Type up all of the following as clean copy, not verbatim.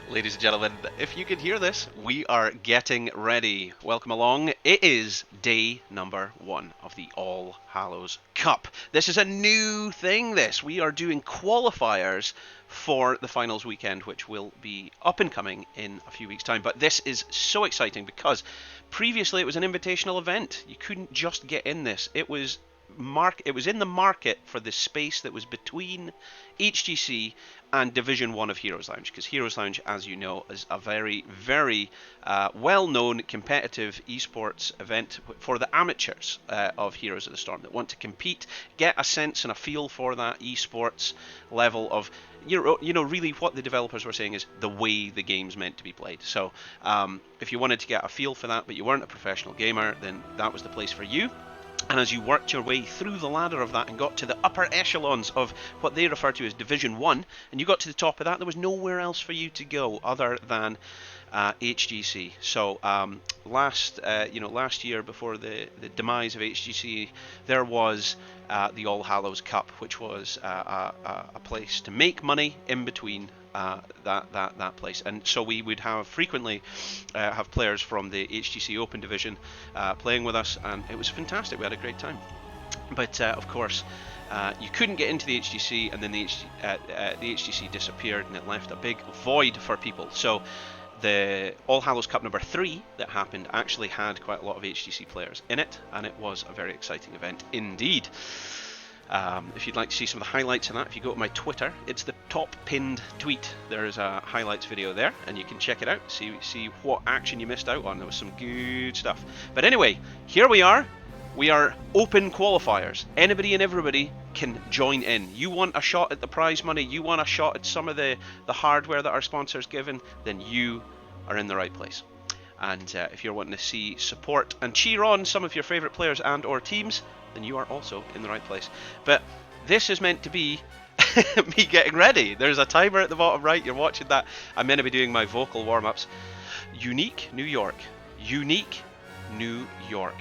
Ladies and gentlemen, if you can hear this, we are getting ready. Welcome along. It is day number 1 of the All Hallows Cup. This is a new thing, this. We are doing qualifiers for the finals weekend, which will be up and coming in a few weeks' time. But this is so exciting because previously it was an invitational event. You couldn't just get in this. It was in the market for the space that was between HGC and Division 1 of Heroes Lounge, because Heroes Lounge, as you know, is a very, very well-known competitive esports event for the amateurs of Heroes of the Storm that want to compete, get a sense and a feel for that esports level of really what the developers were saying is the way the game's meant to be played. So if you wanted to get a feel for that, but you weren't a professional gamer, then that was the place for you. And as you worked your way through the ladder of that and got to the upper echelons of what they refer to as Division 1, and you got to the top of that, there was nowhere else for you to go other than HGC. So last year, before the demise of HGC, there was the All Hallows Cup, which was a place to make money in between that place. And so we would have frequently have players from the HGC Open division playing with us, and it was fantastic. We had a great time. But of course, you couldn't get into the HGC, and then the HGC disappeared, and it left a big void for people. So the All Hallows Cup number 3 that happened actually had quite a lot of HGC players in it, and it was a very exciting event indeed. If you'd like to see some of the highlights of that, if you go to my Twitter, it's the top pinned tweet. There's a highlights video there, and you can check it out, see what action you missed out on. There was some good stuff. But anyway, here we are. We are open qualifiers. Anybody and everybody can join in. You want a shot at the prize money, you want a shot at some of the hardware that our sponsors given, then you are in the right place. And if you're wanting to see support and cheer on some of your favourite players and or teams, then you are also in the right place. But this is meant to be me getting ready. There's a timer at the bottom right. You're watching that. I'm meant to be doing my vocal warm-ups. Unique New York. Unique New York.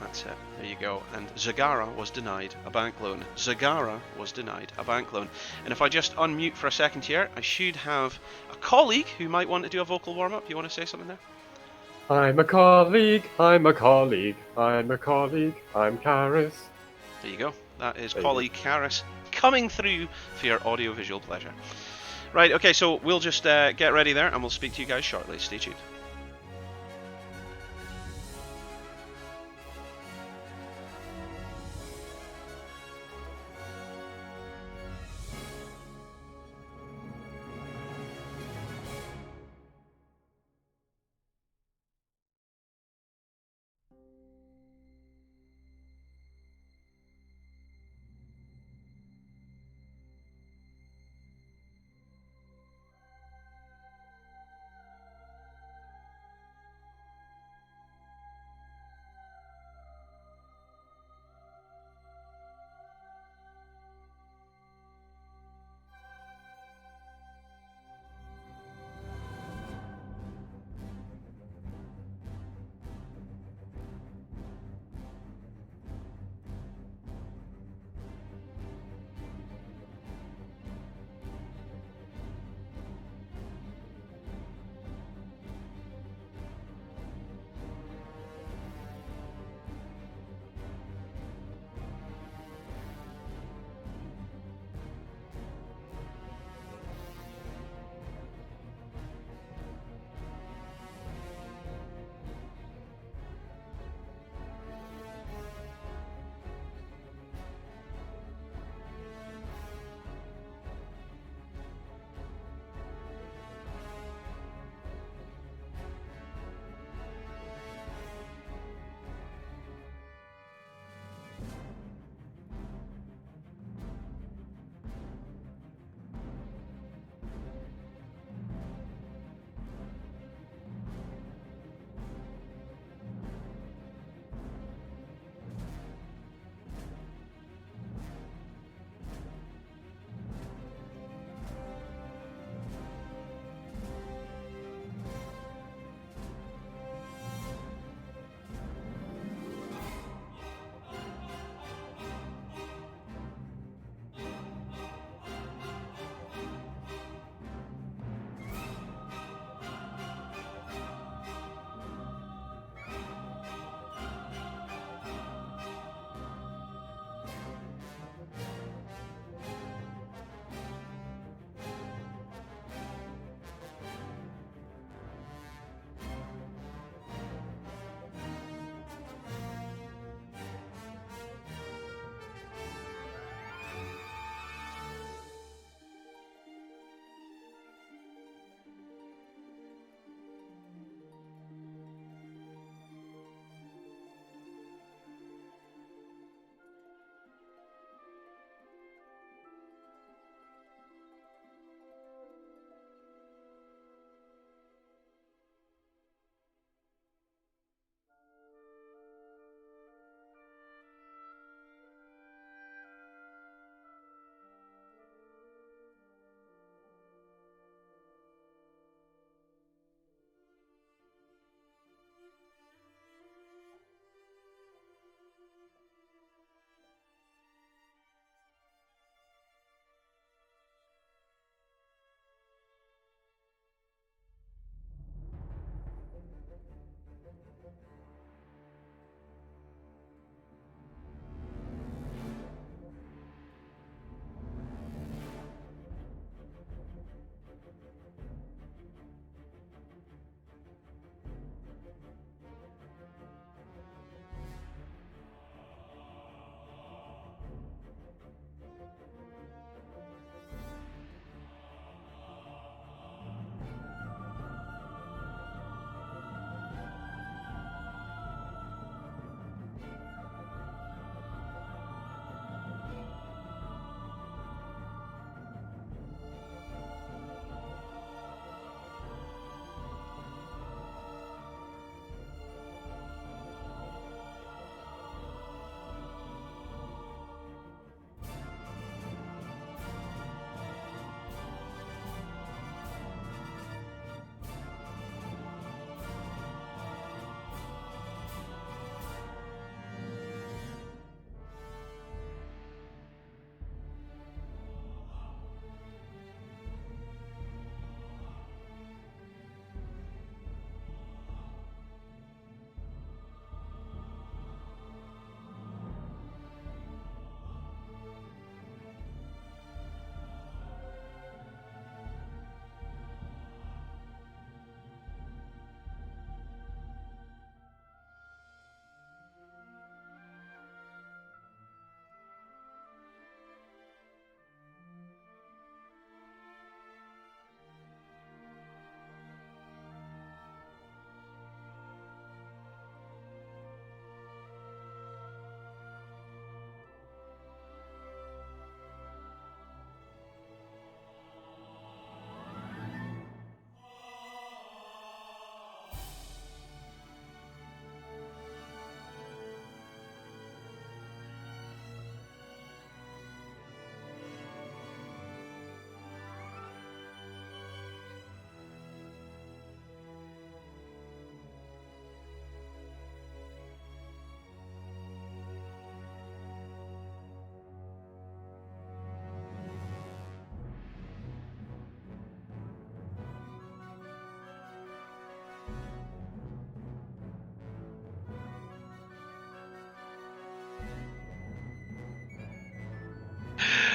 That's it. There you go. And Zagara was denied a bank loan. Zagara was denied a bank loan. And if I just unmute for a second here, I should have a colleague who might want to do a vocal warm-up. You want to say something there? I'm a colleague, I'm a colleague, I'm a colleague, I'm Karis. There you go. That is There colleague Karis coming through for your audio-visual pleasure. Right, okay, so we'll just get ready there, and we'll speak to you guys shortly. Stay tuned.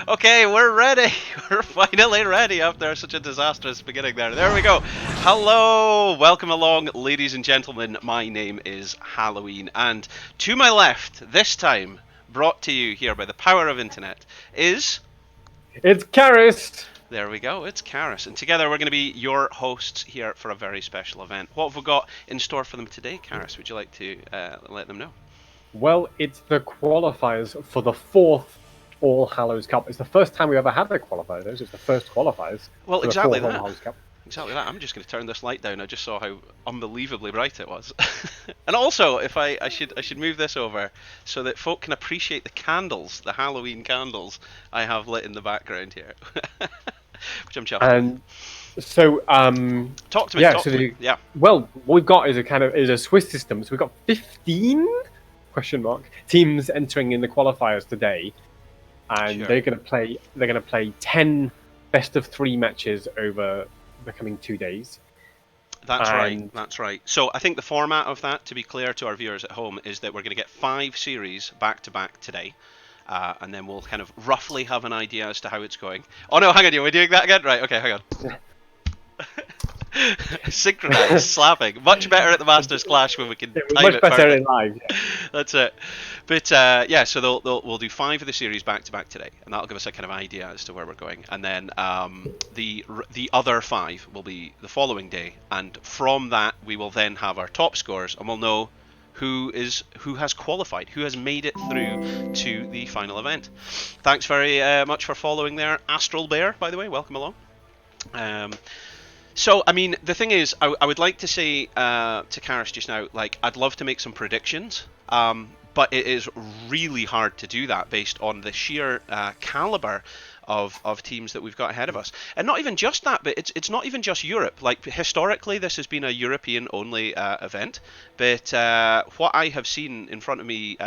Okay, we're ready. We're finally ready after such a disastrous beginning there. There we go. Hello, welcome along, ladies and gentlemen. My name is Halloween, and to my left, this time, brought to you here by the power of internet, is... It's Karis! There we go, it's Karis. And together we're going to be your hosts here for a very special event. What have we got in store for them today, Karis? Would you like to let them know? Well, it's the qualifiers for the fourth All Hallows Cup. It's the first time we ever had the qualifiers. It's the first qualifiers Well, for exactly the fourth that. All Hallows Cup. Exactly that. I'm just going to turn this light down. I just saw how unbelievably bright it was. And also, if I should move this over so that folk can appreciate the candles, the Halloween candles I have lit in the background here, which I'm chuffed with. And so, Talk to me. yeah, talk so to me. Yeah. well, what we've got is a Swiss system. So we've got 15 teams entering in the qualifiers today, and Sure. they're going to play 10 best of 3 matches over the coming 2 days. That's right. And- That's right. So I think the format of that, to be clear to our viewers at home, is that we're going to get 5 series back to back today. And then we'll kind of roughly have an idea as to how it's going. Oh no, hang on, we're doing that again? Right, okay, hang on. Synchronized slapping. Much better at the Masters Clash when we can It was time much it better perfectly. in live. Yeah. That's it. But yeah, so we'll do 5 of the series back to back today, and that'll give us a kind of idea as to where we're going. And then the other 5 will be the following day, and from that we will then have our top scores, and we'll know who has qualified, who has made it through to the final event. Thanks very much for following there, Astral Bear. By the way, welcome along. So, I mean, the thing is, I would like to say to Karis just now, like, I'd love to make some predictions, but it is really hard to do that based on the sheer caliber of teams that we've got ahead of us. And not even just that, but it's not even just Europe. Like, historically, this has been a European-only event, but what I have seen in front of me,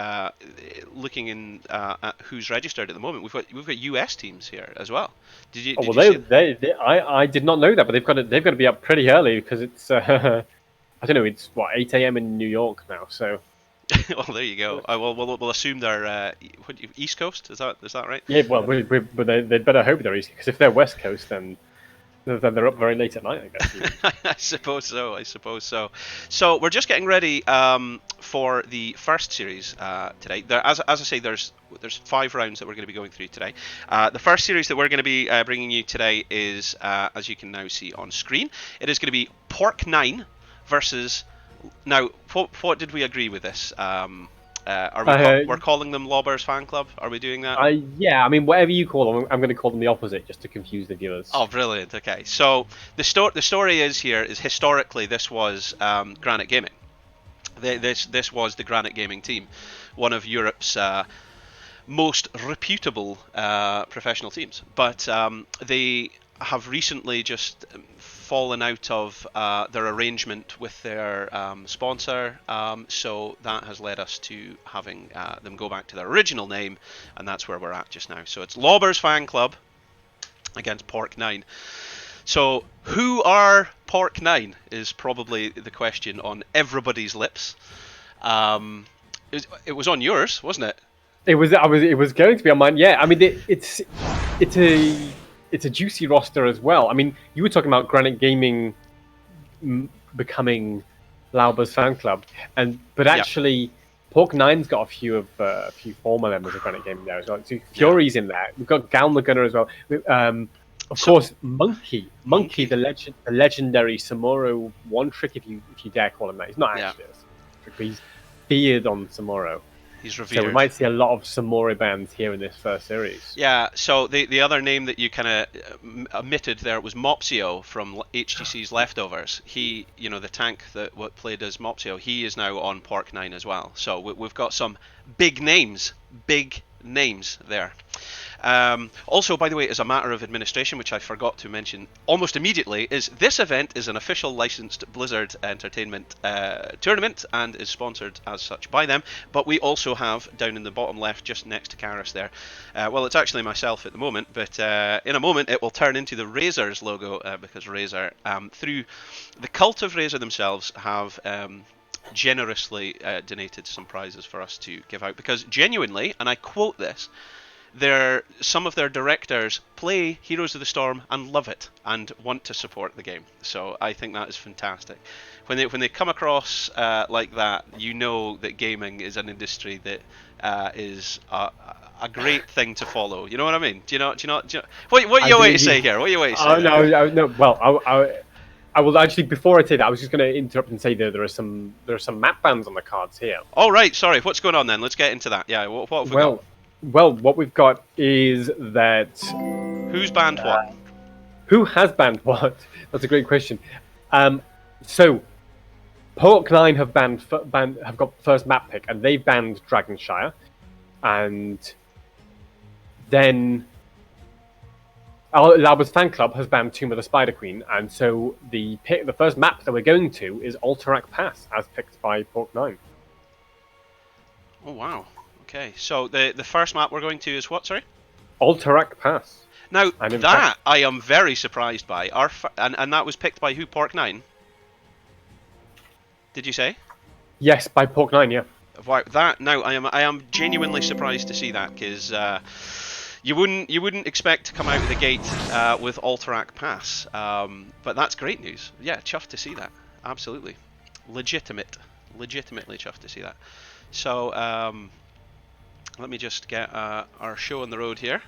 looking in at who's registered at the moment, we've got US teams here as well. Did you I did not know that, but they've got to be up pretty early because it's I don't know, it's what 8 a.m. in New York now. So well, there you go. We'll assume they're East Coast. Is that right? yeah, well, but they'd better hope they're easy because if they're West Coast, then they're up very late at night, I guess. I suppose so. So we're just getting ready for the first series today. As I say, there's 5 rounds that we're going to be going through today. The first series that we're going to be bringing you today is, as you can now see on screen, it is going to be Pork 9 versus. Now, what did we agree with this? We're calling them Lobbers Fan Club? Are we doing that? Yeah, I mean, whatever you call them, I'm going to call them the opposite just to confuse the viewers. Oh, brilliant. Okay, so the story is historically this was Granite Gaming. This was the Granite Gaming team, one of Europe's most reputable professional teams. But they have recently just fallen out of their arrangement with their sponsor, so that has led us to having them go back to their original name, and that's where we're at just now. So it's Lobbers Fan Club against Pork 9. So who are Pork 9 is probably the question on everybody's lips. It was on yours, wasn't it? It was going to be on mine. Yeah, I mean, it's a juicy roster as well. I mean, you were talking about Granite Gaming becoming Lauber's fan club, but actually, Pork 9's got a few former members of Granite Gaming there as well. So Fury's in there. We've got Gal the Gunner as well. Of course, Monkey, the legendary Samuro one trick, if you dare call him that. He's not actually a trick, but he's feared on Samuro. He's revered. So we might see a lot of Samuro bands here in this first series. Yeah, so the other name that you kind of omitted there was Mopsio from HTC's Leftovers. He, the tank that played as Mopsio, he is now on Pork 9 as well. So we've got some big names there. Also, by the way, as a matter of administration, which I forgot to mention almost immediately, is this event is an official licensed Blizzard Entertainment tournament and is sponsored as such by them. But we also have, down in the bottom left, just next to Karis there, well, it's actually myself at the moment, but in a moment it will turn into the Razor's logo, because Razor, through the cult of Razor themselves, have generously donated some prizes for us to give out, because genuinely, and I quote this, some of their directors play Heroes of the Storm and love it and want to support the game. So I think that is fantastic. When they come across like that, you know that gaming is an industry that is a great thing to follow. You know what I mean? Do you know? What are you waiting to say here? What are you waiting to say? No. Well, I will actually. Before I say that, I was just going to interrupt and say that there are some map bans on the cards here. Oh right, sorry. What's going on then? Let's get into that. Yeah. What have we got? Well, what we've got is that who's banned what? Who has banned what? That's a great question. So Pork 9 have have got first map pick, and they've banned Dragonshire, and then Lauber's fan club has banned Tomb of the Spider Queen, and so the first map that we're going to is Alterac Pass, as picked by Pork 9. Oh wow. Okay, so the first map we're going to is what? Sorry. Alterac Pass. Now that I am very surprised by. And that was picked by who? Pork 9. Did you say? Yes, by Pork 9. Yeah. Wow, that now I am genuinely surprised to see that, because you wouldn't expect to come out of the gate with Alterac Pass, but that's great news. Yeah, chuffed to see that. Absolutely, legitimately chuffed to see that. So let me just get our show on the road here.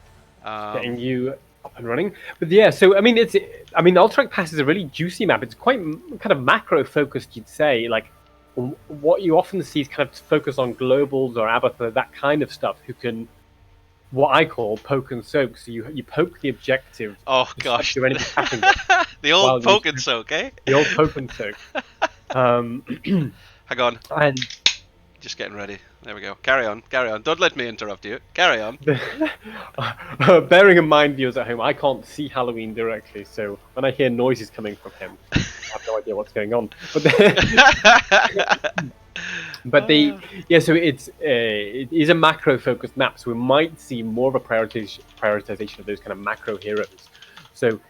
Getting you up and running, but yeah. So I mean, Alterac Pass is a really juicy map. It's quite kind of macro focused, you'd say. Like what you often see is kind of focus on globals or Abathur, that kind of stuff. Who can, what I call poke and soak. So you poke the objective. Oh gosh, the old poke and soak, eh? The old poke and soak. Hang on. And just getting ready. There we go. Carry on. Don't let me interrupt you. Carry on. Bearing in mind, viewers at home, I can't see Halloween directly, so when I hear noises coming from him, I have no idea what's going on. So it is a macro-focused map, so we might see more of a prioritization of those kind of macro heroes. So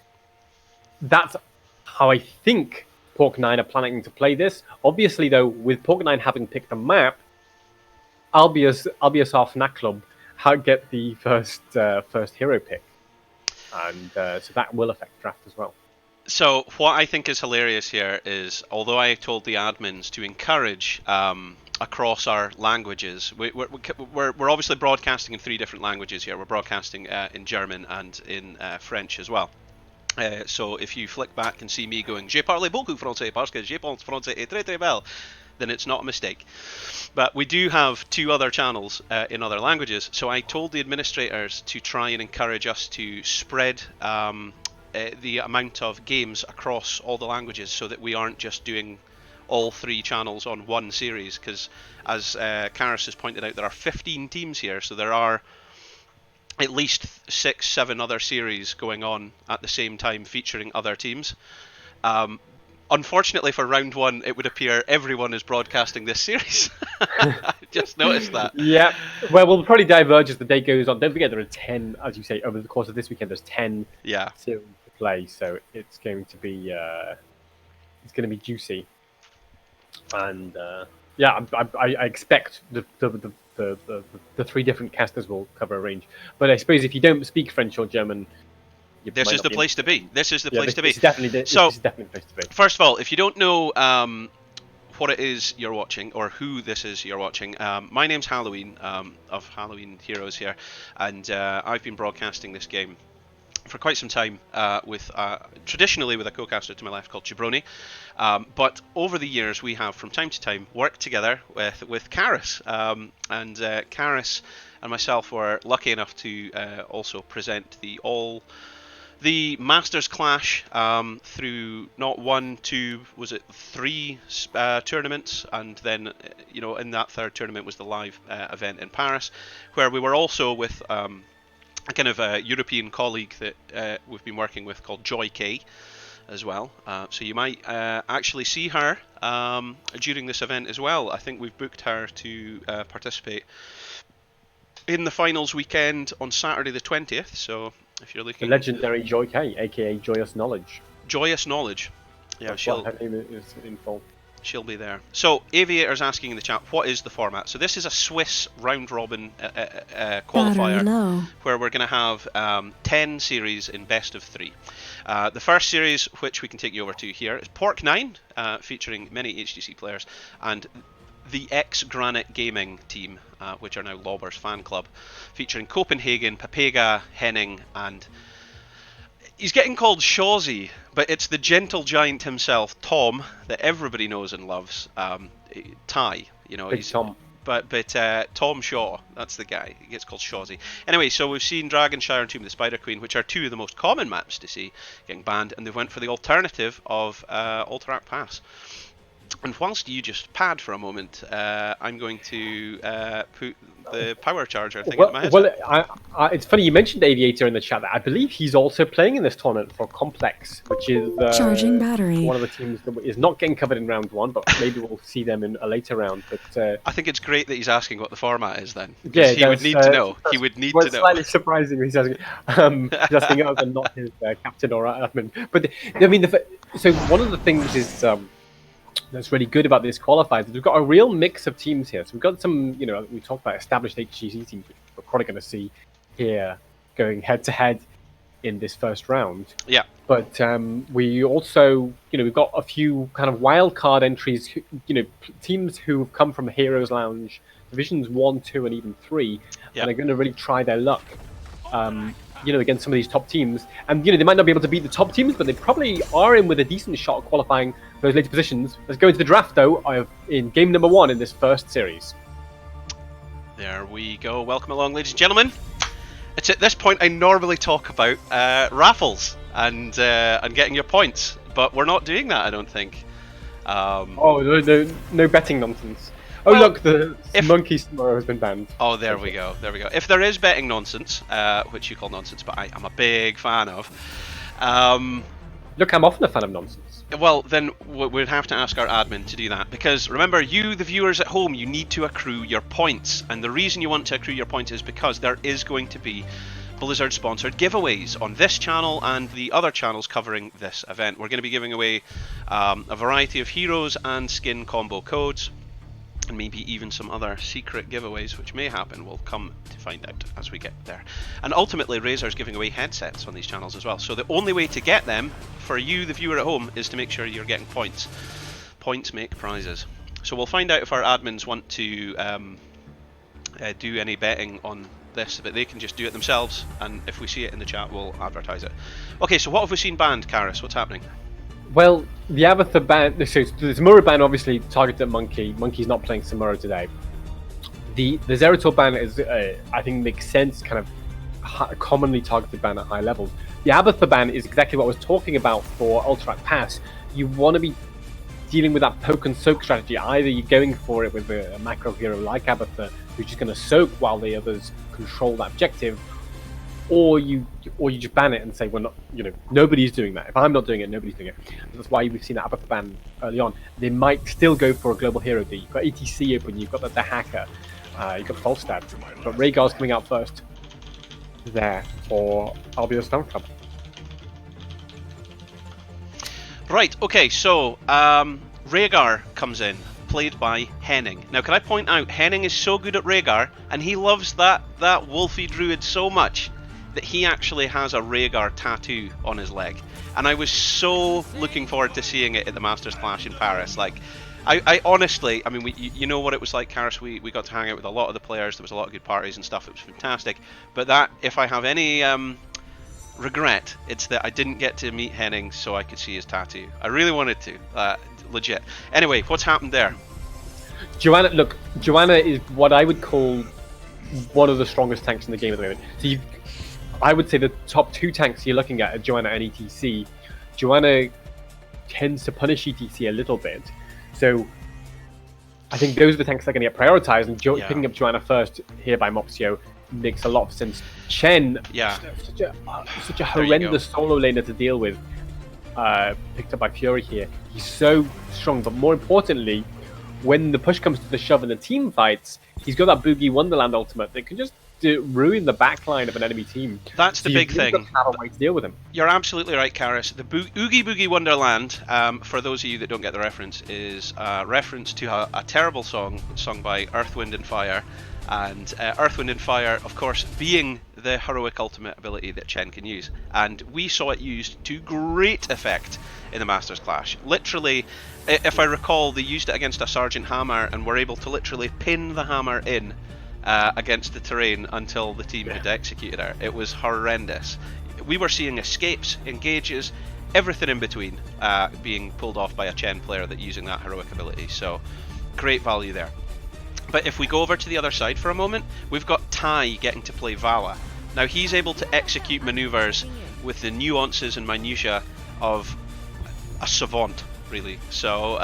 that's how I think Pork 9 are planning to play this. Obviously, though, with Pork 9 having picked a map, Albius Fnac Club get the first hero pick, and so that will affect draft as well. So what I think is hilarious here is, although I told the admins to encourage across our languages, we're obviously broadcasting in 3 different languages here. We're broadcasting in German and in French as well. So if you flick back and see me going "Je parle beaucoup français parce que je pense français est très très belle," then it's not a mistake. But we do have 2 other channels in other languages, so I told the administrators to try and encourage us to spread the amount of games across all the languages, so that we aren't just doing all 3 channels on one series, because as Karis has pointed out, there are 15 teams here, so there are at least 6-7 other series going on at the same time featuring other teams. Unfortunately for round 1, it would appear everyone is broadcasting this series. I just noticed that. Yeah. Well, we'll probably diverge as the day goes on. Don't forget there are 10, as you say, over the course of this weekend. There's 10 series to play, so it's going to be juicy. And I expect the 3 different casters will cover a range. But I suppose if you don't speak French or German, this is the place to be. This is the place to be. This is definitely the place to be. First of all, if you don't know what it is you're watching, or who this is you're watching, my name's Halloween, of Halloween Heroes here, and I've been broadcasting this game for quite some time, traditionally with a co-caster to my left called Jabroni, but over the years we have from time to time worked together with Karis, and Karis and myself were lucky enough to also present the Masters Clash through not 1, 2, was it 3 tournaments, and then in that 3rd tournament was the live event in Paris, where we were also with a kind of a European colleague that we've been working with called Joy K as well. So you might actually see her during this event as well. I think we've booked her to participate in the finals weekend on Saturday the 20th. So if you're looking, the legendary Joy K, aka Joyous Knowledge. Joyous Knowledge. Yeah, her name is in full. She'll be there. So, Aviator's asking in the chat, what is the format? So this is a Swiss round-robin qualifier where we're going to have 10 series in best of 3. The first series, which we can take you over to here, is Pork 9, featuring many HGC players, and the ex-Granite Gaming team, which are now Lauber's fan club, featuring Copenhagen, Papega, Henning, and... he's getting called Shawsy, but it's the gentle giant himself, Tom, that everybody knows and loves. Ty, Big Tom. But Tom Shaw, that's the guy. He gets called Shawsy. Anyway, so we've seen Dragonshire and Tomb of the Spider Queen, which are 2 of the most common maps to see getting banned, and they went for the alternative of Alterac Pass. And whilst you just pad for a moment, I'm going to put the power charger thing in my head. Well, it's funny you mentioned Aviator in the chat. I believe he's also playing in this tournament for Complex, which is charging battery. One of the teams that is not getting covered in round 1, but maybe we'll see them in a later round. But I think it's great that he's asking what the format is then. Yeah, he would need to know. He would need to know. It's slightly surprising he's asking. He's asking us and not his captain or admin. But I mean, so one of the things is. That's really good about this qualifiers is we've got a real mix of teams here. So we've got some, we talked about established HGC teams, which we're probably going to see here going head to head in this first round. Yeah. But we also, we've got a few kind of wild card entries, teams who have come from Heroes Lounge, Divisions 1, 2, and even 3, and are going to really try their luck. Against some of these top teams. And, they might not be able to beat the top teams, but they probably are in with a decent shot of qualifying those later positions. Let's go into the draft, though, in game number 1 in this first series. There we go. Welcome along, ladies and gentlemen. It's at this point I normally talk about raffles and getting your points, but we're not doing that, I don't think. No betting nonsense. Oh, well, look, the monkey tomorrow has been banned. Oh, there we go. If there is betting nonsense, which you call nonsense, but I'm a big fan of. Look, I'm often a fan of nonsense. Well, then we'd have to ask our admin to do that. Because remember, you, the viewers at home, you need to accrue your points. And the reason you want to accrue your points is because there is going to be Blizzard-sponsored giveaways on this channel and the other channels covering this event. We're going to be giving away a variety of heroes and skin combo codes. And maybe even some other secret giveaways which may happen. We'll come to find out as we get there. And ultimately, Razor's giving away headsets on these channels as well. So the only way to get them, for you, the viewer at home, is to make sure you're getting points. Points make prizes. So we'll find out if our admins want to do any betting on this, but they can just do it themselves. And if we see it in the chat, we'll advertise it. Okay, so what have we seen banned, Karis? What's happening? Well, the Abathur ban, so the Samuro ban obviously targeted at Monkey. Monkey's not playing Samuro today. The Zerator ban is, I think, makes sense, kind of commonly targeted ban at high levels. The Abathur ban is exactly what I was talking about for Alterac Pass. You want to be dealing with that poke and soak strategy. Either you're going for it with a macro hero like Abathur, who's just going to soak while the others control that objective, or you just ban it and say, we're not, nobody's doing that. If I'm not doing it, nobody's doing it. That's why we've seen that Abathur ban early on. They might still go for a global hero D. You've got ETC open, you've got the hacker, you've got Falstad, but Rhaegar's coming out first there for Albio's Fan Club. Right, okay, so Rhaegar comes in, played by Henning. Now, can I point out, Henning is so good at Rhaegar, and he loves that Wolfie Druid so much that he actually has a Rhaegar tattoo on his leg. And I was so looking forward to seeing it at the Masters Clash in Paris. Like, I honestly, I mean, you know what it was like, Karis. We got to hang out with a lot of the players. There was a lot of good parties and stuff. It was fantastic. But that, if I have any regret, it's that I didn't get to meet Henning so I could see his tattoo. I really wanted to, legit. Anyway, what's happened there? Joanna is what I would call one of the strongest tanks in the game at the moment. So I would say the top 2 tanks you're looking at are Joanna and ETC. Joanna tends to punish ETC a little bit. So I think those are the tanks that are going to get prioritized, and picking up Joanna first here by Mopsio makes a lot of sense. Chen, such a horrendous solo laner to deal with, picked up by Fury here. He's so strong, but more importantly, when the push comes to the shove and the team fights, he's got that Boogie Wonderland ultimate that can just ruin the backline of an enemy team. That's the big thing. Got to have a way to deal with him. You're absolutely right, Karis. The Oogie Boogie Wonderland, for those of you that don't get the reference, is a reference to a terrible song sung by Earth, Wind and Fire. And Earth, Wind and Fire, of course, being the heroic ultimate ability that Chen can use. And we saw it used to great effect in the Masters Clash. Literally, if I recall, they used it against a Sergeant Hammer and were able to literally pin the hammer in against the terrain until the team had executed her. It was horrendous. We were seeing escapes, engages, everything in between being pulled off by a Chen player that using that heroic ability. So, great value there. But if we go over to the other side for a moment, we've got Tai getting to play Vala. Now he's able to execute maneuvers with the nuances and minutiae of a savant, really. So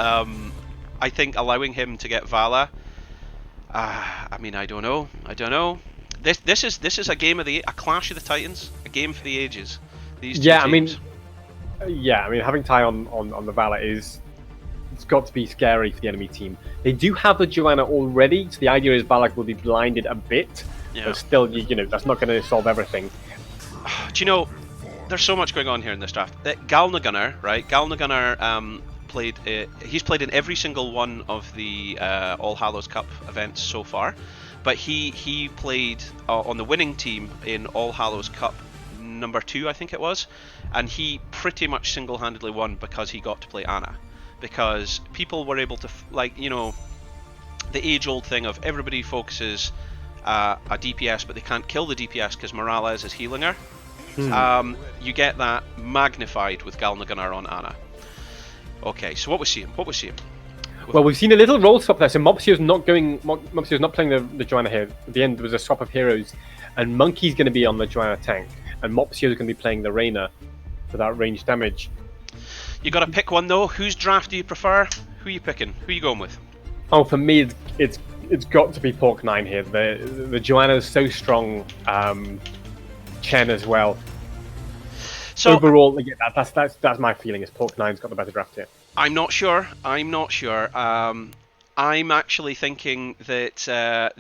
I think allowing him to get Vala, I mean, I don't know. This is a game of a clash of the Titans, a game for the ages. These two teams. I mean, having Tai on the Vala it's got to be scary for the enemy team. They do have the Joanna already, so the idea is Balak will be blinded a bit, but still, that's not going to solve everything. Do you know, there's so much going on here in this draft. Galna Gunner, right? Galna Gunner played. He's played in every single one of the All Hallows Cup events so far, but he played on the winning team in All Hallows Cup number 2, I think it was, and he pretty much single-handedly won because he got to play Ana. Because people were able to, the age-old thing of everybody focuses a DPS, but they can't kill the DPS because Morales is healing her. You get that magnified with Galna Gunner on Ana. Okay, so what was seeing? Well, we've seen a little role swap there. So Mopsio's not playing the Joanna here. At the end, there was a swap of heroes, and Monkey's going to be on the Joanna tank, and Mopsio's going to be playing the Reyna for that range damage. You got to pick one though. Whose draft do you prefer? Who are you picking? Who are you going with? Oh, for me, it's got to be Pork 9 here. The Joanna is so strong. Chen as well. So overall, that's my feeling. Is Pork 9's got the better draft here? I'm not sure. I'm actually thinking that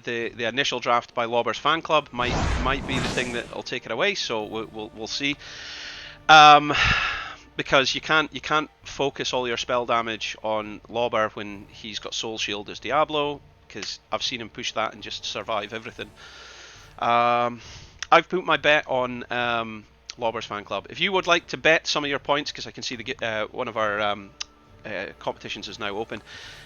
the initial draft by Lobber's fan club might be the thing that will take it away. So we'll see. Because you can't focus all your spell damage on Lobber when he's got Soul Shield as Diablo, because I've seen him push that and just survive everything. I've put my bet on Lobber's fan club. If you would like to bet some of your points, because I can see one of our competitions is now open.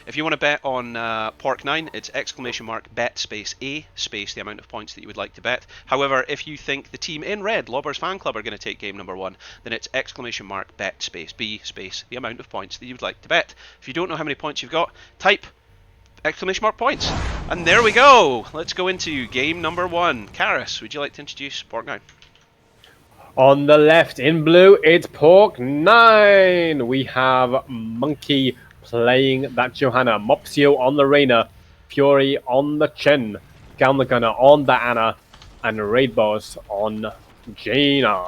If you want to bet on Pork 9, it's !bet space A space the amount of points that you would like to bet. However, if you think the team in red, Lobber's fan club, are going to take game number 1, then it's !bet space B space the amount of points that you would like to bet. If you don't know how many points you've got, type !points. And there we go. Let's go into game number 1. Karis, would you like to introduce Pork 9? On the left, in blue, it's Pork 9. We have Monkey playing that Johanna, Mopsio on the Reyna, Fury on the Chen, Galna Gunner on the Ana, and Raid Boss on Jaina.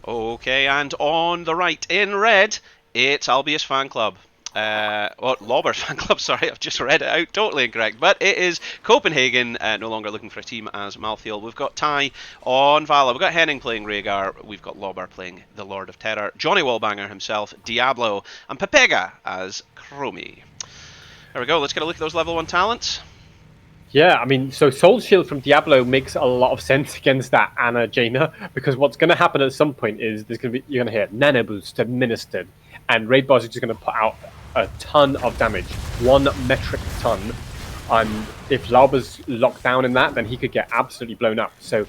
Okay, and on the right, in red, it's Albius Fan Club. Lobber's fan club, sorry, I've just read it out, totally incorrect. But it is Copenhagen, no longer looking for a team as Malthael. We've got Tai on Vala, we've got Henning playing Rhaegar, we've got Lobber playing the Lord of Terror, Johnny Wallbanger himself, Diablo, and Pepega as Chromie. There we go, let's get a look at those level 1 talents. Yeah, I mean, so Soul Shield from Diablo makes a lot of sense against that Ana Jaina, because what's going to happen at some point is you're going to hear Nano Boost administered, and Raid Boss is just going to put out a ton of damage, 1 metric ton, and if Lauber's locked down in that, then he could get absolutely blown up. So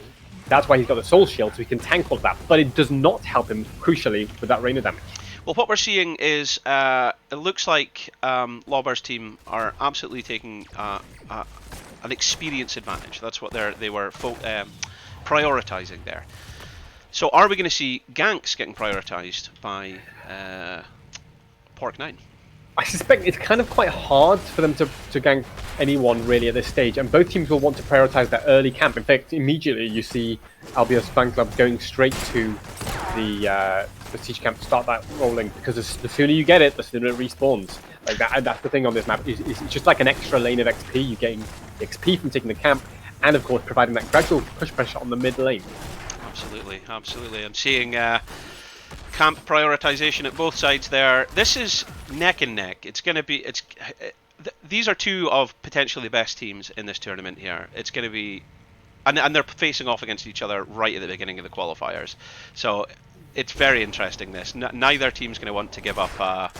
that's why he's got the Soul Shield, so he can tank all of that, but it does not help him, crucially, with that Reyna damage. Well, what we're seeing is it looks like Lauber's team are absolutely taking an experience advantage. That's what they were prioritizing there. So are we going to see ganks getting prioritized by Pork 9? I suspect it's kind of quite hard for them to gank anyone really at this stage, and both teams will want to prioritize their early camp. In fact, immediately you see Albios Fan Club going straight to the siege camp to start that rolling, because the sooner you get it, the sooner it respawns. Like that's the thing on this map. It's just like an extra lane of XP. You're getting XP from taking the camp, and of course providing that gradual push pressure on the mid lane. Absolutely, absolutely. I'm seeing camp prioritization at both sides there. This is neck and neck. It's going to be. These are two of potentially the best teams in this tournament here. It's going to be, and they're facing off against each other right at the beginning of the qualifiers. So it's very interesting. This neither team's going to want to give up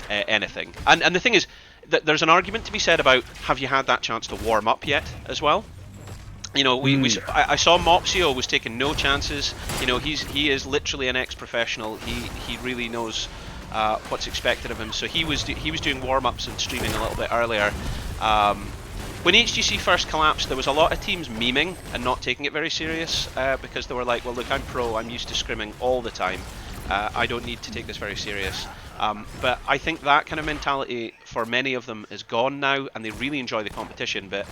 anything. And the thing is, that there's an argument to be said about, have you had that chance to warm up yet as well? You know, I saw Mopsio was taking no chances. You know, he is literally an ex-professional. He really knows what's expected of him. So he was doing warm-ups and streaming a little bit earlier. When HGC first collapsed, there was a lot of teams memeing and not taking it very serious because they were like, well, look, I'm pro. I'm used to scrimming all the time. I don't need to take this very serious. But I think that kind of mentality for many of them is gone now, and they really enjoy the competition. But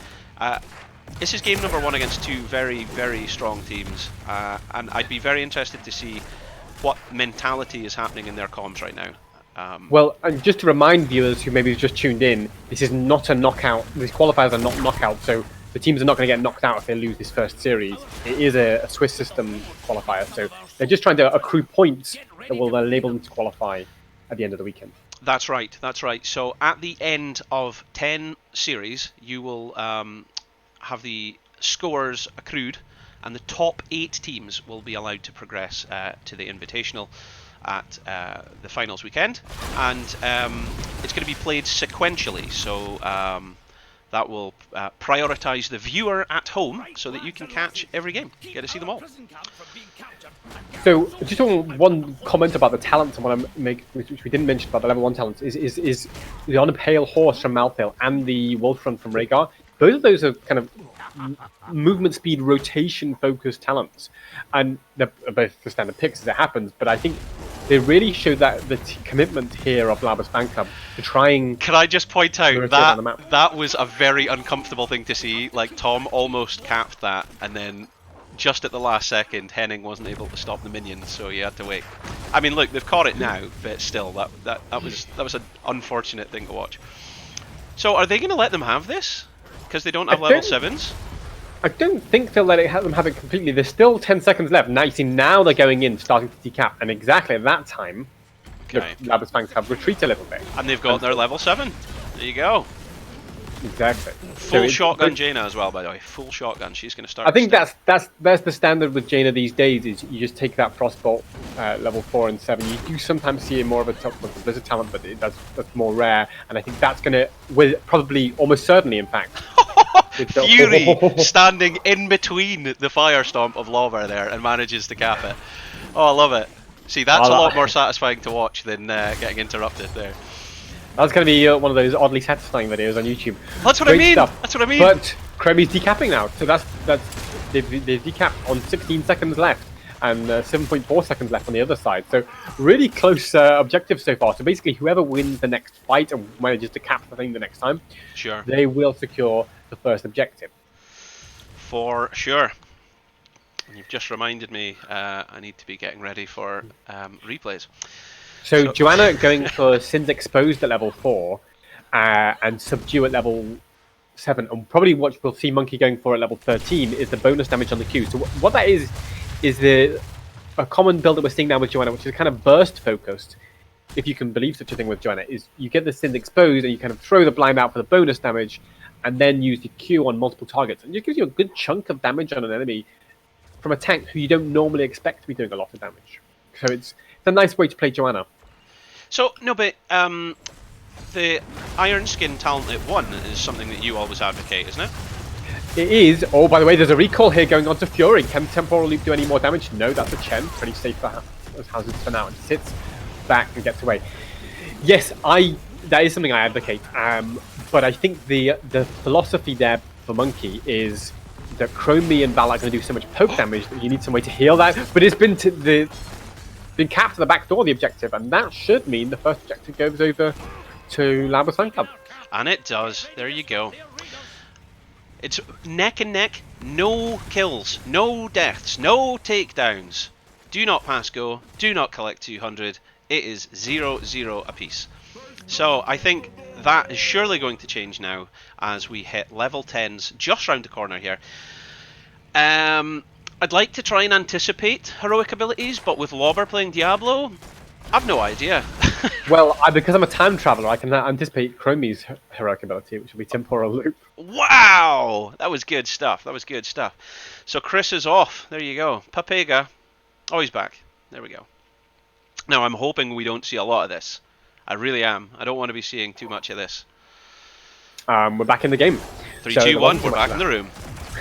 this is game number 1 against two very, very strong teams, and I'd be very interested to see what mentality is happening in their comms right now. Well, and just to remind viewers who maybe just tuned in, this is not a knockout. These qualifiers are not knockout, so the teams are not going to get knocked out if they lose this first series. It is a Swiss system qualifier, so they're just trying to accrue points that will enable them to qualify at the end of the weekend. That's right, that's right. So at the end of 10 series, you will have the scores accrued, and the top 8 teams will be allowed to progress to the Invitational at the finals weekend, and it's going to be played sequentially, so that will prioritise the viewer at home so that you can catch every game, get to see them all. So just one comment about the talents I want to make, which we didn't mention about the level 1 talents, is the On a Pale Horse from Malthael and the Wolfrun from Rhaegar. Both of those are kind of movement speed, rotation focused talents, and they're both the standard picks as it happens, but I think they really show that the commitment here of Labas Fan Club to try and... Can I just point out that was a very uncomfortable thing to see? Like, Tom almost capped that, and then just at the last second, Henning wasn't able to stop the minions, so he had to wait. I mean, look, they've caught it now, but still, that was an unfortunate thing to watch. So, are they going to let them have this? Because they don't have level 7s? I don't think they'll let them have it completely. There's still 10 seconds left. Now you see, now they're going in, starting to decap, and exactly at that time, okay, the Labas Fangs have retreat a little bit. And they've got their level 7. There you go. Exactly. Full shotgun Jaina as well, by the way. Full shotgun. She's going to start. I think that's the standard with Jaina these days. Is you just take that Frostbolt level 4 and 7. You do sometimes see more of a top with the Blizzard talent, but that's more rare. And I think that's going to, probably almost certainly, in fact. Fury standing in between the firestomp of lava there and manages to cap it. Oh, I love it. See, that's a lot more satisfying to watch than getting interrupted there. That's going to be one of those oddly satisfying videos on YouTube. That's what I mean. That's what I mean. But Kremi's decapping now, so they've decapped on 16 seconds left and 7.4 seconds left on the other side. So really close objectives so far. So basically, whoever wins the next fight and manages to cap the thing the next time, sure, they will secure the first objective. For sure. And you've just reminded me I need to be getting ready for replays. So Joanna going for Sins Exposed at level 4 and Subdue at level 7. And probably what we'll see Monkey going for at level 13 is the bonus damage on the Q. So what that is a common build that we're seeing now with Joanna, which is kind of burst focused, if you can believe such a thing with Joanna, is you get the Sins Exposed and you kind of throw the blind out for the bonus damage and then use the Q on multiple targets. And it gives you a good chunk of damage on an enemy from a tank who you don't normally expect to be doing a lot of damage. So it's a nice way to play Joanna. So, no, but the Iron Skin talent at 1 is something that you always advocate, isn't it? It is. Oh, by the way, there's a recall here going on to Fury. Can Temporal Loop do any more damage? No, that's a Chen. Pretty safe for Houses for now. And sits back and gets away. Yes, that is something I advocate. But I think the philosophy there for Monkey is that Chromie and Val are going to do so much poke damage that you need some way to heal that. But it's been capped at the back door, the objective, and that should mean the first objective goes over to Labas Fan Club. And it does. There you go. It's neck and neck. No kills, no deaths, no takedowns. Do not pass go. Do not collect 200. It is 0-0 apiece. So I think that is surely going to change now as we hit level 10s just round the corner here. I'd like to try and anticipate heroic abilities, but with Lobber playing Diablo, I've no idea. Well, because I'm a time traveler, I can anticipate Chromie's heroic ability, which will be Temporal Loop. Wow! That was good stuff. That was good stuff. So Chris is off. There you go. Papega. Oh, he's back. There we go. Now, I'm hoping we don't see a lot of this. I really am. I don't want to be seeing too much of this. We're back in the game. 3, 2, 1, we're back in the room.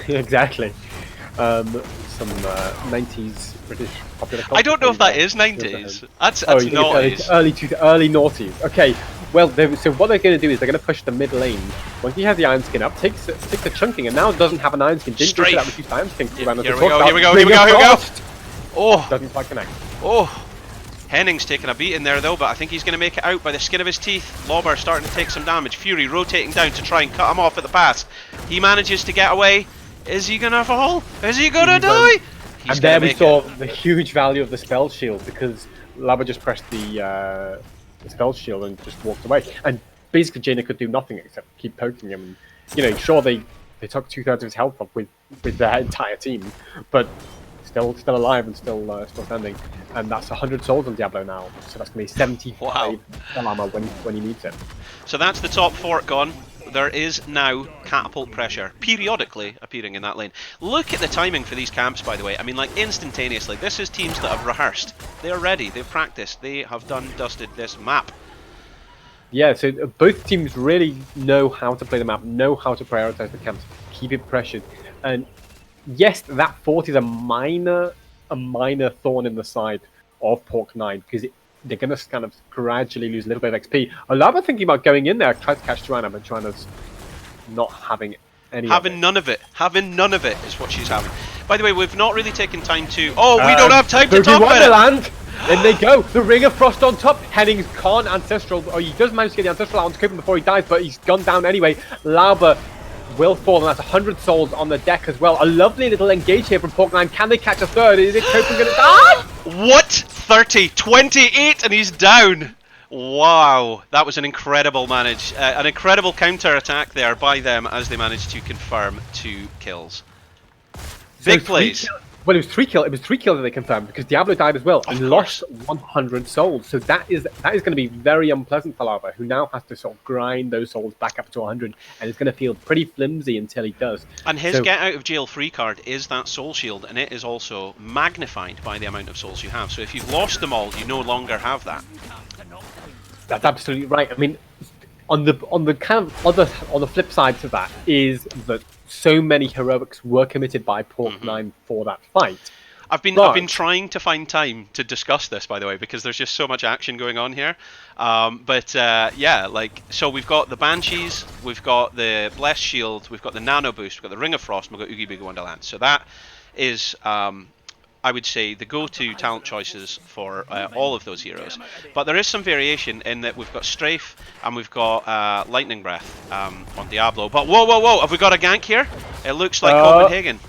Exactly. Some 90s British popular culture. I don't know if that is 90s. That's noughties. Early noughties. Okay. Well, so what they're going to do is they're going to push the mid lane. Once he has the Iron Skin up, takes the chunking, and now doesn't have an Iron Skin. Didn't do that with his Iron Skin. Here we go. Oh! Doesn't quite connect. Oh! Henning's taking a beating there though, but I think he's going to make it out by the skin of his teeth. Lobber starting to take some damage. Fury rotating down to try and cut him off at the pass. He manages to get away. Is he going to fall? Is he going to die? And there we saw the huge value of the spell shield, because Lobber just pressed the spell shield and just walked away. And basically Jaina could do nothing except keep poking him. And, sure, they took 2/3 of his health off with their entire team, but still alive and still standing. And that's 100 souls on Diablo now, so that's going to be 75 armor when he needs it. So that's the top fort gone. There is now catapult pressure periodically appearing in that lane. Look at the timing for these camps, by the way. I mean, like, instantaneously. This is teams that have rehearsed. They are ready. They've practiced. They have dusted this map. Yeah, so both teams really know how to play the map, know how to prioritize the camps, keep it pressured. And yes, that fort is a minor thorn in the side of Pork 9, because they're going to kind of gradually lose a little bit of XP. Alaba thinking about going in there, try to catch Joanna, but Joanna's not having any none of it. Having none of it is what she's having. By the way, we've not really taken time to... Oh, we don't have time to talk about it! Then they go. The Ring of Frost on top. Henning's can't Ancestral. Oh, he does manage to get the Ancestral out onto Copen before he dies, but he's gone down anyway. Lauber will fall, and that's 100 souls on the deck as well. A lovely little engage here from Pork 9. Can they catch a third? Is it Copen going to die? What? 30, 28, and he's down. Wow, that was an incredible manage, an incredible counter attack there by them as they managed to confirm 2 kills. Big plays. Well, it was 3 kills. It was 3 kills that they confirmed, because Diablo died as well and lost 100 souls. So that is going to be very unpleasant for Lava, who now has to sort of grind those souls back up to 100, and it's going to feel pretty flimsy until he does. And his get out of jail free card is that soul shield, and it is also magnified by the amount of souls you have. So if you've lost them all, you no longer have that. That's absolutely right. I mean, on the flip side to that is that so many heroics were committed by Pork 9 for that fight. I've been trying to find time to discuss this, by the way, because there's just so much action going on here. Yeah, like, so we've got the Banshees, we've got the Blessed Shield, we've got the Nano Boost, we've got the Ring of Frost, and we've got Oogie Boogie Wonderland. So that is, I would say, the go-to talent choices for all of those heroes. But there is some variation in that we've got Strafe and we've got Lightning Breath on Diablo. But whoa! Have we got a gank here? It looks like Copenhagen.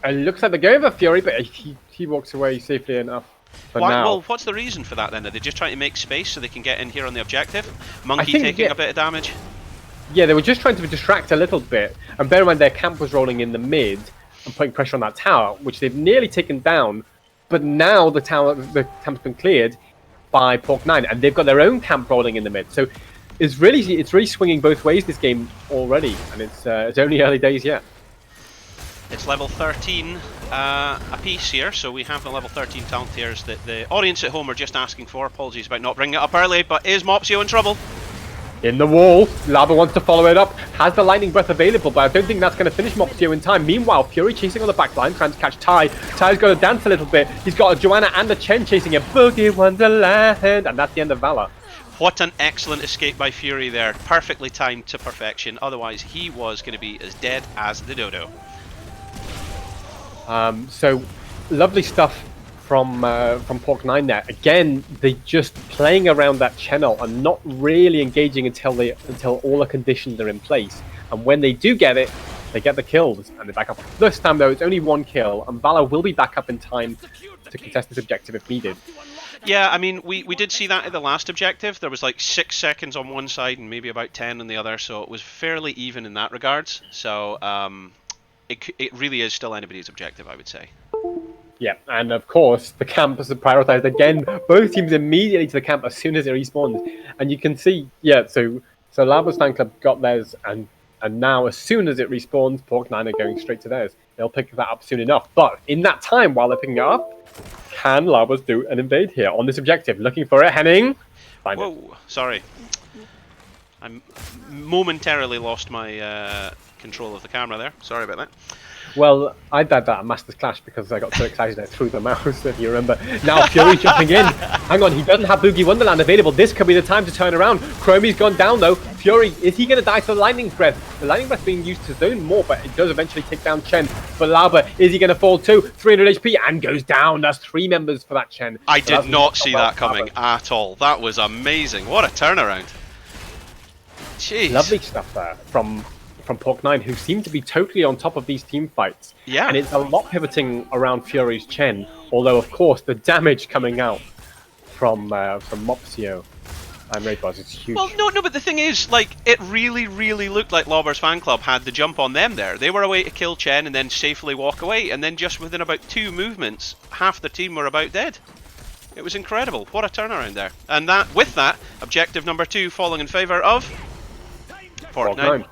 It looks like they're going for Fury, but he walks away safely enough for now. Well, what's the reason for that then? Are they just trying to make space so they can get in here on the objective? Monkey taking a bit of damage? Yeah, they were just trying to distract a little bit. And bear in mind their camp was rolling in the mid and putting pressure on that tower, which they've nearly taken down. But now the camp's been cleared by Pork 9, and they've got their own camp rolling in the mid. So it's really swinging both ways this game already, and it's only early days yet. It's level 13 a piece here, so we have the level 13 talent tiers that the audience at home are just asking for. Apologies about not bringing it up early, but is Mopsio in trouble? In the wall, Lava wants to follow it up, has the Lightning Breath available, but I don't think that's going to finish Mopsio in time. Meanwhile, Fury chasing on the back line, trying to catch Ty. Ty's got to dance a little bit. He's got a Joanna and a Chen chasing him. Boogie Wonderland, and that's the end of Valor. What an excellent escape by Fury there. Perfectly timed to perfection. Otherwise, he was going to be as dead as the dodo. So, lovely stuff from Pork 9 there. Again, they just playing around that channel and not really engaging until all the conditions are in place. And when they do get it, they get the kills and they back up. This time though, it's only 1 kill, and Valor will be back up in time to contest this objective if needed. Yeah, I mean, we did see that at the last objective. There was like 6 seconds on one side and maybe about 10 on the other, so it was fairly even in that regards. So it really is still anybody's objective, I would say. Yeah, and of course, the camp is prioritized again. Both teams immediately to the camp as soon as it respawns. And you can see, yeah, so Labo's fan club got theirs, and now as soon as it respawns, Pork9 are going straight to theirs. They'll pick that up soon enough. But in that time, while they're picking it up, can Labos do an invade here on this objective? Looking for it, Henning. Find Whoa, it. sorry. I momentarily lost my control of the camera there. Sorry about that. Well, I did that at Masters Clash because I got so excited I threw the mouse, if you remember. Now Fury jumping in. Hang on, he doesn't have Boogie Wonderland available. This could be the time to turn around. Chromie's gone down though. Fury, is he going to die to the Lightning Breath? The Lightning Breath being used to zone more, but it does eventually take down Chen. But Lauber, is he going to fall too? 300 HP and goes down. That's 3 members for that Chen. I did not see that coming at all. That was amazing. What a turnaround. Jeez. Lovely stuff there from Pork9, who seem to be totally on top of these team fights. Yeah. And it's a lot pivoting around Fury's Chen, although of course the damage coming out from Mopsio and Raidbars is huge. Well, no, but the thing is, like, it really, really looked like Lauber's fan club had the jump on them there. They were away to kill Chen and then safely walk away, and then just within about 2 movements, half the team were about dead. It was incredible. What a turnaround there. And that, with that, objective number 2 falling in favour of Pork9.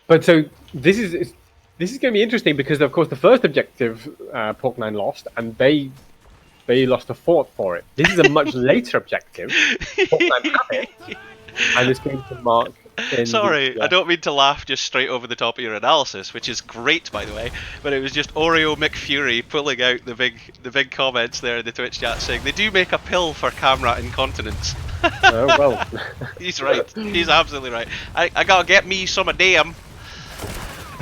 But so this is going to be interesting because of course the first objective Pork9 lost, and they lost a fort for it. This is a much later objective. Pork9 have it, and it's going to mark. Sorry, I don't mean to laugh just straight over the top of your analysis, which is great by the way. But it was just Oreo McFury pulling out the big comments there in the Twitch chat saying they do make a pill for camera incontinence. Oh well. He's right. He's absolutely right. I gotta get me some of them.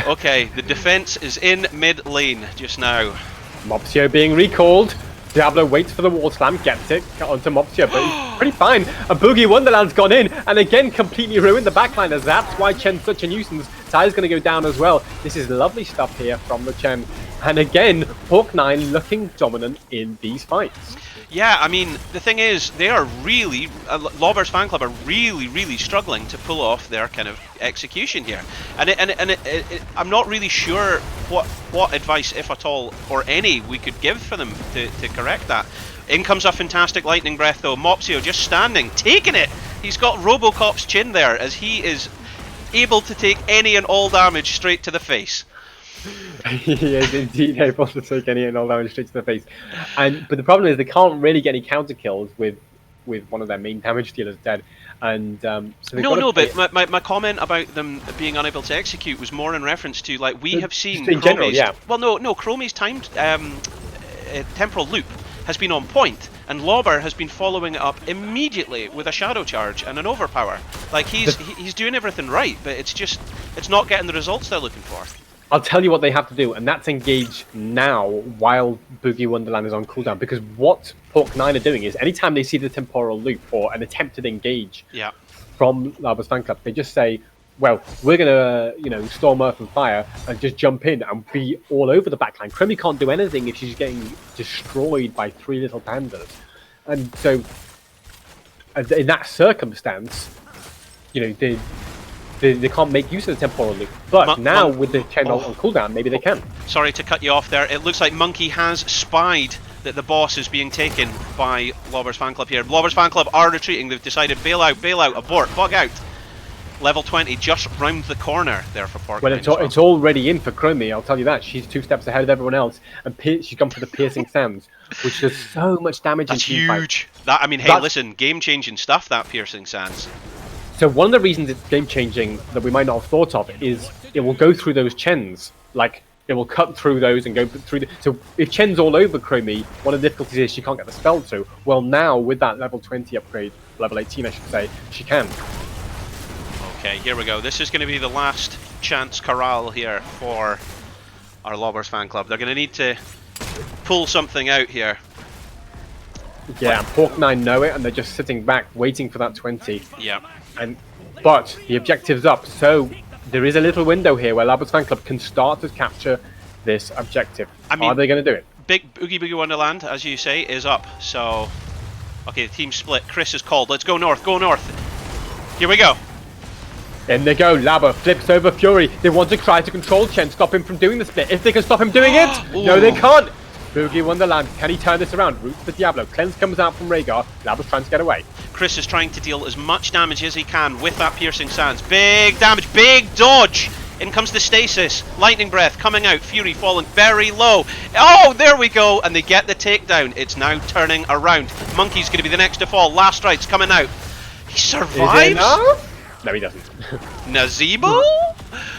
Okay, the defense is in mid lane just now. Mopsio being recalled. Diablo waits for the wall slam, gets it, got onto Mopsio, but he's pretty fine. A Boogie Wonderland's gone in, and again completely ruined the backliners. That's why Chen's such a nuisance. Ty's going to go down as well. This is lovely stuff here from the Chen. And again, Pork9 looking dominant in these fights. Yeah, I mean, the thing is, they are really, Lauber's fan club are really struggling to pull off their kind of execution here. And I'm not really sure what advice, if at all, or any, we could give for them to correct that. In comes a fantastic lightning breath though. Mopsio just standing, taking it. He's got Robocop's chin there as he is able to take any and all damage straight to the face. He is indeed able to take any and all damage straight to the face. But the problem is they can't really get any counter kills with one of their main damage dealers dead. And so but my comment about them being unable to execute was more in reference to, like, we have seen in general, yeah. Well, no, Chromie's timed temporal loop has been on point, and Lauber has been following it up immediately with a shadow charge and an overpower. Like, he's doing everything right, but it's not getting the results they're looking for. I'll tell you what they have to do, and that's engage now while Boogie Wonderland is on cooldown. Because what Pork9 are doing is, anytime they see the temporal loop or an attempted engage from Lava's fan club, they just say, well, we're going to, storm Earth and Fire and just jump in and be all over the backline. Chromie can't do anything if she's getting destroyed by 3 little pandas. And so, in that circumstance, they can't make use of the temporal loop. But now with the channel on cooldown, maybe they can. Sorry to cut you off there. It looks like Monkey has spied that the boss is being taken by Lauber's fan club here. Lauber's fan club are retreating. They've decided bail out, abort, bug out. Level 20 just round the corner there for Pork. Well, it's already in for Chromie, I'll tell you that. She's 2 steps ahead of everyone else, and she's gone for the piercing sands, which does so much damage. That's huge. Hey, listen, game-changing stuff, that piercing sands. So one of the reasons it's game-changing that we might not have thought of is it will go through those Chens. Like, it will cut through those and go through so if Chen's all over Chromie, one of the difficulties is she can't get the spell through. Well, now with that level 20 upgrade, level 18 I should say, she can. Okay, here we go. This is going to be the last chance corral here for our Lauber's fan club. They're going to need to pull something out here. Yeah, Pork9 know it, and they're just sitting back waiting for that 20. Yeah. But the objective's up, so there is a little window here where Lauber's fan club can start to capture this objective. Are they going to do it? Big Boogie Boogie Wonderland, as you say, is up. So, okay, the team split. Chris is called. Let's go north. Go north. Here we go. In they go. Lava flips over Fury. They want to try to control Chen, stop him from doing the split. If they can stop him doing it, no, they can't. Boogie Wonderland, can he turn this around? Roots the Diablo. Cleanse comes out from Rhaegar. Lava's trying to get away. Chris is trying to deal as much damage as he can with that Piercing Sands. Big damage, big dodge. In comes the stasis. Lightning Breath coming out. Fury falling very low. Oh, there we go. And they get the takedown. It's now turning around. Monkey's going to be the next to fall. Last Strike's coming out. He survives? No, he doesn't. Nazebo?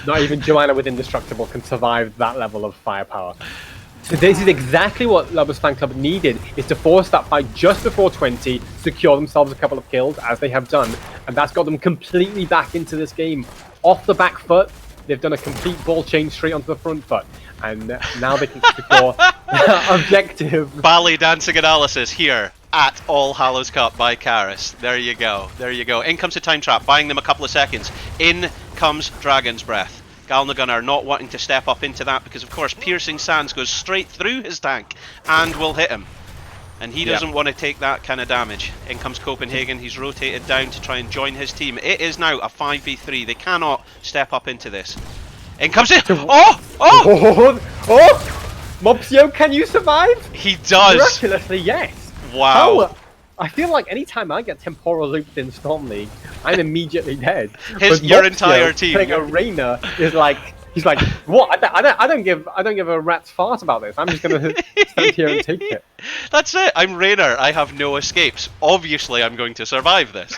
Not even Joanna with Indestructible can survive that level of firepower. So this is exactly what Lovers Fan Club needed, is to force that fight just before 20, secure themselves a couple of kills, as they have done, and that's got them completely back into this game. Off the back foot, they've done a complete ball change straight onto the front foot, and now they can secure objective. Ballet dancing analysis here at All Hallows Cup by Karis. There you go, there you go. In comes the time trap, buying them a couple of seconds. In comes Dragon's Breath. Galnagunnar not wanting to step up into that because, of course, Piercing Sands goes straight through his tank and will hit him. And he doesn't want to take that kind of damage. In comes Copenhagen. He's rotated down to try and join his team. It is now a 5v3. They cannot step up into this. In comes it. Mopsio, can you survive? He does. Miraculously, yes. Wow. How, I feel like anytime I get temporal looped in Storm League, I'm immediately dead. Your entire team. Playing Arena is like, he's like, what? I don't give a rat's fart about this. I'm just gonna stand here and take it. That's it. I'm Raynor. I have no escapes. Obviously, I'm going to survive this.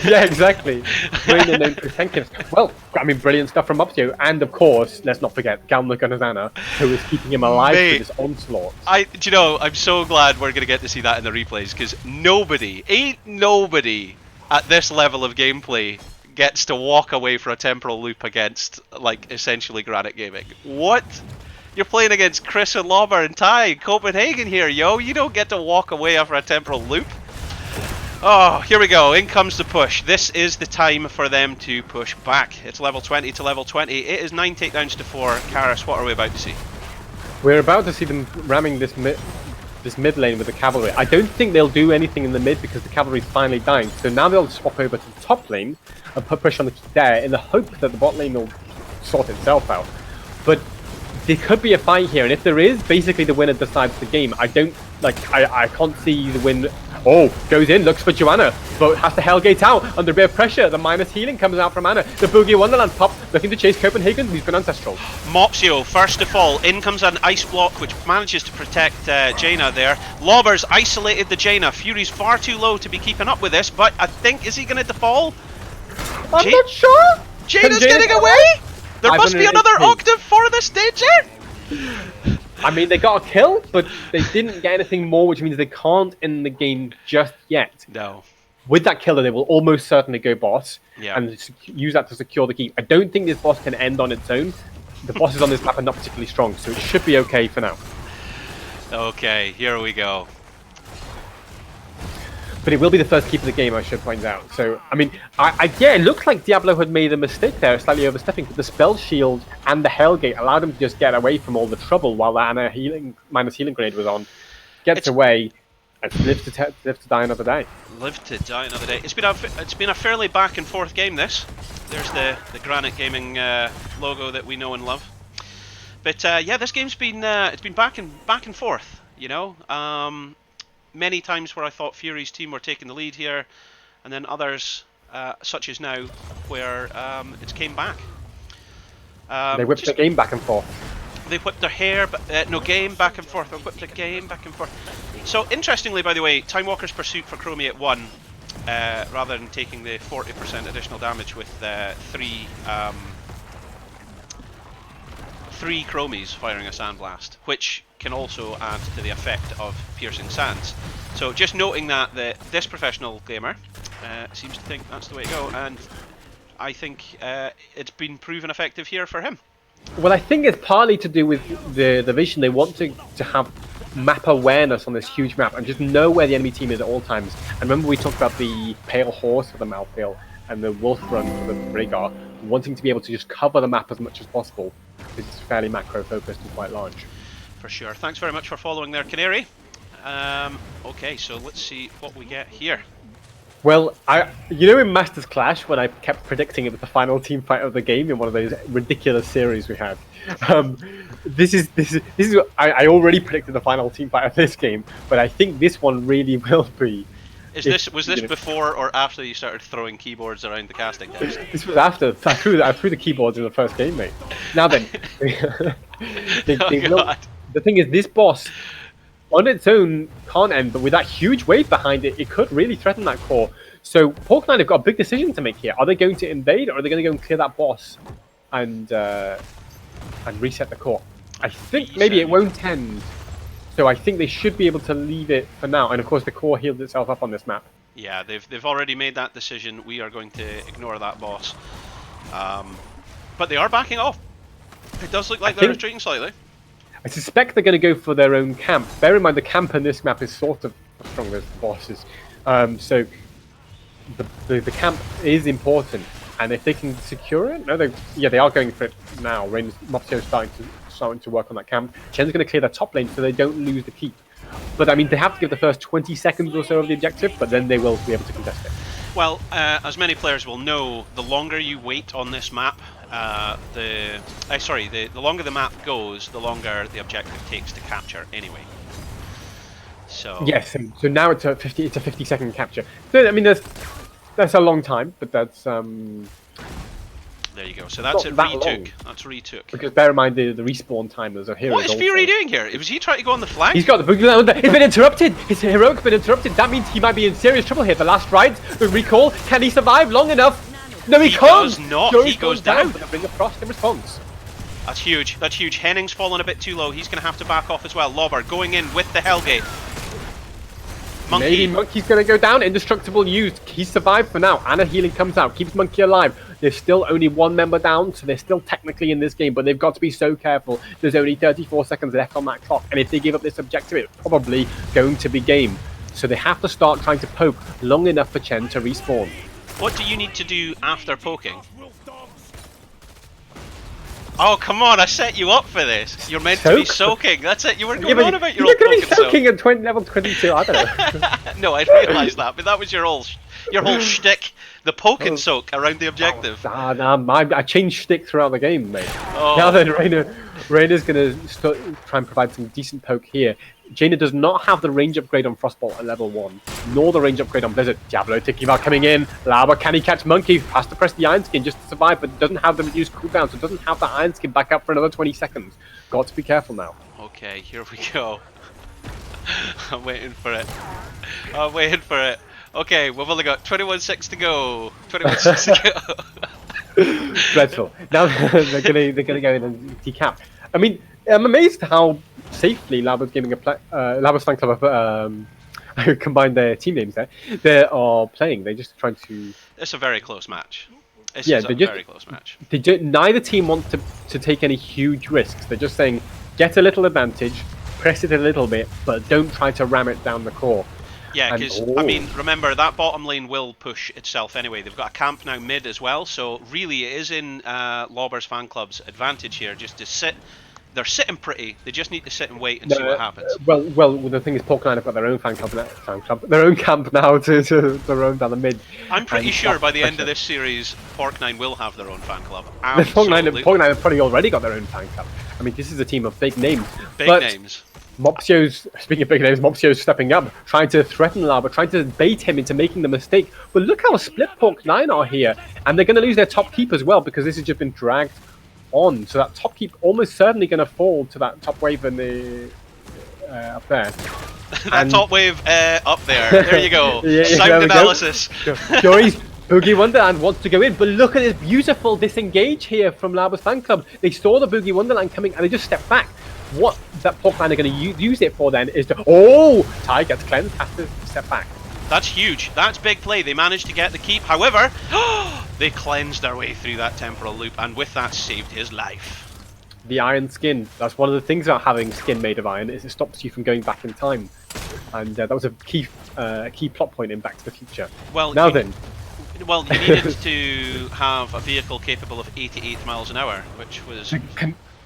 Yeah, exactly. Raynor known for 10 kills. Well, I mean, brilliant stuff from Mopsio, and of course, let's not forget Galnagunnar, who is keeping him alive with this onslaught. Do you know? I'm so glad we're gonna get to see that in the replays because nobody at this level of gameplay gets to walk away for a temporal loop against, like, essentially Granite Gaming. What? You're playing against Chris and Lobber and Ty, Copenhagen here, yo. You don't get to walk away after a temporal loop. Oh, here we go. In comes the push. This is the time for them to push back. It's level 20 to level 20. It is 9 takedowns to 4. Karis, what are we about to see? We're about to see them ramming this mid lane with the cavalry. I don't think they'll do anything in the mid because the cavalry is finally dying. So now they'll swap over to the top lane and put pressure on the key there in the hope that the bot lane will sort itself out. But there could be a fight here, and if there is, basically the winner decides the game. I can't see the win. Oh, goes in, looks for Joanna, but has to Hellgate out under a bit of pressure. The minus healing comes out from Anna. The Boogie Wonderland pop, looking to chase Copenhagen, who's been ancestral. Mopsio, first to fall. In comes an ice block, which manages to protect Jaina there. Lobbers isolated the Jaina. Fury's far too low to be keeping up with this, but I think, is he going to fall? I'm not sure. Jaina's getting away? There must be another octave for this danger? I mean, they got a kill, but they didn't get anything more, which means they can't end the game just yet. No. With that killer, they will almost certainly go boss and use that to secure the keep. I don't think this boss can end on its own. The bosses on this map are not particularly strong, so it should be okay for now. Okay, here we go. But it will be the first keep of the game, I should point out. So, I mean, yeah, it looks like Diablo had made a mistake there, slightly overstepping. The spell shield and the Hellgate allowed him to just get away from all the trouble while the Anna minus healing grenade was on. Gets away and lives to die another day. Live to die another day. It's been a fairly back and forth game. This. There's the Granite Gaming logo that we know and love. But yeah, this game's been it's been back and forth. You know. Many times where I thought Fury's team were taking the lead here, and then others, such as now, where it's came back. They whipped the game back and forth. They whipped their hair, but no game back and forth. They whipped the game back and forth. So interestingly, by the way, Time Walker's Pursuit for Chromie at 1, rather than taking the 40% additional damage with three Chromies firing a Sandblast, which can also add to the effect of Piercing Sands. So just noting that this professional gamer seems to think that's the way to go, and I think it's been proven effective here for him. Well, I think it's partly to do with the vision. They want to have map awareness on this huge map and just know where the enemy team is at all times. And remember we talked about the Pale Horse for the Malthael and the Wolf Run for the Rhaegar, wanting to be able to just cover the map as much as possible because it's fairly macro focused and quite large. For sure. Thanks very much for following there, Canary. Okay, so let's see what we get here. Well, in Masters Clash, when I kept predicting it was the final team fight of the game in one of those ridiculous series we had, this is I already predicted the final team fight of this game, but I think this one really will be. Was this before or after you started throwing keyboards around the casting desk? This was after I threw the keyboards in the first game, mate. Now then, the thing is, this boss on its own can't end, but with that huge wave behind it, it could really threaten that core. So Pork9 have got a big decision to make here. Are they going to invade, or are they going to go and clear that boss and reset the core? I think maybe it won't end. So I think they should be able to leave it for now. And of course, the core healed itself up on this map. Yeah, they've already made that decision. We are going to ignore that boss. But they are backing off. It does look like they're retreating slightly. I suspect they're going to go for their own camp. Bear in mind, the camp in this map is sort of as strong as the bosses. So the camp is important. And if they can secure it, they are going for it now. Mopsio starting to work on that camp. Chen's going to clear the top lane so they don't lose the keep. But I mean, they have to give the first 20 seconds or so of the objective, but then they will be able to contest it. Well, as many players will know, the longer you wait on this map, the longer the map goes, the longer the objective takes to capture anyway. So yes, so now it's a 50-second capture. So I mean, that's a long time, but that's there you go. So that's it. Retook. That's retook. Because bear in mind the respawn time as a hero. What is Fury doing here? Was he trying to go on the flank? He's got the boogie down there. He's been interrupted. His heroic's been interrupted. That means he might be in serious trouble here. The last ride, the recall. Can he survive long enough? No, he can't. Does not. He goes down. But bring a frost in response. That's huge. That's huge. Henning's fallen a bit too low. He's going to have to back off as well. Lobber going in with the Hellgate. Monkey. Maybe Monkey's going to go down. Indestructible used. He's survived for now. Anna healing comes out. Keeps Monkey alive. There's still only one member down, so they're still technically in this game, but they've got to be so careful. There's only 34 seconds left on that clock, and if they give up this objective, it's probably going to be game. So they have to start trying to poke long enough for Chen to respawn. What do you need to do after poking? Oh, come on, I set you up for this. You're meant to be soaking. That's it. You were going on about your old poking. You're going to be soaking at level 22. I don't know. No, I realised that, but that was your whole shtick. The poke and soak around the objective. I changed shtick throughout the game, mate. Oh. Now then, Reyna's going to try and provide some decent poke here. Jaina does not have the range upgrade on Frostbolt at level 1, nor the range upgrade on Blizzard. Diablo Tikiva coming in. Lava, can he catch Monkey? Has to press the Iron Skin just to survive, but doesn't have the reduced cooldown, so doesn't have the Iron Skin back up for another 20 seconds. Got to be careful now. Okay, here we go. I'm waiting for it. I'm waiting for it. Okay, we've only got 21-6 to go. 21-6 to go. Dreadful. Now they're gonna go in and decap. I mean, I'm amazed how safely Laba's Laba's fan club I combined their team names there. They are playing. They're just trying to. It's a very close match. It's a very close match. Neither team wants to take any huge risks. They're just saying, get a little advantage, press it a little bit, but don't try to ram it down the core. Yeah, because, I mean, remember, that bottom lane will push itself anyway. They've got a camp now mid as well, so really it is in Lobber's fan club's advantage here just to sit. They're sitting pretty. They just need to sit and wait and see what happens. Well, the thing is, Pork9 have got their own their own camp now to roam down the mid. I'm pretty sure by the end of this series, Pork9 will have their own fan club. Pork9 have probably already got their own fan club. I mean, this is a team of big names. Big names. Speaking of big names, Mopsio's stepping up, trying to threaten Lava, trying to bait him into making the mistake. But look how split Pork9 are here. And they're going to lose their top keep as well, because this has just been dragged on. So that top keep almost certainly going to fall to that top wave in the up there. That top wave up there. There you go. Sound analysis. Jory's Boogie Wonderland wants to go in, but look at this beautiful disengage here from Laba's fan club. They saw the Boogie Wonderland coming and they just stepped back. What that Pork9 are going to use it for then is to... Oh! Ty gets cleansed, has to step back. That's huge. That's big play. They managed to get the keep. However, they cleansed their way through that temporal loop and with that saved his life. The iron skin. That's one of the things about having skin made of iron, is it stops you from going back in time. And that was a key plot point in Back to the Future. Well, now then... Well, you needed to have a vehicle capable of 88 miles an hour, which was...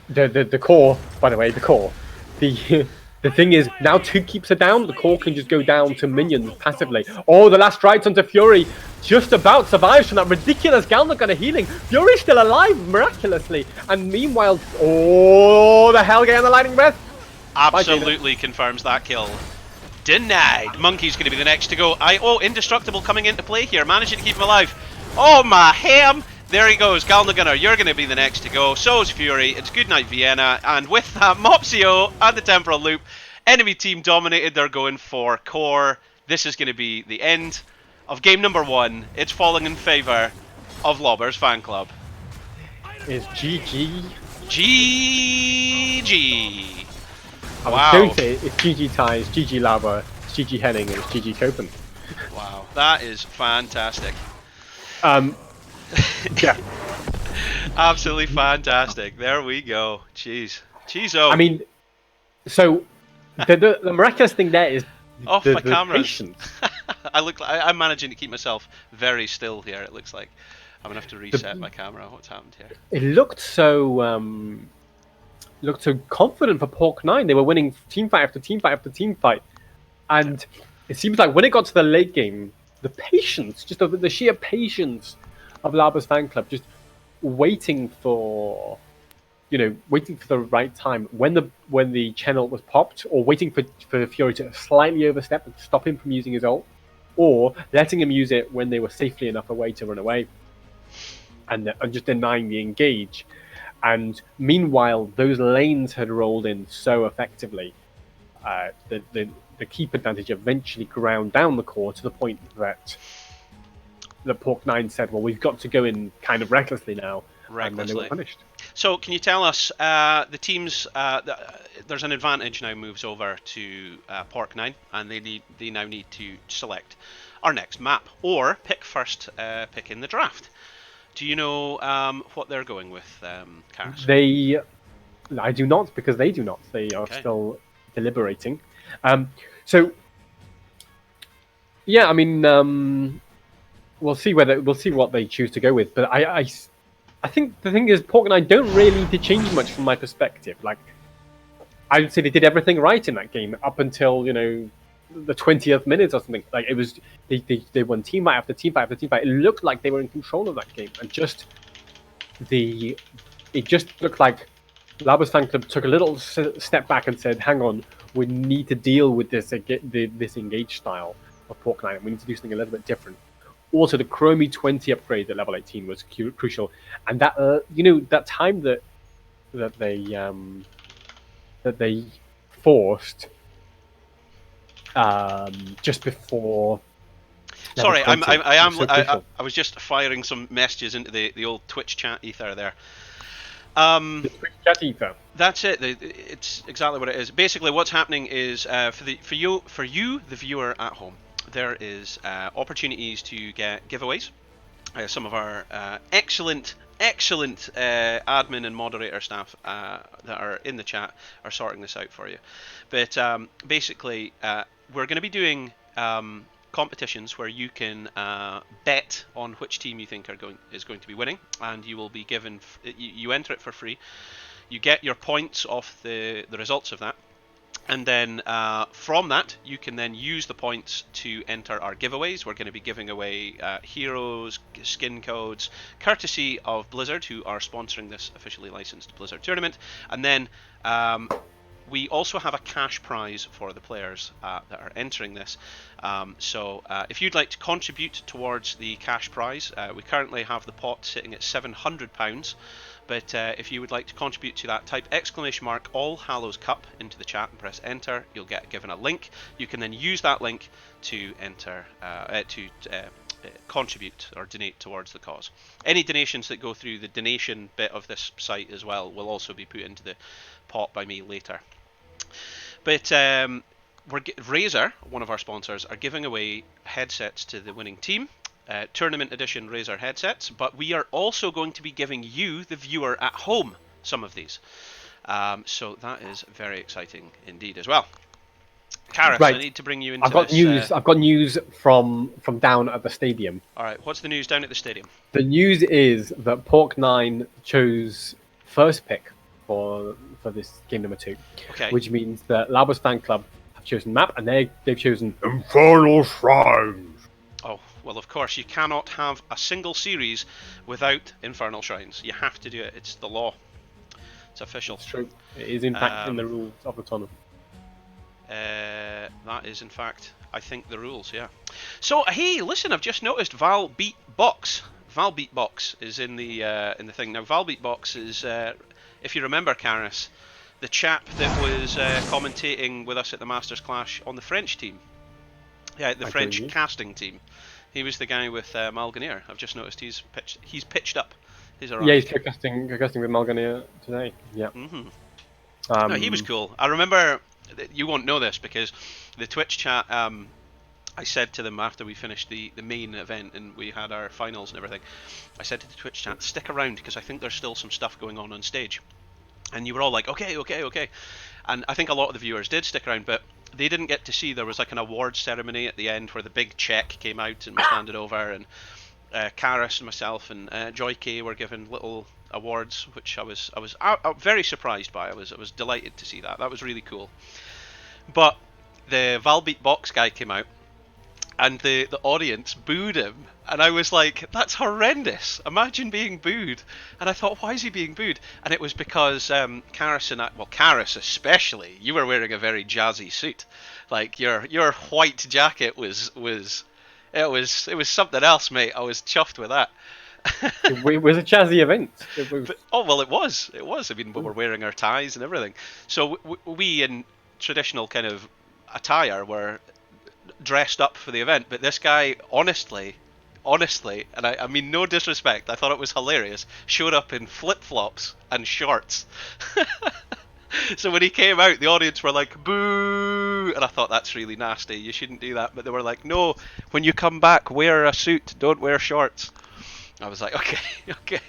The core, by the way, the core. the the thing is, now 2 keeps are down, the core can just go down to minions passively. Oh, the last strikes onto Fury, just about survives from that ridiculous Galnagunner healing. Fury's still alive, miraculously. And meanwhile, oh, the Hell getting the lightning breath. Absolutely confirms that kill. Denied. Monkey's going to be the next to go. Oh, Indestructible coming into play here, managing to keep him alive. Oh my ham! There he goes, Galnagunner, you're going to be the next to go. So's Fury, it's Goodnight Vienna, and with that, Mopsio and the Temporal Loop, enemy team dominated, they're going for core. This is going to be the end of game number 1. It's falling in favour of Lobber's fan club. Is GG. GG! I was going to say it's GG Ties, GG Lava, it's GG Henning, and it's GG Copen. Wow, that is fantastic. Yeah. Absolutely fantastic. There we go. Jeez. Jeez-o. I mean, so the miraculous thing there is off the my camera. patience. I'm managing to keep myself very still here. It looks like I'm gonna have to reset my camera. What's happened here? It looked so confident for Pork9. They were winning team fight after team fight after team fight, and it seems like when it got to the late game, the patience, just the sheer patience of Laba's fan club, just waiting for the right time when the channel was popped, or waiting for Fury to slightly overstep and stop him from using his ult, or letting him use it when they were safely enough away to run away, and just denying the engage. And meanwhile, those lanes had rolled in so effectively. The keep advantage eventually ground down the core to the point that Pork9 said, well, we've got to go in kind of recklessly now. And then they were punished. So can you tell us, the teams, there's an advantage now moves over to Pork9, and they now need to select our next map, or pick first pick in the draft. Do you know what they're going with, Karis? I do not, because they do not. They are still deliberating. So, yeah, I mean, we'll see what they choose to go with. But I think the thing is, Pork and I don't really need to change much from my perspective. Like, I would say they did everything right in that game up until the 20th minute or something. Like, it was they won team fight after team fight after team fight. It looked like they were in control of that game, and it just looked like Laba's fan club took a little step back and said, "Hang on, we need to deal with this engage style of Pork9, and we need to do something a little bit different." Also, the Chromie 20 upgrade at level 18 was crucial, and that that time that they forced just before. Sorry, I was just firing some messages into the old Twitch chat ether there. The Twitch chat ether. That's it. It's exactly what it is. Basically, what's happening is for you, the viewer at home, there is opportunities to get giveaways. Some of our excellent admin and moderator staff that are in the chat are sorting this out for you. But basically, we're going to be doing competitions where you can bet on which team you think is going to be winning, and you will be given. You enter it for free. You get your points off the results of that. And then from that, you can then use the points to enter our giveaways. We're going to be giving away heroes, skin codes, courtesy of Blizzard, who are sponsoring this officially licensed Blizzard tournament. And then we also have a cash prize for the players that are entering this. So if you'd like to contribute towards the cash prize, we currently have the pot sitting at £700. But if you would like to contribute to that, type ! All Hallows Cup into the chat and press enter. You'll get given a link. You can then use that link to enter, contribute or donate towards the cause. Any donations that go through the donation bit of this site as well will also be put into the pot by me later. But Razer, one of our sponsors, are giving away headsets to the winning team. Tournament edition Razer headsets, but we are also going to be giving you, the viewer at home, some of these. So that is very exciting indeed as well. Karis, right. I need to bring you into I've got news from down at the stadium. All right, what's the news down at the stadium? The news is that Pork9 chose first pick for for this game number 2. Okay. Which means that Labos Fan Club have chosen map, and they've chosen Infernal Shrines. Oh, well, of course, you cannot have a single series without Infernal Shrines. You have to do it. It's the law. It's official. It's true. It is, in fact, in the rules of the tournament. That is, in fact, I think, the rules, yeah. So, hey, listen, I've just noticed Val Beat Box. Val Beat Box is in the thing. Now, Val Beat Box is, if you remember, Karis, the chap that was commentating with us at the Masters Clash on the French team. Yeah, the French casting team. He was the guy with Malganier. I've just noticed he's pitched up. He's arrived. Yeah, he's co-casting with Malganier today. Yeah. No, he was cool. I remember, you won't know this because the Twitch chat, I said to them after we finished the main event and we had our finals and everything, I said to the Twitch chat, stick around because I think there's still some stuff going on stage. And you were all like, okay. And I think a lot of the viewers did stick around, but they didn't get to see there was like an awards ceremony at the end where the big check came out and was handed over, and Karis and myself and Joy K were given little awards, which I was very surprised by. I was delighted to see that. That was really cool. But the Valbeat Box guy came out, and the audience booed him, and I was like, that's horrendous. Imagine being booed. And I thought, why is he being booed? And it was because Karis especially, you were wearing a very jazzy suit. Like your white jacket was something else, mate. I was chuffed with that. It was a jazzy event. It was. I mean, we were wearing our ties and everything. So we in traditional kind of attire were dressed up for the event, but this guy honestly, and I mean no disrespect, I thought it was hilarious, showed up in flip-flops and shorts. So when he came out, the audience were like, boo, and I thought, that's really nasty, you shouldn't do that. But they were like, no, when you come back, wear a suit, don't wear shorts. I was like, okay.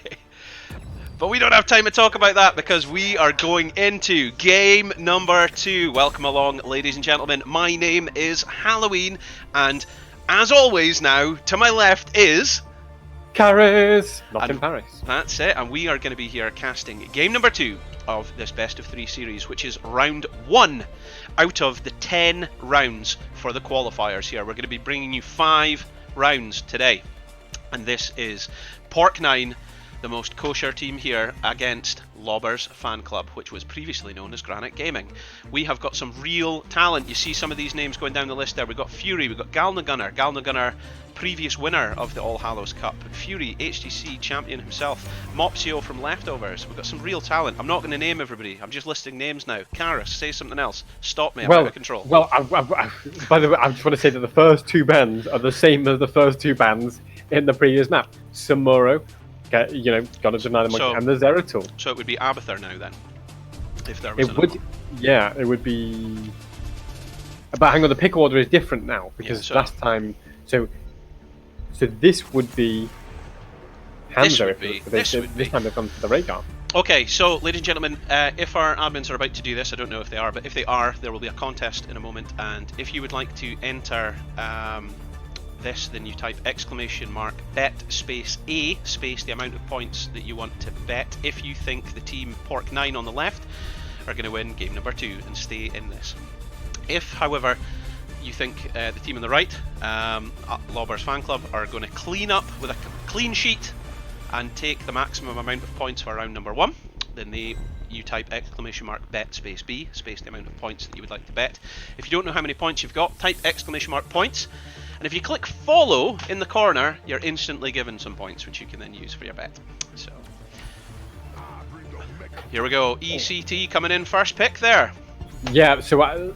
But we don't have time to talk about that because we are going into game number 2. Welcome along, ladies and gentlemen. My name is Halloween, and as always now, to my left is... Karis! Not in Paris. That's it, and we are going to be here casting game number 2 of this best of 3 series, which is round 1 out of the 10 rounds for the qualifiers here. We're going to be bringing you 5 rounds today, and this is Pork 9, the most kosher team here, against Lobbers Fan Club, which was previously known as Granite Gaming. We have got some real talent. You see some of these names going down the list there. We've got Fury, we've got Galnagunner, previous winner of the All Hallows Cup. Fury, HTC champion himself. Mopsio from Leftovers. We've got some real talent. I'm not going to name everybody. I'm just listing names now. Karis, say something else. Stop me. I'm out of control. Well, by the way, I just want to say that the first 2 bands are the same as the first 2 bands in the previous map. Samuro, gotta deny them, and the Zeratul. So it would be Abathur now then, if there was it would. Yeah, it would be. But hang on, the pick order is different now because last time. So this would be Hamza. This time they've gone for the Rhaegar. Okay, so ladies and gentlemen, if our admins are about to do this, I don't know if they are, but if they are, there will be a contest in a moment, and if you would like to enter this, then you type !bet space A space the amount of points that you want to bet if you think the team Pork 9 on the left are going to win game number 2 and stay in this. If, however, you think the team on the right, Lobbers Fan Club, are going to clean up with a clean sheet and take the maximum amount of points for round number 1, then you type !bet space B space the amount of points that you would like to bet. If you don't know how many points you've got, type !points. And if you click follow in the corner, you're instantly given some points, which you can then use for your bet. So, here we go. ECT coming in first pick there. Yeah, so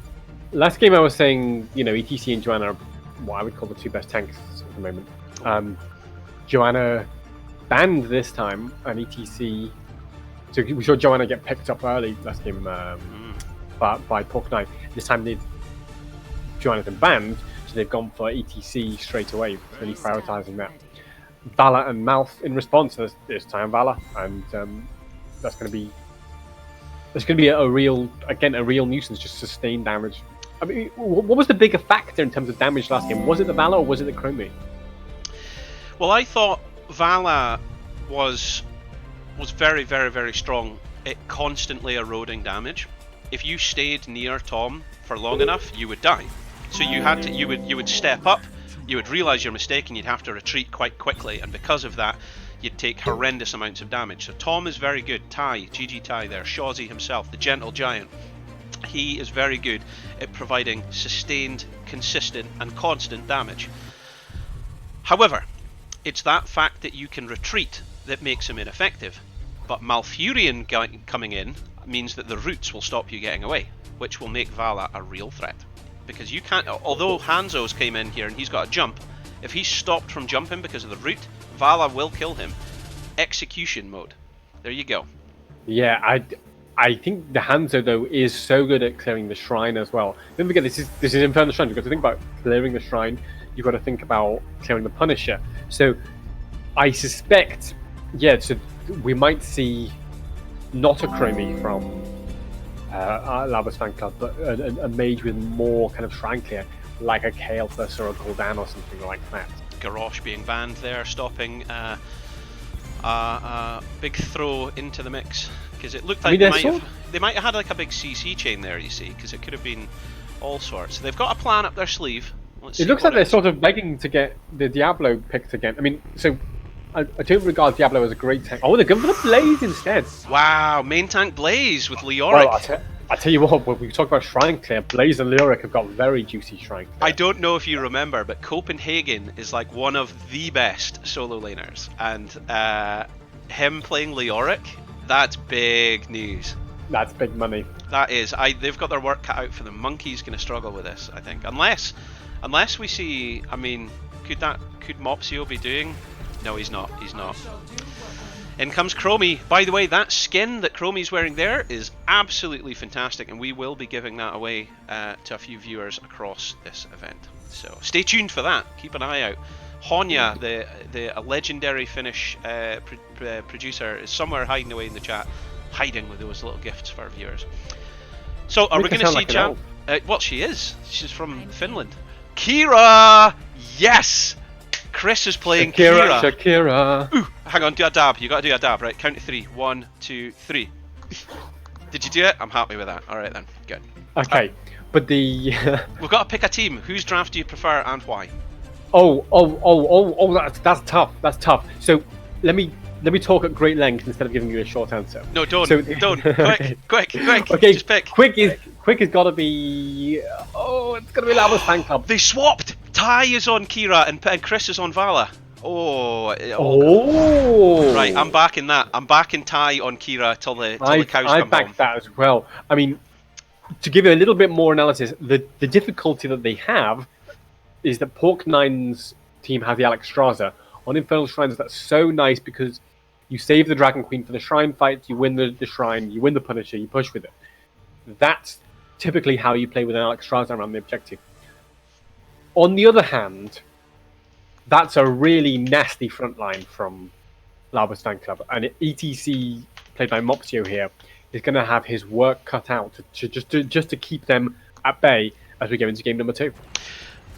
last game I was saying, ETC and Joanna are what I would call the 2 best tanks at the moment. Joanna banned this time, and ETC... So we saw Joanna get picked up early last game by Pork 9. This time Joanna's been banned, they've gone for ETC straight away, really prioritising that. Vala and Mouth in response this time, Vala, and that's going to be a real nuisance, just sustained damage. I mean, what was the bigger factor in terms of damage last game? Was it the Vala or was it the Chromie? Well, I thought Vala was very, very, very strong it constantly eroding damage. If you stayed near Tom for long enough, you would die. So you would step up, you would realize your mistake, and you'd have to retreat quite quickly. And because of that, you'd take horrendous amounts of damage. So Tom is very good. Ty, GG Ty there, Shawzy himself, the gentle giant. He is very good at providing sustained, consistent, and constant damage. However, it's that fact that you can retreat that makes him ineffective. But Malfurion coming in means that the roots will stop you getting away, which will make Vala a real threat. Because you can't, although Hanzo's came in here and he's got a jump, if he's stopped from jumping because of the root, Vala will kill him. Execution mode. There you go. Yeah, I think the Hanzo though is so good at clearing the shrine as well. Don't forget this is Infernal Shrine. You've got to think about clearing the shrine. You've got to think about clearing the Punisher. So I suspect, yeah, so we might see not a Chromie from Lava's fan club, but a mage with more kind of shrine clear, like a Kael'thas or a Gul'dan or something like that. Garrosh being banned there, stopping big throw into the mix, because it looked like they might have had like a big CC chain there, you see, because it could have been all sorts. They've got a plan up their sleeve. It looks like they're sort of begging to get the Diablo picked again. I mean, so I don't regard Diablo as a great tank. Oh, they're going for the Blaze instead. Wow, main tank Blaze with Leoric. Well, I tell you what, when we talk about Shrine Clear, Blaze and Leoric have got very juicy Shrine Clear. I don't know if you remember, but Copenhagen is like one of the best solo laners, and him playing Leoric, that's big news. That's big money. That is. They've got their work cut out for them. Monkey's going to struggle with this, I think, unless we see. I mean, could Mopsio be doing? No, he's not. He's not. In comes Chromie. By the way, that skin that Chromie's wearing there is absolutely fantastic, and we will be giving that away to a few viewers across this event. So stay tuned for that. Keep an eye out. Honya, the legendary Finnish producer, is somewhere hiding away in the chat, hiding with those little gifts for our viewers. So are we going to see Jam? Well, she is. She's from Finland. Kira! Yes! Chris is playing Kira. Shakira. Ooh, hang on, do a dab. You got to do a dab, right? Count to 3. 1, 2, 3. Did you do it? I'm happy with that. All right then, good. Okay, but the we've got to pick a team. Whose draft do you prefer and why? That's tough. That's tough. So let me talk at great length instead of giving you a short answer. No, don't. Don't. Quick. Okay, just pick. Quick has got to be. Oh, it's gonna be Lava's fan club. They swapped. Ty is on Kira and Chris is on Vala. Oh. Right, I'm backing that. I'm backing Ty on Kira till the cows come home. I back that as well. I mean, to give you a little bit more analysis, the difficulty that they have is that Pork9's team has the Alexstrasza. On Infernal Shrines, that's so nice because you save the Dragon Queen for the Shrine fight, you win the Shrine, you win the Punisher, you push with it. That's typically how you play with an Alexstrasza around the objective. On the other hand, that's a really nasty front line from Lava's fan club, and ETC, played by Mopsio here, is going to have his work cut out just to keep them at bay as we go into game number 2.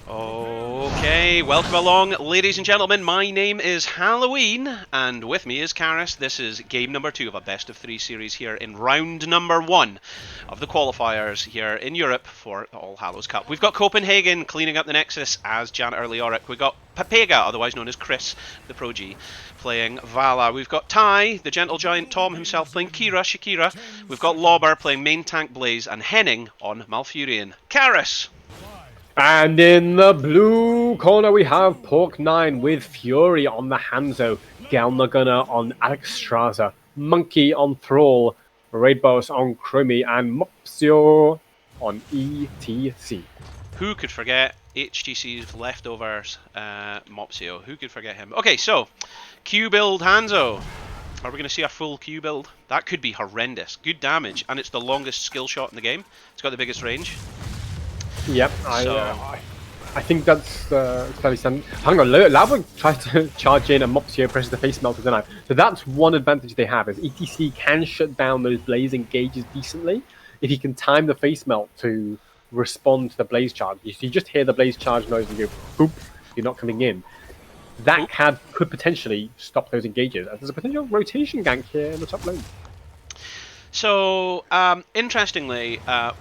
Okay, welcome along, ladies and gentlemen. My name is Halloween, and with me is Karis. This is game number 2 of a best of 3 series here in round number 1 of the qualifiers here in Europe for the All Hallows Cup. We've got Copenhagen cleaning up the Nexus as Janitor Leoric. We've got Papega, otherwise known as Chris, the Pro G, playing Vala. We've got Ty, the gentle giant Tom himself, playing Shakira. We've got Lobber playing main tank Blaze, and Henning on Malfurion. Karis! And in the blue corner we have Pork9 with Fury on the Hanzo, Galna Gunner on Alexstrasza, Monkey on Thrall, Raidboss on Chromie, and Mopsio on ETC. Who could forget HTC's leftovers Mopsio? Who could forget him? Okay, so Q build Hanzo. Are we going to see a full Q build? That could be horrendous. Good damage, and it's the longest skill shot in the game. It's got the biggest range. Yep, I think that's fairly standard. Hang on, Lava tries to charge in and Mopsio presses the face melt with the knife. So that's one advantage they have, is ETC can shut down those blaze engages decently if he can time the face melt to respond to the blaze charge. You just hear the blaze charge noise and you go, boop, you're not coming in. That could potentially stop those engages. There's a potential rotation gank here in the top lane. So, interestingly,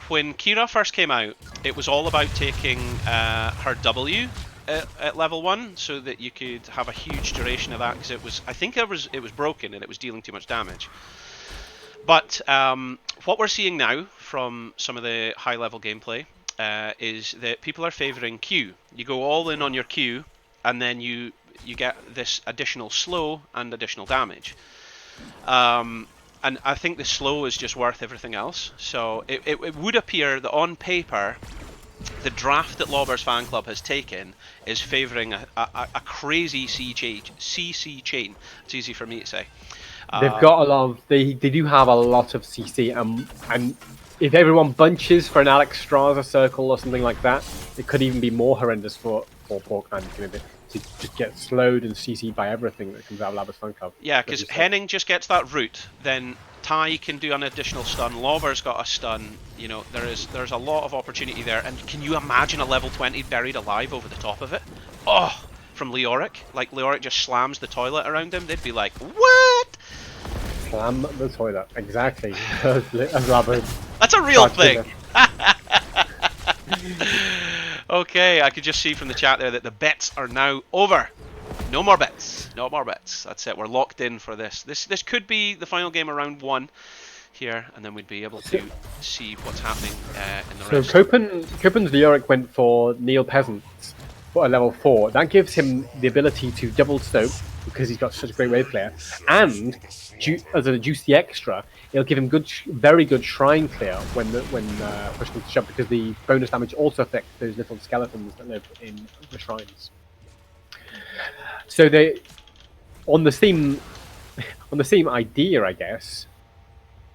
when Kira first came out, it was all about taking her W at level 1 so that you could have a huge duration of that, because I think it was broken and it was dealing too much damage. But what we're seeing now from some of the high level gameplay is that people are favouring Q. You go all in on your Q, and then you get this additional slow and additional damage. And I think the slow is just worth everything else. So it would appear that on paper, the draft that Lobbers Fan Club has taken is favouring a crazy CC chain. It's easy for me to say. They've got a lot of. They do have a lot of CC, and if everyone bunches for an Alex Straza circle or something like that, it could even be more horrendous for Porkman to just get slowed and CC'd by everything that comes out of Labbers Fan Club. Yeah, because Henning just gets that root, then Ty can do an additional stun, Lobber's got a stun, you know, there's a lot of opportunity there, and can you imagine a level 20 buried alive over the top of it? Oh, from Leoric, like Leoric just slams the toilet around him, they'd be like, what? Slam the toilet, exactly. As Labbers. That's a real thing! Okay, I could just see from the chat there that the bets are now over. No more bets. No more bets. That's it. We're locked in for this. This could be the final game of round 1 here, and then we'd be able to see what's happening in the rest. So Copen's Leoric went for Neil Peasants for a level 4. That gives him the ability to double soak because he's got such a great wave player, and as a juicy extra, it'll give him very good shrine clear when push comes to shove, because the bonus damage also affects those little skeletons that live in the shrines. So they, on the same idea, I guess.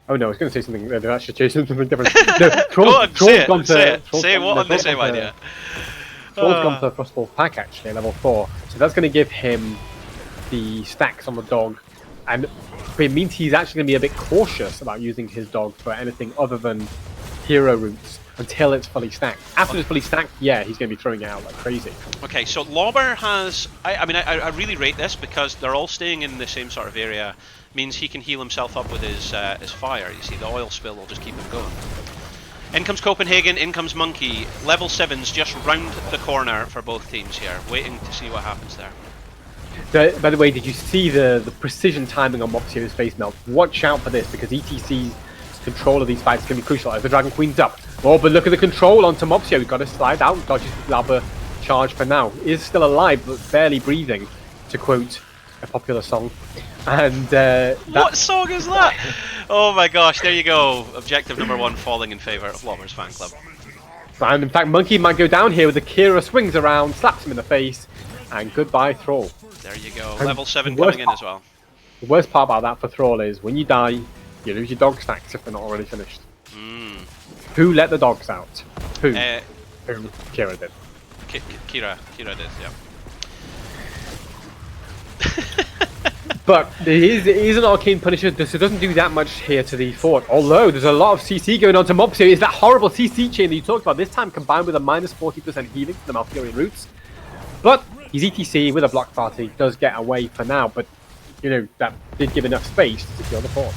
Oh no, I was going to say something. They're actually chasing something different. No, say what on the same idea. Troll's gone for Frostball pack actually, level 4. So that's going to give him the stacks on the dog, and it means he's actually going to be a bit cautious about using his dog for anything other than hero routes until it's fully stacked. After it's fully stacked, yeah, he's going to be throwing it out like crazy. Okay, so Lobber has... I really rate this because they're all staying in the same sort of area. Means he can heal himself up with his fire. You see, the oil spill will just keep him going. In comes Copenhagen, in comes Monkey. Level 7's just round the corner for both teams here. Waiting to see what happens there. By the way, did you see the precision timing on Mopsio's face melt? Watch out for this, because ETC's control of these fights can be crucial as the Dragon Queen's up. Oh, but look at the control onto Mopsio. He's got to slide out, dodges the Labber charge for now. He is still alive, but barely breathing, to quote a popular song. And what song is that? Oh my gosh, there you go. Objective number 1 falling in favour of Lobbers Fan Club. And in fact, Monkey might go down here with the Kira swings around, slaps him in the face, and goodbye, Thrall. There you go. Level 7 coming in as well. The worst part about that for Thrall is when you die, you lose your dog stacks if they're not already finished. Who let the dogs out? Who? Kira did. Kira did, yeah. But it is an arcane punisher, so it doesn't do that much here to the fort. Although there's a lot of CC going on to Mopsio. It's that horrible CC chain that you talked about, this time combined with a minus 40% healing to the Malfurion roots. But his ETC with a block party does get away for now, but you know, that did give enough space to secure the fort.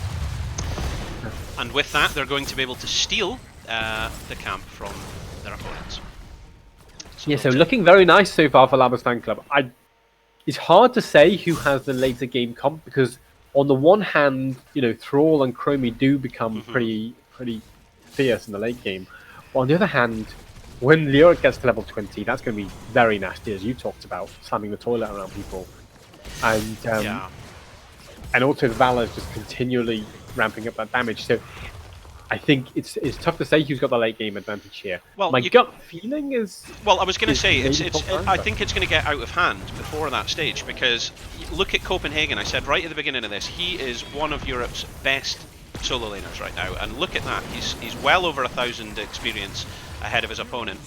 And with that, they're going to be able to steal the camp from their opponents. So looking very nice so far for Labbers Fan Club. It's hard to say who has the later game comp, because on the one hand, you know, Thrall and Chromie do become pretty fierce in the late game. But on the other hand, when Leoric gets to level 20, that's going to be very nasty, as you talked about, slamming the toilet around people. And and also the Valor's just continually ramping up that damage. So I think it's tough to say who's got the late game advantage here. Well, my gut feeling is... Well, I was going to say, I think it's going to get out of hand before that stage, because look at Copenhagen. I said right at the beginning of this, he is one of Europe's best solo laners right now, and look at that. He's well over 1,000 experience ahead of his opponent.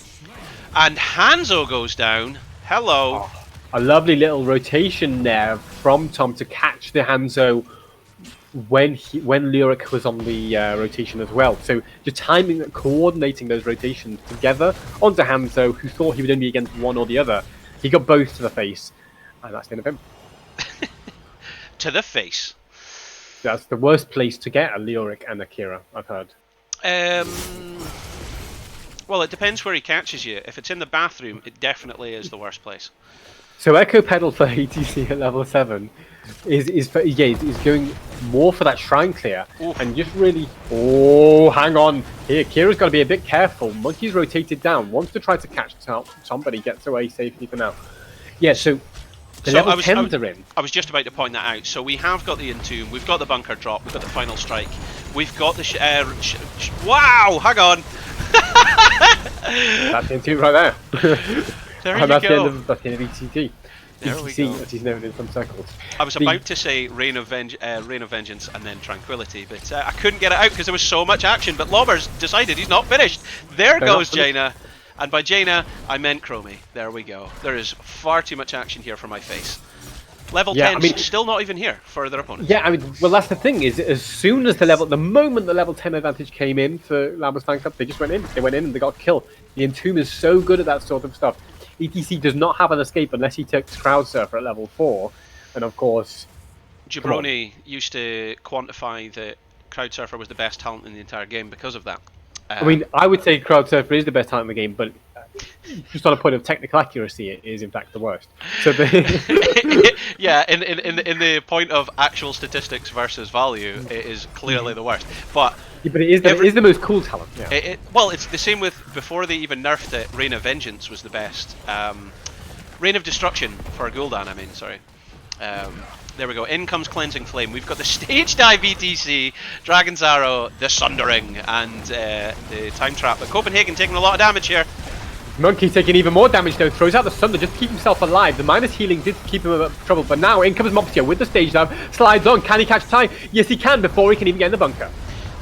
And Hanzo goes down. Hello. Oh, a lovely little rotation there from Tom to catch the Hanzo when Leoric was on the rotation as well. So just coordinating those rotations together onto Hanzo, who thought he would only be against one or the other. He got both to the face, and that's the end of him. To the face. that's the worst place to get a Leoric and a Kira, I've heard. Well, it depends where he catches you. If it's in the bathroom, it definitely is the worst place. So Echo Pedal for ATC at level 7 is going more for that shrine clear. Oof. And just really... Oh, hang on. Here, Kira's got to be a bit careful. Monkey's rotated down. Wants to try to catch somebody, gets away safely for now. Yeah, so... The level 10s are in. I was just about to point that out. So we have got the Entomb, we've got the Bunker Drop, we've got the Final Strike, we've got the... wow, hang on! That's the Entomb right there. There and you that's go. The end of ETT. There we ETC, go. as he's known in some circles. I was about to say Reign of Vengeance and then Tranquility, but I couldn't get it out because there was so much action. But Lobber's decided he's not finished. There goes Jaina. And by Jaina, I meant Chromie. There we go. There is far too much action here for my face. Level 10's still not even here for their opponents. Yeah, I mean, well, that's the thing, is as soon as the moment the level 10 advantage came in for Lambos Fan Club, they just went in. They went in and they got killed. The Entomb is so good at that sort of stuff. ETC does not have an escape unless he takes Crowd Surfer at level 4. And of course... Jabroni used to quantify that Crowd Surfer was the best talent in the entire game because of that. I mean, I would say Crowd Surfer is the best talent in the game, but just on a point of technical accuracy, it is in fact the worst. So yeah, in the point of actual statistics versus value, it is clearly the worst. But it is the most cool talent. Yeah. Well, it's the same with before they even nerfed it. Reign of Vengeance was the best. Reign of Destruction for Gul'dan, I mean, sorry. There we go. In comes Cleansing Flame. We've got the Stage Dive ETC, Dragon's Arrow, the Sundering, and the Time Trap. But Copenhagen taking a lot of damage here. Monkey taking even more damage though, throws out the Sunder just to keep himself alive. The minus healing did keep him out of trouble, but now in comes Moptio with the Stage Dive, slides on. Can he catch time? Yes, he can before he can even get in the bunker.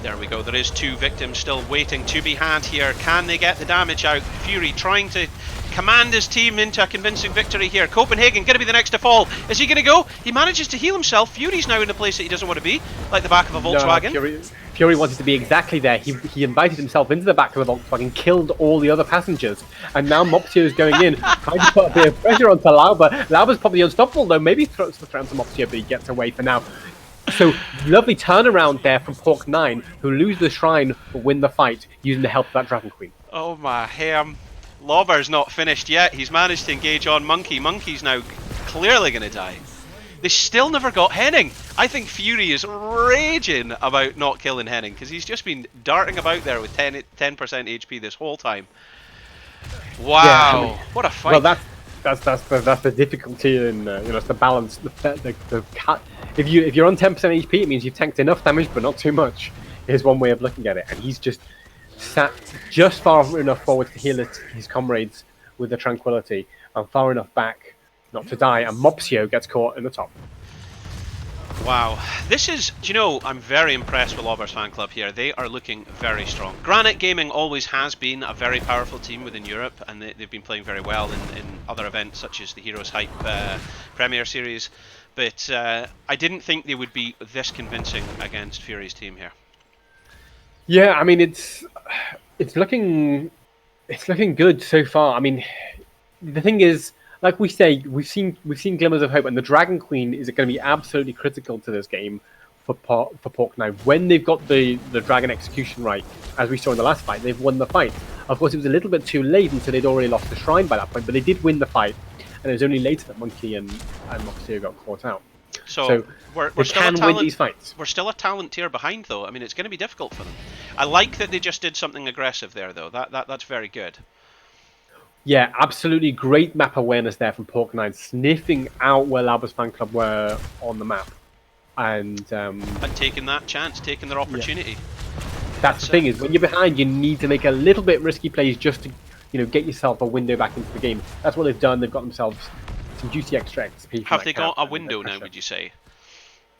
There we go. There is 2 victims still waiting to be had here. Can they get the damage out? Fury trying to command his team into a convincing victory here. Copenhagen going to be the next to fall. Is he going to go? He manages to heal himself. Fury's now in a place that he doesn't want to be, like the back of a Volkswagen. No, Fury wanted to be exactly there. He invited himself into the back of the Volkswagen, killed all the other passengers, and now Moptio is going in, trying to put a bit of pressure onto Lauber. Lauber's probably unstoppable though. Maybe throws the threat to Moptio, but he gets away for now. So, lovely turnaround there from Pork 9, who lose the shrine but win the fight using the help of that Dragon Queen. Oh my ham. Lobber's not finished yet. He's managed to engage on Monkey. Monkey's now clearly going to die. They still never got Henning. I think Fury is raging about not killing Henning because he's just been darting about there with 10% HP this whole time. Wow, yeah, I mean, what a fight! Well, that's the difficulty, and it's the balance. If you're on 10% HP, it means you've tanked enough damage, but not too much. Here's one way of looking at it, and he's just sat just far enough forward to heal his comrades with the Tranquility, and far enough back not to die, and Mopsio gets caught in the top. Wow, this is, do you know, I'm very impressed with Lobber's Fan Club here. They are looking very strong. Granite Gaming always has been a very powerful team within Europe, and they've been playing very well in other events such as the Heroes Hype Premier Series, but I didn't think they would be this convincing against Fury's team here. Yeah, I mean, it's looking good so far. I mean, the thing is, like we say, we've seen glimmers of hope, and the Dragon Queen is going to be absolutely critical to this game for Pork now. When they've got the Dragon Execution right, as we saw in the last fight, they've won the fight. Of course, it was a little bit too late until they'd already lost the shrine by that point, but they did win the fight, and it was only later that Monkey and Moxio got caught out. So we're still can win these fights. We're still a talent tier behind, though. I mean, it's going to be difficult for them. I like that they just did something aggressive there, though. That's very good. Yeah, absolutely great map awareness there from Pork 9, sniffing out where Lauber's Fan Club were on the map, and taking that chance, taking their opportunity. Yeah. That's the thing, is when you're behind, you need to make a little bit risky plays just to get yourself a window back into the game. That's what they've done. They've got themselves some juicy extra XP. Have they got a window now, would you say?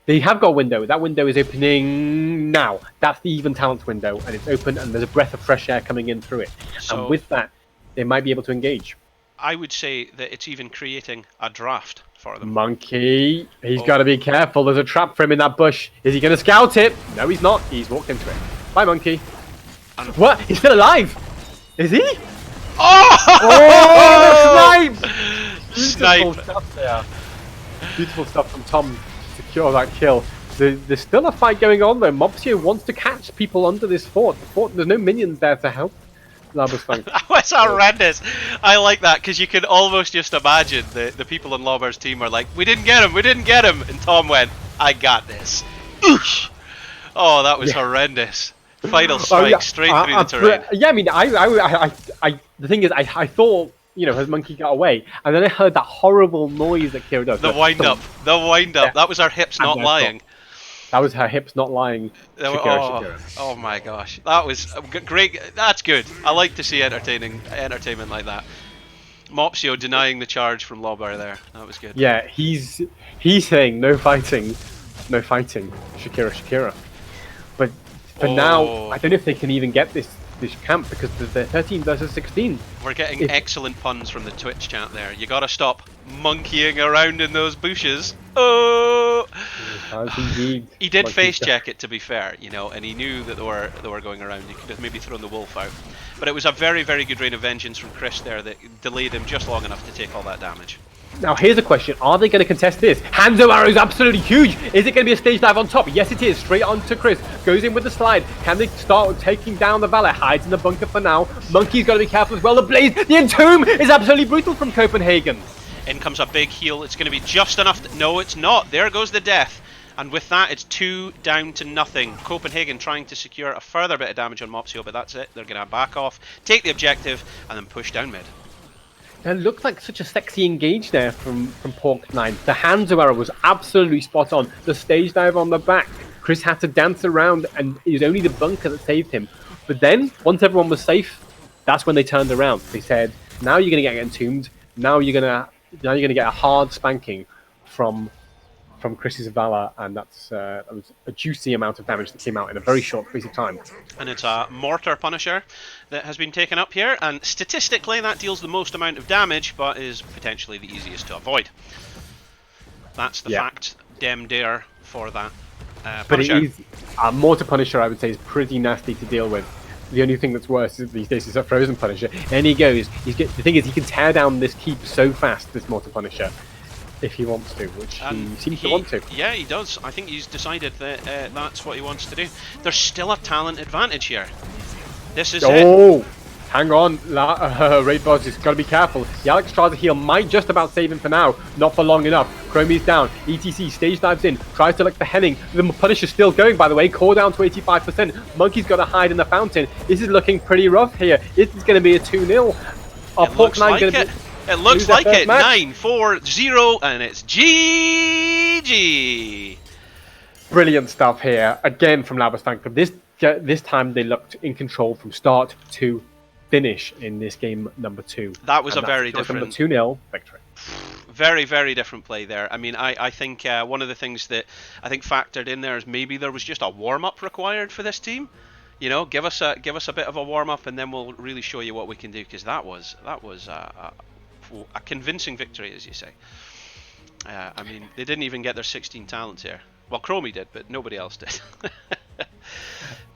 They have got a window. That window is opening now. That's the even talent window, and it's open, and there's a breath of fresh air coming in through it. So, and with that, they might be able to engage. I would say that it's even creating a draft for them. Monkey, he's got to be careful. There's a trap for him in that bush. Is he going to scout it? No, he's not. He's walked into it. Bye, Monkey. What? He's still alive? Is he? Oh! Snipe! Beautiful stuff there. Beautiful stuff from Tom to secure that kill. There's still a fight going on though. Mopsio wants to catch people under this fort. There's no minions there to help Labus Funk. That was horrendous. I like that because you can almost just imagine the people on Lauber's team are like, we didn't get him, and Tom went, I got this. Oosh! Oh, that was horrendous. Final strike straight through the terrain. Yeah, I mean, the thing is, I thought, his monkey got away, and then I heard that horrible noise that Kira does. The wind up. Yeah. That was our hips not lying. That was her hips not lying. Shakira. Oh my gosh, that was great. That's good. I like to see entertainment like that. Mopsio denying the charge from Lauber there. That was good. Yeah, he's saying no fighting, Shakira. But for now, I don't know if they can even get this camp because they're 13 versus 16. We're getting excellent puns from the Twitch chat there. You gotta stop monkeying around in those bushes. Oh! He did face check it, to be fair, and he knew that they were going around. He could have maybe thrown the wolf out. But it was a very, very good rain of vengeance from Chris there that delayed him just long enough to take all that damage. Now here's a question, are they going to contest this? Hanzo arrow is absolutely huge! Is it going to be a stage dive on top? Yes it is, straight on to Chris, goes in with the slide. Can they start taking down the Valet? Hides in the bunker for now. Monkey's got to be careful as well, the blaze, the entomb is absolutely brutal from Copenhagen. In comes a big heal, it's going to be just enough no it's not, there goes the death. And with that it's 2 down to nothing. Copenhagen trying to secure a further bit of damage on Mopsio, but that's it, they're going to back off, take the objective and then push down mid. It looked like such a sexy engage there from Pork9. The Hanzo arrow was absolutely spot on. The stage dive on the back. Chris had to dance around and it was only the bunker that saved him. But then, once everyone was safe, that's when they turned around. They said, now you're going to get entombed. Now you're going to get a hard spanking from Chris's Valor, and that was a juicy amount of damage that came out in a very short space of time. And it's a Mortar Punisher that has been taken up here, and statistically that deals the most amount of damage, but is potentially the easiest to avoid. That's the fact, dem dare for that Punisher. But it is, a Mortar Punisher, I would say, is pretty nasty to deal with. The only thing that's worse these days is a Frozen Punisher. And he goes, the thing is, he can tear down this keep so fast, this Mortar Punisher, if he wants to, which he seems to want to. Yeah, he does. I think he's decided that that's what he wants to do. There's still a talent advantage here. This is it. Hang on, Raid Boss has got to be careful. The Alex tries to heal, might just about save him for now. Not for long enough. Chromie's down. ETC stage dives in, tries to lick the Henning. The Punisher's still going, by the way. Core down to 85%. Monkey's got to hide in the fountain. This is looking pretty rough here. This is going to be a 2-0. It looks like it. 9-4-0, and it's GG. Brilliant stuff here again from Labus Fan Club. This time they looked in control from start to finish in this game number 2. That was a very different 2-0 victory. Very, very different play there. I mean, I think one of the things that I think factored in there is maybe there was just a warm-up required for this team. Give us a bit of a warm-up, and then we'll really show you what we can do, because that was a convincing victory, as you say. I mean, they didn't even get their 16 talents here. Well, Chromie did, but nobody else did.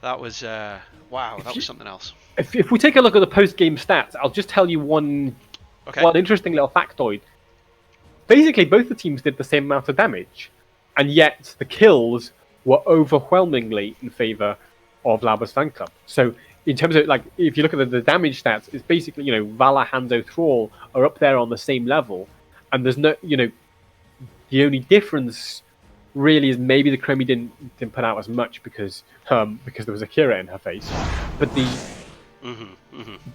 That was wow. That was something else. If we take a look at the post-game stats, I'll just tell you one interesting little factoid. Basically, both the teams did the same amount of damage, and yet the kills were overwhelmingly in favor of Labus Fan Club. So, in terms of, if you look at the damage stats, it's basically, Vala, Hanzo, Thrall are up there on the same level, and there's no, the only difference really is maybe the Chromie didn't put out as much because there was Akira in her face, but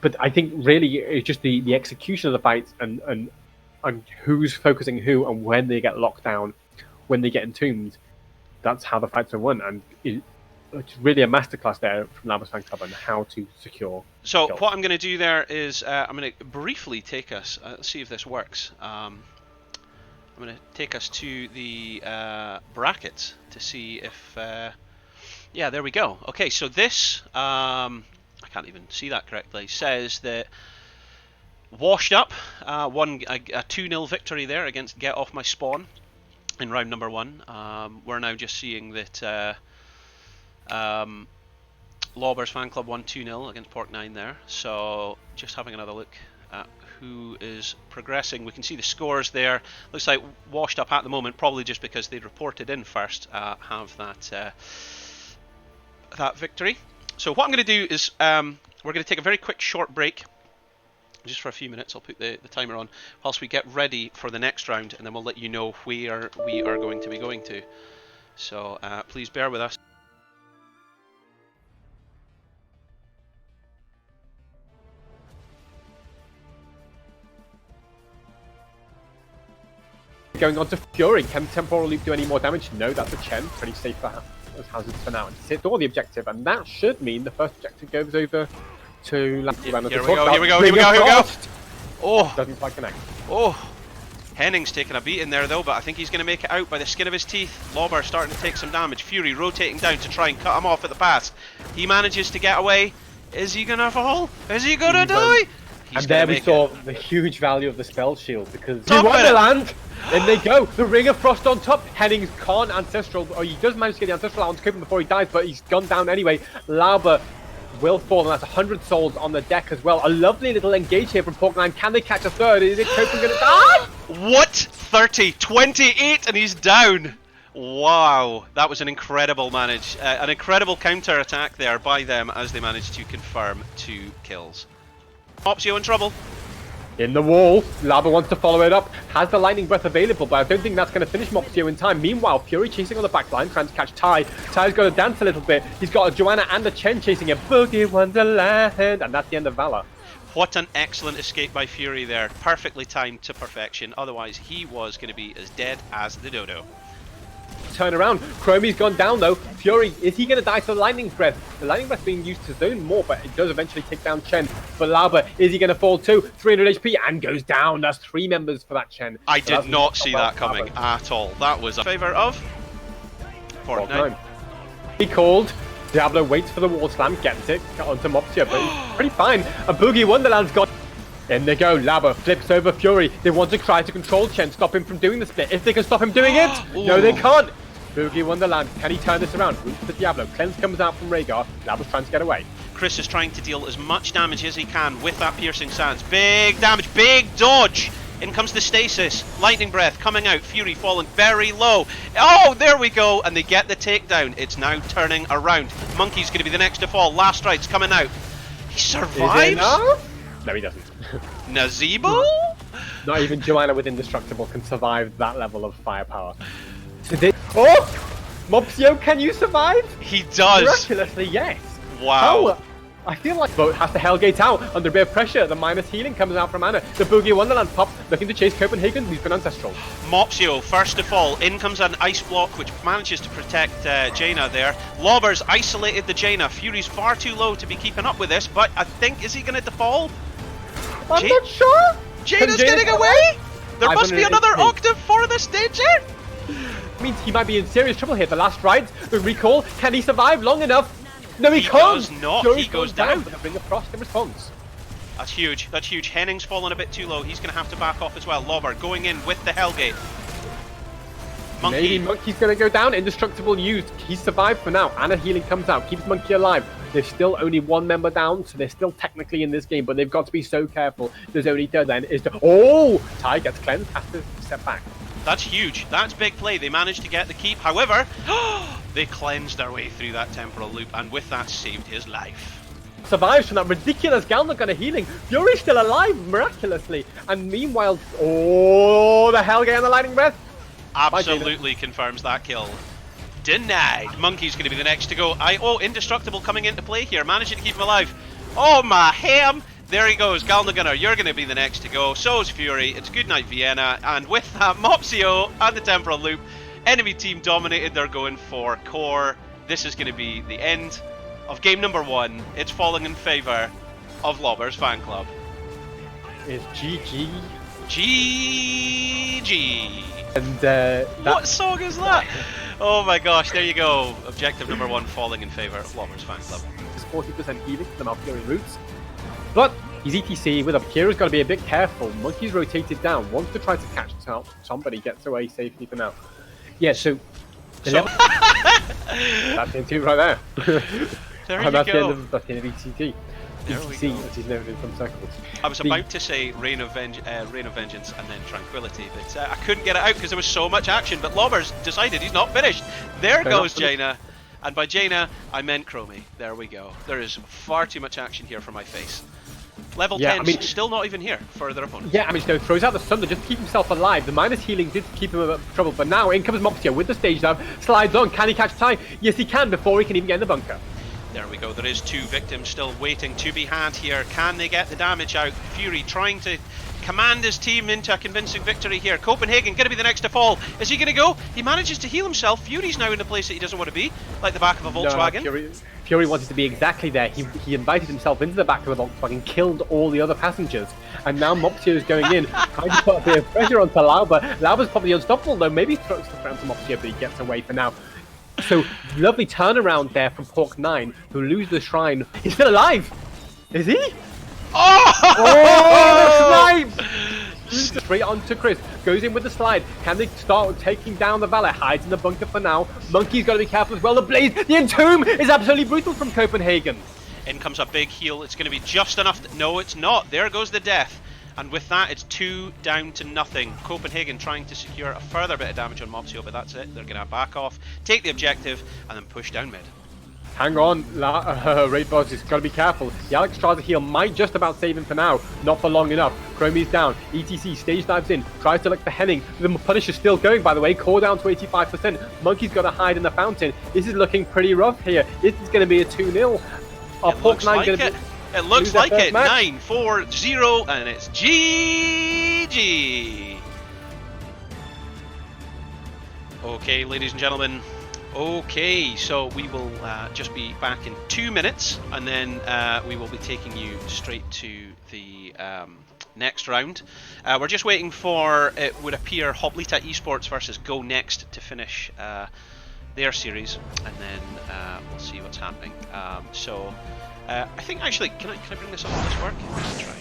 but I think really it's just the execution of the fights and who's focusing who and when they get locked down, when they get entombed. That's how the fights are won, and it's really a masterclass there from Labus Fan Club on how to secure. So what I'm going to do there is I'm going to briefly take us. Let's see if this works. I'm going to take us to the brackets to see if. Yeah, there we go. Okay, so this I can't even see that correctly. Says that Washed Up won a 2-0 victory there against Get Off My Spawn in round number 1. We're now just seeing that. Lauber's Fan Club won 2-0 against Pork9 there. So just having another look at who is progressing. We can see the scores there. Looks like washed up at the moment, probably just because they reported in first, have that victory. So what I'm going to do is we're going to take a very quick short break, just for a few minutes. I'll put the timer on whilst we get ready for the next round, and then we'll let you know where we are going to be going to. So please bear with us. Going on to Fury. Can Temporal Loop do any more damage? No, that's a Chen. Pretty safe for Hazards for now. And hit all the objective, and that should mean the first objective goes over to Here we go. Oh, doesn't quite connect. Oh, Henning's taking a beating there though, but I think he's going to make it out by the skin of his teeth. Lobber starting to take some damage. Fury rotating down to try and cut him off at the pass. He manages to get away. Is he going to fall? Is he going to die? And there we saw the huge value of the spell shield, because he won the land. In they go. The Ring of Frost on top. Henning's can't Ancestral, or he does manage to get the Ancestral out onto Copen before he dies, but he's gone down anyway. Lauber will fall, and that's 100 souls on the deck as well. A lovely little engage here from Pork9. Can they catch a third? Is it Copen going to die? What? 30, 28, and he's down. Wow, that was an incredible manage, an incredible counter attack there by them as they managed to confirm 2 kills. Mopsio in trouble. In the wall, Lava wants to follow it up, has the Lightning Breath available, but I don't think that's going to finish Mopsio in time. Meanwhile, Fury chasing on the back line, trying to catch Ty. Ty's got to dance a little bit. He's got a Joanna and a Chen chasing him. Boogie Wonderland, and that's the end of Valor. What an excellent escape by Fury there. Perfectly timed to perfection. Otherwise, he was going to be as dead as the dodo. Turn around. Chromie's gone down though. Fury, is he going to die to the Lightning Breath? The Lightning Breath being used to zone more, but it does eventually take down Chen. But Lauber, is he going to fall too? 300 HP and goes down. That's 3 members for that Chen. I did not see that coming at all. That was a favour of Fortnite. He called. Diablo waits for the wall slam, gets it onto Mopsio, but he's pretty fine. A Boogie Wonderland's got. In they go. Lava flips over Fury. They want to try to control Chen, stop him from doing the split. If they can stop him doing it, no, they can't. Boogie Wonderland, can he turn this around? Roots for Diablo. Cleanse comes out from Rhaegar. Lava's trying to get away. Chris is trying to deal as much damage as he can with that Piercing Sands. Big damage, big dodge. In comes the Stasis. Lightning Breath coming out. Fury falling very low. Oh, there we go. And they get the takedown. It's now turning around. Monkey's going to be the next to fall. Last Right's coming out. He survives? No, he doesn't. Nazebo? Not even Joanna with Indestructible can survive that level of firepower. Oh! Mopsio, can you survive? He does. Miraculously, yes. Wow. Oh, I feel like Boat has to Hellgate out under a bit of pressure. The minus healing comes out from Anna. The Boogie Wonderland pop, looking to chase Copenhagen. He's been Ancestral. Mopsio, first to fall. In comes an Ice Block, which manages to protect Jaina there. Lobber's isolated the Jaina. Fury's far too low to be keeping up with this, but I think, is he going to defall? I'm not sure. Jaina's getting away? There must be another octave for this danger? Means he might be in serious trouble here. The last ride, the recall. Can he survive long enough? No, he can't. Does not. Fury's he goes down. But the Ring of Frost in response. That's huge. That's huge. Henning's fallen a bit too low. He's going to have to back off as well. Lobber going in with the Hellgate. Monkey. Maybe Monkey's going to go down. Indestructible used. He's survived for now. Anna healing comes out. Keeps Monkey alive. There's still only 1 member down, so they're still technically in this game, but they've got to be so careful. There's only third then is to. Oh! Ty gets cleansed. Has to step back. That's huge. That's big play. They managed to get the keep. However, they cleansed their way through that temporal loop, and with that saved his life. Survives from that ridiculous Galnagunner healing. Fury's still alive, miraculously. And meanwhile, oh, the Hellgate and the Lightning Breath. Absolutely confirms that kill. Denied. Monkey's going to be the next to go. Oh, Indestructible coming into play here, managing to keep him alive. Oh my ham! There he goes, Galnagunner, you're going to be the next to go. So is Fury. It's Goodnight Vienna, and with that, Mopsio and the temporal loop. Enemy team dominated. They're going for core. This is going to be the end of game number 1. It's falling in favour of Lobber's fan club. It's GG. GG. And what song is that? Oh my gosh, there you go. Objective number 1 falling in favour of Lobber's fan club. It's 40% healing to the Malfurion roots. But he's ETC with up. Kira's got to be a bit careful. Monkey's rotated down. Wants to try to catch somebody. Gets away safely for now. Yeah, so that's into right there. There you go. That's the end of ETC. There we ETC, go. as he's known in some circles. I was about to say Reign of Vengeance and then Tranquility, but I couldn't get it out because there was so much action. But Lobber's decided he's not finished. There goes Jaina. And by Jaina, I meant Chromie. There we go. There is far too much action here for my face. Level 10, still not even here for their opponent. Yeah, I mean, throws out the Sunder just to keep himself alive. The minus healing did keep him out of trouble, but now in comes Moxia with the stage dive. Slides on. Can he catch time? Yes, he can before he can even get in the bunker. There we go. There is 2 victims still waiting to be had here. Can they get the damage out? Fury trying to command his team into a convincing victory here. Copenhagen going to be the next to fall. Is he going to go? He manages to heal himself. Fury's now in a place that he doesn't want to be, like the back of a Volkswagen. No, Fury wanted to be exactly there. He invited himself into the back of the Volkswagen, killed all the other passengers, and now Moxia is going in, trying to put a bit of pressure onto Lauber. Lauber's probably unstoppable though. Maybe he throws the round to Moxia, but he gets away for now. So lovely turnaround there from Pork9, who loses the shrine. He's still alive. Is he? Oh! The snipe! Straight on to Chris. Goes in with the slide. Can they start taking down the Valet? Hides in the bunker for now. Monkey's got to be careful as well. The Blaze, the Entomb is absolutely brutal from Copenhagen. In comes a big heal. It's going to be just enough. No, it's not. There goes the death. And with that, it's 2 down to nothing. Copenhagen trying to secure a further bit of damage on Mopsio, but that's it. They're going to back off, take the objective, and then push down mid. Hang on, Raid Boss has got to be careful. The Alex tries to heal, might just about save him for now. Not for long enough. Chromie's down. ETC stage dives in, tries to look for Henning. The Punisher's still going, by the way. Core down to 85%. Monkey's got to hide in the fountain. This is looking pretty rough here. This is going to be a 2-0. It looks like it. 9-4-0, and it's GG. Okay, ladies and gentlemen. Okay, so we will just be back in 2 minutes, and then we will be taking you straight to the next round. We're just waiting for, it would appear, Hoplita Esports versus Go Next to finish their series, and then we'll see what's happening. I think actually, can I bring this up? Will this work? Let's try.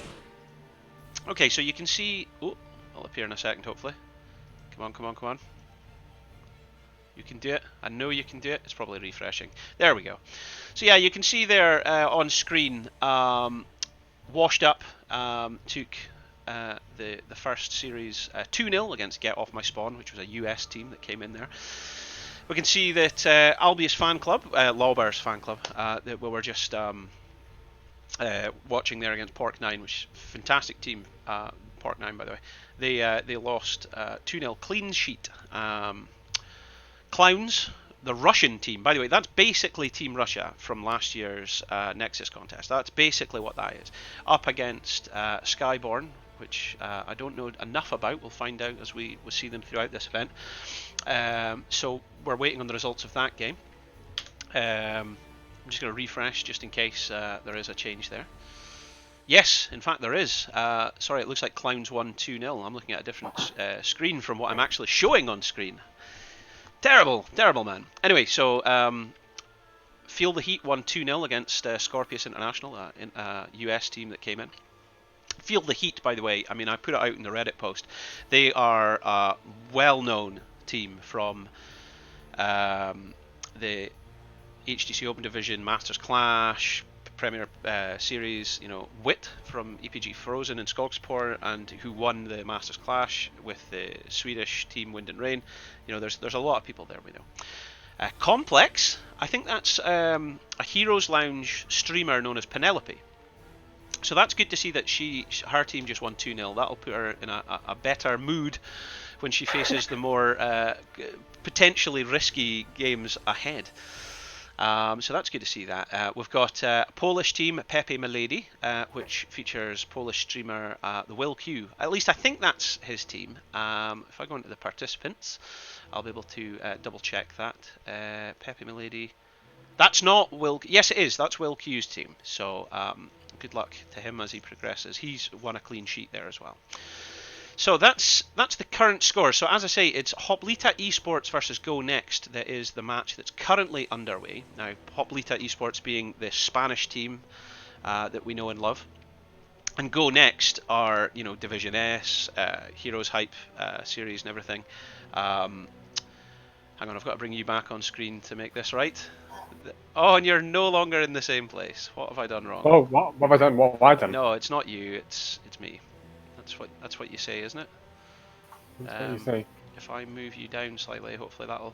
Okay, so you can see. Oh, I'll appear in a second, hopefully. Come on. You can do it. I know you can do it. It's probably refreshing. There we go. So yeah, you can see there on screen. Washed Up took the first series 2-0 against Get Off My Spawn, which was a US team that came in there. We can see that Albius fan club, Lawbear's fan club, that we were just watching there against Pork9, which is a fantastic team. Pork9, by the way, they lost 2-0 clean sheet. Clowns, the Russian team, by the way, that's basically Team Russia from last year's Nexus contest. That's basically what that is. Up against Skyborn, which I don't know enough about. We'll find out as we see them throughout this event. So we're waiting on the results of that game. I'm just going to refresh just in case there is a change there. Yes, in fact there is. Sorry, it looks like Clowns won 2-0. I'm looking at a different screen from what I'm actually showing on screen. Terrible, man. Anyway, so Feel the Heat won 2-0 against Scorpius International, a US team that came in. Feel the Heat, by the way, I mean, I put it out in the Reddit post. They are a well-known team from the HTC Open Division, Masters Clash, Premier Series, you know, Wit from EPG Frozen and Skogspor, and who won the Masters Clash with the Swedish team Wind and Rain. You know, there's a lot of people there we know. Complex, I think that's a Heroes Lounge streamer known as Penelope. So that's good to see that her team just won 2-0. That'll put her in a better mood when she faces the more potentially risky games ahead. So that's good to see that. We've got a Polish team, Pepe Milady, which features Polish streamer the Will Q. At least I think that's his team. If I go into the participants, I'll be able to double check that. Pepe Milady. That's not Will. Yes, it is. That's Will Q's team. So good luck to him as he progresses. He's won a clean sheet there as well. So that's the current score. So as I say, it's Hoplita Esports versus Go Next that is the match that's currently underway. Now, Hoplita Esports being the Spanish team that we know and love, and Go Next are, you know, Division S, Heroes Hype series and everything. Hang on, I've got to bring you back on screen to make this right. Oh, and you're no longer in the same place. What have I done wrong? Oh, what have I done? What have I done? No, it's not you. It's me. That's what you say, isn't it? That's what you say. If I move you down slightly, hopefully that'll.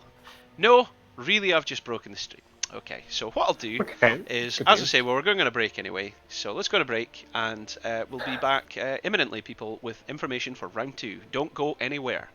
No, really, I've just broken the stream. Okay, so what I'll do is, as I say, well, we're going on a break anyway. So let's go on a break, and we'll be back imminently, people, with information for round 2. Don't go anywhere.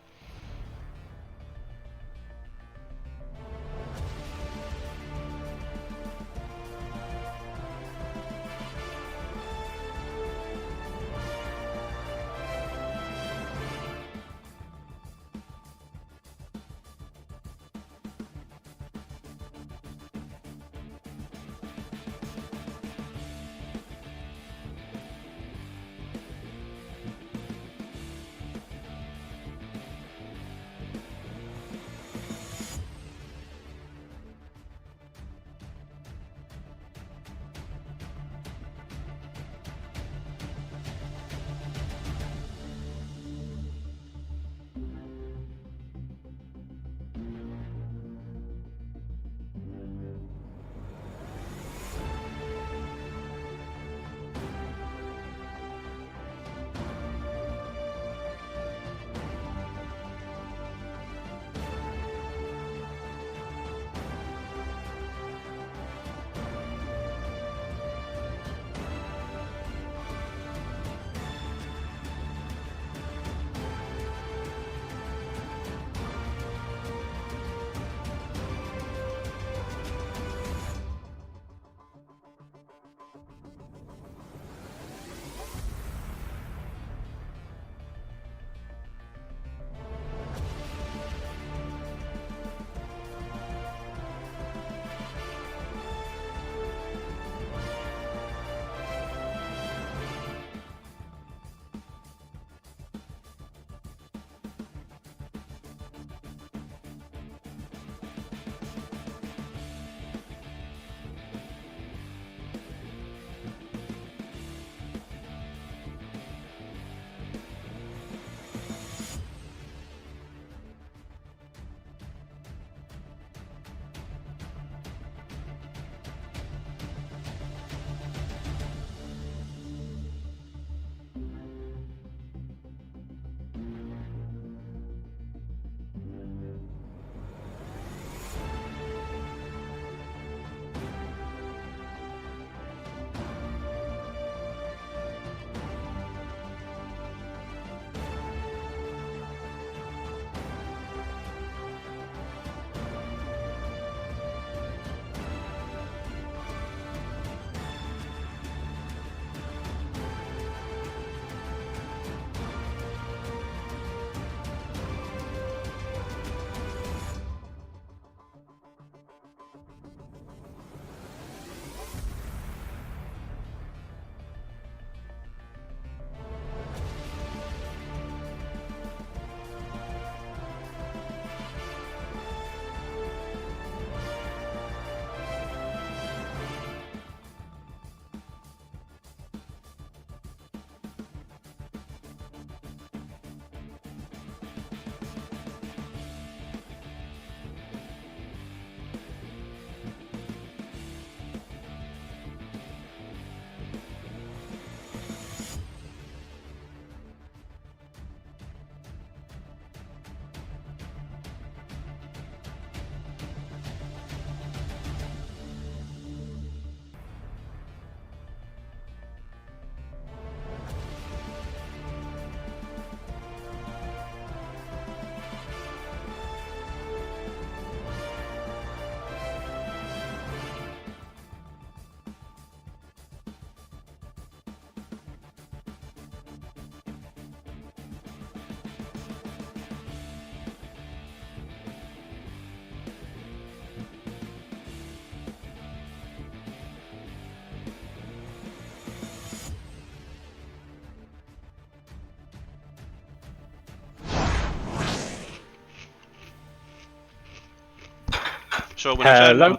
So when Hello.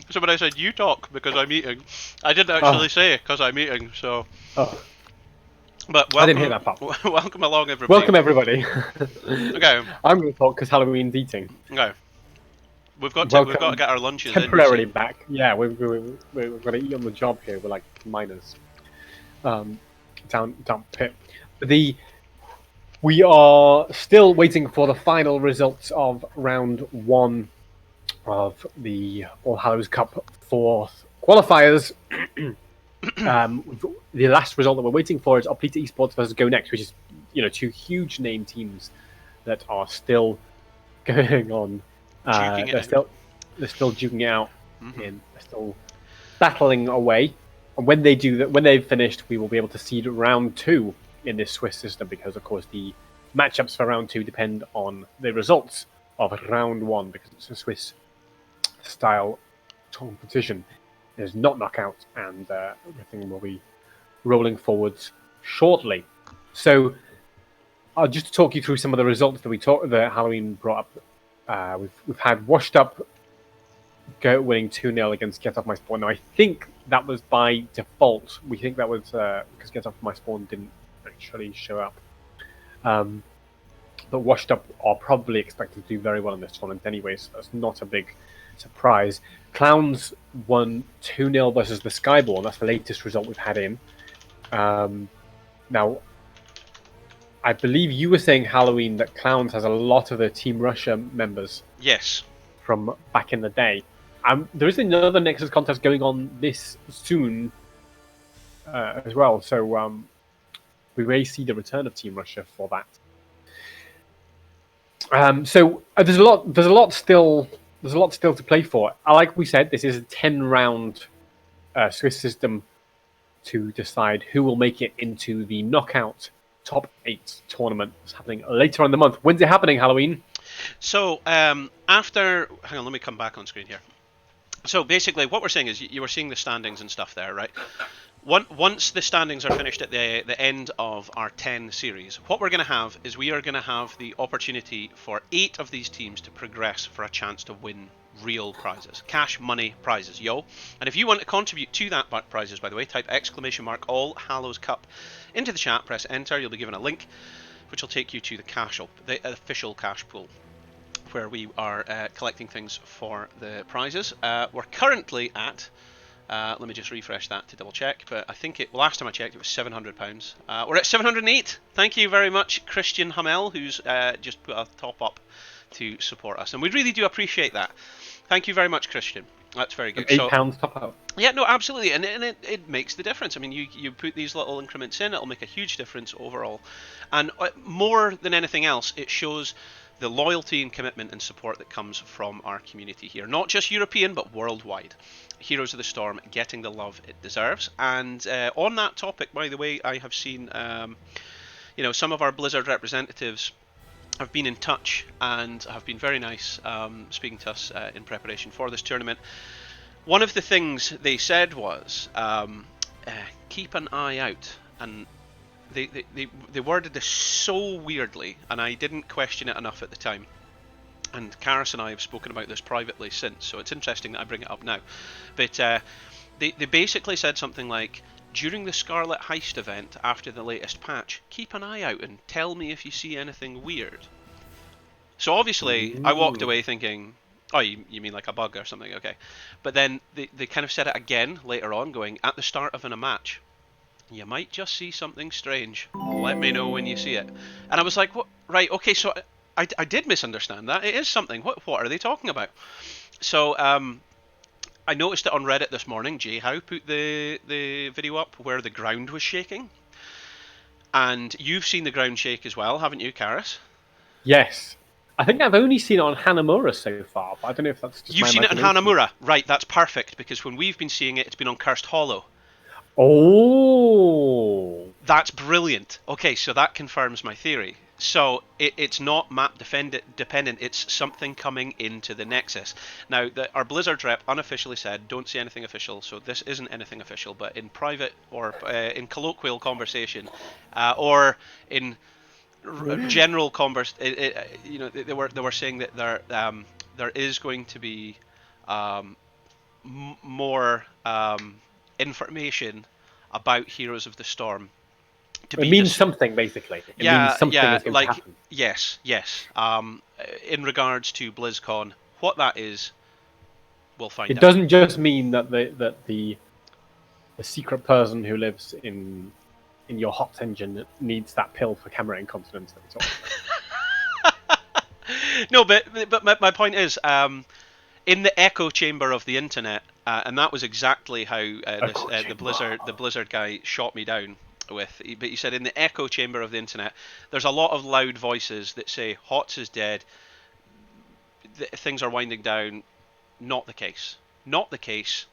so when I said you talk because I'm eating, I didn't actually say because I'm eating. So But I didn't hear welcome, that part. welcome along, everybody. Welcome everybody. Okay, I'm going to talk because Halloween's eating. okay. We've got to Welcome get our lunches in. You see. temporarily back. Yeah, we've got to eat on the job here. We're like miners, um, down pit. The We are still waiting for the final results of round one of the All Hallows Cup fourth qualifiers. The last result that we're waiting for is Oplita Esports versus Go Next, which is two huge name teams that are still going on. Duking it They're out. still duking it out, Hmm. and they're still battling away. And when they do that, when they've finished, we will be able to seed round two in this Swiss system because, of course, the matchups for round two depend on the results of round one because it's a Swiss style competition. There's not knockout, and everything will be rolling forwards shortly. So, I'll just talk you through some of the results that Halloween brought up. We've had Washed Up winning 2-0 against Get Off My Spawn. Now, I think that was by default. We think that was because Get Off My Spawn didn't actually show up. But Washed Up are probably expected to do very well in this tournament anyway, so that's not a big surprise. Clowns won 2-0 versus the Skyborn. That's the latest result we've had in. Now, I believe you were saying, Halloween, that Clowns has a lot of the Team Russia members Yes. from back in the day. There is another Nexus contest going on this soon as well, so we may see the return of Team Russia for that. So there's a lot still to play for. Like we said, this is a 10-round Swiss system to decide who will make it into the knockout top 8 tournament. It's happening later on in the month. When's it happening, Halloween? So after, hang on, let me come back on screen here. So basically, what we're saying is you were seeing the standings and stuff there, right? Once the standings are finished at the end of our 10 series, what we're going to have is we are going to have the opportunity for 8 of these teams to progress for a chance to win real prizes, cash money prizes, yo. And if you want to contribute to that prizes, by the way, type ! All Hallows Cup into the chat, press enter, you'll be given a link which will take you to the official cash pool, where we are collecting things for the prizes. We're currently at, let me just refresh that to double check, but I think last time I checked it was £700. We're at 708. Thank you very much, Christian Hamel, who's just put a top up to support us, and we really do appreciate that. Thank you very much, Christian. That's very good. £8 top up. Yeah, no, absolutely, and it makes the difference. I mean, you put these little increments in, it'll make a huge difference overall, and more than anything else, it shows the loyalty and commitment and support that comes from our community here, not just European but worldwide. Heroes of the Storm getting the love it deserves. And on that topic, by the way, I have seen some of our Blizzard representatives have been in touch and have been very nice, speaking to us in preparation for this tournament. One of the things they said was keep an eye out, and they worded this so weirdly, and I didn't question it enough at the time. And Karis and I have spoken about this privately since, so it's interesting that I bring it up now. But they basically said something like, during the Scarlet Heist event after the latest patch, keep an eye out and tell me if you see anything weird. So obviously, I walked away thinking, oh, you mean like a bug or something? Okay. But then they kind of said it again later on, going, at the start of a match, you might just see something strange. Let me know when you see it. And I was like, what? Right, okay, so I did misunderstand that. It is something. What are they talking about? So I noticed it on Reddit this morning. JHow put the video up where the ground was shaking. And you've seen the ground shake as well, haven't you, Karis? Yes. I think I've only seen it on Hanamura so far, but I don't know if that's just You've my seen it on imagination. Hanamura. Right, that's perfect, because when we've been seeing it, it's been on Cursed Hollow. Oh, That's brilliant. Okay, so that confirms my theory. So it's not map dependent, it's something coming into the Nexus. Now, our Blizzard rep unofficially said, don't say anything official, so this isn't anything official, but in private or in colloquial conversation, or in general they were saying that there is going to be more information about Heroes of the Storm It means something, basically. It means something is going to happen. Yes. In regards to BlizzCon, what that is, we'll find out. It doesn't just mean that the secret person who lives in your hot engine needs that pill for camera incontinence. No, but my point is, in the echo chamber of the internet, and that was exactly how the Blizzard guy shot me down with. But he said in the echo chamber of the internet, there's a lot of loud voices that say HOTS is dead, things are winding down. Not the case. Not the case.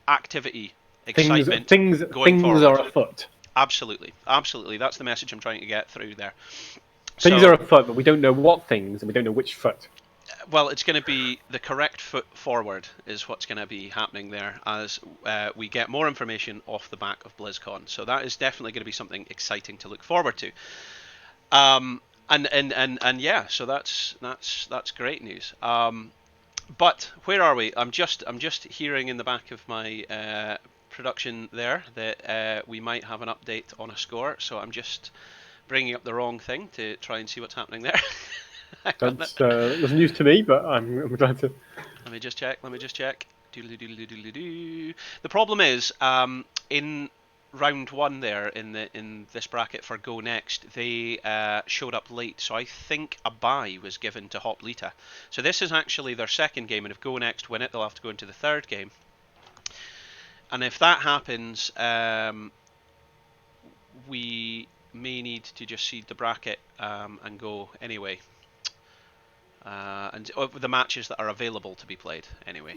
Activity, excitement, things are afoot. Absolutely. That's the message I'm trying to get through there. Things are afoot, but we don't know what things, and we don't know which foot. Well, it's going to be the correct foot forward is what's going to be happening there as we get more information off the back of BlizzCon. So that is definitely going to be something exciting to look forward to. And yeah, so that's great news. But where are we? I'm just hearing in the back of my production there that we might have an update on a score. So I'm just bringing up the wrong thing to try and see what's happening there. That's news to me, but I'm glad to. Let me just check. The problem is, in round one there in this bracket for Go Next, they showed up late, so I think a bye was given to Hoplita. So this is actually their second game, and if Go Next win it, they'll have to go into the third game. And if that happens, we may need to just seed the bracket and go anyway. And the matches that are available to be played anyway.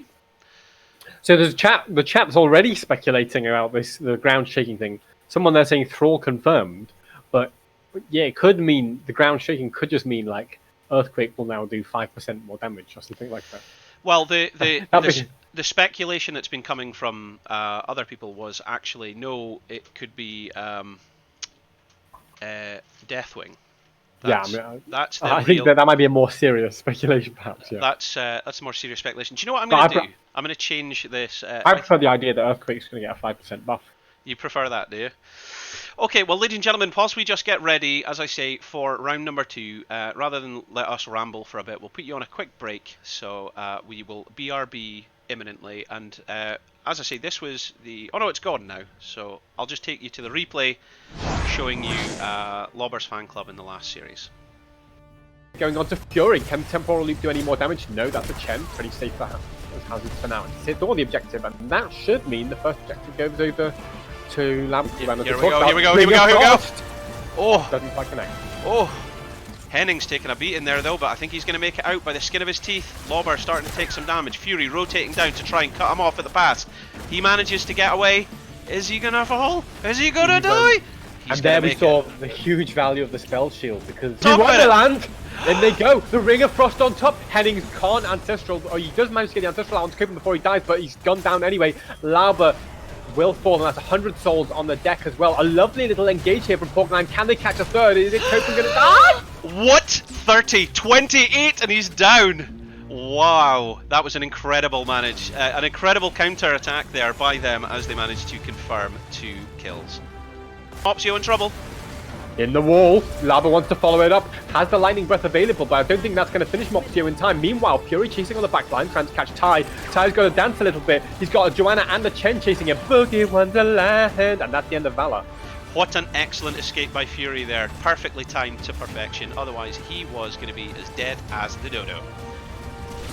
So there's the chat's already speculating about the ground shaking thing. Someone there saying Thrall confirmed, but yeah, it could mean the ground shaking could just mean like Earthquake will now do 5% more damage or something like that. Well, the speculation that's been coming from other people was actually no, it could be Deathwing. I think that might be a more serious speculation, perhaps. Yeah. That's more serious speculation. Do you know what I'm going to do? I'm going to change this. I prefer the idea that Earthquake's going to get a 5% buff. You prefer that, do you? Okay, well, ladies and gentlemen, whilst we just get ready, as I say, for round number 2, rather than let us ramble for a bit, we'll put you on a quick break. So we will BRB imminently. And as I say, this was the... Oh no, it's gone now. So I'll just take you to the replay showing you Lobber's fan club in the last series. Going on to Fury. Can Temporal Loop do any more damage? No, that's a Chen. Pretty safe for Hazard for now. It's hit all the objective, and that should mean the first objective goes over to Lamb. Here we go. Oh! Doesn't quite connect. Oh! Henning's taking a beating there though, but I think he's going to make it out by the skin of his teeth. Lobber starting to take some damage. Fury rotating down to try and cut him off at the pass. He manages to get away. Is he going to fall? Is he going to die? And there we saw the huge value of the spell shield, because he Wonderland! In they go! The Ring of Frost on top! Henning can't Ancestral, or he does manage to get the Ancestral out onto Copen before he dies, but he's gone down anyway. Lauber will fall, and that's 100 souls on the deck as well. A lovely little engage here from Pork9. Can they catch a third? Is it Copen going to die? What? 30, 28, and he's down! Wow, that was an incredible manage, an incredible counter attack there by them as they managed to confirm 2 kills. Opsio in trouble. In the wall, Lava wants to follow it up, has the Lightning Breath available, but I don't think that's going to finish Mopsio in time. Meanwhile, Fury chasing on the back line, trying to catch Ty. Ty's got to dance a little bit. He's got a Joanna and a Chen chasing him. Boogie Wonderland, and that's the end of Valor. What an excellent escape by Fury there. Perfectly timed to perfection. Otherwise, he was going to be as dead as the dodo.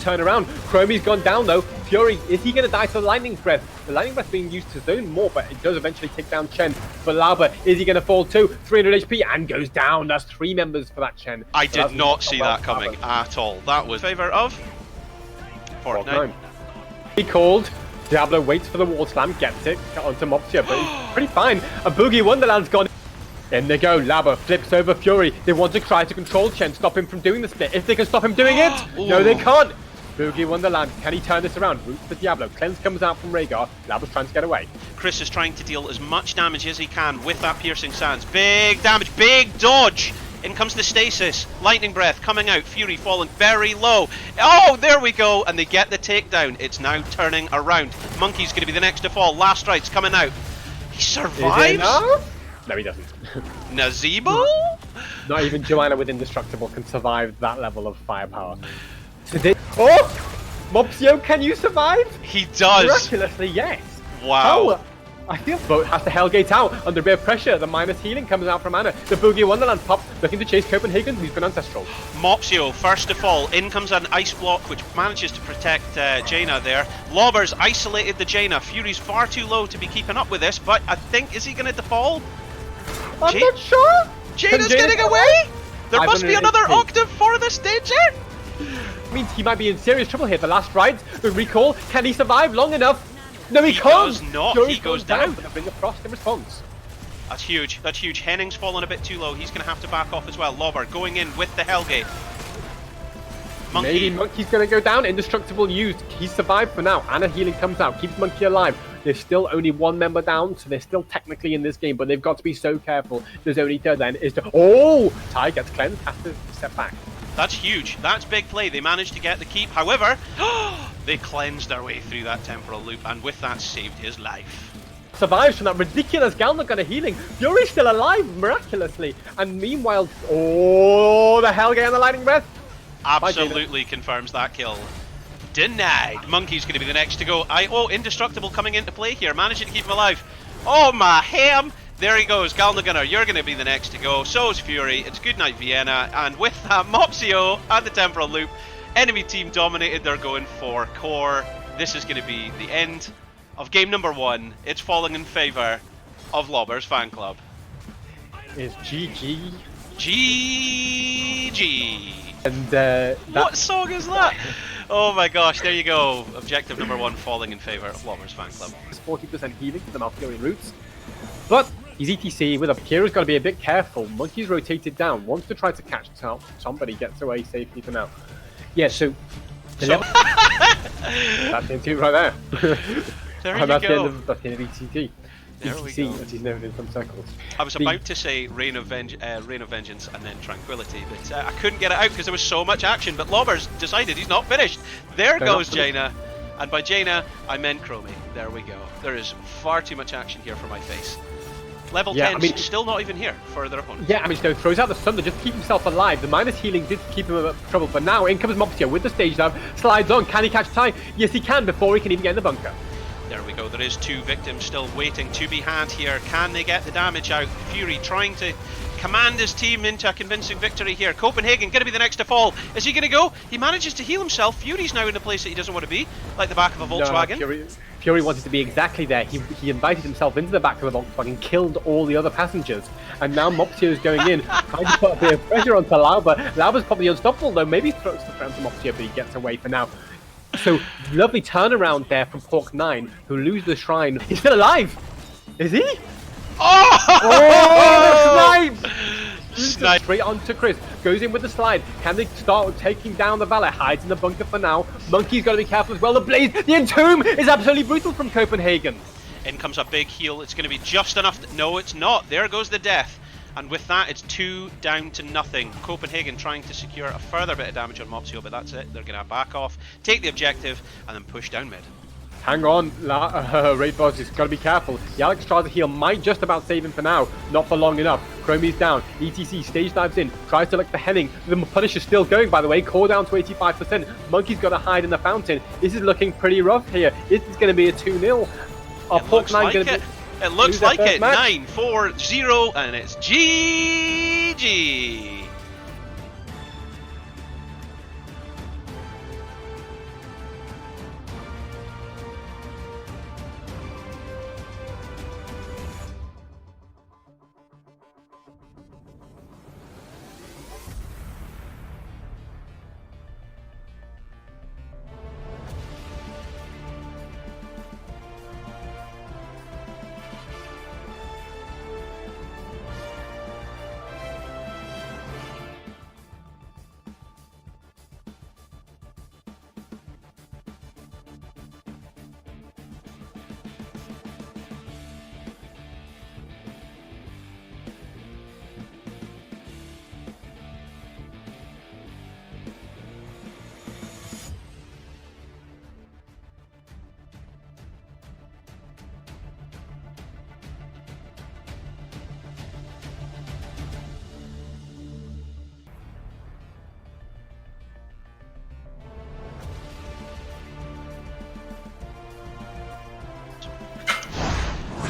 Turn around. Chromie's gone down though. Fury, is he going to die to the Lightning Breath? The Lightning Breath being used to zone more, but it does eventually take down Chen. But Lauber, is he going to fall too? 300 HP and goes down. That's 3 members for that Chen. I did not see that coming at all. That was in favour of Fortnite. He called. Diablo waits for the wall slam, gets it, got onto Mopsia, but he's pretty fine. A Boogie Wonderland's gone. In they go. Lava flips over Fury. They want to try to control Chen, stop him from doing the split. If they can stop him doing it, no, they can't. Boogie Wonderland, can he turn this around? Roots for Diablo. Cleanse comes out from Rhaegar. Lava's trying to get away. Chris is trying to deal as much damage as he can with that Piercing Sands. Big damage, big dodge. In comes the Stasis. Lightning Breath coming out. Fury falling very low. Oh, there we go. And they get the takedown. It's now turning around. Monkey's going to be the next to fall. Last Rites coming out. He survives. No, he doesn't. Nazebo? Not even Joanna with Indestructible can survive that level of firepower. So oh! Mopsio, can you survive? He does. Miraculously, yes. Wow. How? I feel Boat has to Hellgate out under a bit of pressure. The minus healing comes out from Anna. The Boogie Wonderland pop, looking to chase Copenhagen, who's been ancestral. Mopsio, first of all, in comes an ice block which manages to protect Jaina there. Lobbers isolated the Jaina. Fury's far too low to be keeping up with this, but I think, is he going to default? I'm not sure. Jaina's getting away? There must be another octave for this danger. Means he might be in serious trouble here. The last rides, the recall, can he survive long enough? No, he can't. Does not. Jory's he goes down. But Ring of Frost in response. That's huge. That's huge. Henning's fallen a bit too low. He's going to have to back off as well. Lobber going in with the Hellgate. Monkey. Maybe Monkey's going to go down. Indestructible used. He's survived for now. Anna healing comes out. Keeps Monkey alive. There's still only one member down, so they're still technically in this game, but they've got to be so careful. There's only third then is to... Oh! Ty gets cleansed. Has to step back. That's huge. That's big play. They managed to get the keep. However, they cleansed their way through that temporal loop, and with that saved his life. Survives from that ridiculous Galnagunner healing. Fury's still alive, miraculously. And meanwhile, oh, the Hellgate and the Lightning Breath. Absolutely confirms that kill. Denied. Monkey's going to be the next to go. Oh, Indestructible coming into play here, managing to keep him alive. Oh my ham! There he goes, Galnagunner, you're going to be the next to go. So is Fury. It's Goodnight Vienna, and with that, Mopsio and the temporal loop. Enemy team dominated. They're going for core. This is going to be the end of game number 1. It's falling in favour of Lobber's fan club. Is GG. GG. And what song is that? Oh my gosh, there you go. Objective number 1 falling in favour of Lobber's fan club. 40% healing for the Malfurion roots. But he's ETC with a Kira's got to be a bit careful. Monkey's rotated down, wants to try to catch somebody, gets away safely for now. Yeah, so that's the two right there. There you that's go. That's the end of ETC. ETC, as he's known in some circles. I was about to say Reign of Vengeance and then Tranquility, but I couldn't get it out because there was so much action. But Lobber's decided he's not finished. There goes Jaina. And by Jaina, I meant Chromie. There we go. There is far too much action here for my face. Level 10 still not even here for their opponent. Yeah, throws out the Thunder just to keep himself alive. The minus healing did keep him out of trouble, but now in comes Mopsio with the stage dive. Slides on. Can he catch Ty? Yes, he can before he can even get in the bunker. There we go. There is 2 victims still waiting to be had here. Can they get the damage out? Fury trying to command his team into a convincing victory here. Copenhagen going to be the next to fall. Is he going to go? He manages to heal himself. Fury's now in a place that he doesn't want to be, like the back of a Volkswagen. No, Fury wanted to be exactly there. He invited himself into the back of the Volkswagen, killed all the other passengers, and now Mopsio is going in, trying to put a bit of pressure onto Lauber. Lauber's probably unstoppable though. Maybe he throws the front to Mopsio, but he gets away for now. So lovely turnaround there from Pork 9, who loses the shrine. He's still alive. Is he? Oh! Snipe! Straight onto Chris. Goes in with the slide. Can they start taking down the valet? Hides in the bunker for now. Monkey's got to be careful as well. The blaze, the entomb is absolutely brutal from Copenhagen. In comes a big heal. It's going to be just enough. No, it's not. There goes the death. And with that, it's 2 down to nothing. Copenhagen trying to secure a further bit of damage on Mopsio, but that's it. They're going to back off, take the objective, and then push down mid. Hang on, Raid Boss has got to be careful. The Alex tries to heal, might just about save him for now. Not for long enough. Chromie's down. ETC stage dives in, tries to look for Henning. The Punisher's still going, by the way. Core down to 85%. Monkey's got to hide in the fountain. This is looking pretty rough here. This is going to be a 2-0. It looks like it. 9-4-0, and it's GG.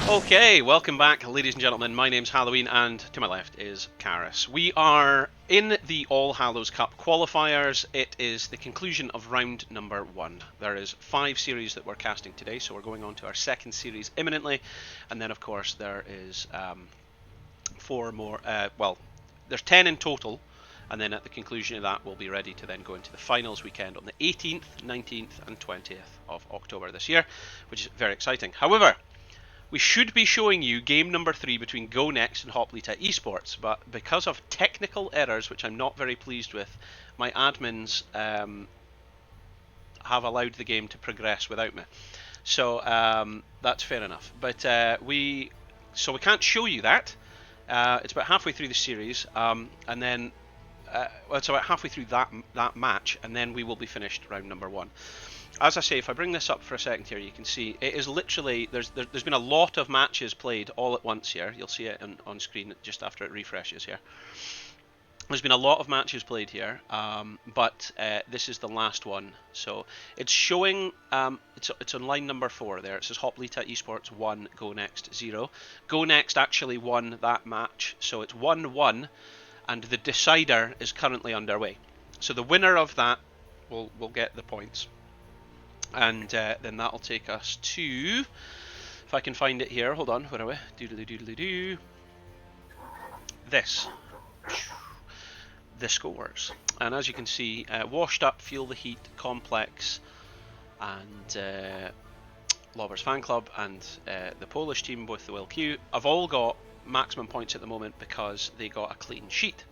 Okay, welcome back, ladies and gentlemen. My name's Halloween, and to my left is Karis. We are in the All Hallows Cup qualifiers. It is the conclusion of round number 1. There is 5 series that we're casting today, so we're going on to our second series imminently, and then of course there is 4 more. There's 10 in total, and then at the conclusion of that, we'll be ready to then go into the finals weekend on the 18th, 19th, and 20th of October this year, which is very exciting. However, we should be showing you game number 3 between Go Next and Hoplita Esports, but because of technical errors, which I'm not very pleased with, my admins have allowed the game to progress without me. So that's fair enough. But we can't show you that. It's about halfway through the series, and then it's about halfway through that match, and then we will be finished round number 1. As I say, if I bring this up for a second here, you can see it is literally, there's been a lot of matches played all at once here. You'll see it on screen just after it refreshes here. There's been a lot of matches played here, but this is the last one. So it's showing, it's on line number 4 there. It says Hoplita Esports 1, Go Next 0. Go Next actually won that match, so it's 1-1, and the decider is currently underway. So the winner of that will get the points. And then that'll take us to, if I can find it here, hold on, where are we? Doodly-doodly-doo. The scores. And as you can see, Washed Up, Feel the Heat, Complex, and Lobbers Fan Club, and the Polish team with the Will Q have all got maximum points at the moment because they got a clean sheet.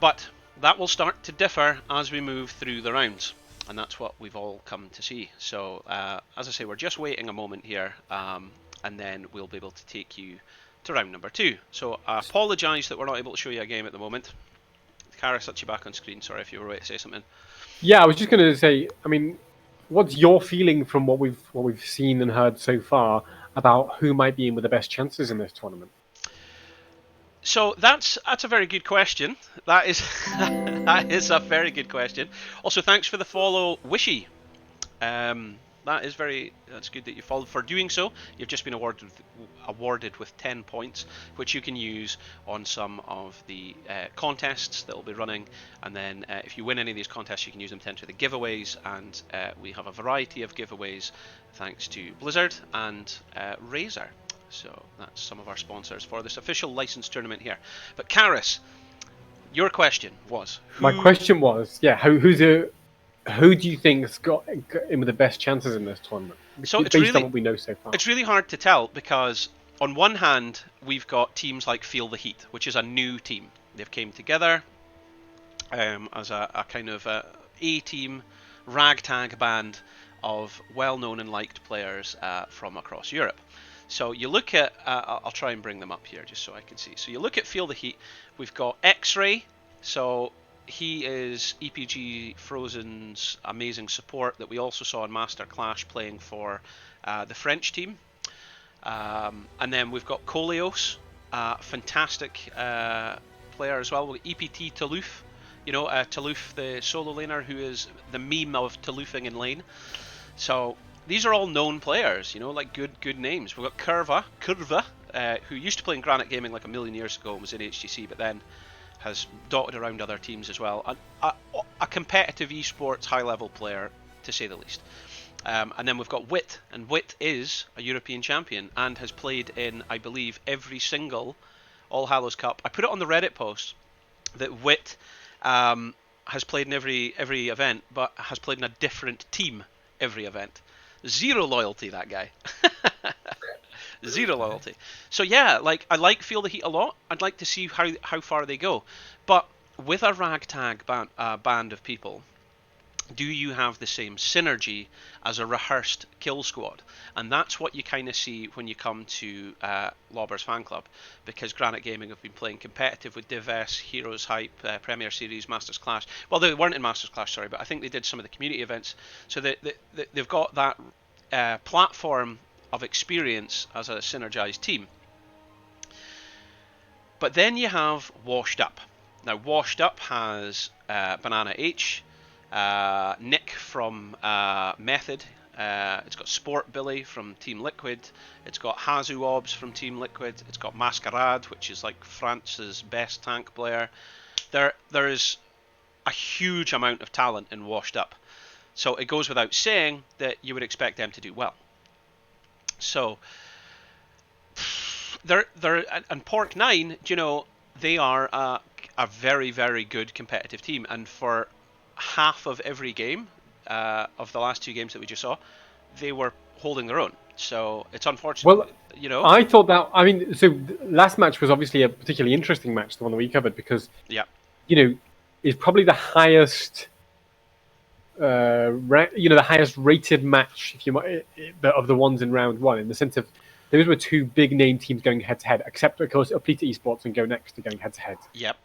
But that will start to differ as we move through the rounds. And that's what we've all come to see. So, as I say, we're just waiting a moment here, and then we'll be able to take you to round number 2. So, I apologise that we're not able to show you a game at the moment. Karis, that's you back on screen. Sorry if you were waiting to say something. Yeah, I was just going to say, I mean, what's your feeling from what we've seen and heard so far about who might be in with the best chances in this tournament? So that's a very good question. That is that is a very good question. Also, thanks for the follow, Wishy. That's good that you followed. For doing so, you've just been awarded with 10 points, which you can use on some of the contests that will be running. And then if you win any of these contests, you can use them to enter the giveaways. And we have a variety of giveaways thanks to Blizzard and Razer. So that's some of our sponsors for this official licensed tournament here. But Karis, your question was... My question was, yeah, who do you think's got in with the best chances in this tournament? So based on what we know so far. It's really hard to tell because on one hand, we've got teams like Feel the Heat, which is a new team. They've came together as a kind of A-team ragtag band of well-known and liked players from across Europe. So you look at, I'll try and bring them up here just so I can see. So you look at Feel the Heat, we've got X-Ray, so he is EPG Frozen's amazing support that we also saw in Master Clash playing for the French team. And then we've got Koleos, fantastic player as well. EPT Toulouf, Toulouf, the solo laner who is the meme of Touloufing in lane. So these are all known players, like good names. We've got Curva, who used to play in Granite Gaming like a million years ago and was in HGC, but then has dotted around other teams as well. A competitive esports high-level player, to say the least. And then we've got Wit, and Wit is a European champion and has played in, I believe, every single All Hallows Cup. I put it on the Reddit post that Wit has played in every event, but has played in a different team every event. Zero loyalty, that guy. Zero loyalty. So yeah, I like Feel the Heat a lot. I'd like to see how far they go. But with a ragtag band of people, do you have the same synergy as a rehearsed kill squad? And that's what you kind of see when you come to Lobbers Fan Club, because Granite Gaming have been playing competitive with Div-S, Heroes Hype, Premier Series, Masters Clash. Well, they weren't in Masters Clash, sorry, but I think they did some of the community events. So they've got that platform of experience as a synergized team. But then you have Washed Up. Now, Washed Up has Banana H, Nick from Method, It's got Sport Billy from Team Liquid. It's got Hazu Obs from Team Liquid. It's got Masquerade, which is like France's best tank player. There is a huge amount of talent in Washed Up. So it goes without saying that you would expect them to do well. So they're and Pork 9, they are a very, very good competitive team, and for half of every game of the last 2 games that we just saw, they were holding their own. So it's unfortunate, Well, I thought that. I mean, so last match was obviously a particularly interesting match, the one that we covered, because Yeah, is probably the highest, the highest rated match, if you might, of the ones in round one, in the sense of those were 2 big name teams going head to head, except of course Aplita Esports and Go Next are going head to head. Yep.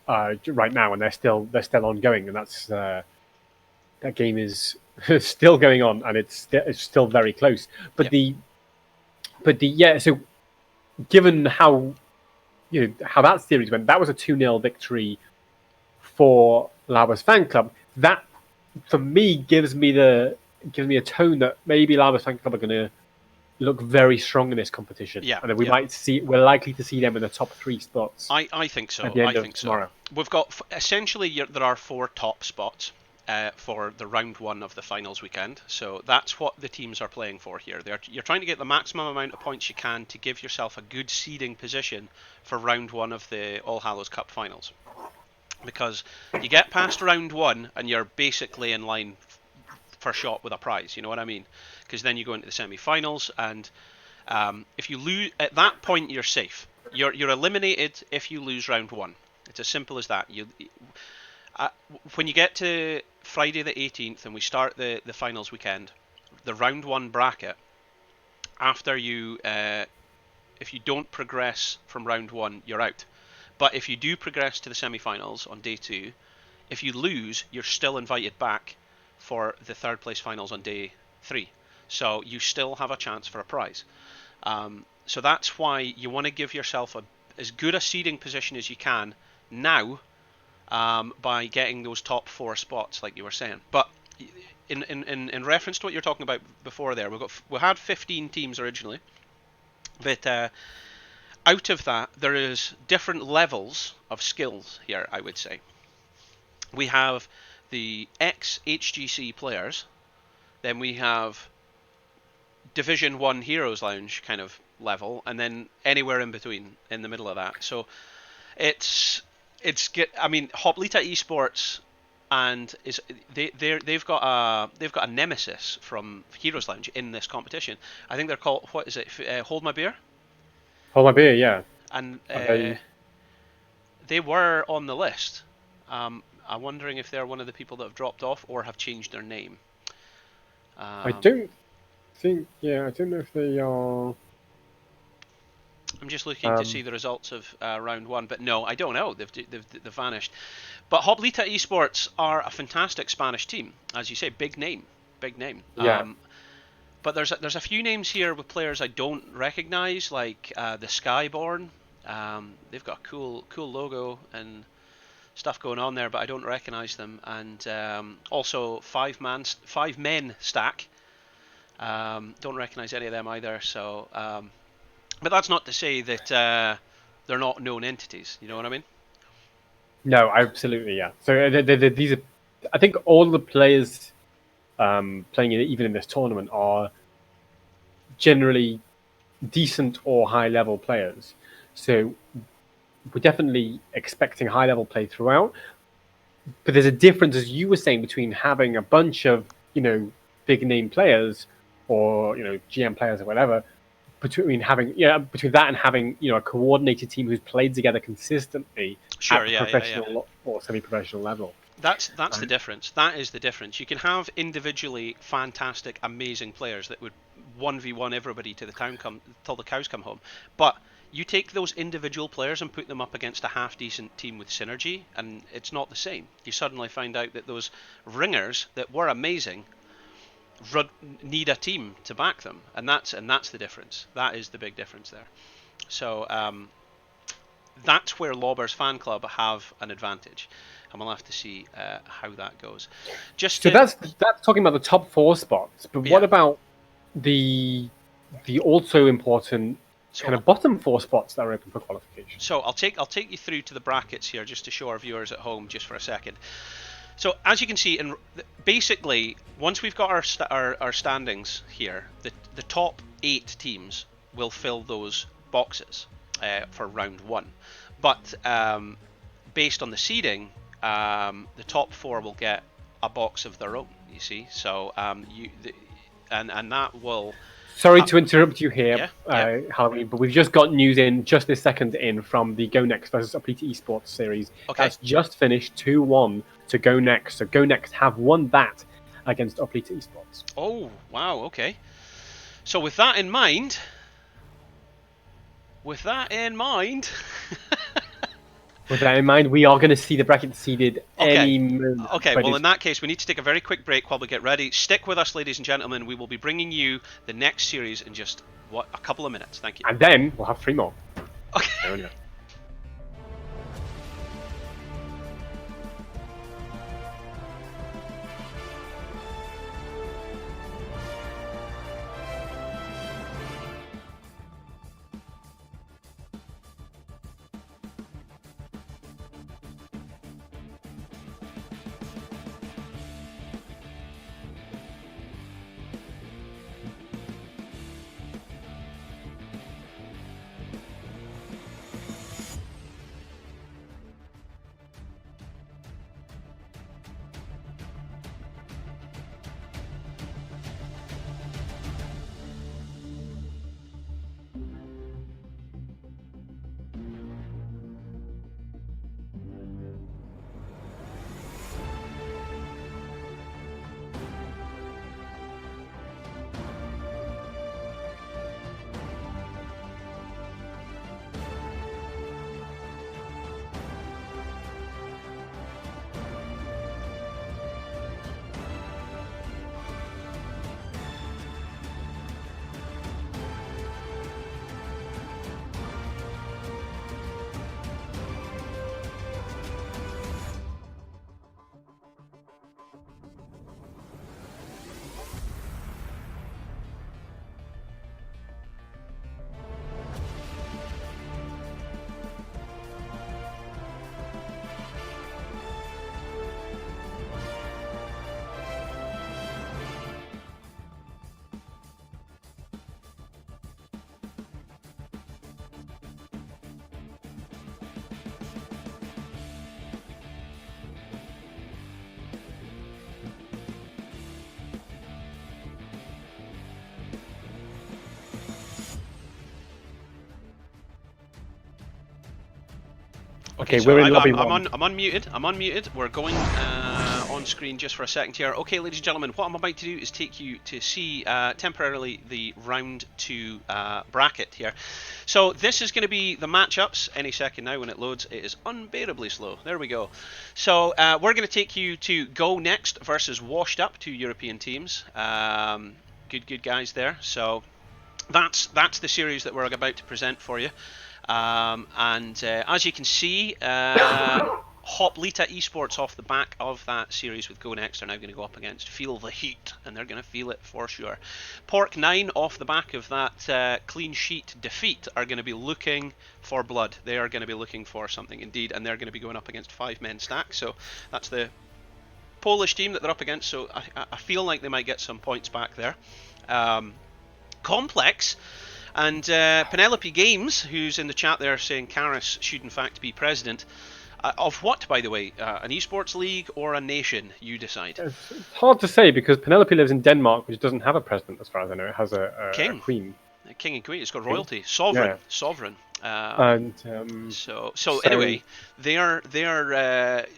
Right now, and they're still ongoing, and that game is still going on, and it's still very close. But Yep. so given how how that series went, that was a 2-0 victory for Lava's fan club. That for me gives me a tone that maybe Lava's fan club are going to look very strong in this competition, Yeah, and then yeah. we're likely to see them in the top 3 spots I think at so. the I end of think so. tomorrow. We've got essentially there are 4 top spots for the round 1 of the finals weekend. So that's what the teams are playing for here. You're trying to get the maximum amount of points you can to give yourself a good seeding position for round 1 of the All Hallows Cup finals. Because you get past round 1 and you're basically in line for a shot with a prize. You know what I mean? Because then you go into the semi-finals, and if you lose at that point, you're safe. You're eliminated if you lose round 1. It's as simple as that. Uh, when you get to Friday the 18th and we start the finals weekend, the round 1 bracket, after if you don't progress from round 1, you're out. But if you do progress to the semi-finals on day 2, if you lose, you're still invited back for the third place finals on day 3. So you still have a chance for a prize. So that's why you want to give yourself as good a seeding position as you can now, by getting those top 4 spots, like you were saying. But in reference to what you're talking about before, there we had 15 teams originally, but out of that there is different levels of skills here. I would say we have the ex HGC players, then we have Division 1 Heroes Lounge kind of level, and then anywhere in between, in the middle of that. So I mean, Hoplita Esports and they've got a nemesis from Heroes Lounge in this competition. I think they're called, what is it? Hold My Beer, Hold my beer, yeah. and Are they? they were on the list. I'm wondering if they're one of the people that have dropped off or have changed their name. I Um, don't think. Yeah, I don't know if they are. I'm just looking to see the results of round 1, but no, I don't know. They've vanished. But Hoplita Esports are a fantastic Spanish team, as you say, big name, big name. Yeah. But there's a few names here with players I don't recognise, like the Skyborn. They've got a cool logo and stuff going on there, but I don't recognise them. And also five men stack. Don't recognise any of them either. So, but that's not to say that they're not known entities. You know what I mean? No, absolutely, yeah. So these are, I think, all the players playing even in this tournament are generally decent or high level players. So we're definitely expecting high level play throughout. But there's a difference, as you were saying, between having a bunch of big name players or GM players or whatever, between that and having a coordinated team who's played together consistently Sure. at the Yeah. professional or semi-professional level. That's the And difference. That is the difference. You can have individually fantastic, amazing players that would 1v1 everybody to the town come till the cows come home. But you take those individual players and put them up against a half decent team with synergy, and it's not the same. You suddenly find out that those ringers that were amazing need a team to back them, and that's the difference. That is the big difference there. So that's where Lobbers fan club have an advantage, and we'll have to see how that goes. So that's talking about the top 4 spots, but what Yeah. about the also important kind of bottom 4 spots that are open for qualification? So I'll take you through to the brackets here just to show our viewers at home just for a second. So as you can see, basically once we've got our standings here, the top 8 teams will fill those boxes for round 1. But based on the seeding, the top 4 will get a box of their own. You see, so and that will. Sorry to interrupt you here, Yeah. Halloween, but we've just got news in just this second in from the Go Next versus Uplita Esports series. Okay. That's just finished 2-1 to Go Next. So Go Next have won that against Uplita Esports. Oh, wow, okay. So with that in mind... With that in mind, we are going to see the bracket seeded any moment. Okay, well, in that case, we need to take a very quick break while we get ready. Stick with us, ladies and gentlemen. We will be bringing you the next series in just, a couple of minutes. Thank you. And then we'll have 3 more. Okay. There we go. Okay, so we're in lobby 1. I'm unmuted. I'm unmuted. We're going on screen just for a second here. Okay, ladies and gentlemen, what I'm about to do is take you to see temporarily the round 2 bracket here. So this is going to be the matchups any second now when it loads. It is unbearably slow. There we go. So we're going to take you to Go Next versus Washed Up, 2 European teams. Good guys there. So that's the series that we're about to present for you. As you can see, Hoplita Esports off the back of that series with Go Next are now going to go up against Feel the Heat, and they're going to feel it for sure. Pork 9 off the back of that clean sheet defeat are going to be looking for blood. They are going to be looking for something indeed, and they're going to be going up against 5-men stack. So that's the Polish team that they're up against. So I feel like they might get some points back there. Complex. And Penelope Games, who's in the chat there saying Karis should in fact be president. Of what, by the way? An esports league or a nation? You decide. It's hard to say because Penelope lives in Denmark, which doesn't have a president as far as I know. It has a queen. A king and queen. It's got royalty. Sovereign. Yeah. Sovereign. So anyway, they are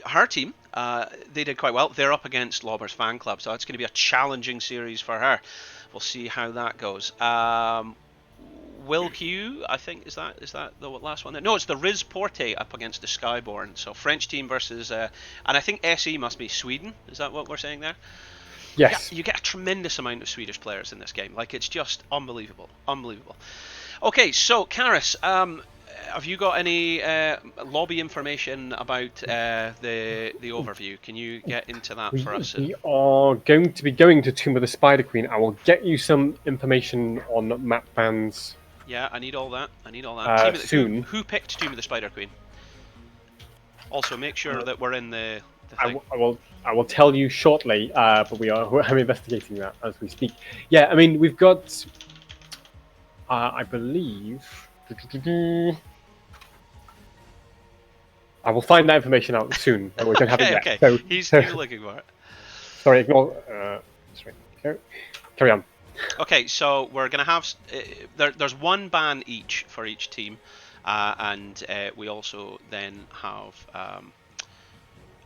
her team. They did quite well. They're up against Lobbers fan club, so it's going to be a challenging series for her. We'll see how that goes. Will Q, I think, is that the last one there? No, it's the Riz Porte up against the Skyborn. So French team versus, and I think SE must be Sweden. Is that what we're saying there? Yes. You get a tremendous amount of Swedish players in this game. Like, it's just unbelievable. Okay, so Karis, have you got any lobby information about the overview? Can you get into that for us? We are going to be going to Tomb of the Spider Queen. I will get you some information on map bans. Yeah, I need all that. I need all that. Soon. Who picked Tomb of the Spider Queen? Also, make sure that we're in the thing. I will tell you shortly, but I'm investigating that as we speak. Yeah, I mean we've got, I believe. I will find that information out soon. We don't have it yet. Okay. So, He's looking for it. Sorry, ignore. Sorry. Carry on. Okay, so we're gonna have there's one ban each for each team, and we also then have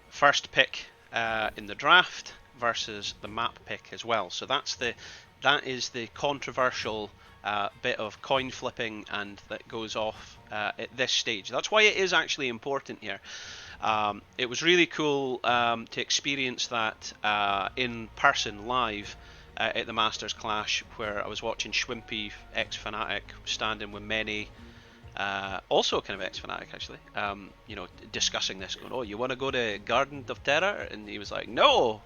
first pick in the draft versus the map pick as well. So that is the controversial bit of coin flipping, and that goes off at this stage. That's why it is actually important here. It was really cool to experience that in person live at the Masters Clash, where I was watching Schwimpy, ex-Fnatic, standing with many, also kind of ex-Fnatic actually, discussing this, going, oh, you want to go to Garden of Terror? And he was like, no,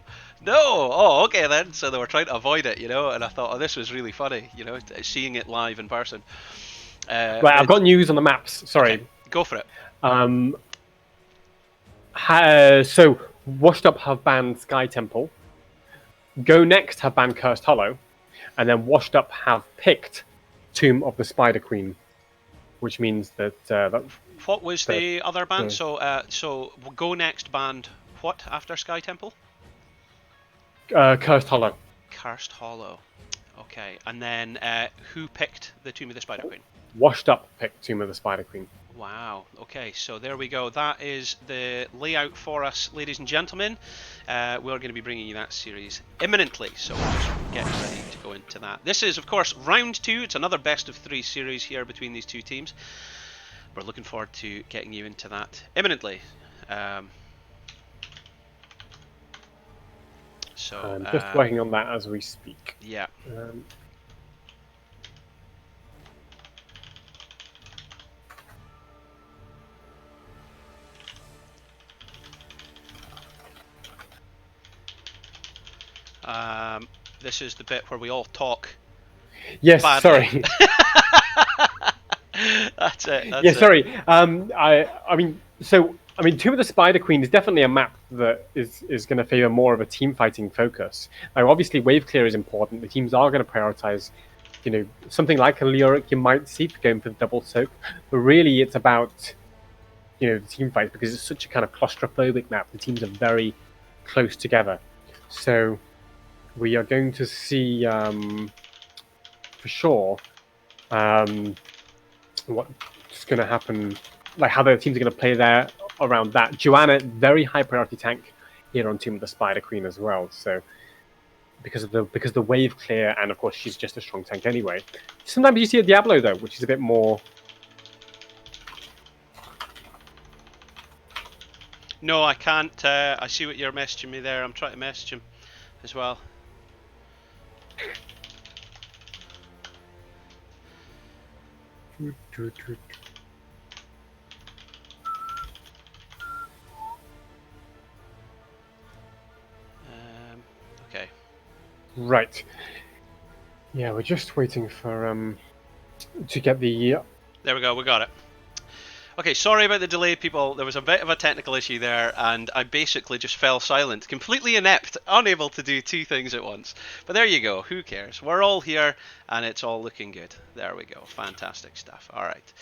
oh, okay then. So they were trying to avoid it, and I thought, oh, this was really funny, seeing it live in person. Right, I've got news on the maps. Sorry. Okay, go for it. So, Washed Up have banned Sky Temple. Go Next have banned Cursed Hollow. And then Washed Up have picked Tomb of the Spider Queen, which means that... what was the other ban? So Go Next banned what after Sky Temple? Cursed Hollow. Cursed Hollow. Okay, and then who picked the Tomb of the Spider Queen? Washed Up picked Tomb of the Spider Queen. Wow, okay, so there we go. That is the layout for us, ladies and gentlemen. We're going to be bringing you that series imminently, so just get ready to go into that. This is, of course, round 2. It's another best of 3 series here between these two teams. We're looking forward to getting you into that imminently. I'm just working on that as we speak. Yeah. This is the bit where we all talk. Yes, badly. sorry. That's it. Sorry. I mean, Tomb of the Spider Queen is definitely a map that is going to favour more of a team fighting focus. Now, obviously, wave clear is important. The teams are going to prioritise, something like a Leoric you might see for going for the double soak. But really, it's about, the team fight, because it's such a kind of claustrophobic map. The teams are very close together. So we are going to see, for sure, what's going to happen, like how the teams are going to play there around that. Joanna, very high priority tank here on Tomb of the Spider Queen as well. So because of the wave clear, and of course she's just a strong tank anyway. Sometimes you see a Diablo though, which is a bit more. No, I can't. I see what you're messaging me there. I'm trying to message him as well. Okay. Right. Yeah, we're just waiting for to get the. There we go. We got it. Okay, sorry about the delay, people. There was a bit of a technical issue there, and I basically just fell silent, completely inept, unable to do 2 things at once. But there you go. Who cares? We're all here, and it's all looking good. There we go. Fantastic stuff. All right.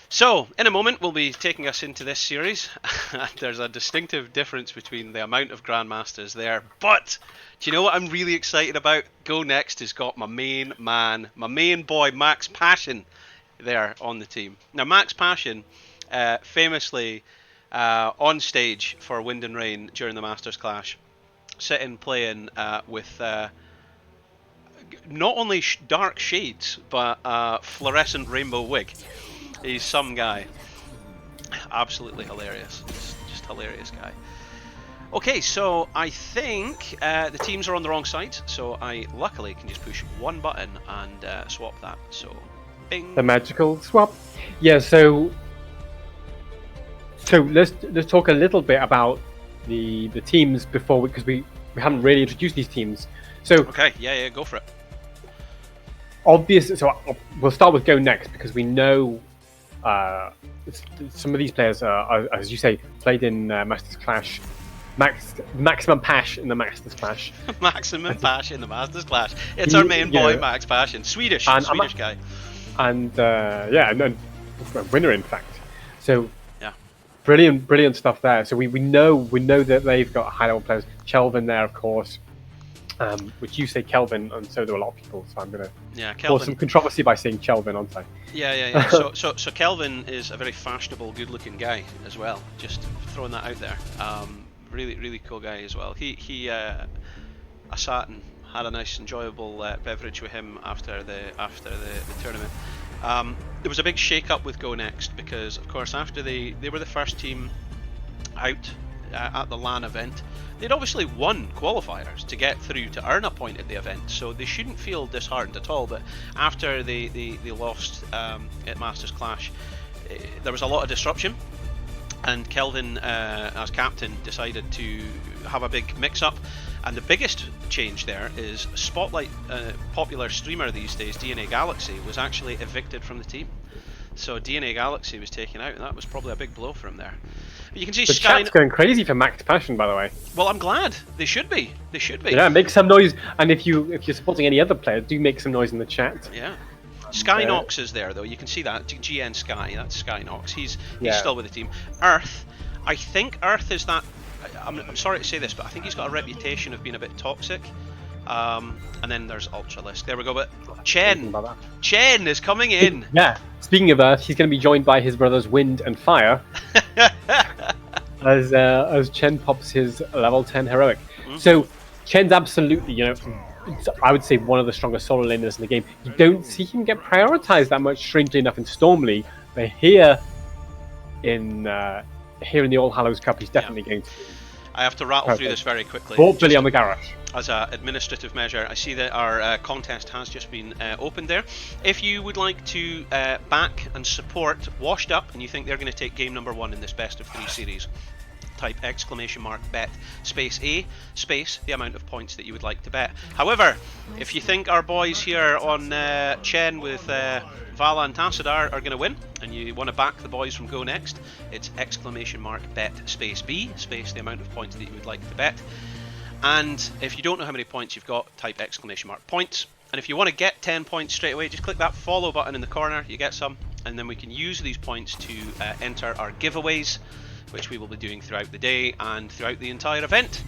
So, in a moment, we'll be taking us into this series. There's a distinctive difference between the amount of Grandmasters there. But, do you know what I'm really excited about? Go Next has got my main man, my main boy, Max Passion, there on the team. Now, Max Passion, famously on stage for Wind and Rain during the Masters Clash, sitting playing with not only dark shades, but fluorescent rainbow wig. He's some guy. Absolutely hilarious. Just hilarious guy. Okay, so I think the teams are on the wrong side, so I luckily can just push one button and swap that. So Bing. The magical swap. Yeah, so let's talk a little bit about the teams before because we haven't really introduced these teams. So okay, yeah, go for it. Obvious. So we'll start with Go Next because we know some of these players are, as you say, played in Masters Clash. Maximum Pash in the Masters Clash. Maximum Pash in the Masters Clash. It's our main boy, Max Passion. Swedish guy. And and winner in fact. So yeah, brilliant stuff there. So we know that they've got high level players. Kelvin there, of course. Which you say Kelvin, and so do a lot of people. So I'm gonna cause some controversy by saying Kelvin, aren't I? Yeah. so Kelvin is a very fashionable, good-looking guy as well. Just throwing that out there. Really cool guy as well. I sat and had a nice, enjoyable beverage with him after the tournament. There was a big shake-up with Go Next because, of course, after they were the first team out at the LAN event, they'd obviously won qualifiers to get through to earn a point at the event, so they shouldn't feel disheartened at all. But after they lost at Masters Clash, there was a lot of disruption. And Kelvin, as captain, decided to have a big mix-up. And the biggest change there is Spotlight, popular streamer these days, DNA Galaxy, was actually evicted from the team. So DNA Galaxy was taken out, and that was probably a big blow for him there. But you can see the chat's going crazy for Max Passion, by the way. Well, I'm glad. They should be. Yeah, make some noise. And if you're supporting any other player, do make some noise in the chat. Yeah. Skynox is there though. You can see that GN Sky. That's Skynox. He's still with the team. Earth. I think Earth is that. I'm sorry to say this, but I think he's got a reputation of being a bit toxic. And then there's Ultralist. There we go. But Chen is coming in. Yeah. Speaking of Earth, he's going to be joined by his brothers Wind and Fire as Chen pops his level 10 heroic. Mm-hmm. So Chen's absolutely, I would say one of the strongest solo laners in the game. You don't see him get prioritized that much, strangely enough, in Storm League. But here in the All Hallows Cup, he's definitely going to. I have to rattle through this very quickly. 4 billion on the garage. As an administrative measure, I see that our contest has just been opened there. If you would like to back and support Washed Up, and you think they're going to take game number 1 in this best of 3 series, type bet space A space the amount of points that you would like to bet. However, if you think our boys here on Chen with Vala and Tassadar are going to win, and you want to back the boys from Go Next, it's bet space B space the amount of points that you would like to bet. And if you don't know how many points you've got, type points. And if you want to get 10 points straight away, just click that follow button in the corner, you get some, and then we can use these points to enter our giveaways, which we will be doing throughout the day and throughout the entire event,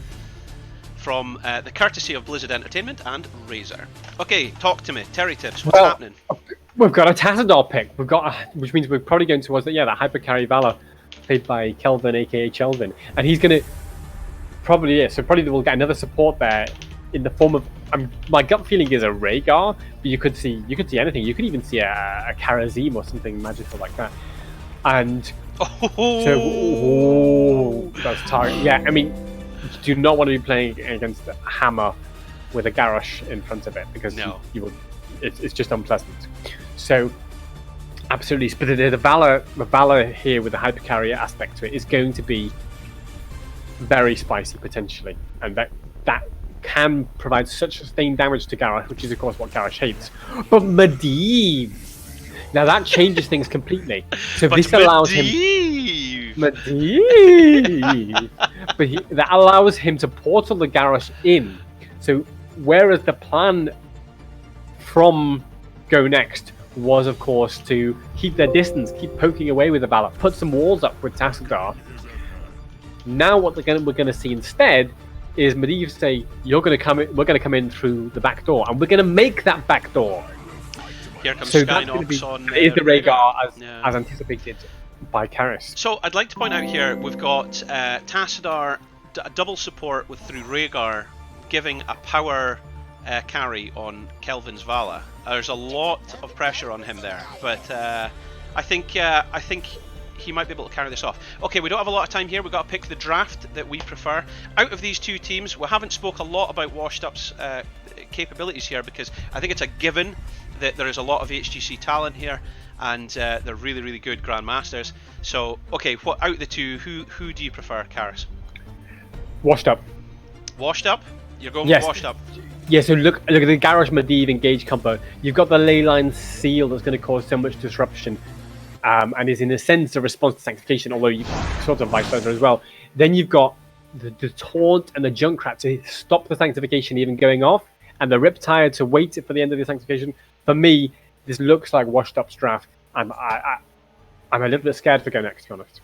from the courtesy of Blizzard Entertainment and Razer. Okay, talk to me. Terry Tips, what's happening? We've got a Tassadar pick. Which means we're probably going towards that Hypercarry Valor, played by Kelvin, aka Chelvin, and he's going to probably we'll get another support there in the form of. My gut feeling is a Rhaegar, but you could see anything. You could even see a Karazim or something magical like that, and. That's target. Yeah, I mean, you do not want to be playing against a Hammer with a Garrosh in front of it because you will. It's just unpleasant. So, absolutely. But the Valor here with the Hypercarrier aspect to it is going to be very spicy potentially, and that can provide such sustained damage to Garrosh, which is of course what Garrosh hates. But Medivh. Now that changes things completely. So this allows him. Medivh. But that allows him to portal the Garrosh in. So whereas the plan from Go Next was, of course, to keep their distance, keep poking away with the Valor, put some walls up with Tassadar. Now what we're going to see instead is Medivh say, "You're going to come in. We're going to come in through the back door, and we're going to make that back door." Here comes Skynox on is the Rhaegar as anticipated by Karis. So I'd like to point out here we've got Tassadar double support through Rhaegar giving a power carry on Kelvin's Vala. There's a lot of pressure on him there, but I think he might be able to carry this off. Okay, we don't have a lot of time here. We've got to pick the draft that we prefer. Out of these two teams, we haven't spoke a lot about Washed Up's capabilities here, because I think it's a given that there is a lot of HGC talent here, and they're really, really good Grandmasters. So, okay, what out of the two, who do you prefer, Karis? Washed Up. Washed Up? You're going Yes. with Washed Up? Yeah, so look at the Garrosh Medivh engage combo. You've got the Leyline Seal that's going to cause so much disruption, and is in a sense a response to Sanctification, although you sort of vice versa as well. Then you've got the Taunt and the Junkrat to stop the Sanctification even going off, and the Riptide to wait for the end of the Sanctification. For me, this looks like Washed Up's draft. I'm a little bit scared for Go Next, to be honest.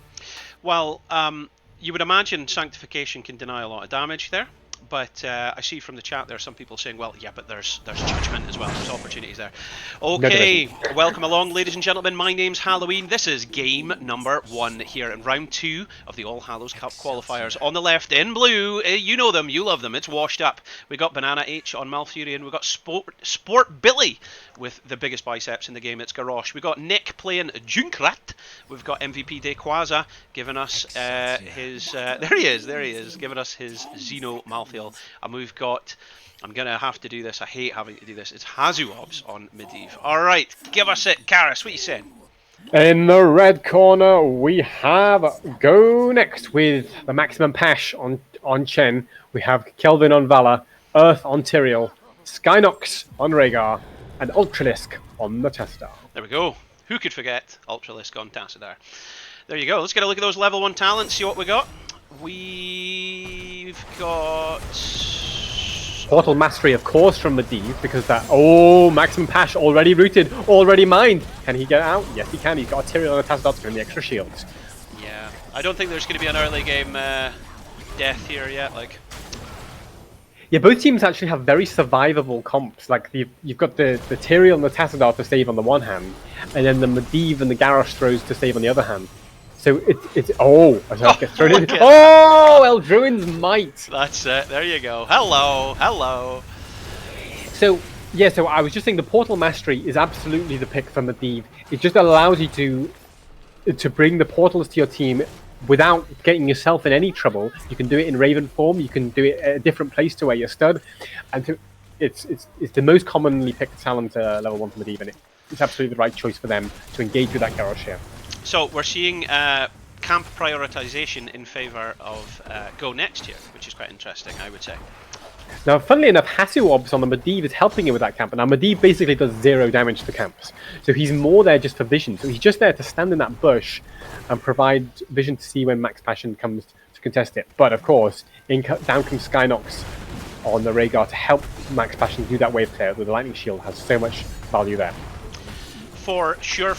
Well, you would imagine Sanctification can deny a lot of damage there. But I see from the chat there are some people saying, well, yeah, but there's Judgment as well. There's opportunities there. Okay, welcome along, ladies and gentlemen. My name's Halloween. This is game number 1 here in round 2 of the All Hallows Cup qualifiers. On the left, in blue, you know them, you love them. It's Washed Up. We got Banana H on Malfurion. We got Sport Billy with the biggest biceps in the game. It's Garrosh. We got Nick playing Junkrat. We've got MVP Dequaza giving us his. There he is, giving us his Xeno Malfurion. And we've got, I'm going to have to do this, I hate having to do this, it's Hazuobs on Medivh. Alright, give us it. Karis, what are you saying? In the red corner, we have Go Next with the Maximum Pash on Chen. We have Kelvin on Valor, Earth on Tyrael, Skynox on Rhaegar, and Ultralisk on the Tassadar. There we go. Who could forget Ultralisk on Tassadar? There you go. Let's get a look at those level 1 talents, see what we got. We've got Portal Mastery, of course, from Medivh, because that... Oh, Maximum Pash already rooted, already mined. Can he get out? Yes, he can. He's got a Tyrael and a Tassadar and the extra shields. Yeah, I don't think there's going to be an early game death here yet. Like, yeah, both teams actually have very survivable comps. Like, you've got the Tyrael and the Tassadar to save on the one hand, and then the Medivh and the Garrosh throws to save on the other hand. So it's gets thrown in. Oh, Eldruin's Might. That's it. There you go. Hello. So yeah, so I was just saying the Portal Mastery is absolutely the pick for Medivh. It just allows you to bring the portals to your team without getting yourself in any trouble. You can do it in Raven form. You can do it at a different place to where you're stud, and it's the most commonly picked talent level 1 for Medivh, and it's absolutely the right choice for them to engage with that Garrosh here. So we're seeing camp prioritization in favour of Go Next here, which is quite interesting, I would say. Now, funnily enough, Hazuobs on the Medivh is helping him with that camp. Now, Medivh basically does 0 damage to camps. So he's more there just for vision. So he's just there to stand in that bush and provide vision to see when Max Passion comes to contest it. But, of course, down comes Skynox on the Rhaegar to help Max Passion do that wave clear. The Lightning Shield has so much value there. For sure.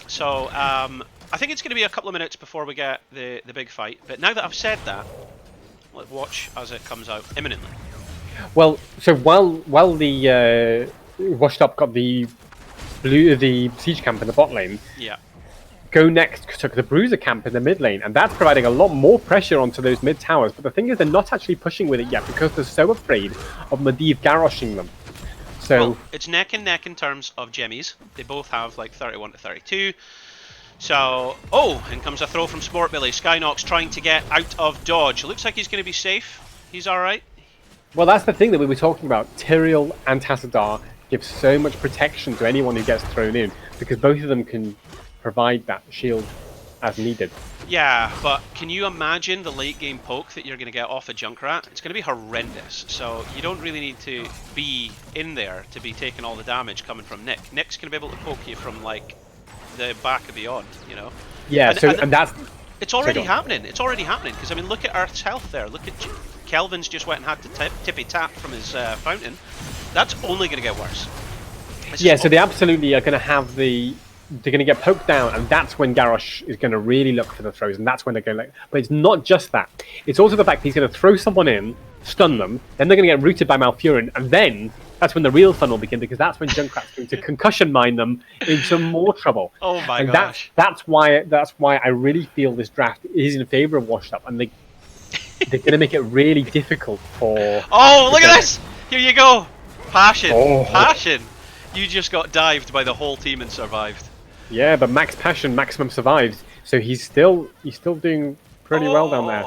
So, I think it's going to be a couple of minutes before we get the big fight. But now that I've said that, let's watch as it comes out imminently. Well, so while the Washed Up got the siege camp in the bot lane, yeah, Go Next took the Bruiser camp in the mid lane, and that's providing a lot more pressure onto those mid towers. But the thing is, they're not actually pushing with it yet because they're so afraid of Medivh Garroshing them. So well, it's neck and neck in terms of jemmies. They both have like 31 to 32. So, in comes a throw from Sport Billy. Skynox trying to get out of dodge. Looks like he's going to be safe. He's alright. Well, that's the thing that we were talking about. Tyrael and Tassadar give so much protection to anyone who gets thrown in, because both of them can provide that shield as needed. Yeah, but can you imagine the late game poke that you're going to get off a Junkrat? It's going to be horrendous. So you don't really need to be in there to be taking all the damage coming from Nick. Nick's going to be able to poke you from like the back of beyond, you know? Yeah, and that's... It's already happening. It's already happening, because I mean, look at Earth's health there. Look at Kelvin's just went and had to tippy tap from his fountain. That's only going to get worse. Yeah, so they absolutely are going to have the... They're going to get poked down, and that's when Garrosh is going to really look for the throws, and that's when they're going to... But it's not just that. It's also the fact that he's going to throw someone in, stun them, then they're going to get rooted by Malfurion, and then that's when the real fun will begin, because that's when Junkrat's going to concussion mine them into more trouble. Oh my gosh. That's why I really feel this draft is in favour of Washed Up, and they're going to make it really difficult for... Oh, look at this! Here you go! Passion! Oh. Passion! You just got dived by the whole team and survived. Yeah, but Max Passion, Maximum survives, so he's still doing pretty well down there.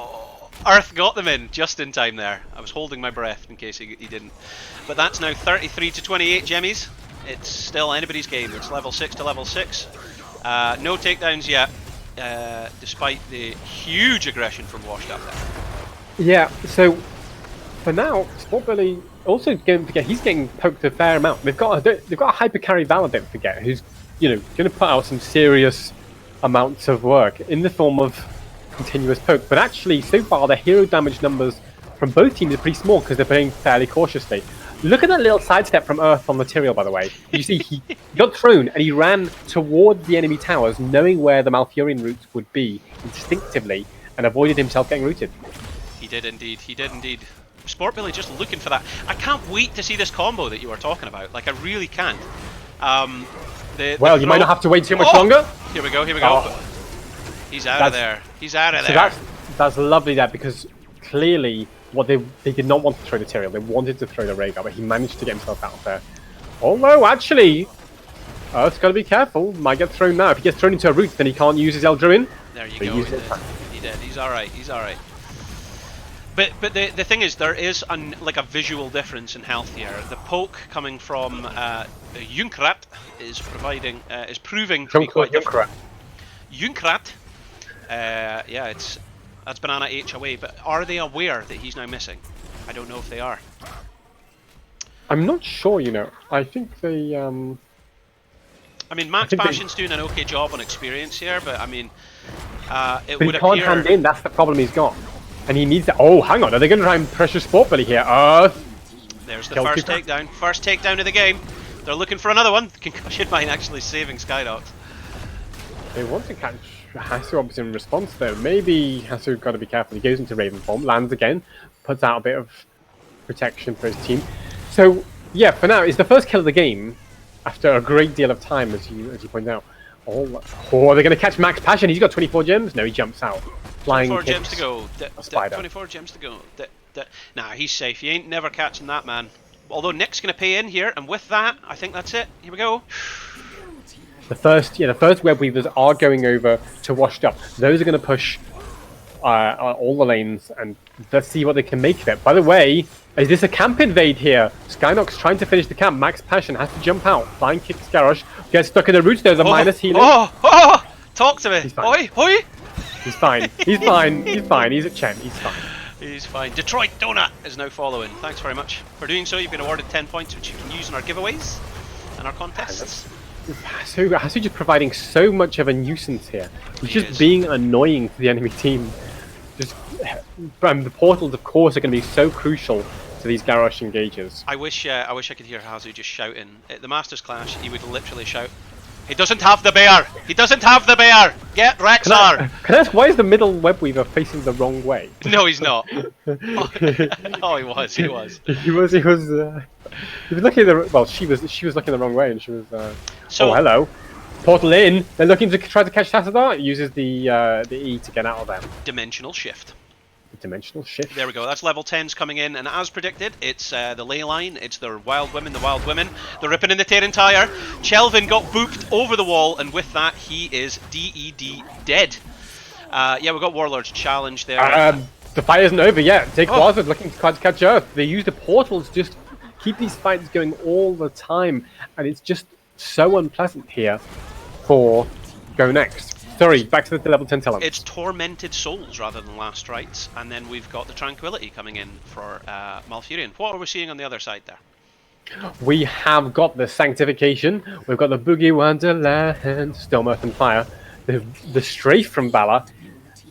Earth got them in just in time there. I was holding my breath in case he didn't. But that's now 33 to 28, Jemmies. It's still anybody's game. It's level 6 to level 6. No takedowns yet, despite the huge aggression from Washed Up there. Yeah, so for now, Sport Billy also don't forget he's getting poked a fair amount. They've got a hyper carry Valor, don't forget, who's going to put out some serious amounts of work in the form of continuous poke. But actually, so far, the hero damage numbers from both teams are pretty small because they're playing fairly cautiously. Look at that little sidestep from Earth on material, by the way. You see, he got thrown and he ran towards the enemy towers, knowing where the Malfurion routes would be instinctively, and avoided himself getting rooted. He did indeed. He did indeed. Sport Billy just looking for that. I can't wait to see this combo that you were talking about. Like, I really can't. Well, you might not have to wait too much longer. Here we go. Here we go. Oh. He's out of there. He's out of there. That's lovely there, because clearly what they did not want to throw the Tyrael. They wanted to throw the Rhaegar, but he managed to get himself out there. Although, actually, Earth's got to be careful. Might get thrown now. If he gets thrown into a route, then he can't use his Eldruin. There you go. He did. He's all right. He's all right. But the thing is, there is like a visual difference in health here. The poke coming from Junkrat is proving to be quite different. Junkrat. Yeah, that's Banana H away. But are they aware that he's now missing? I don't know if they are. I'm not sure. I think they. I mean, Max Passion's doing an okay job on experience here, but I mean, it would appear. He can't hand in. That's the problem he's got. And he needs that. Oh, hang on. Are they going to try and pressure Sport Billy here? There's the first takedown. First takedown of the game. They're looking for another one. Concussion Mine actually saving Skydox. They want to catch Hasu obviously in response though. Maybe Hasu got to be careful. He goes into Raven form, lands again, puts out a bit of protection for his team. So, yeah, for now, it's the first kill of the game after a great deal of time, as you point out. Oh, they're going to catch Max Passion. He's got 24 gems. No, he jumps out. 24 gems to go. 24 gems to go. Nah, he's safe. He ain't never catching that, man. Although Nick's going to pay in here, and with that, I think that's it. Here we go. The first web weavers are going over to Washed Up. Those are going to push all the lanes, and let's see what they can make of it. By the way, is this a camp invade here? Skynox trying to finish the camp. Max Passion has to jump out. Flying kick Scarosh. Gets stuck in the roots. There's a minus healing. Talk to me. Oi, oi. He's fine. He's fine. He's fine. He's at Chen. He's fine. He's fine. Detroit Donut is now following. Thanks very much for doing so. You've been awarded 10 points, which you can use in our giveaways and our contests. Hasu just providing so much of a nuisance here. He's just being annoying to the enemy team. The portals, of course, are going to be so crucial to these Garrosh engages. I wish I could hear Hasu just shouting. At the Masters Clash, he would literally shout, "He doesn't have the bear! He doesn't have the bear! Get Rexar!" Can I ask, why is the middle web weaver facing the wrong way? No, he's not. Oh, he was. He was looking she was looking the wrong way, and she was. Oh, hello. Portal in. They're looking to try to catch Tassadar. It uses the E to get out of them. Dimensional shift. Dimensional shift. There we go. That's level 10s coming in, and as predicted, it's the ley line. It's the wild women. They're ripping in the tearing tire. Chelvin got booped over the wall, and with that, he is DED dead. Yeah, we've got Warlord's challenge there. The fight isn't over yet. Take Qualifiers looking to try to catch Earth. They use the portals just keep these fights going all the time, and it's just so unpleasant here for Go Next. Sorry, back to the level 10 talent. It's Tormented Souls rather than Last Rites, and then we've got the Tranquility coming in for Malfurion. What are we seeing on the other side there? We have got the Sanctification, we've got the Boogie Wonderland, Storm, Earth and Fire, the Strafe from Valor,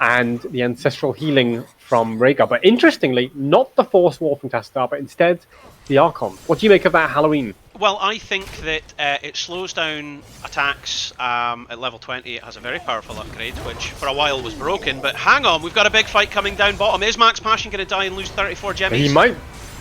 and the Ancestral Healing from Rhaegar. But interestingly, not the Force Wall from Tassadar, but instead the Archon. What do you make of that Halloween? Well, I think that it slows down attacks at level 20. It has a very powerful upgrade, which for a while was broken. But hang on, we've got a big fight coming down bottom. Is Max Passion going to die and lose 34 gemmies?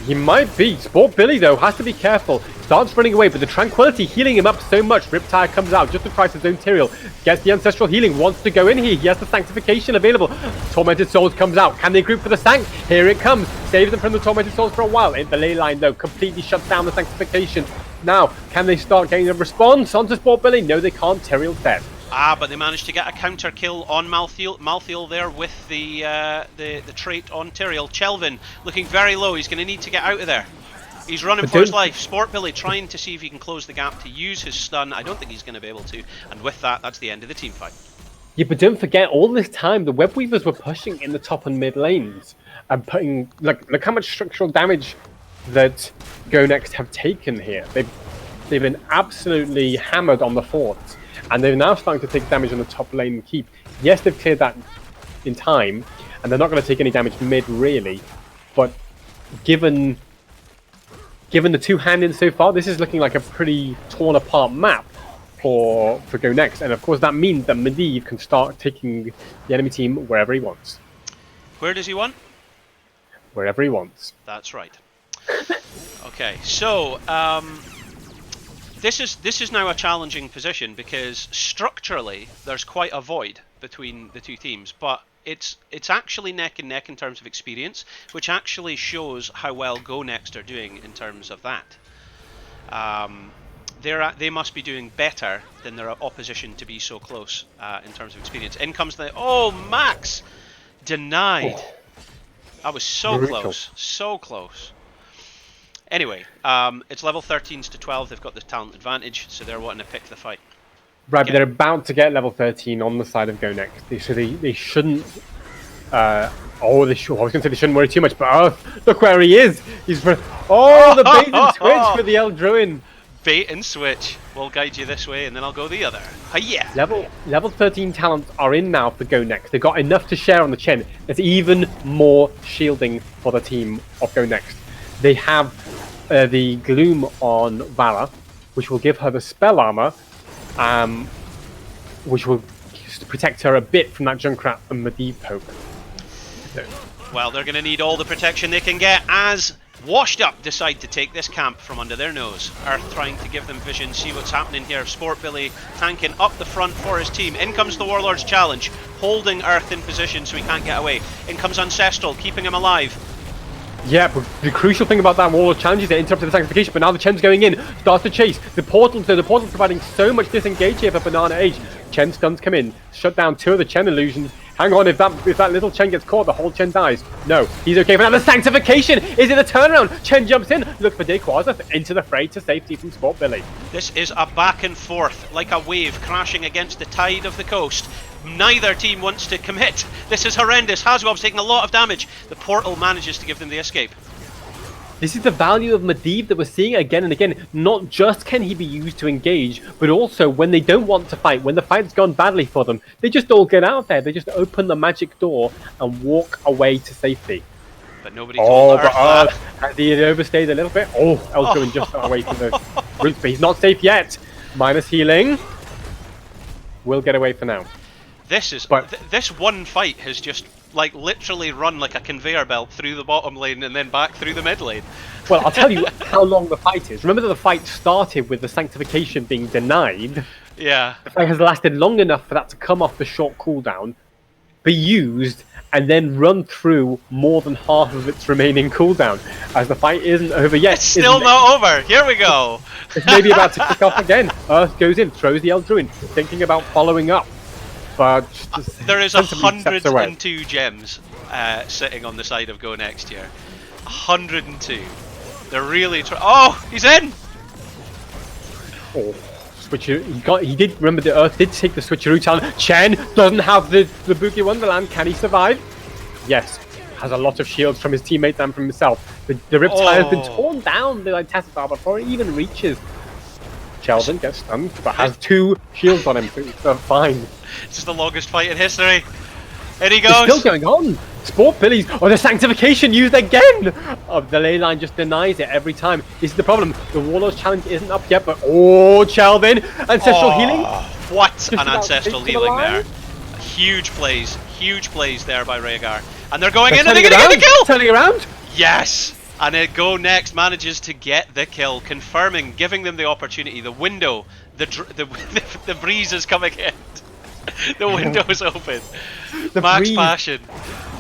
He might be. Sport Billy, though, has to be careful. Starts running away, but the Tranquility healing him up so much. Riptire comes out just to price his own Tyrael. Gets the Ancestral Healing, wants to go in here. He has the Sanctification available. Tormented Souls comes out. Can they group for the Sanct? Here it comes. Saves them from the Tormented Souls for a while. In the ley line, though, completely shuts down the Sanctification. Now, can they start getting a response onto Sport Billy? No, they can't. Tyrael's dead. But they managed to get a counter kill on Malthiel. Malthiel there with the trait on Tyrael. Chelvin looking very low. He's going to need to get out of there. He's running for his life. Sport Billy trying to see if he can close the gap to use his stun. I don't think he's going to be able to. And with that, that's the end of the team fight. Yeah, but don't forget, all this time, the Web Weavers were pushing in the top and mid lanes and putting... Look how much structural damage that Go Next have taken here. They've been absolutely hammered on the forts, and they're now starting to take damage on the top lane and keep. Yes, they've cleared that in time, and they're not going to take any damage mid, really. But given the two-handed so far, this is looking like a pretty torn-apart map for Go Next. And of course, that means that Medivh can start taking the enemy team wherever he wants. Where does he want? Wherever he wants. That's right. Okay, so this is now a challenging position because structurally there's quite a void between the two teams, but it's actually neck and neck in terms of experience, which actually shows how well Go Next are doing in terms of that. They must be doing better than their opposition to be so close in terms of experience. In comes the Max denied. Oh. That was so Brutal. close, so close. Anyway, it's level 13s to 12. They've got the talent advantage, so they're wanting to pick the fight. Right, but they're about to get level 13 on the side of Go Next. So they shouldn't... I was going to say they shouldn't worry too much, but look where he is! He's the bait and switch with the Eldruin! Bait and switch. We'll guide you this way, and then I'll go the other. Hiya! Level 13 talents are in now for Go Next. They've got enough to share on the Chen. There's even more shielding for the team of Go Next. They have the Gloom on Vala, which will give her the spell armor, which will protect her a bit from that Junkrat and Medivh poke. Well, they're going to need all the protection they can get as Washed Up decide to take this camp from under their nose. Earth trying to give them vision, see what's happening here. Sport Billy tanking up the front for his team. In comes the Warlord's challenge, holding Earth in position so he can't get away. In comes Ancestral, keeping him alive. Yeah, but the crucial thing about that Warlord challenge is they interrupted the sanctification, but now the Chen's going in, starts to chase. The portal's providing so much disengage here for Banana Age. Chen stuns come in, shut down 2 of the Chen illusions. Hang on, if that little Chen gets caught, the whole Chen dies. No, he's okay. But now the sanctification is in the turnaround. Chen jumps in, look for Dequaza into the fray to safety from Sport Billy. This is a back and forth, like a wave crashing against the tide of the coast. Neither team wants to commit. This is horrendous. Haswell's taking a lot of damage. The portal manages to give them the escape. This is the value of Medivh that we're seeing again and again. Not just can he be used to engage, but also when they don't want to fight, when the fight's gone badly for them, they just all get out there. They just open the magic door and walk away to safety. But nobody told Earth that. Has he overstayed a little bit? Eldruin just got away from the roots, but he's not safe yet. Minus healing. We'll get away for now. This one fight has just literally run like a conveyor belt through the bottom lane and then back through the mid lane. Well, I'll tell you how long the fight is. Remember that the fight started with the sanctification being denied. Yeah. The fight has lasted long enough for that to come off the short cooldown, be used, and then run through more than half of its remaining cooldown. As the fight isn't over yet. It's still not over. Here we go. It's maybe about to kick off again. Earth goes in, throws the Eldruin, thinking about following up. But there is 102 gems sitting on the side of Go Next here. 102. They're really he's in! He did remember the Earth did take the switcheroo challenge. Chen doesn't have the Boogie Wonderland. Can he survive? Yes. Has a lot of shields from his teammates and from himself. The Riptide has been torn down by Tassifar before it even reaches. Chelvin gets stunned, but has 2 shields on him, so fine. This is the longest fight in history. And he goes. It's still going on. Sport Billy's. The sanctification used again. The ley line just denies it every time. This is the problem. The Warlord's challenge isn't up yet, but Chelvin, ancestral healing. What an ancestral healing there! Huge plays there by Rhaegar, and they're going in and they're going to get the kill. Turning around. Yes. And it Go Next manages to get the kill, confirming, giving them the opportunity, the window, the breeze is coming in. The window is open. Max Passion.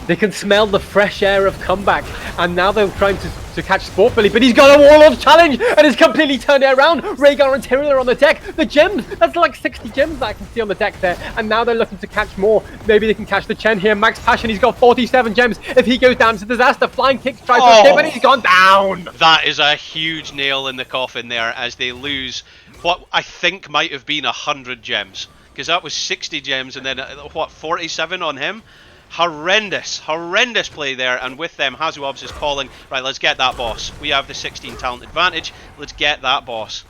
They can smell the fresh air of comeback, and now they're trying to catch Sport Billy, but he's got a Warlord's challenge, and it's completely turned it around. Rhaegar and Tyrion are on the deck. The gems, that's like 60 gems that I can see on the deck there, and now they're looking to catch more. Maybe they can catch the Chen here. Max Passion, he's got 47 gems. If he goes down, it's a disaster. Flying kicks, tries to escape, and he's gone down. That is a huge nail in the coffin there as they lose what I think might have been 100 gems. Because that was 60 gems and then, 47 on him? Horrendous play there, and with them, Hazuobs is calling, right, let's get that boss. We have the 16 talent advantage, let's get that boss.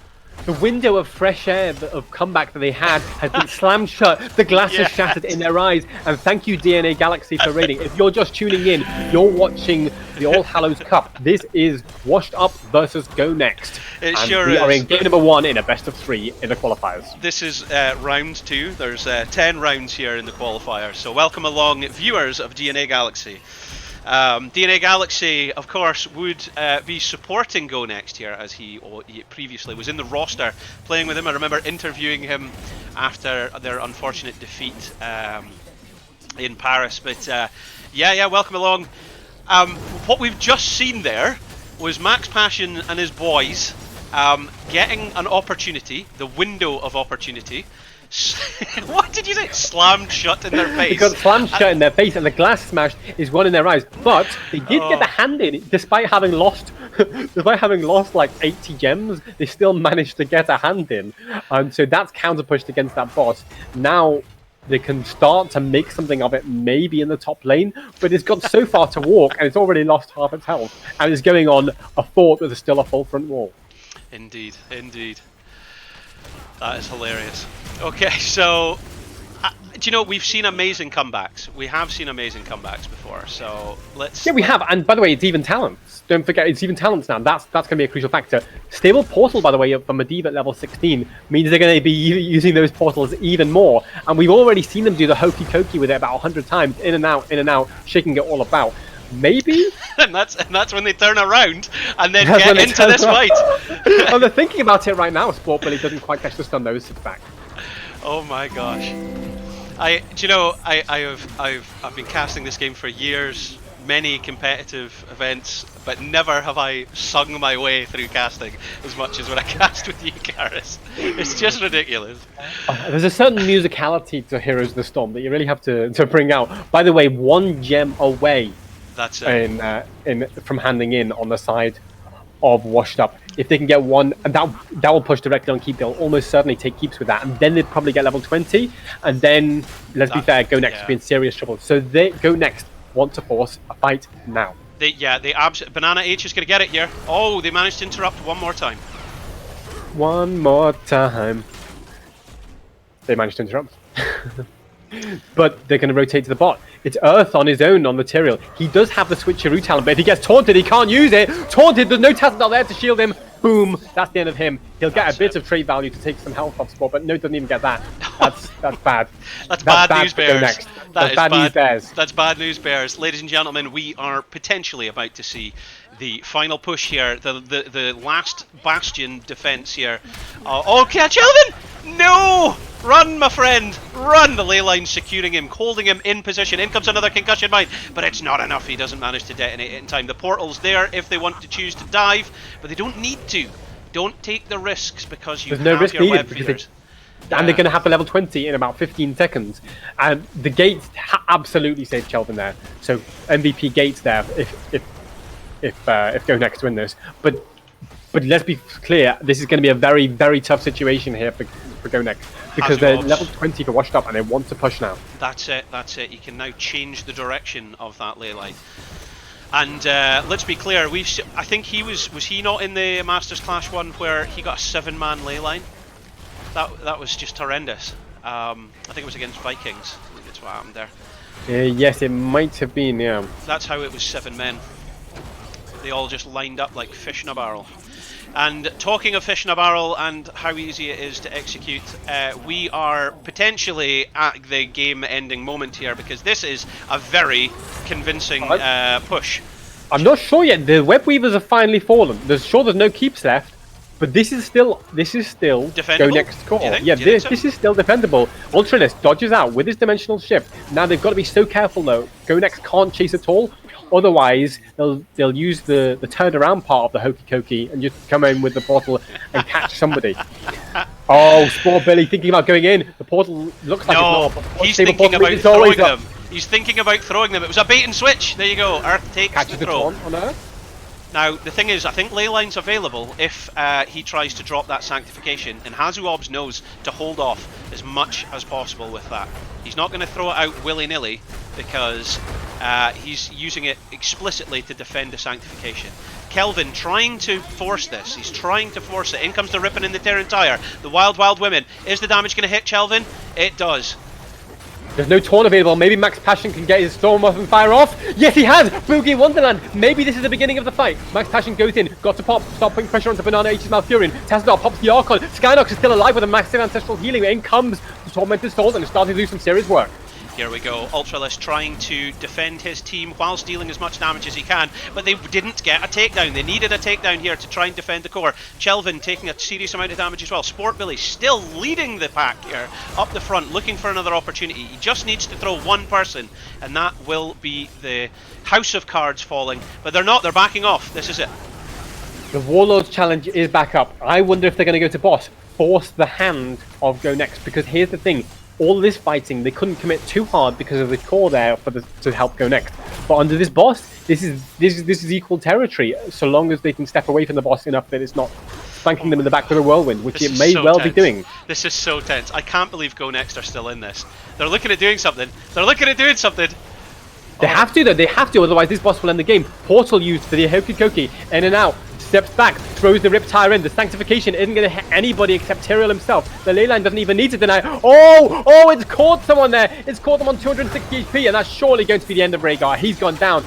The window of fresh air of comeback that they had has been slammed shut. The glass is shattered in their eyes. And thank you, DNA Galaxy, for raiding. If you're just tuning in, you're watching the All Hallows Cup. This is Washed Up versus Go Next. It and sure we is. are in game number 1 in a best of 3 in the qualifiers. This is round 2. There's 10 rounds here in the qualifiers. So welcome along, viewers of DNA Galaxy. DNA Galaxy, of course, would be supporting Go Next here, as he previously was in the roster playing with him. I remember interviewing him after their unfortunate defeat in Paris. But yeah, welcome along. What we've just seen there was Max Passion and his boys getting an opportunity, the window of opportunity. What did you say? Slammed shut in their face. They got slammed shut in their face, and the glass smash is one in their eyes. But they did get the hand in, despite having lost, like 80 gems. They still managed to get a hand in, and so that's counter pushed against that boss. Now they can start to make something of it, maybe in the top lane, but it's got so far to walk, and it's already lost half its health, and it's going on a fort with still a full front wall. Indeed. That is hilarious. Okay, so do you know, we've seen amazing comebacks. We have seen amazing comebacks before. So let's. Yeah, we have. And by the way, it's even talents. Don't forget, it's even talents now. That's going to be a crucial factor. Stable portal, by the way, from Medivh at level 16 means they're going to be using those portals even more. And we've already seen them do the hokey cokey with it about 100 times, in and out, shaking it all about. Maybe. and that's when they turn around and then get into this fight. Well, they're thinking about it right now. Sport Billy doesn't quite catch the stun though. Sits back. Oh my gosh! Do you know, I've been casting this game for years, many competitive events, but never have I sung my way through casting as much as when I cast with you, Karis. It's just ridiculous. There's a certain musicality to Heroes of the Storm that you really have to bring out. By the way, 1 gem away. That's it. From handing in on the side of Washed Up. If they can get 1, and that will push directly on Keep, they'll almost certainly take Keeps with that, and then they'd probably get level 20, and then, let's be fair, Go Next will be in serious trouble. So they Go Next want to force a fight now. Banana H is going to get it here. Oh, they managed to interrupt one more time. One more time. They managed to interrupt. But they're going to rotate to the bot. It's Earth on his own on the Tyrael. He does have the switcheroo talent, but if he gets taunted, he can't use it. Taunted, there's no talent out there to shield him. Boom, that's the end of him. He'll get a bit of trade value to take some health off Sport, but no, doesn't even get that. That's bad. That's bad news, Bears. That's bad news, Bears. That's bad news, Bears. Ladies and gentlemen, we are potentially about to see the final push here, the last bastion defense here. Okay, Sheldon! No! Run, my friend! Run! The ley line's securing him, holding him in position. In comes another concussion mine, but it's not enough. He doesn't manage to detonate it in time. The portal's there if they want to choose to dive, but they don't need to. Don't take the risks because you have your web feeders. And they're going to have the level 20 in about 15 seconds. And the gates absolutely saved Kelvin there. So MVP gates there if Go Next win this. But let's be clear, this is going to be a very, very tough situation here for Go Next. Because they're level 20 for Washed Up and they want to push now. That's it. You can now change the direction of that ley line. And let's be clear, I think was he not in the Masters Clash one where he got a 7-man ley line? That was just horrendous. I think it was against Vikings. I think that's what happened there. Yes, it might have been, yeah. That's how it was 7 men. They all just lined up like fish in a barrel. And talking of fish in a barrel and how easy it is to execute, we are potentially at the game-ending moment here because this is a very convincing push. I'm not sure yet. The web weavers have finally fallen. There's no keeps left, But this is still Defendable? go next Do you core. think? Yeah, Do you think so? this is still defendable. Ultralis dodges out with his dimensional shift. Now they've got to be so careful though. Go next can't chase at all. Otherwise, they'll use the turnaround part of the hokey cokey and just come in with the portal and catch somebody. Oh, Sport Billy thinking about going in. The portal looks like No, it's not. he's Stable thinking portal about is always throwing up. them. He's thinking about throwing them. It was a bait and switch. There you go. Earth takes Catches the the throw. taunt on Earth. Now, the thing is, I think Leyline's available if he tries to drop that Sanctification, and Hazuobs knows to hold off as much as possible with that. He's not going to throw it out willy-nilly, because he's using it explicitly to defend the Sanctification. Kelvin trying to force this. He's trying to force it. In comes the Rippin' and the Terran Tire. The Wild Wild Women. Is the damage going to hit Kelvin? It does. There's no taunt available. Maybe Max Passion can get his Storm off and fire off. Yes, he has! Boogie Wonderland. Maybe this is the beginning of the fight. Max Passion goes in. Got to pop. Start putting pressure onto Banana H's Malfurion. Tassadar pops the Archon. Skynox is still alive with a massive ancestral healing. In comes the Tormented Souls and is starting to do some serious work. Here we go, Ultralis trying to defend his team whilst dealing as much damage as he can, but they didn't get a takedown. They needed a takedown here to try and defend the core. Chelvin taking a serious amount of damage as well. Sport Billy still leading the pack here, up the front, looking for another opportunity. He just needs to throw one person, and that will be the House of Cards falling. But they're not, they're backing off. This is it. The Warlords challenge is back up. I wonder if they're going to go to boss. Force the hand of Go Next, because here's the thing. All this fighting, they couldn't commit too hard because of the core there to help Go Next. But under this boss, this is equal territory, so long as they can step away from the boss enough that it's not spanking them in the back with a whirlwind, which it may well be doing. This is so tense. I can't believe Go Next are still in this. They're looking at doing something. They're looking at doing something. They have to, though. They have to, otherwise this boss will end the game. Portal used for the Hokey Cokey. In and out. Steps back. Throws the Riptire in. The Sanctification isn't going to hit anybody except Tyrael himself. The Leyline doesn't even need to deny. Oh, it's caught someone there. It's caught them on 260 HP, and that's surely going to be the end of Rhaegar. He's gone down.